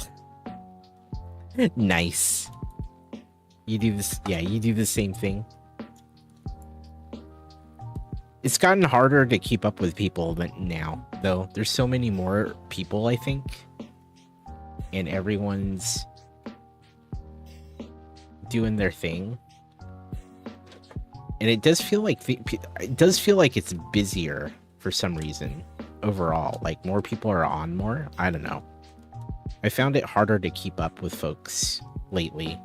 Nice. You do this, yeah, you do the same thing. It's gotten harder to keep up with people than now, though. There's so many more people, I think. And everyone's doing their thing. And it does feel like it's busier for some reason overall. Like more people are on more. I don't know. I found it harder to keep up with folks lately.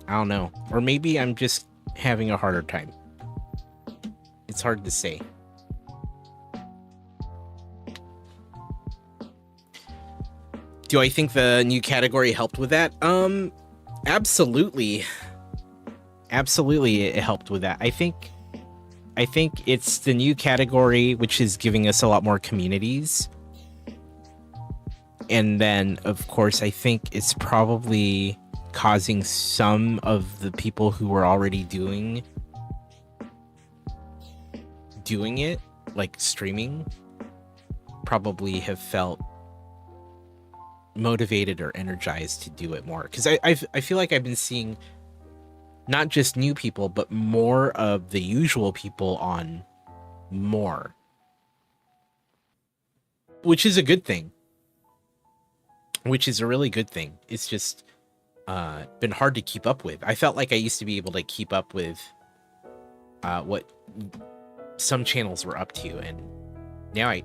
I don't know. Or maybe I'm just having a harder time. It's hard to say. Do I think the new category helped with that? Absolutely. Absolutely it helped with that. I think it's the new category which is giving us a lot more communities. And then, of course, I think it's probably causing some of the people who were already doing it, like streaming, probably have felt motivated or energized to do it more. Because I feel like I've been seeing not just new people, but more of the usual people on more. Which is a good thing. Which is a really good thing. It's just been hard to keep up with. I felt like I used to be able to keep up with what some channels were up to, and now I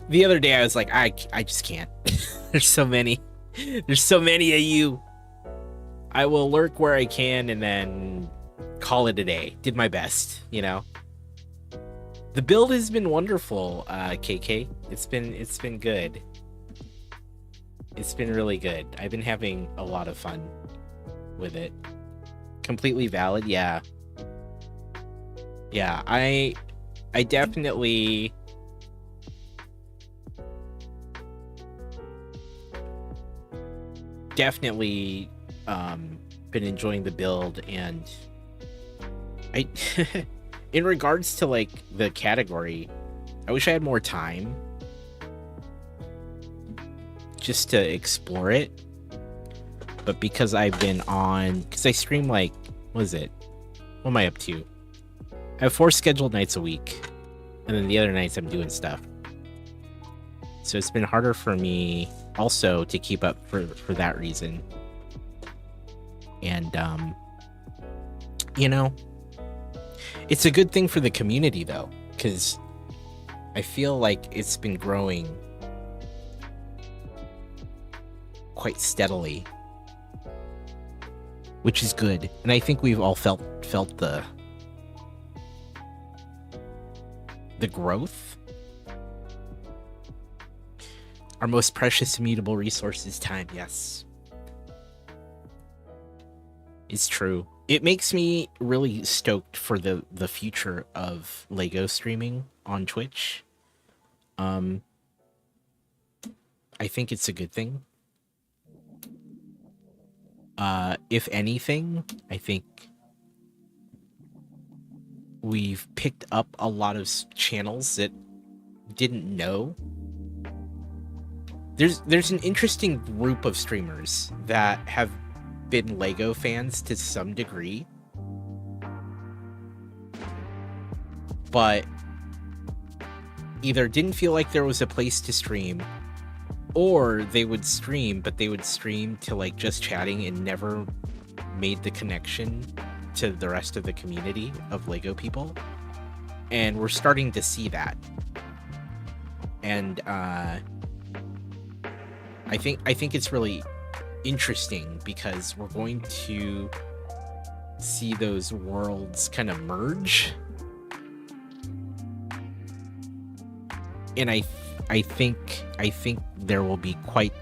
the other day I was like, I just can't. There's so many of you. I will lurk where I can and then call it a day. Did my best, you know. The build has been wonderful, KK. It's been good. It's been really good. I've been having a lot of fun with it. Completely valid, yeah. Yeah, I definitely been enjoying the build, and I in regards to like the category, I wish I had more time just to explore it, but because I've been on, because I stream like, what is it? What am I up to? I have 4 scheduled nights a week, and then the other nights I'm doing stuff. So it's been harder for me also to keep up for that reason. And, you know, it's a good thing for the community though, because I feel like it's been growing quite steadily. which is good. And I think we've all felt the growth. Our most precious immutable resource is time. Yes, it's true. It makes me really stoked for the future of Lego streaming on Twitch. I think it's a good thing. If anything, I think we've picked up a lot of channels that didn't know. There's an interesting group of streamers that have been Lego fans to some degree, but either didn't feel like there was a place to stream, or they would stream, but they would stream to like just chatting and never made the connection to the rest of the community of Lego people. And we're starting to see that. And I think it's really interesting because we're going to see those worlds kind of merge. And I think there will be quite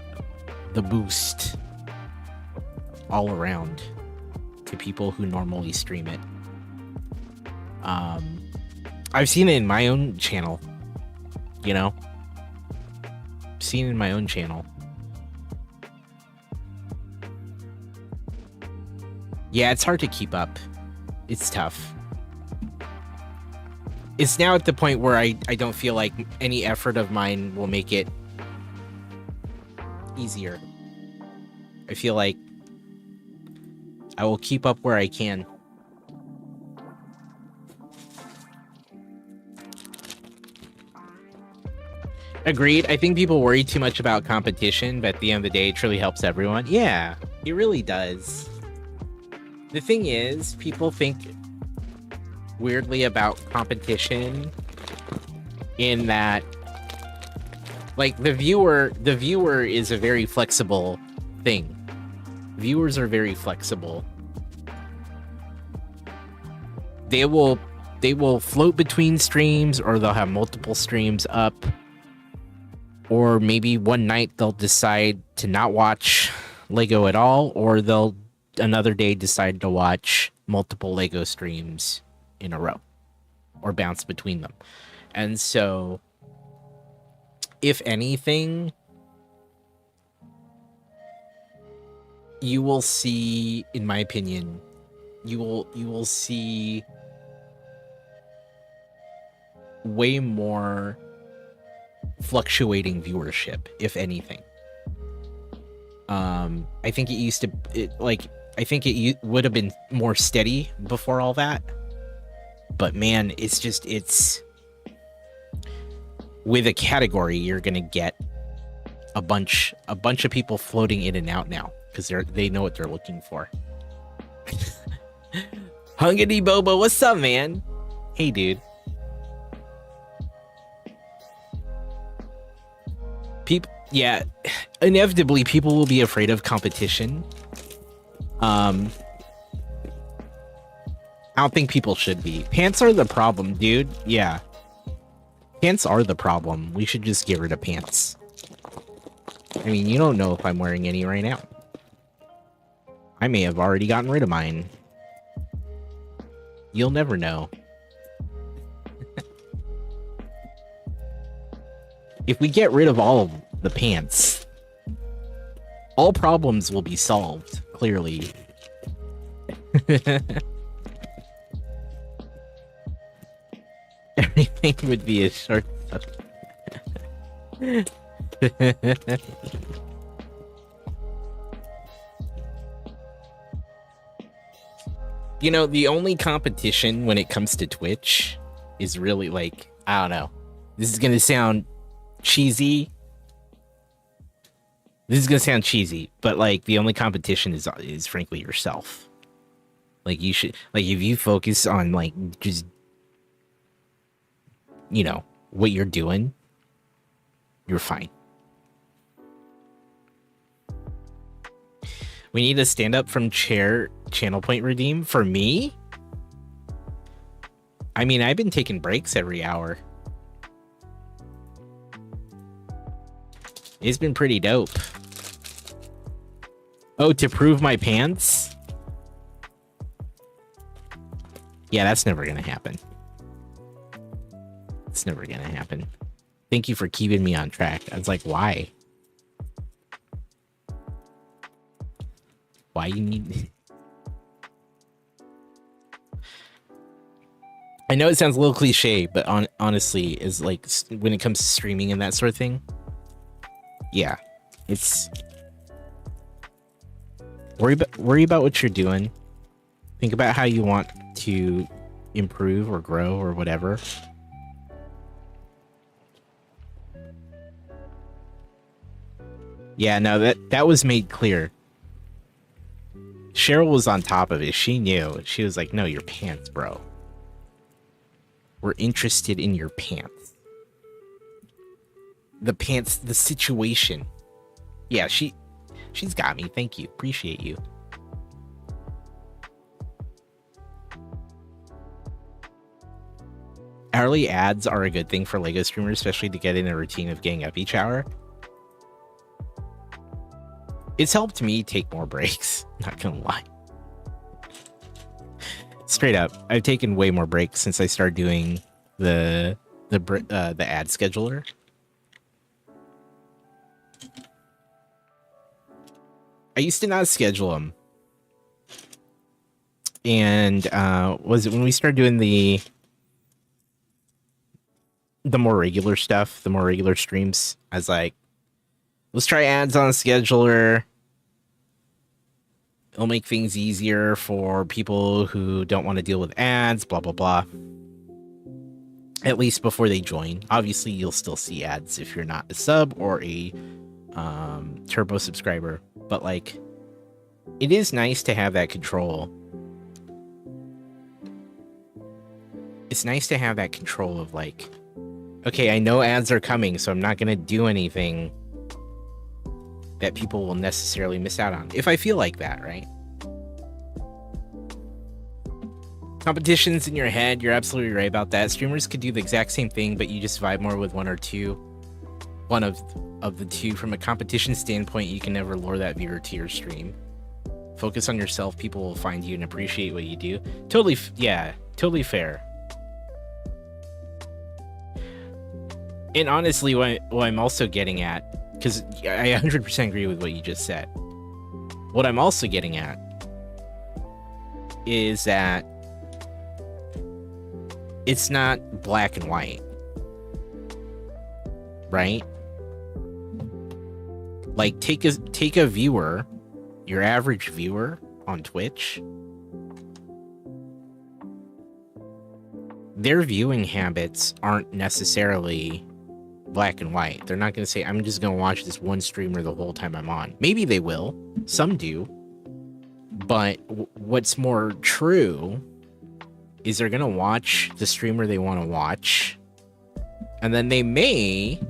the boost all around to people who normally stream it. I've seen it in my own channel, you know? Seen it in my own channel. Yeah, it's hard to keep up. It's tough. It's now at the point where I don't feel like any effort of mine will make it easier. I feel like I will keep up where I can. Agreed. I think people worry too much about competition, but at the end of the day, it truly helps everyone. Yeah, it really does. The thing is, people think weirdly about competition in that, like, the viewer is a very flexible thing. Viewers are very flexible. They will float between streams, or they'll have multiple streams up, or maybe one night they'll decide to not watch Lego at all, or they'll another day decide to watch multiple Lego streams in a row or bounce between them. And so if anything, you will see, in my opinion, you will see way more fluctuating viewership, if anything. I think it would have been more steady before all that, but man, it's with a category, you're gonna get a bunch of people floating in and out now because they know what they're looking for. Hungity Bobo, what's up, man? Hey, dude. Yeah, inevitably people will be afraid of competition. I don't think people should be. Pants are the problem, dude. Yeah. Pants are the problem. We should just get rid of pants. I mean, you don't know if I'm wearing any right now. I may have already gotten rid of mine. You'll never know. If we get rid of all of the pants, all problems will be solved, clearly. Everything would be a short You know, the only competition when it comes to Twitch is really, like, I don't know. This is gonna sound cheesy. But like, the only competition is frankly yourself. Like, you should, like, if you focus on, like, just, you know, what you're doing, you're fine. We need a stand up from chair channel point redeem for me. I mean, I've been taking breaks every hour. It's been pretty dope. Oh, to prove my pants? Yeah, that's never gonna happen. It's never gonna happen. Thank you for keeping me on track. I was like, why? Why you need... I know it sounds a little cliche, but honestly, is like when it comes to streaming and that sort of thing, yeah, it's worry about what you're doing. Think about how you want to improve or grow or whatever. Yeah, no, that was made clear. Cheryl was on top of it. She knew. She was like, "No, your pants, bro. We're interested in your pants. The pants, the situation." Yeah, she's got me. Thank you. Appreciate you. Hourly ads are a good thing for LEGO streamers, especially to get in a routine of getting up each hour. It's helped me take more breaks, not gonna lie. Straight up, I've taken way more breaks since I started doing the ad scheduler. I used to not schedule them, and was it when we started doing the more regular stuff, the more regular streams? I was like, let's try ads on a scheduler. It'll make things easier for people who don't want to deal with ads, blah, blah, blah. At least before they join. Obviously, you'll still see ads if you're not a sub or a turbo subscriber. But, like, it is nice to have that control. It's nice to have that control of, like, okay, I know ads are coming, so I'm not going to do anything that people will necessarily miss out on. If I feel like that, right? Competitions in your head, you're absolutely right about that. Streamers could do the exact same thing, but you just vibe more with one of the two. From a competition standpoint, you can never lure that viewer to your stream. Focus on yourself. People will find you and appreciate what you do. Totally, yeah, totally fair. And honestly, what I'm also getting at, because I 100% agree with what you just said. What I'm also getting at is that it's not black and white, right? Like, take a viewer, your average viewer on Twitch. Their viewing habits aren't necessarily black and white. They're not going to say, I'm just going to watch this one streamer the whole time I'm on. Maybe they will. Some do. But what's more true is they're going to watch the streamer they want to watch. And then they may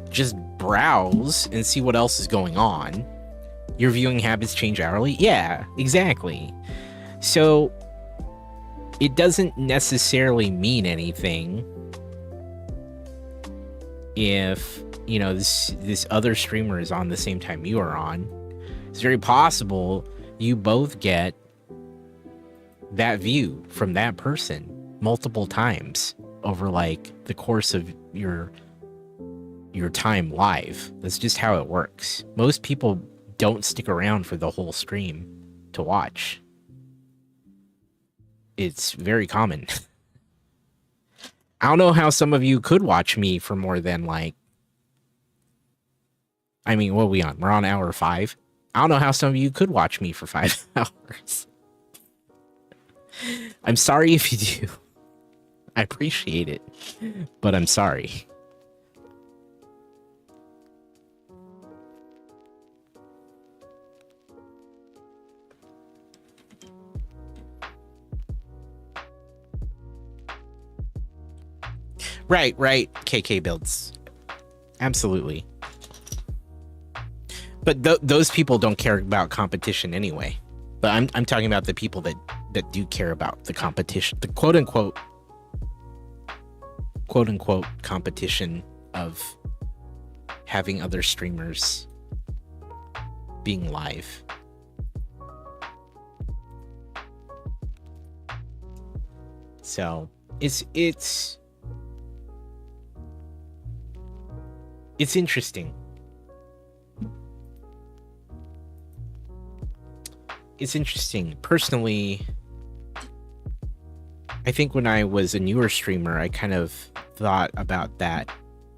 just browse and see what else is going on. Your viewing habits change hourly? Yeah, exactly. So it doesn't necessarily mean anything if, you know, this other streamer is on the same time you are on. It's very possible you both get that view from that person multiple times over, like, the course of your time live. That's just how it works. Most people don't stick around for the whole stream to watch. It's very common. I don't know how some of you could watch me for more than, like, I mean, what are we on? We're on hour 5. I don't know how some of you could watch me for 5 hours. I'm sorry if you do. I appreciate it, but I'm sorry. Right, KK builds. Absolutely. But those people don't care about competition anyway. But I'm talking about the people that do care about the competition, the quote unquote competition of having other streamers being live. So it's interesting. It's interesting. Personally, I think when I was a newer streamer, I kind of thought about that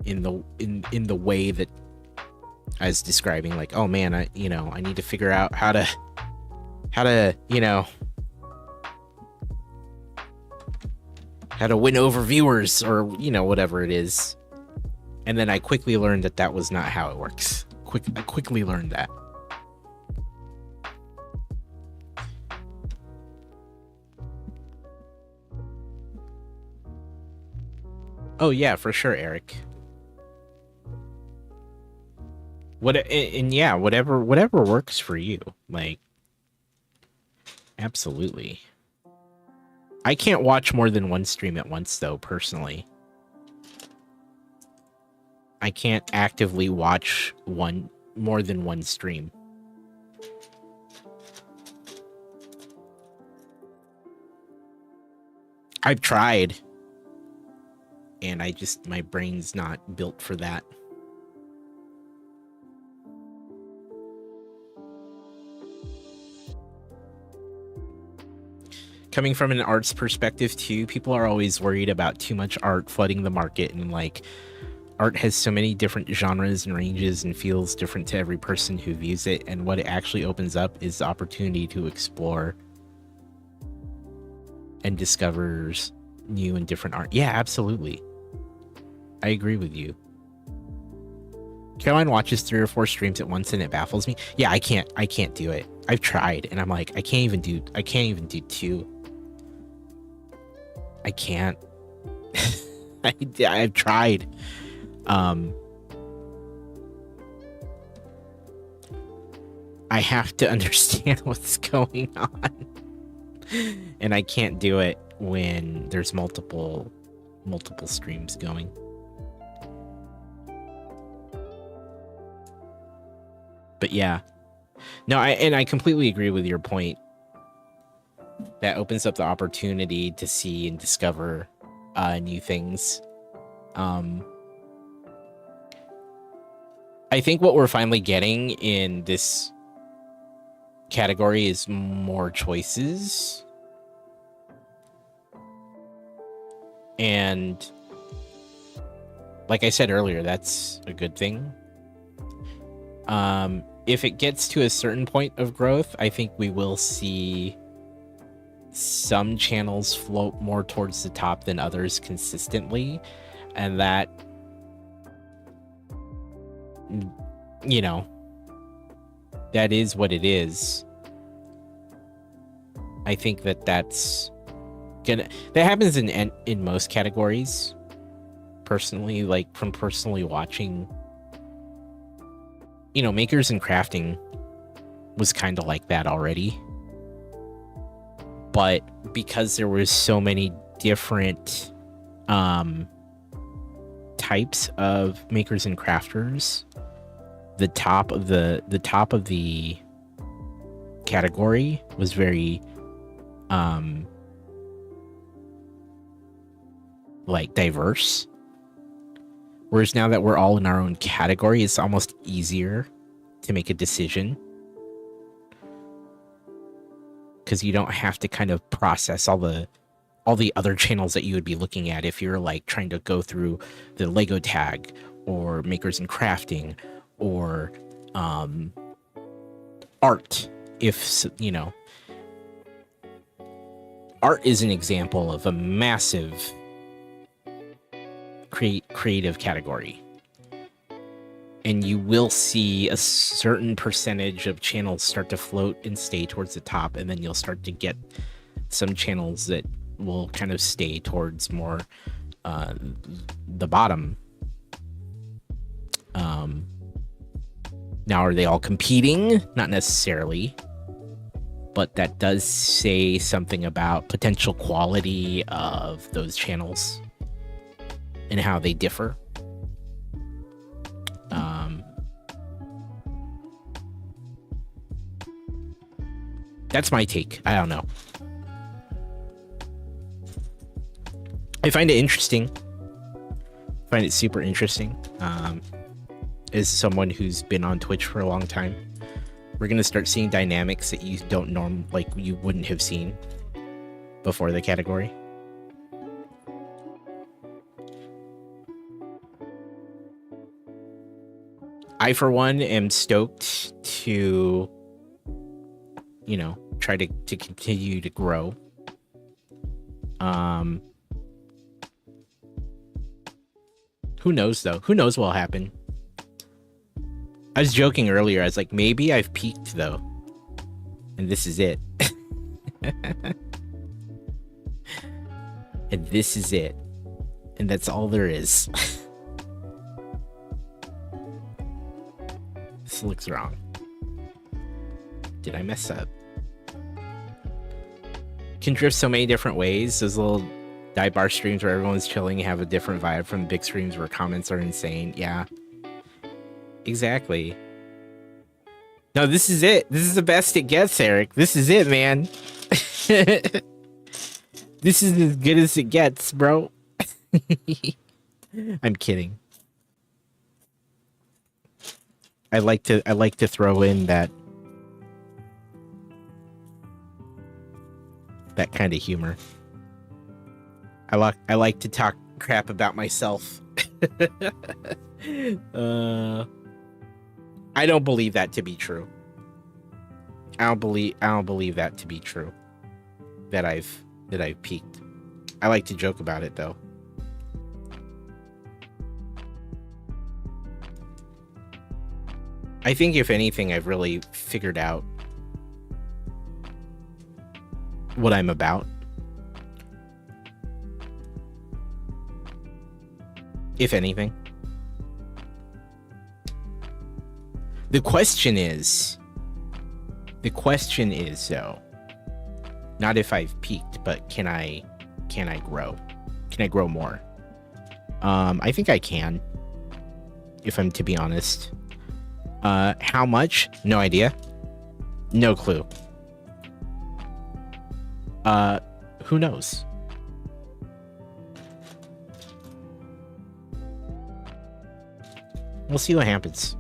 in the way that I was describing, like, oh man, I need to figure out how to how to win over viewers, or whatever it is. And then I quickly learned that was not how it works. I quickly learned that. Oh yeah, for sure, Eric. Whatever works for you. Like, absolutely. I can't watch more than one stream at once, though, personally. I can't actively watch more than one stream. I've tried. And my brain's not built for that. Coming from an arts perspective too, people are always worried about too much art flooding the market, and like, art has so many different genres and ranges and feels different to every person who views it, and what it actually opens up is the opportunity to explore and discovers new and different art. Yeah, absolutely. I agree with you. Caroline watches 3 or 4 streams at once and it baffles me. Yeah, I can't do it. I've tried and I'm like, I can't even do 2. I can't. I've tried. I have to understand what's going on. And I can't do it when there's multiple streams going. But yeah, no, I completely agree with your point. That opens up the opportunity to see and discover new things. I think what we're finally getting in this category is more choices. And like I said earlier, that's a good thing. If it gets to a certain point of growth, I think we will see some channels float more towards the top than others consistently. And that, that is what it is. I think that happens in most categories. Personally, like from personally watching, makers and crafting was kind of like that already. But because there was so many different types of makers and crafters, the top of the category was very like diverse. Whereas now that we're all in our own category, it's almost easier to make a decision, because you don't have to kind of process all the other channels that you would be looking at if you're like trying to go through the Lego tag or makers and crafting or art. If art is an example of a massive creative category, and you will see a certain percentage of channels start to float and stay towards the top, and then you'll start to get some channels that will kind of stay towards more the bottom. Now, are they all competing? Not necessarily. But that does say something about potential quality of those channels and how they differ. That's my take. I don't know. I find it interesting. I find it super interesting. As someone who's been on Twitch for a long time, we're gonna start seeing dynamics that you you wouldn't have seen before the category. I, for one, am stoked to, try to continue to grow. Who knows, though? Who knows what'll happen? I was joking earlier. I was like, maybe I've peaked, though. And this is it. And this is it. And that's all there is. This looks wrong. Did I mess up? Can drift so many different ways. Those little dive bar streams where everyone's chilling have a different vibe from big streams where comments are insane. Yeah. Exactly. No, this is it. This is the best it gets, Eric. This is it, man. This is as good as it gets, bro. I'm kidding. I like to throw in that kind of humor. I like to talk crap about myself. I don't believe that to be true. I don't believe that to be true. That I've peaked. I like to joke about it, though. I think, if anything, I've really figured out what I'm about. If anything. The question is, though, not if I've peaked, but can I grow? Can I grow more? I think I can, if I'm to be honest. How much? No idea. No clue. Who knows? We'll see what happens.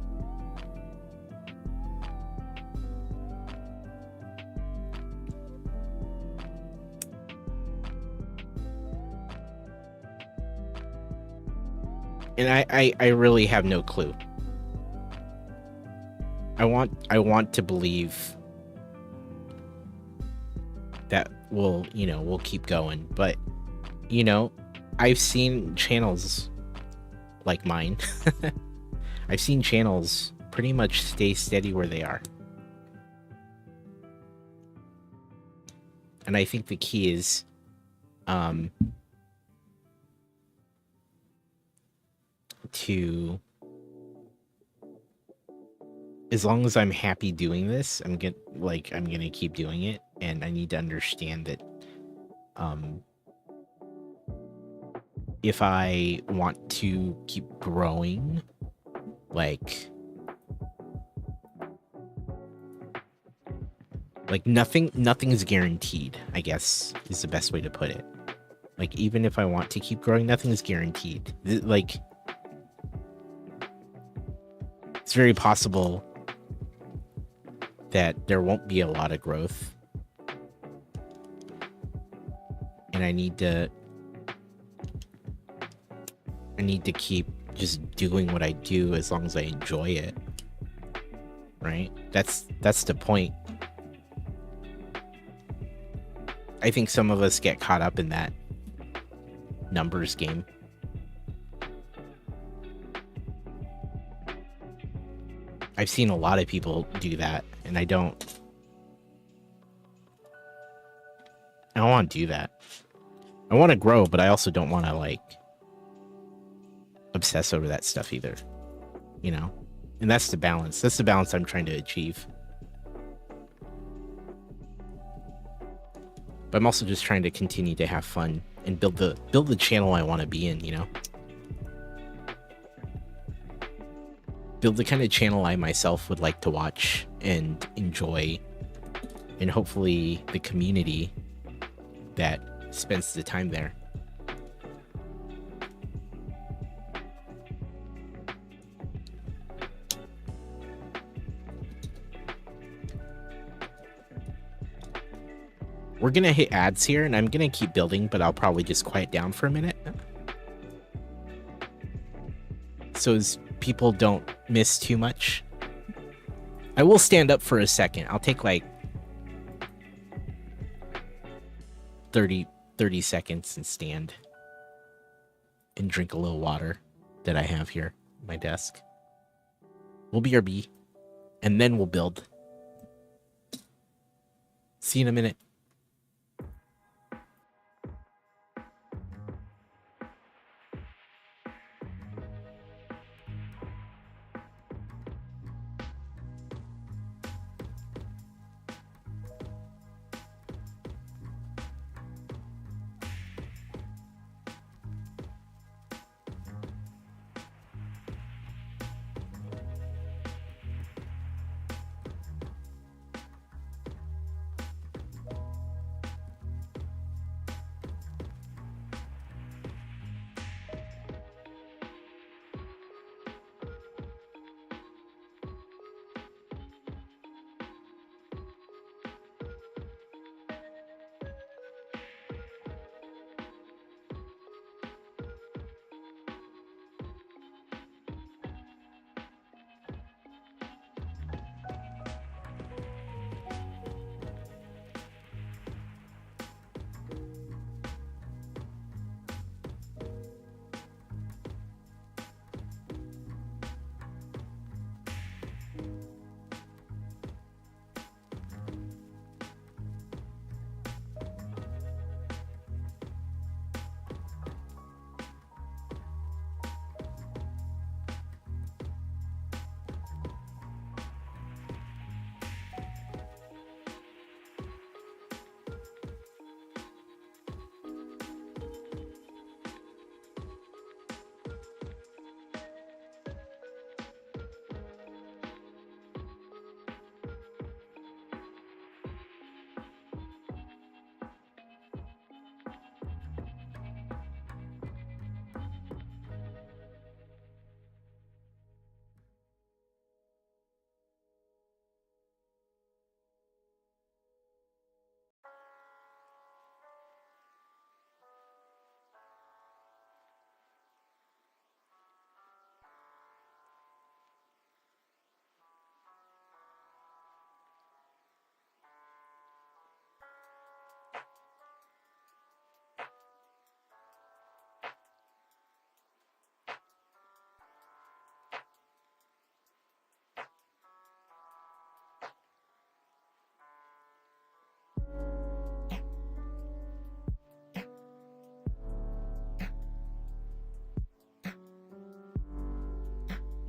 And I really have no clue. I want to believe that we'll keep going, but I've seen channels like mine. I've seen channels pretty much stay steady where they are. And I think the key is to, as long as I'm happy doing this, I'm gonna keep doing it, and I need to understand that if I want to keep growing, nothing's guaranteed, I guess is the best way to put it. Even if I want to keep growing, nothing is guaranteed. It's very possible that there won't be a lot of growth, and I need to keep just doing what I do as long as I enjoy it, right? That's the point. I think some of us get caught up in that numbers game. I've seen a lot of people do that, and I don't want to do that. I want to grow, but I also don't want to obsess over that stuff either. And that's the balance. That's the balance I'm trying to achieve. But I'm also just trying to continue to have fun and build the channel I want to be in, you know? Build the kind of channel I myself would like to watch and enjoy, and hopefully the community that spends the time there. We're gonna hit ads here, and I'm gonna keep building, but I'll probably just quiet down for a minute, so as people don't miss too much. I will stand up for a second. I'll take like 30 seconds and stand and drink a little water that I have here on my desk. We'll BRB, and then we'll build. See you in a minute.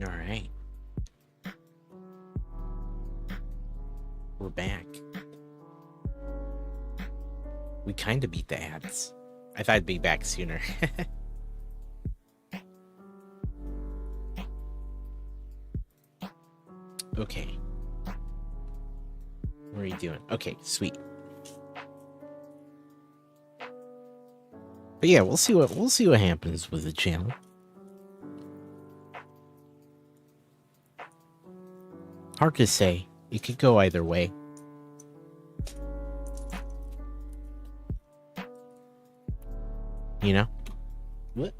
All right. We're back. We kind of beat the ads. I thought I'd be back sooner. Okay. What are you doing? Okay, sweet. But yeah, we'll see what happens with the channel. Hard to say. It could go either way. You know? What?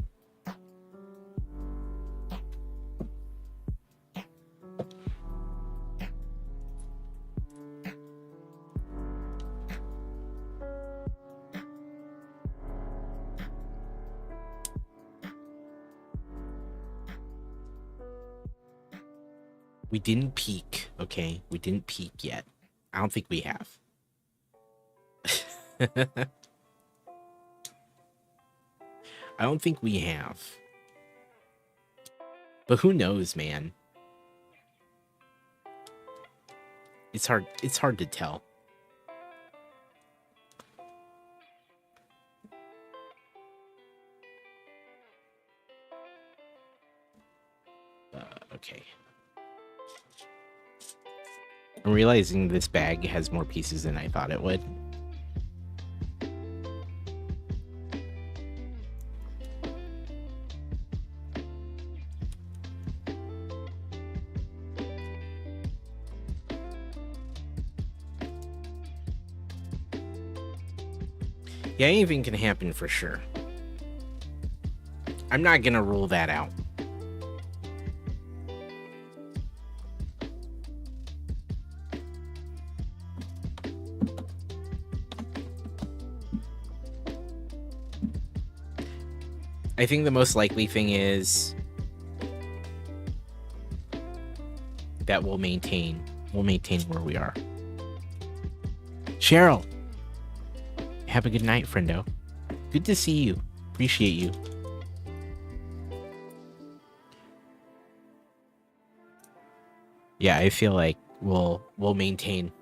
We didn't peak, okay? We didn't peak yet. I don't think we have. I don't think we have. But who knows, man? It's hard. It's hard to tell. Okay. I'm realizing this bag has more pieces than I thought it would. Yeah, anything can happen for sure. I'm not gonna rule that out. I think the most likely thing is that we'll maintain where we are. Cheryl, have a good night, friendo. Good to see you. Appreciate you. Yeah, I feel like we'll maintain.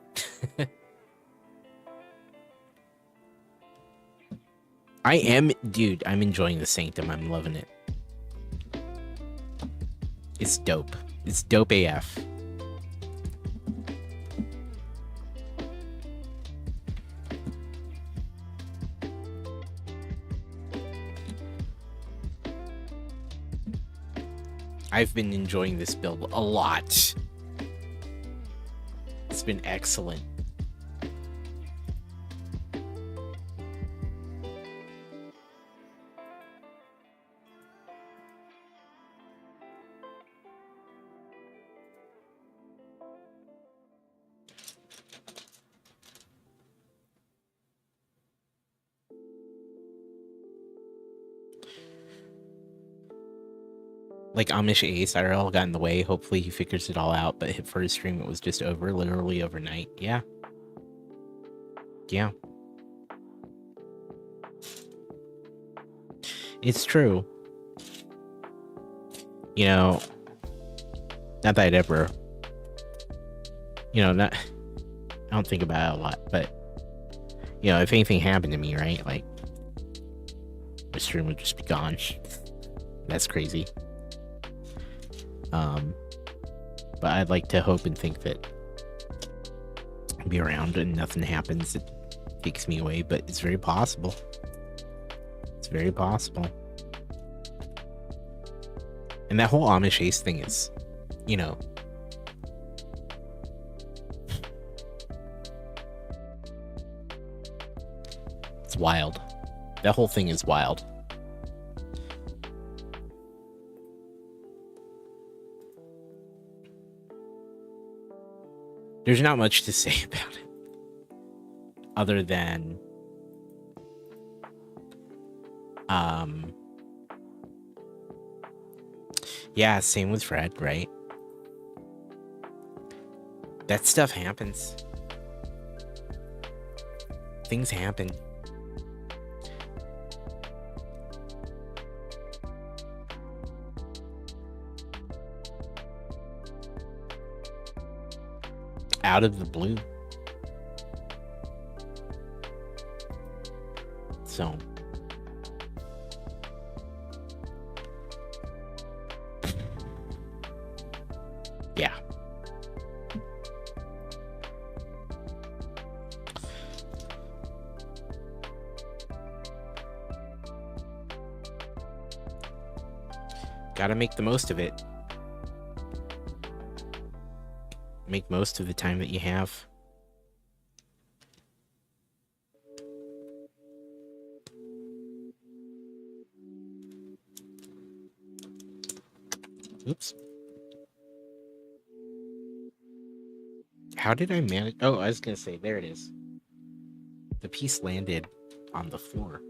Dude, I'm enjoying the Sanctum. I'm loving it. It's dope. It's dope AF. I've been enjoying this build a lot. It's been excellent. Like Amish Ace, IRL got in the way. Hopefully he figures it all out, but for his stream it was just over, literally overnight. Yeah. Yeah. It's true. You know, not that I'd ever, I don't think about it a lot, but, if anything happened to me, right, like, my stream would just be gone. That's crazy. But I'd like to hope and think that I'll be around and nothing happens that takes me away, but it's very possible. It's very possible. And that whole Amish Ace thing is, it's wild. That whole thing is wild. There's not much to say about it, other than, yeah, same with Fred, right? That stuff happens. Things happen. Out of the blue. So yeah. Gotta make the most of it. Make most of the time that you have. Oops. How did I manage? Oh, I was gonna say, there it is. The piece landed on the floor.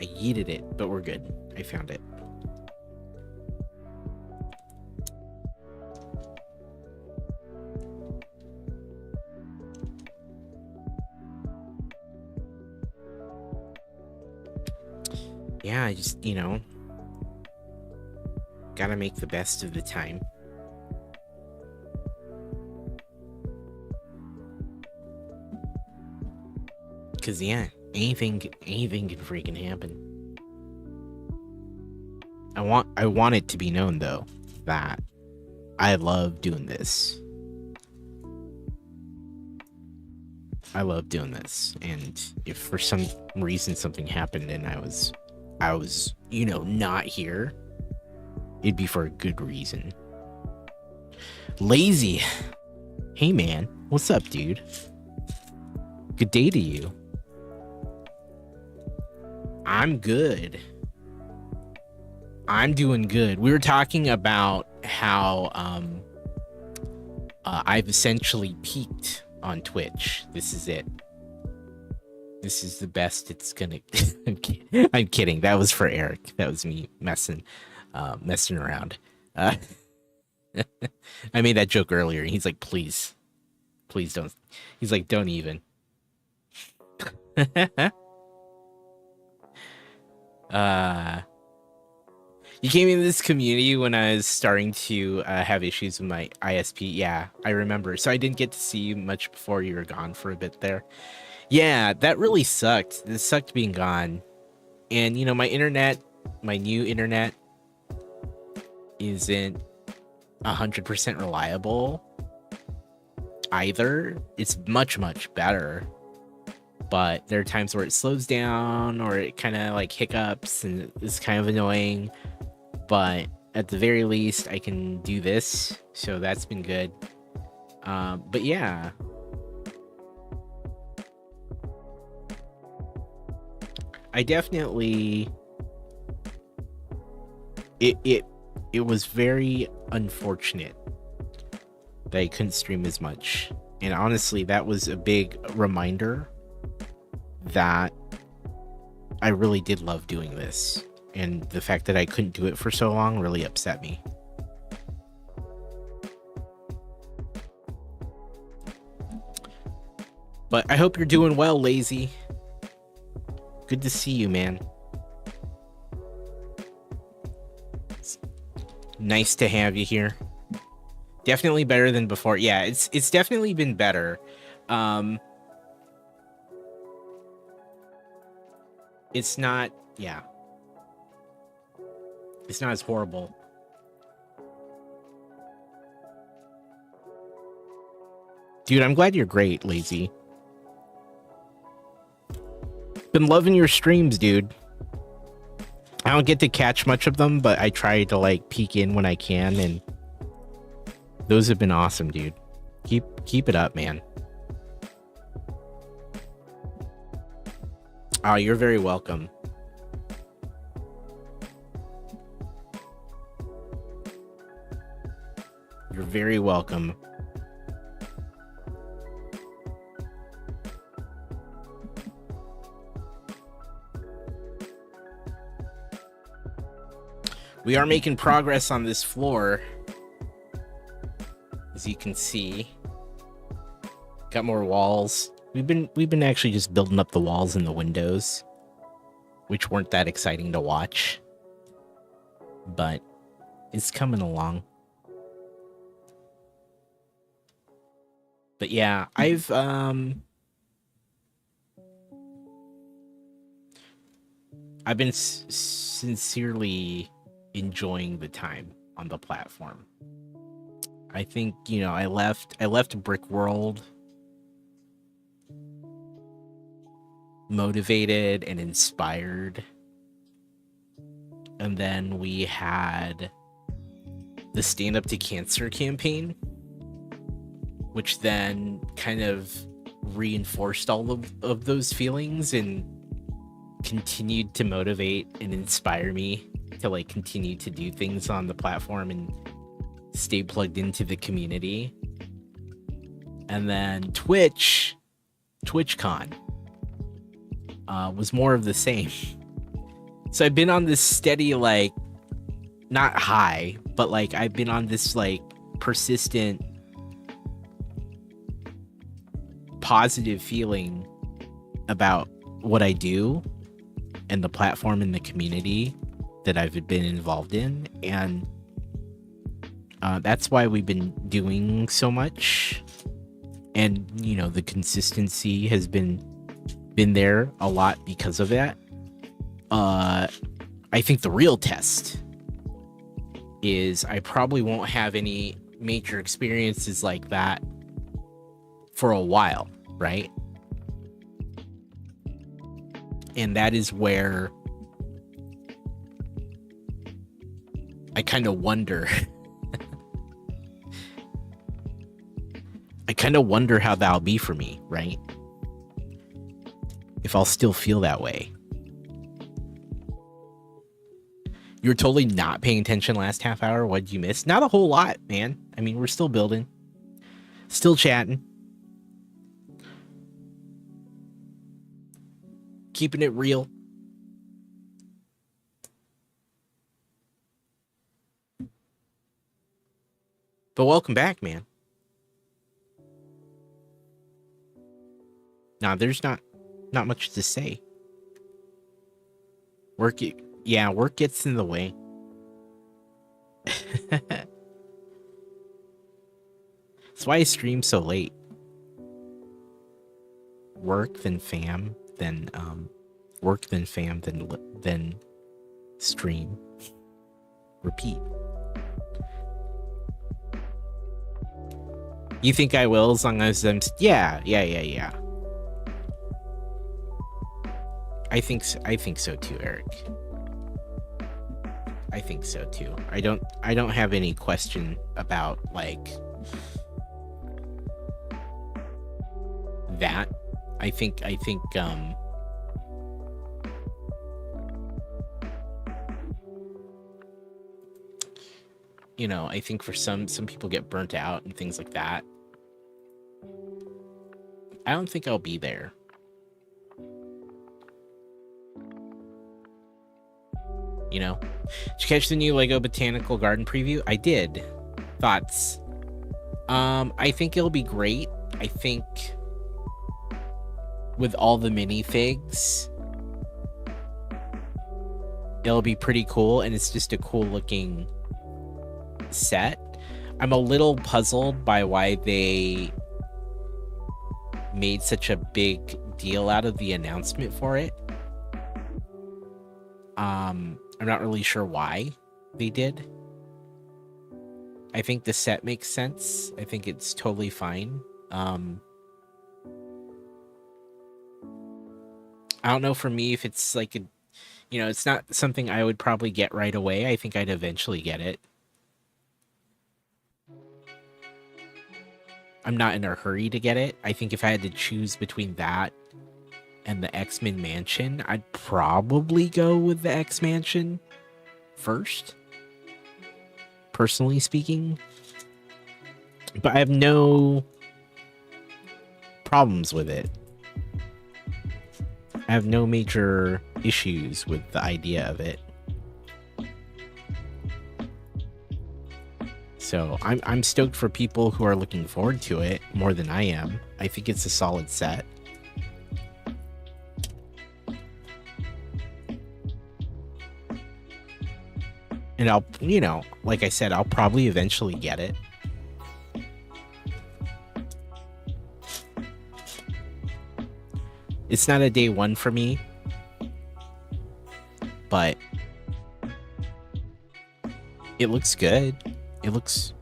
I yeeted it, but we're good. I found it. yeah, I just, gotta make the best of the time. Cause yeah, anything can freaking happen. I want it to be known though that I love doing this. I love doing this, and if for some reason something happened and I was, not here, it'd be for a good reason. Lazy. Hey man, what's up, dude? Good day to you. I'm good. I'm doing good. We were talking about how I've essentially peaked on Twitch. This is it. This is the best it's gonna. I'm kidding. That was for Eric. That was me messing around. I made that joke earlier. He's like, please don't. He's like, don't even. You came into this community when I was starting to have issues with my ISP. Yeah, I remember. So I didn't get to see you much before you were gone for a bit there. Yeah, that really sucked. It sucked being gone. And, my internet, my new internet isn't 100% reliable either. It's much, much better. But there are times where it slows down or it kind of like hiccups and it's kind of annoying. But at the very least, I can do this. So that's been good. But yeah. I definitely... It was very unfortunate that I couldn't stream as much. And honestly, that was a big reminder that I really did love doing this, and the fact that I couldn't do it for so long really upset me. But I hope you're doing well, Lazy. Good to see you, man. It's nice to have you here. Definitely better than before. Yeah, it's definitely been better. It's not, yeah. It's not as horrible. Dude, I'm glad you're great, Lazy. Been loving your streams, dude. I don't get to catch much of them, but I try to like peek in when I can, and those have been awesome, dude. Keep it up, man. Oh, you're very welcome. You're very welcome. We are making progress on this floor, as you can see. Got more walls. We've been actually just building up the walls and the windows, which weren't that exciting to watch, but it's coming along. But yeah, I've been sincerely enjoying the time on the platform. I think, I left Brick World motivated and inspired, and then we had the Stand Up to Cancer campaign, which then kind of reinforced all of those feelings and continued to motivate and inspire me to like continue to do things on the platform and stay plugged into the community. And then TwitchCon was more of the same. So I've been on this steady, like, not high, but like I've been on this like persistent positive feeling about what I do, and the platform and the community that I've been involved in, and that's why we've been doing so much. And you know, the consistency has been there a lot because of that. I think the real test is I probably won't have any major experiences like that for a while, right? And that is where I kind of wonder. I kind of wonder how that'll be for me, right? If I'll still feel that way. You were totally not paying attention last half hour. What'd you miss? Not a whole lot, man. I mean, we're still building. Still chatting. Keeping it real. But welcome back, man. Nah, there's not much to say. Work gets in the way. That's why I stream so late. Work, then fam, then work, then fam, then stream. Repeat. You think I will as long as I'm... Yeah. I think so too, Eric. I think so too. I don't have any question about like that. I think you know, I think for some people get burnt out and things like that. I don't think I'll be there. You know? Did you catch the new Lego Botanical Garden preview? I did. Thoughts? I think it'll be great. I think with all the minifigs, it'll be pretty cool, and it's just a cool looking set. I'm a little puzzled by why they made such a big deal out of the announcement for it. I'm not really sure why they did. I think the set makes sense. I think it's totally fine. I don't know, for me, if it's like a, you know, it's not something I would probably get right away. I think I'd eventually get it. I'm not in a hurry to get it. I think if I had to choose between that and the X-Men Mansion, I'd probably go with the X-Mansion first, personally speaking. But I have no problems with it. I have no major issues with the idea of it. So I'm stoked for people who are looking forward to it more than I am. I think it's a solid set. And I'll, you know, like I said, I'll probably eventually get it. It's not a day one for me, but it looks good. It looks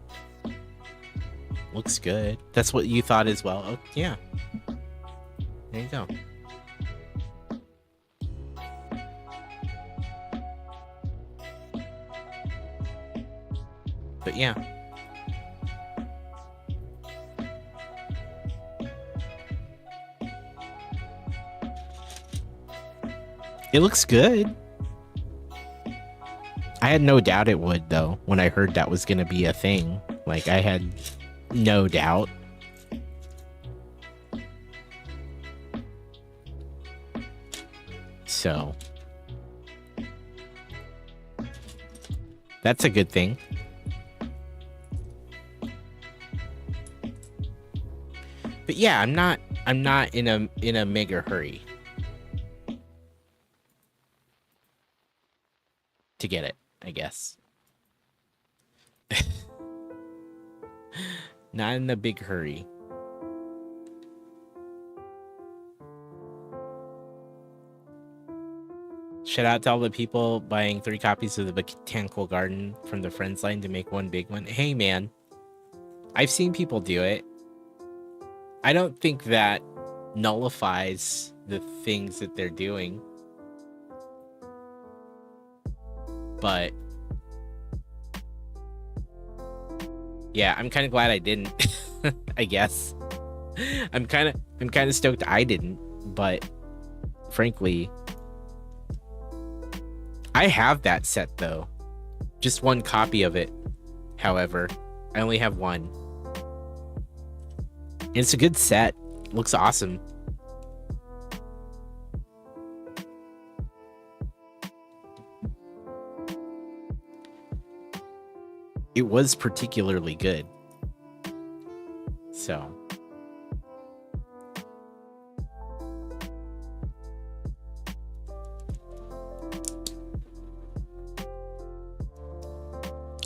good. That's what you thought as well. Oh, yeah. There you go. But yeah. It looks good. I had no doubt it would, though, when I heard that was going to be a thing. Like, I had no doubt. So, that's a good thing. But yeah, I'm not in a mega hurry. to get it, I guess. Not in a big hurry. Shout out to all the people buying 3 copies of the Botanical Garden from the Friends line to make one big one. Hey, man. I've seen people do it. I don't think that nullifies the things that they're doing. But yeah, I'm kind of glad I didn't. I guess. I'm kind of stoked I didn't, but frankly, I have that set though. Just one copy of it. However, I only have one. And it's a good set. Looks awesome. It was particularly good. So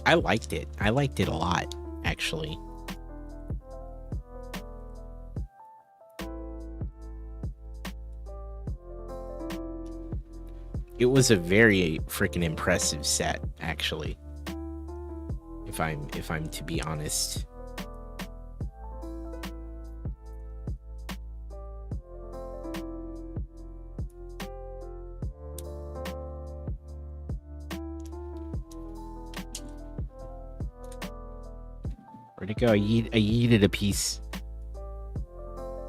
I liked it. I liked it a lot, actually. It was a very freaking impressive set, actually. If I'm to be honest. Where'd it go? I yeeted a piece.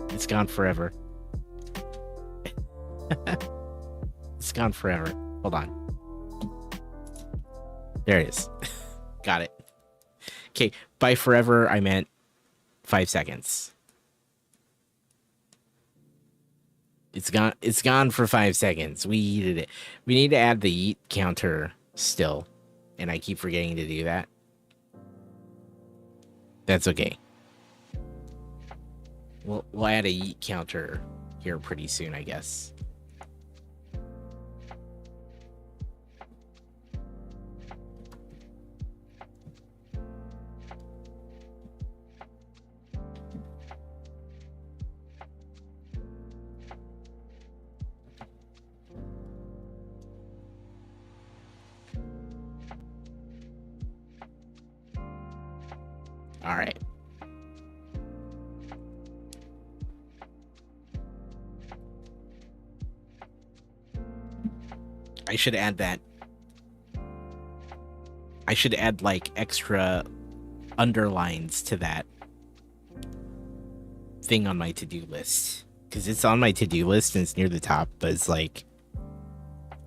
It's gone forever. It's gone forever. Hold on. There it is. Got it. Okay, by forever, I meant 5 seconds. It's gone for 5 seconds. We yeeted it. We need to add the yeet counter still. And I keep forgetting to do that. That's okay. We'll add a yeet counter here pretty soon, I guess. All right. I should add that. I should add like extra underlines to that thing on my to-do list. Because it's on my to-do list and it's near the top, but it's like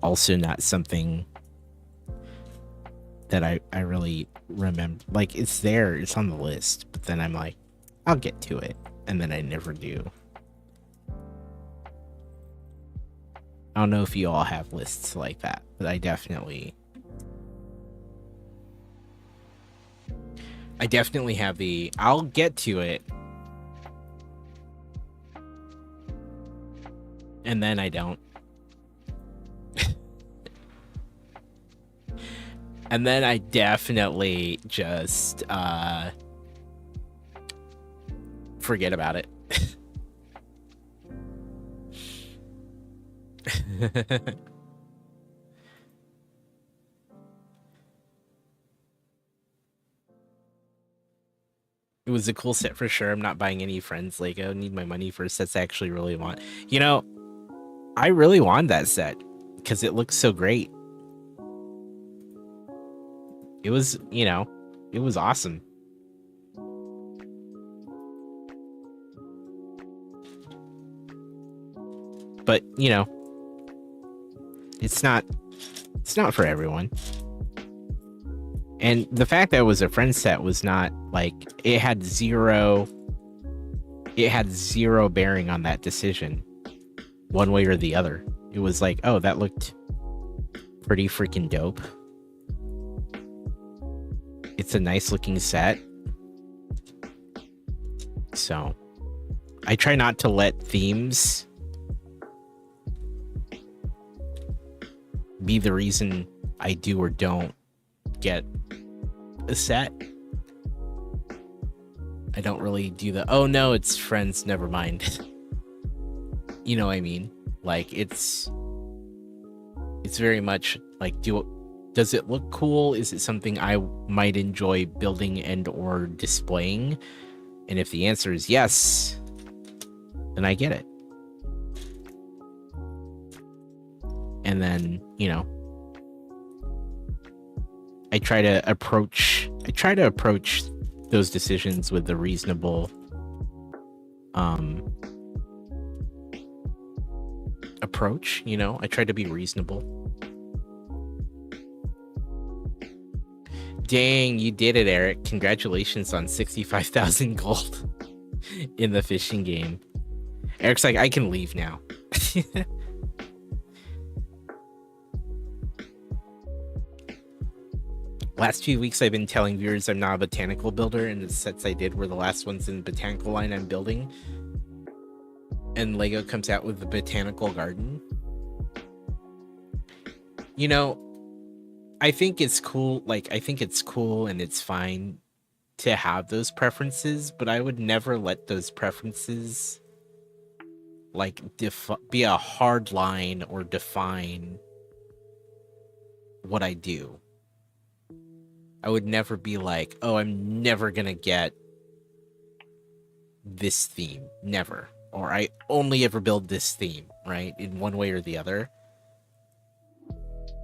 also not something that I really remember. Like, it's there, it's on the list, but then I'm like, I'll get to it, and then I never do. I don't know if you all have lists like that, but I definitely have the I'll get to it, and then I don't. And then I definitely just forget about it. It was a cool set for sure. I'm not buying any Friends Lego. Need my money for sets I actually really want. You know, I really want that set because it looks so great. It was, you know, it was awesome. But, you know, it's not for everyone. And the fact that it was a friend set was not like it had zero bearing on that decision one way or the other. It was like, oh, that looked pretty freaking dope. It's a nice looking set. So I try not to let themes be the reason I do or don't get a set. I don't really do the, oh no, it's friends, never mind. You know what I mean? Like, it's very much like, does it look cool? Is it something I might enjoy building and or displaying? And if the answer is yes, then I get it. And then, you know, I try to approach those decisions with a reasonable approach, you know. I try to be reasonable. Dang, you did it, Eric. Congratulations on 65,000 gold in the fishing game. Eric's like, I can leave now. Last few weeks I've been telling viewers I'm not a botanical builder, and the sets I did were the last ones in the botanical line I'm building. And Lego comes out with the botanical garden. You know, I think it's cool. Like, I think it's cool and it's fine to have those preferences, but I would never let those preferences like be a hard line or define what I do. I would never be like, oh, I'm never gonna get this theme, never. Or I only ever build this theme, right? In one way or the other.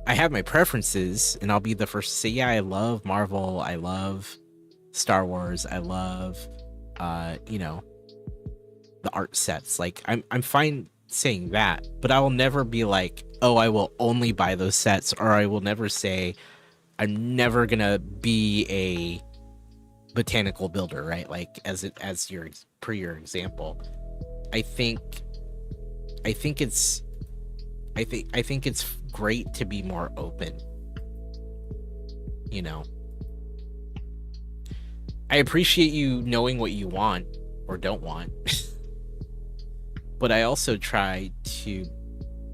I have my preferences, and I'll be the first to say, yeah, I love Marvel, I love Star Wars, I love, you know, the art sets. Like, I'm fine saying that, but I will never be like, oh, I will only buy those sets, or I will never say, I'm never gonna be a botanical builder, right? Like, per your example. I think it's great to be more open. You know, I appreciate you knowing what you want or don't want, but I also try to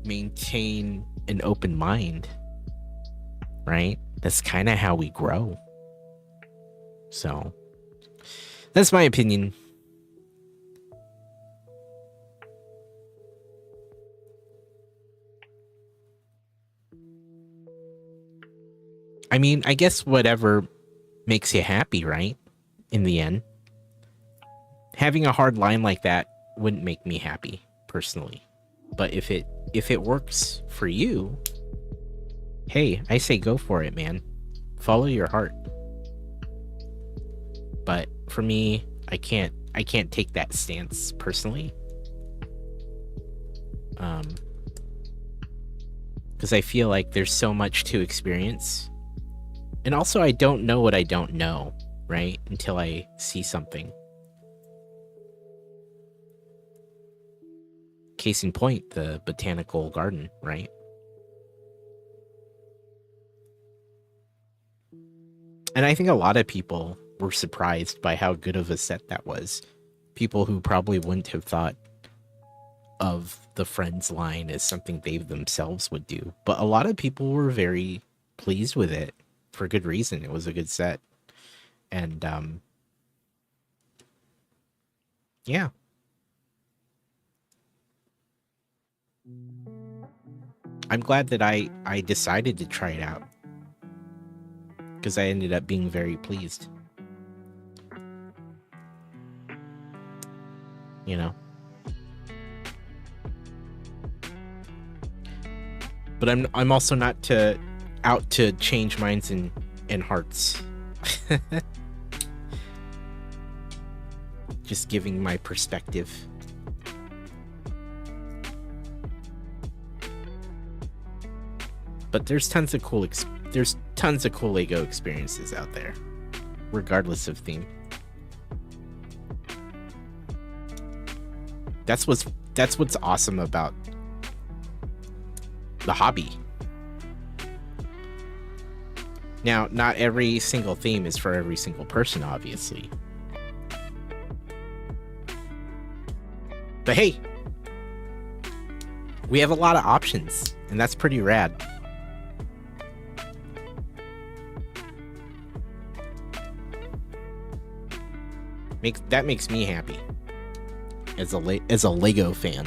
maintain an open mind, right? That's kind of how we grow. So that's my opinion. I mean, I guess whatever makes you happy, right? In the end. Having a hard line like that wouldn't make me happy, personally. But if it works for you, hey, I say go for it, man. Follow your heart. But for me, I can't take that stance personally. Because I feel like there's so much to experience. And also, I don't know what I don't know, right? Until I see something. Case in point, the botanical garden, right? And I think a lot of people were surprised by how good of a set that was. People who probably wouldn't have thought of the Friends line as something they themselves would do. But a lot of people were very pleased with it. For good reason. It was a good set. And yeah. I'm glad that I decided to try it out, because I ended up being very pleased. You know. But I'm also not out to change minds and hearts. Just giving my perspective. But there's tons of cool Lego experiences out there, regardless of theme. That's what's awesome about the hobby. Now, not every single theme is for every single person, obviously. But hey, we have a lot of options, and that's pretty rad. Makes me happy as a Lego fan.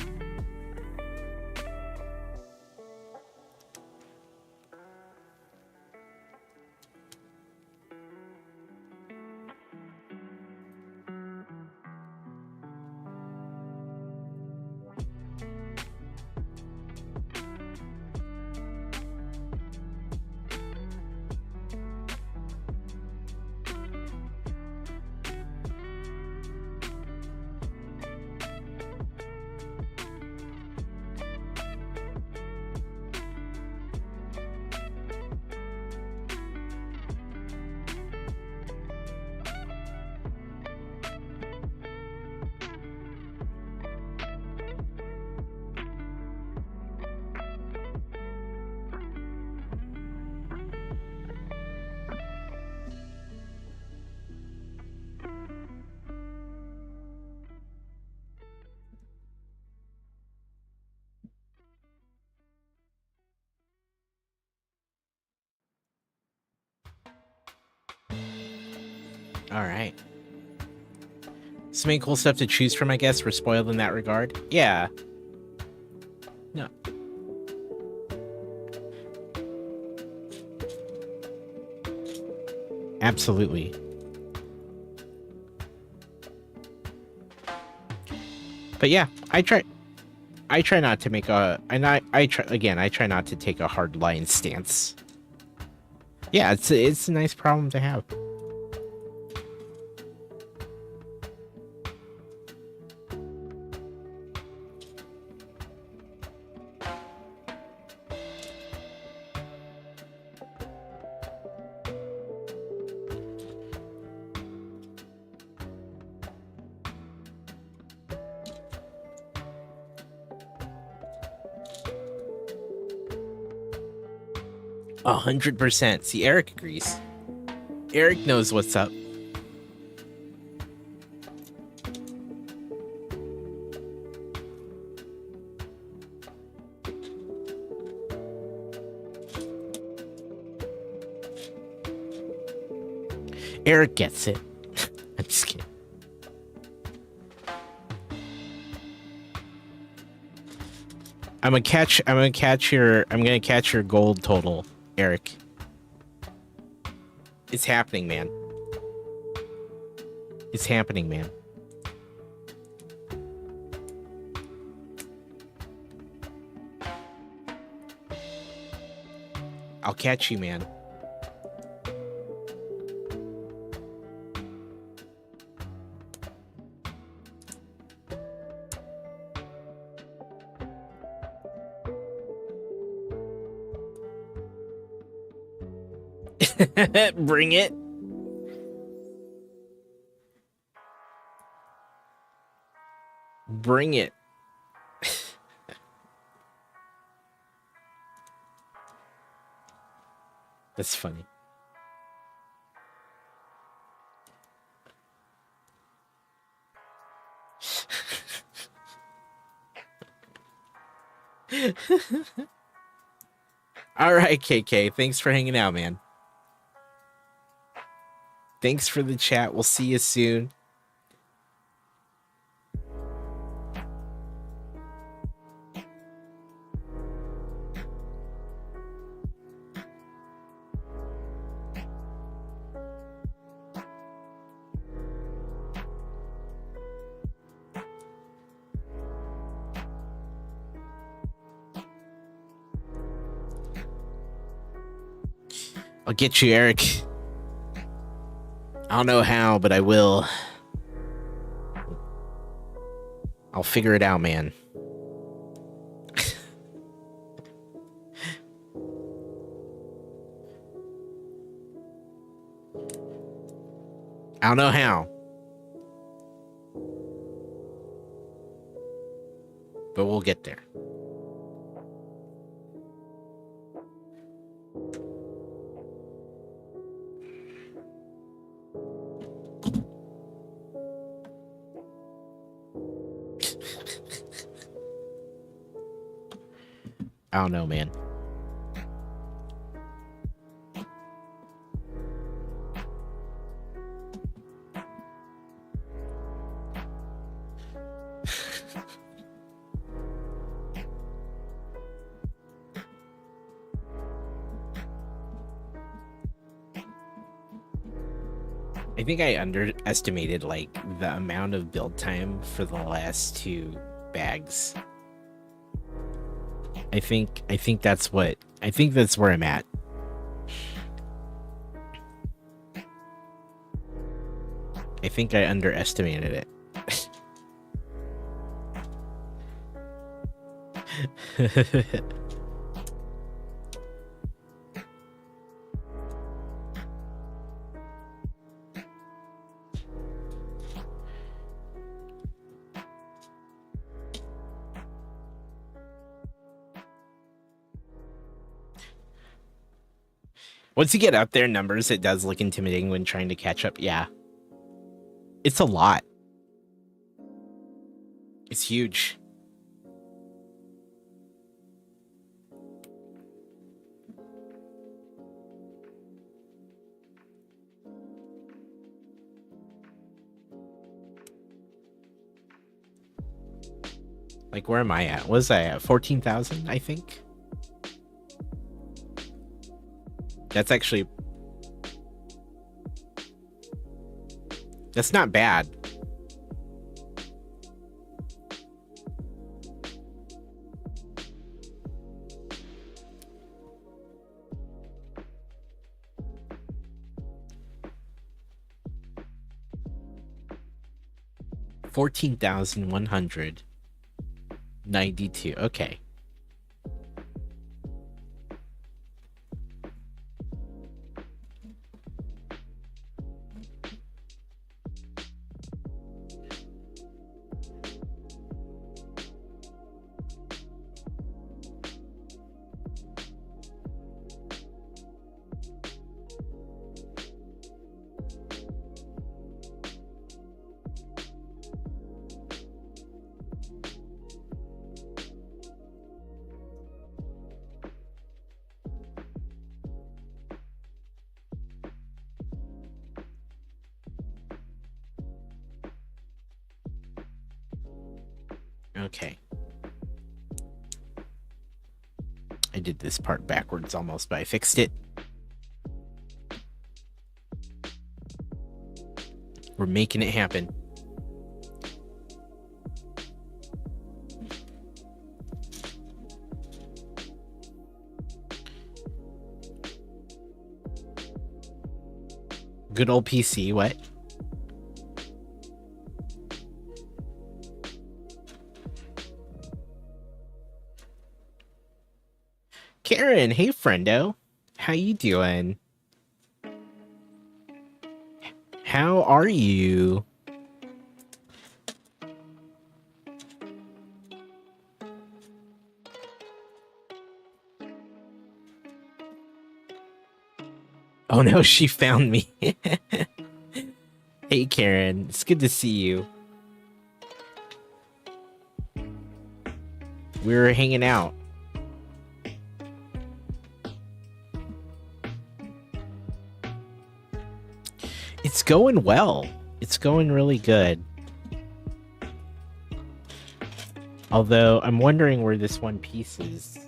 All right. So many cool stuff to choose from, I guess. We're spoiled in that regard. Yeah. No. Absolutely. But yeah, I try not to make a, and I try not to take a hard line stance. Yeah, it's a nice problem to have. A 100%. See, Eric agrees. Eric knows what's up. Eric gets it. I'm just kidding. I'm gonna catch your gold total, Eric. It's happening, man. It's happening, man. I'll catch you, man. Bring it. Bring it. That's funny. All right, KK. Thanks for hanging out, man. Thanks for the chat. We'll see you soon. I'll get you, Eric. I don't know how, but I will. I'll figure it out, man. I don't know how. But we'll get there. I don't know, man. I think I underestimated like the amount of build time for the last 2 bags. I think that's where I'm at. I think I underestimated it. Once you get up there in numbers, it does look intimidating when trying to catch up. Yeah. It's a lot. It's huge. Like, where am I at? What was I at? 14,000, I think? That's actually... That's not bad. $14,192. Okay. Okay. I did this part backwards almost, but I fixed it. We're making it happen. Good old PC, what? Karen, hey friendo. How you doing? How are you? Oh no, she found me. Hey Karen, it's good to see you. We were hanging out. It's going well. It's going really good. Although, I'm wondering where this one piece is.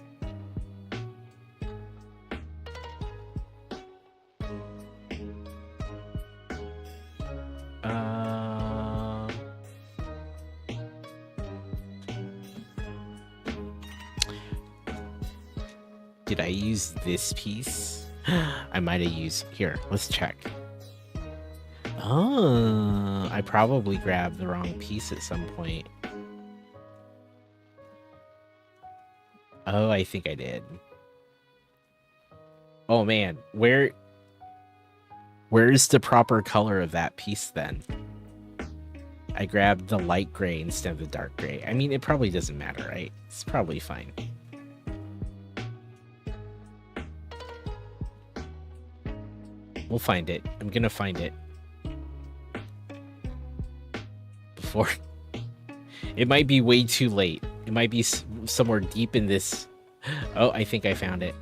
Did I use this piece? I might have used... Here, let's check. Oh, I probably grabbed the wrong piece at some point. Oh, I think I did. Oh man, where's the proper color of that piece then? I grabbed the light gray instead of the dark gray. I mean, it probably doesn't matter, right? It's probably fine. We'll find it. I'm gonna find it. Before... It might be way too late. It might be somewhere deep in this... Oh, I think I found it.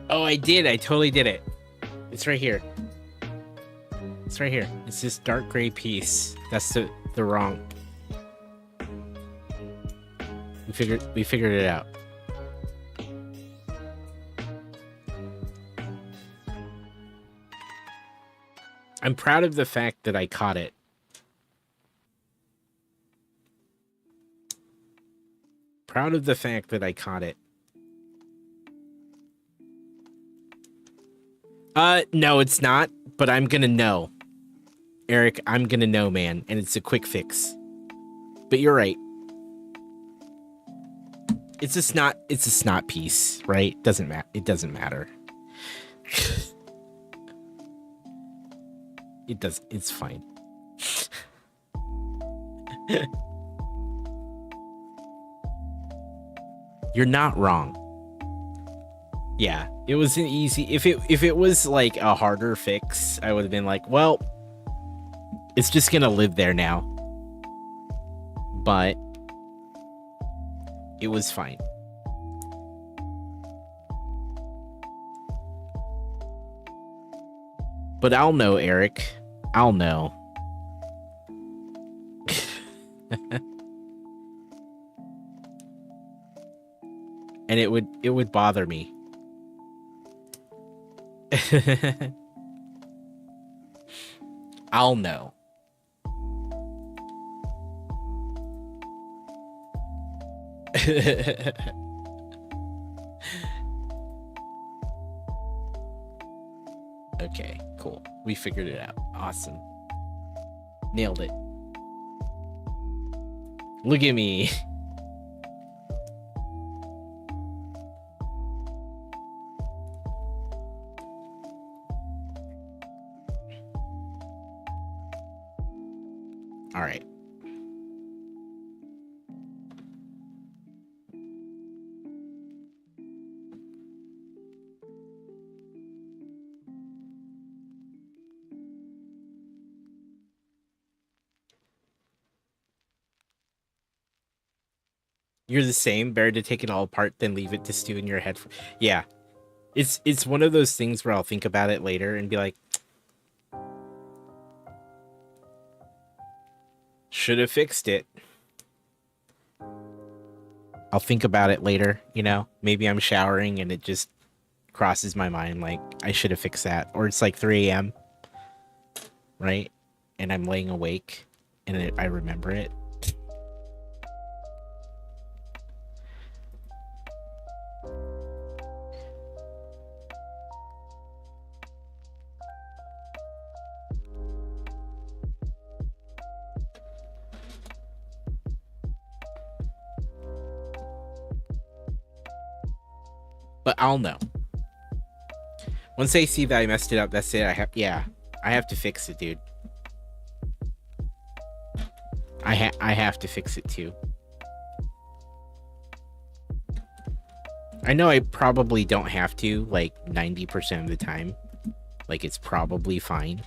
Oh, I did. I totally did it. It's right here. It's right here. It's this dark gray piece. That's the wrong... We figured it out. I'm proud of the fact that I caught it. Proud of the fact that I caught it. No, it's not, but I'm gonna know. Eric, I'm gonna know, man, and it's a quick fix. But you're right. It's a snot piece, right? It doesn't matter. It's fine. You're not wrong. Yeah, it was an easy. If it was like a harder fix, I would have been like, well, it's just gonna live there now. But it was fine. But I'll know, Eric. I'll know. And it would bother me. I'll know. Okay, cool. We figured it out. Awesome. Nailed it. Look at me. All right. You're the same. Better to take it all apart than leave it to stew in your head. Yeah. It's one of those things where I'll think about it later and be like, should have fixed it. I'll think about it later, you know? Maybe I'm showering and it just crosses my mind like, I should have fixed that. Or it's like 3 a.m., right? And I'm laying awake and I remember it. But I'll know. Once I see that I messed it up, that's it. I have to fix it, dude. I have to fix it too. I know I probably don't have to, like 90% of the time. Like it's probably fine.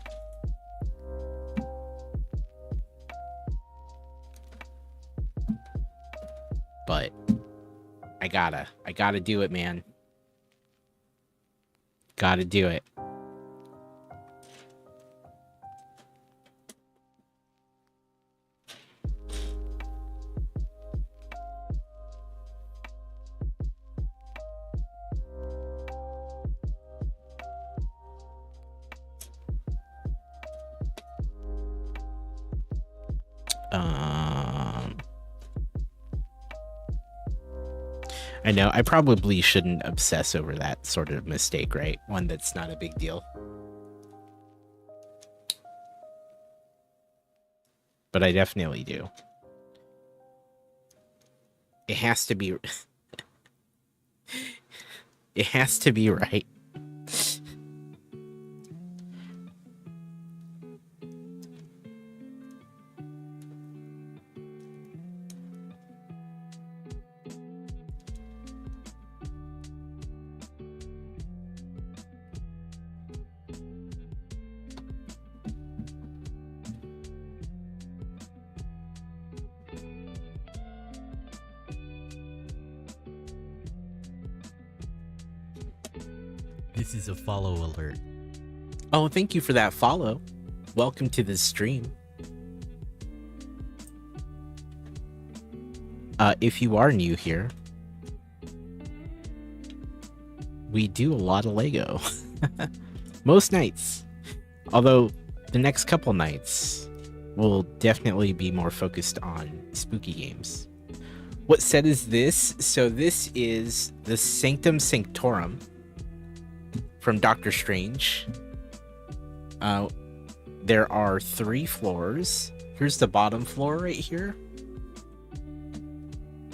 But I gotta do it, man. Gotta do it. I know, I probably shouldn't obsess over that sort of mistake, right? One that's not a big deal. But I definitely do. It has to be... It has to be right. This is a follow alert. Oh, thank you for that follow. Welcome to the stream. If you are new here, we do a lot of Lego. Most nights. Although the next couple nights will definitely be more focused on spooky games. What set is this? So this is the Sanctum Sanctorum from Doctor Strange. There are 3 floors. Here's the bottom floor right here.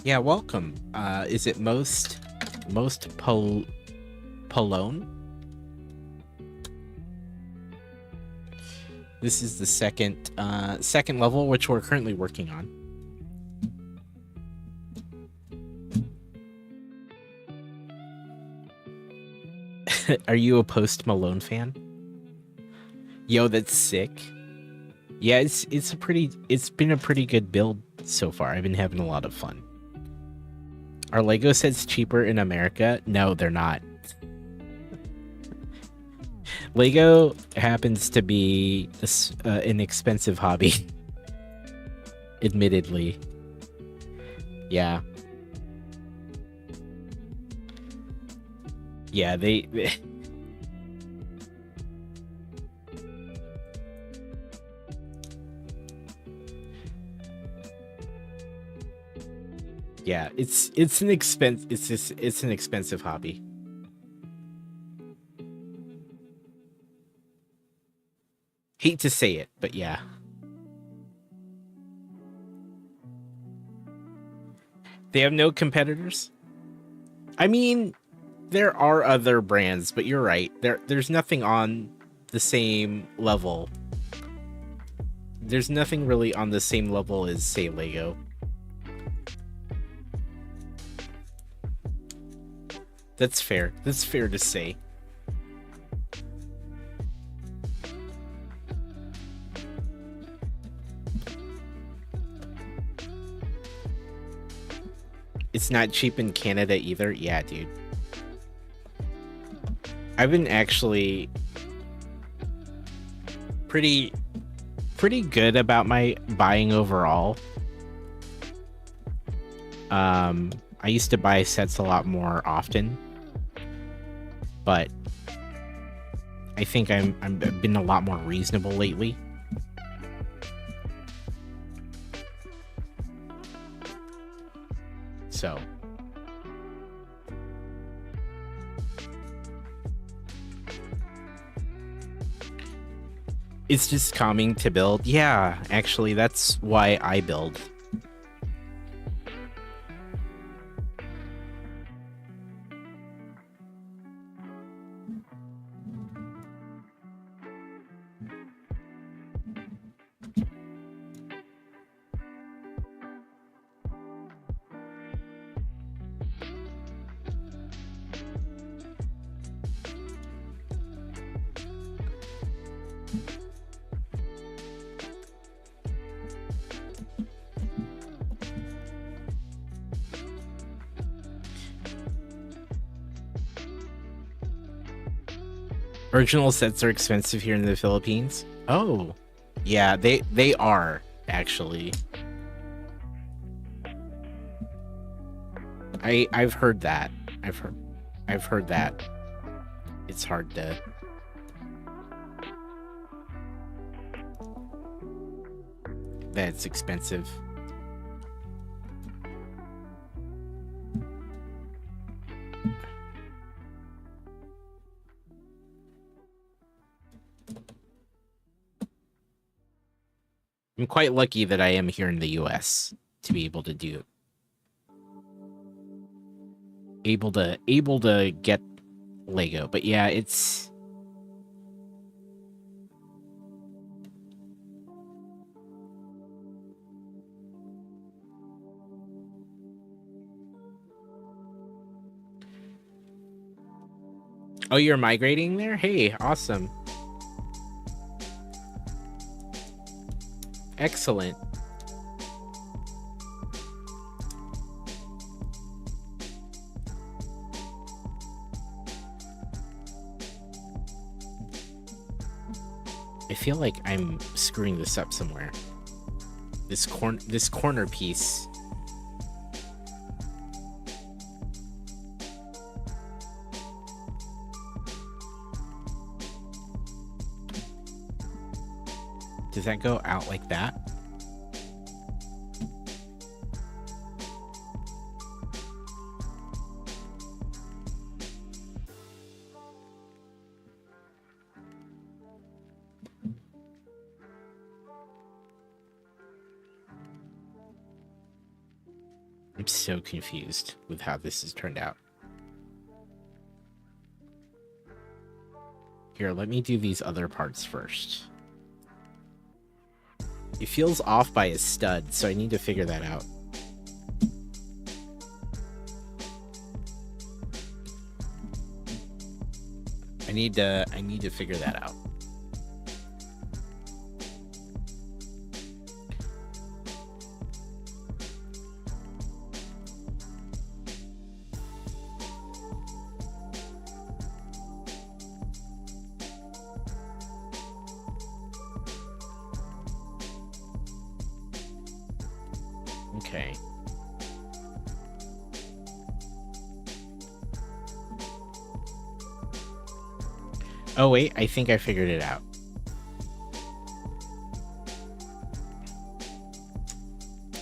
Yeah, welcome. Is it most Polone? This is the second level, which we're currently working on. Are you a Post Malone fan? Yo, that's sick. Yeah, it's been a pretty good build so far. I've been having a lot of fun. Are Lego sets cheaper in America? No, they're not. Lego happens to be an expensive hobby. Admittedly. Yeah. Yeah, they yeah, it's an expensive hobby. Hate to say it, but yeah. They have no competitors? I mean, there are other brands, but you're right. There's nothing on the same level. There's nothing really on the same level as, say, Lego. That's fair. That's fair to say. It's not cheap in Canada either. Yeah, dude. I've been actually pretty good about my buying overall. I used to buy sets a lot more often, but I think I've been a lot more reasonable lately. So it's just calming to build. Yeah, actually, that's why I build. Original sets are expensive here in the Philippines. Oh, yeah, they are actually. I've heard that. I've heard that. It's hard to. That's expensive. I'm quite lucky that I am here in the US to be able to do able to get Lego. But yeah, it's Oh, you're migrating there? Hey, awesome. Excellent. I feel like I'm screwing this up somewhere. This corner piece. Does that go out like that? I'm so confused with how this has turned out. Here, let me do these other parts first. It feels off by a stud, so I need to figure that out. I need to figure that out. Okay. Oh wait, I think I figured it out.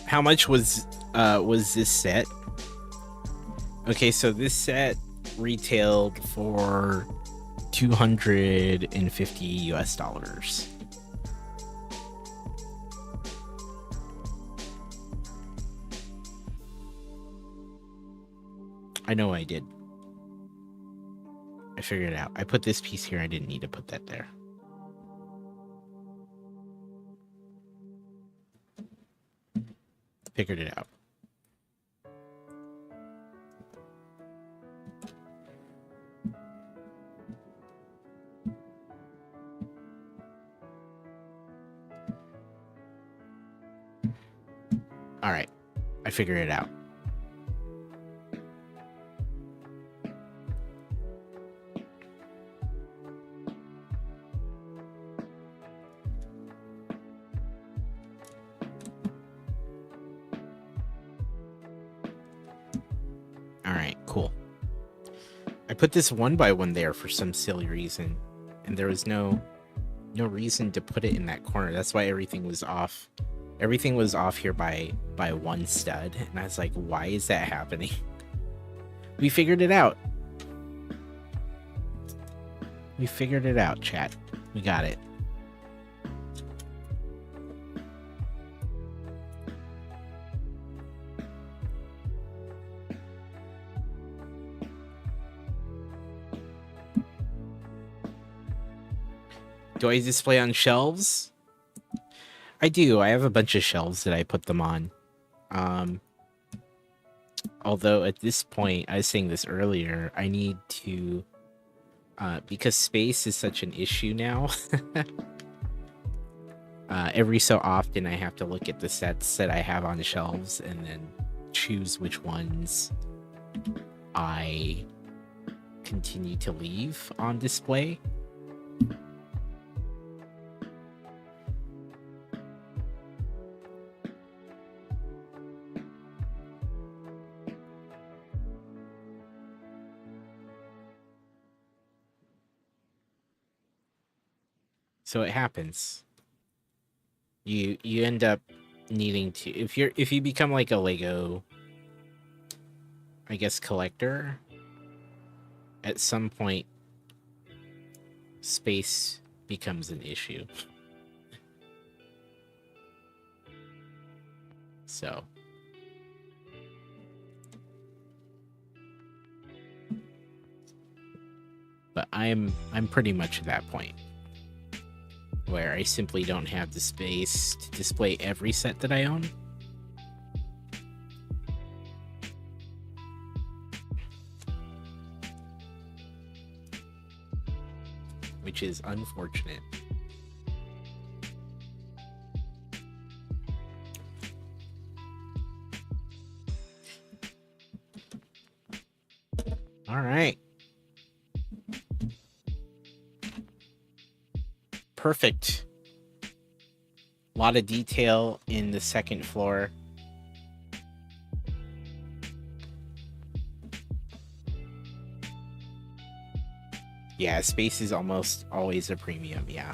How much was this set? Okay, so this set retailed for $250 US. I know I did. I figured it out. I put this piece here. I didn't need to put that there. Figured it out. All right. I figured it out. Alright, cool. I put this 1x1 there for some silly reason, and there was no reason to put it in that corner. That's why everything was off. Everything was off here by one stud, and I was like, why is that happening? We figured it out. We figured it out, chat. We got it. Do I display on shelves? I do. I have a bunch of shelves that I put them on. Although at this point, I was saying this earlier, I need to, because space is such an issue now. Every so often, I have to look at the sets that I have on shelves and then choose which ones I continue to leave on display. So it happens. You end up needing to, if you become like a Lego, I guess, collector, at some point space becomes an issue. So but I'm pretty much at that point where I simply don't have the space to display every set that I own. Which is unfortunate. All right. Perfect. A lot of detail in the second floor. Yeah, space is almost always a premium, yeah.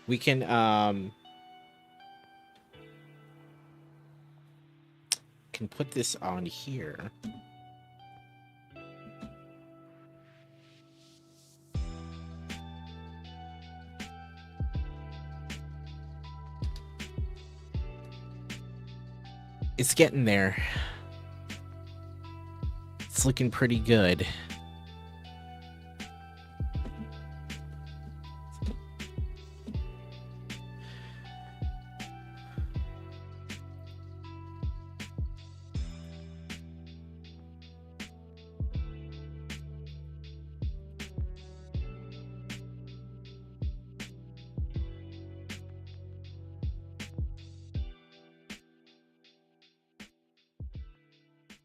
We can put this on here. It's getting there. It's looking pretty good.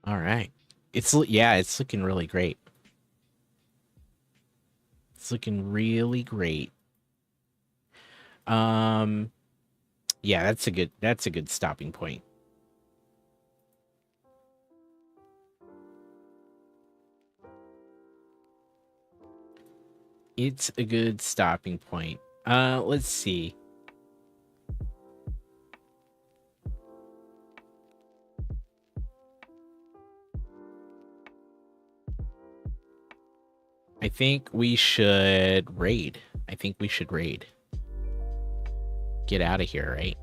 All right. It's looking really great. It's looking really great. Yeah, that's a good stopping point. It's a good stopping point. Let's see. I think we should raid. Get out of here, right?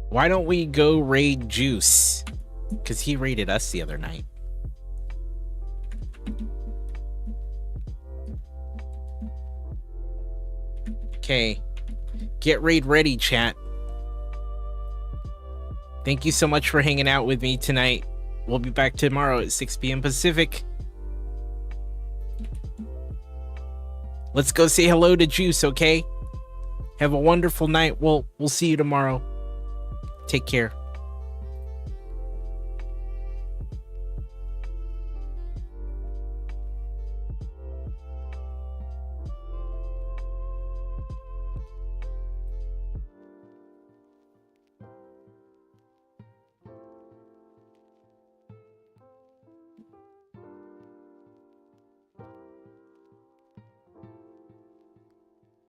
Why don't we go raid Juice? Because he raided us the other night. Okay. Get raid ready, chat. Thank you so much for hanging out with me tonight. We'll be back tomorrow at 6 p.m. Pacific. Let's go say hello to Juice, okay? Have a wonderful night. We'll see you tomorrow. Take care.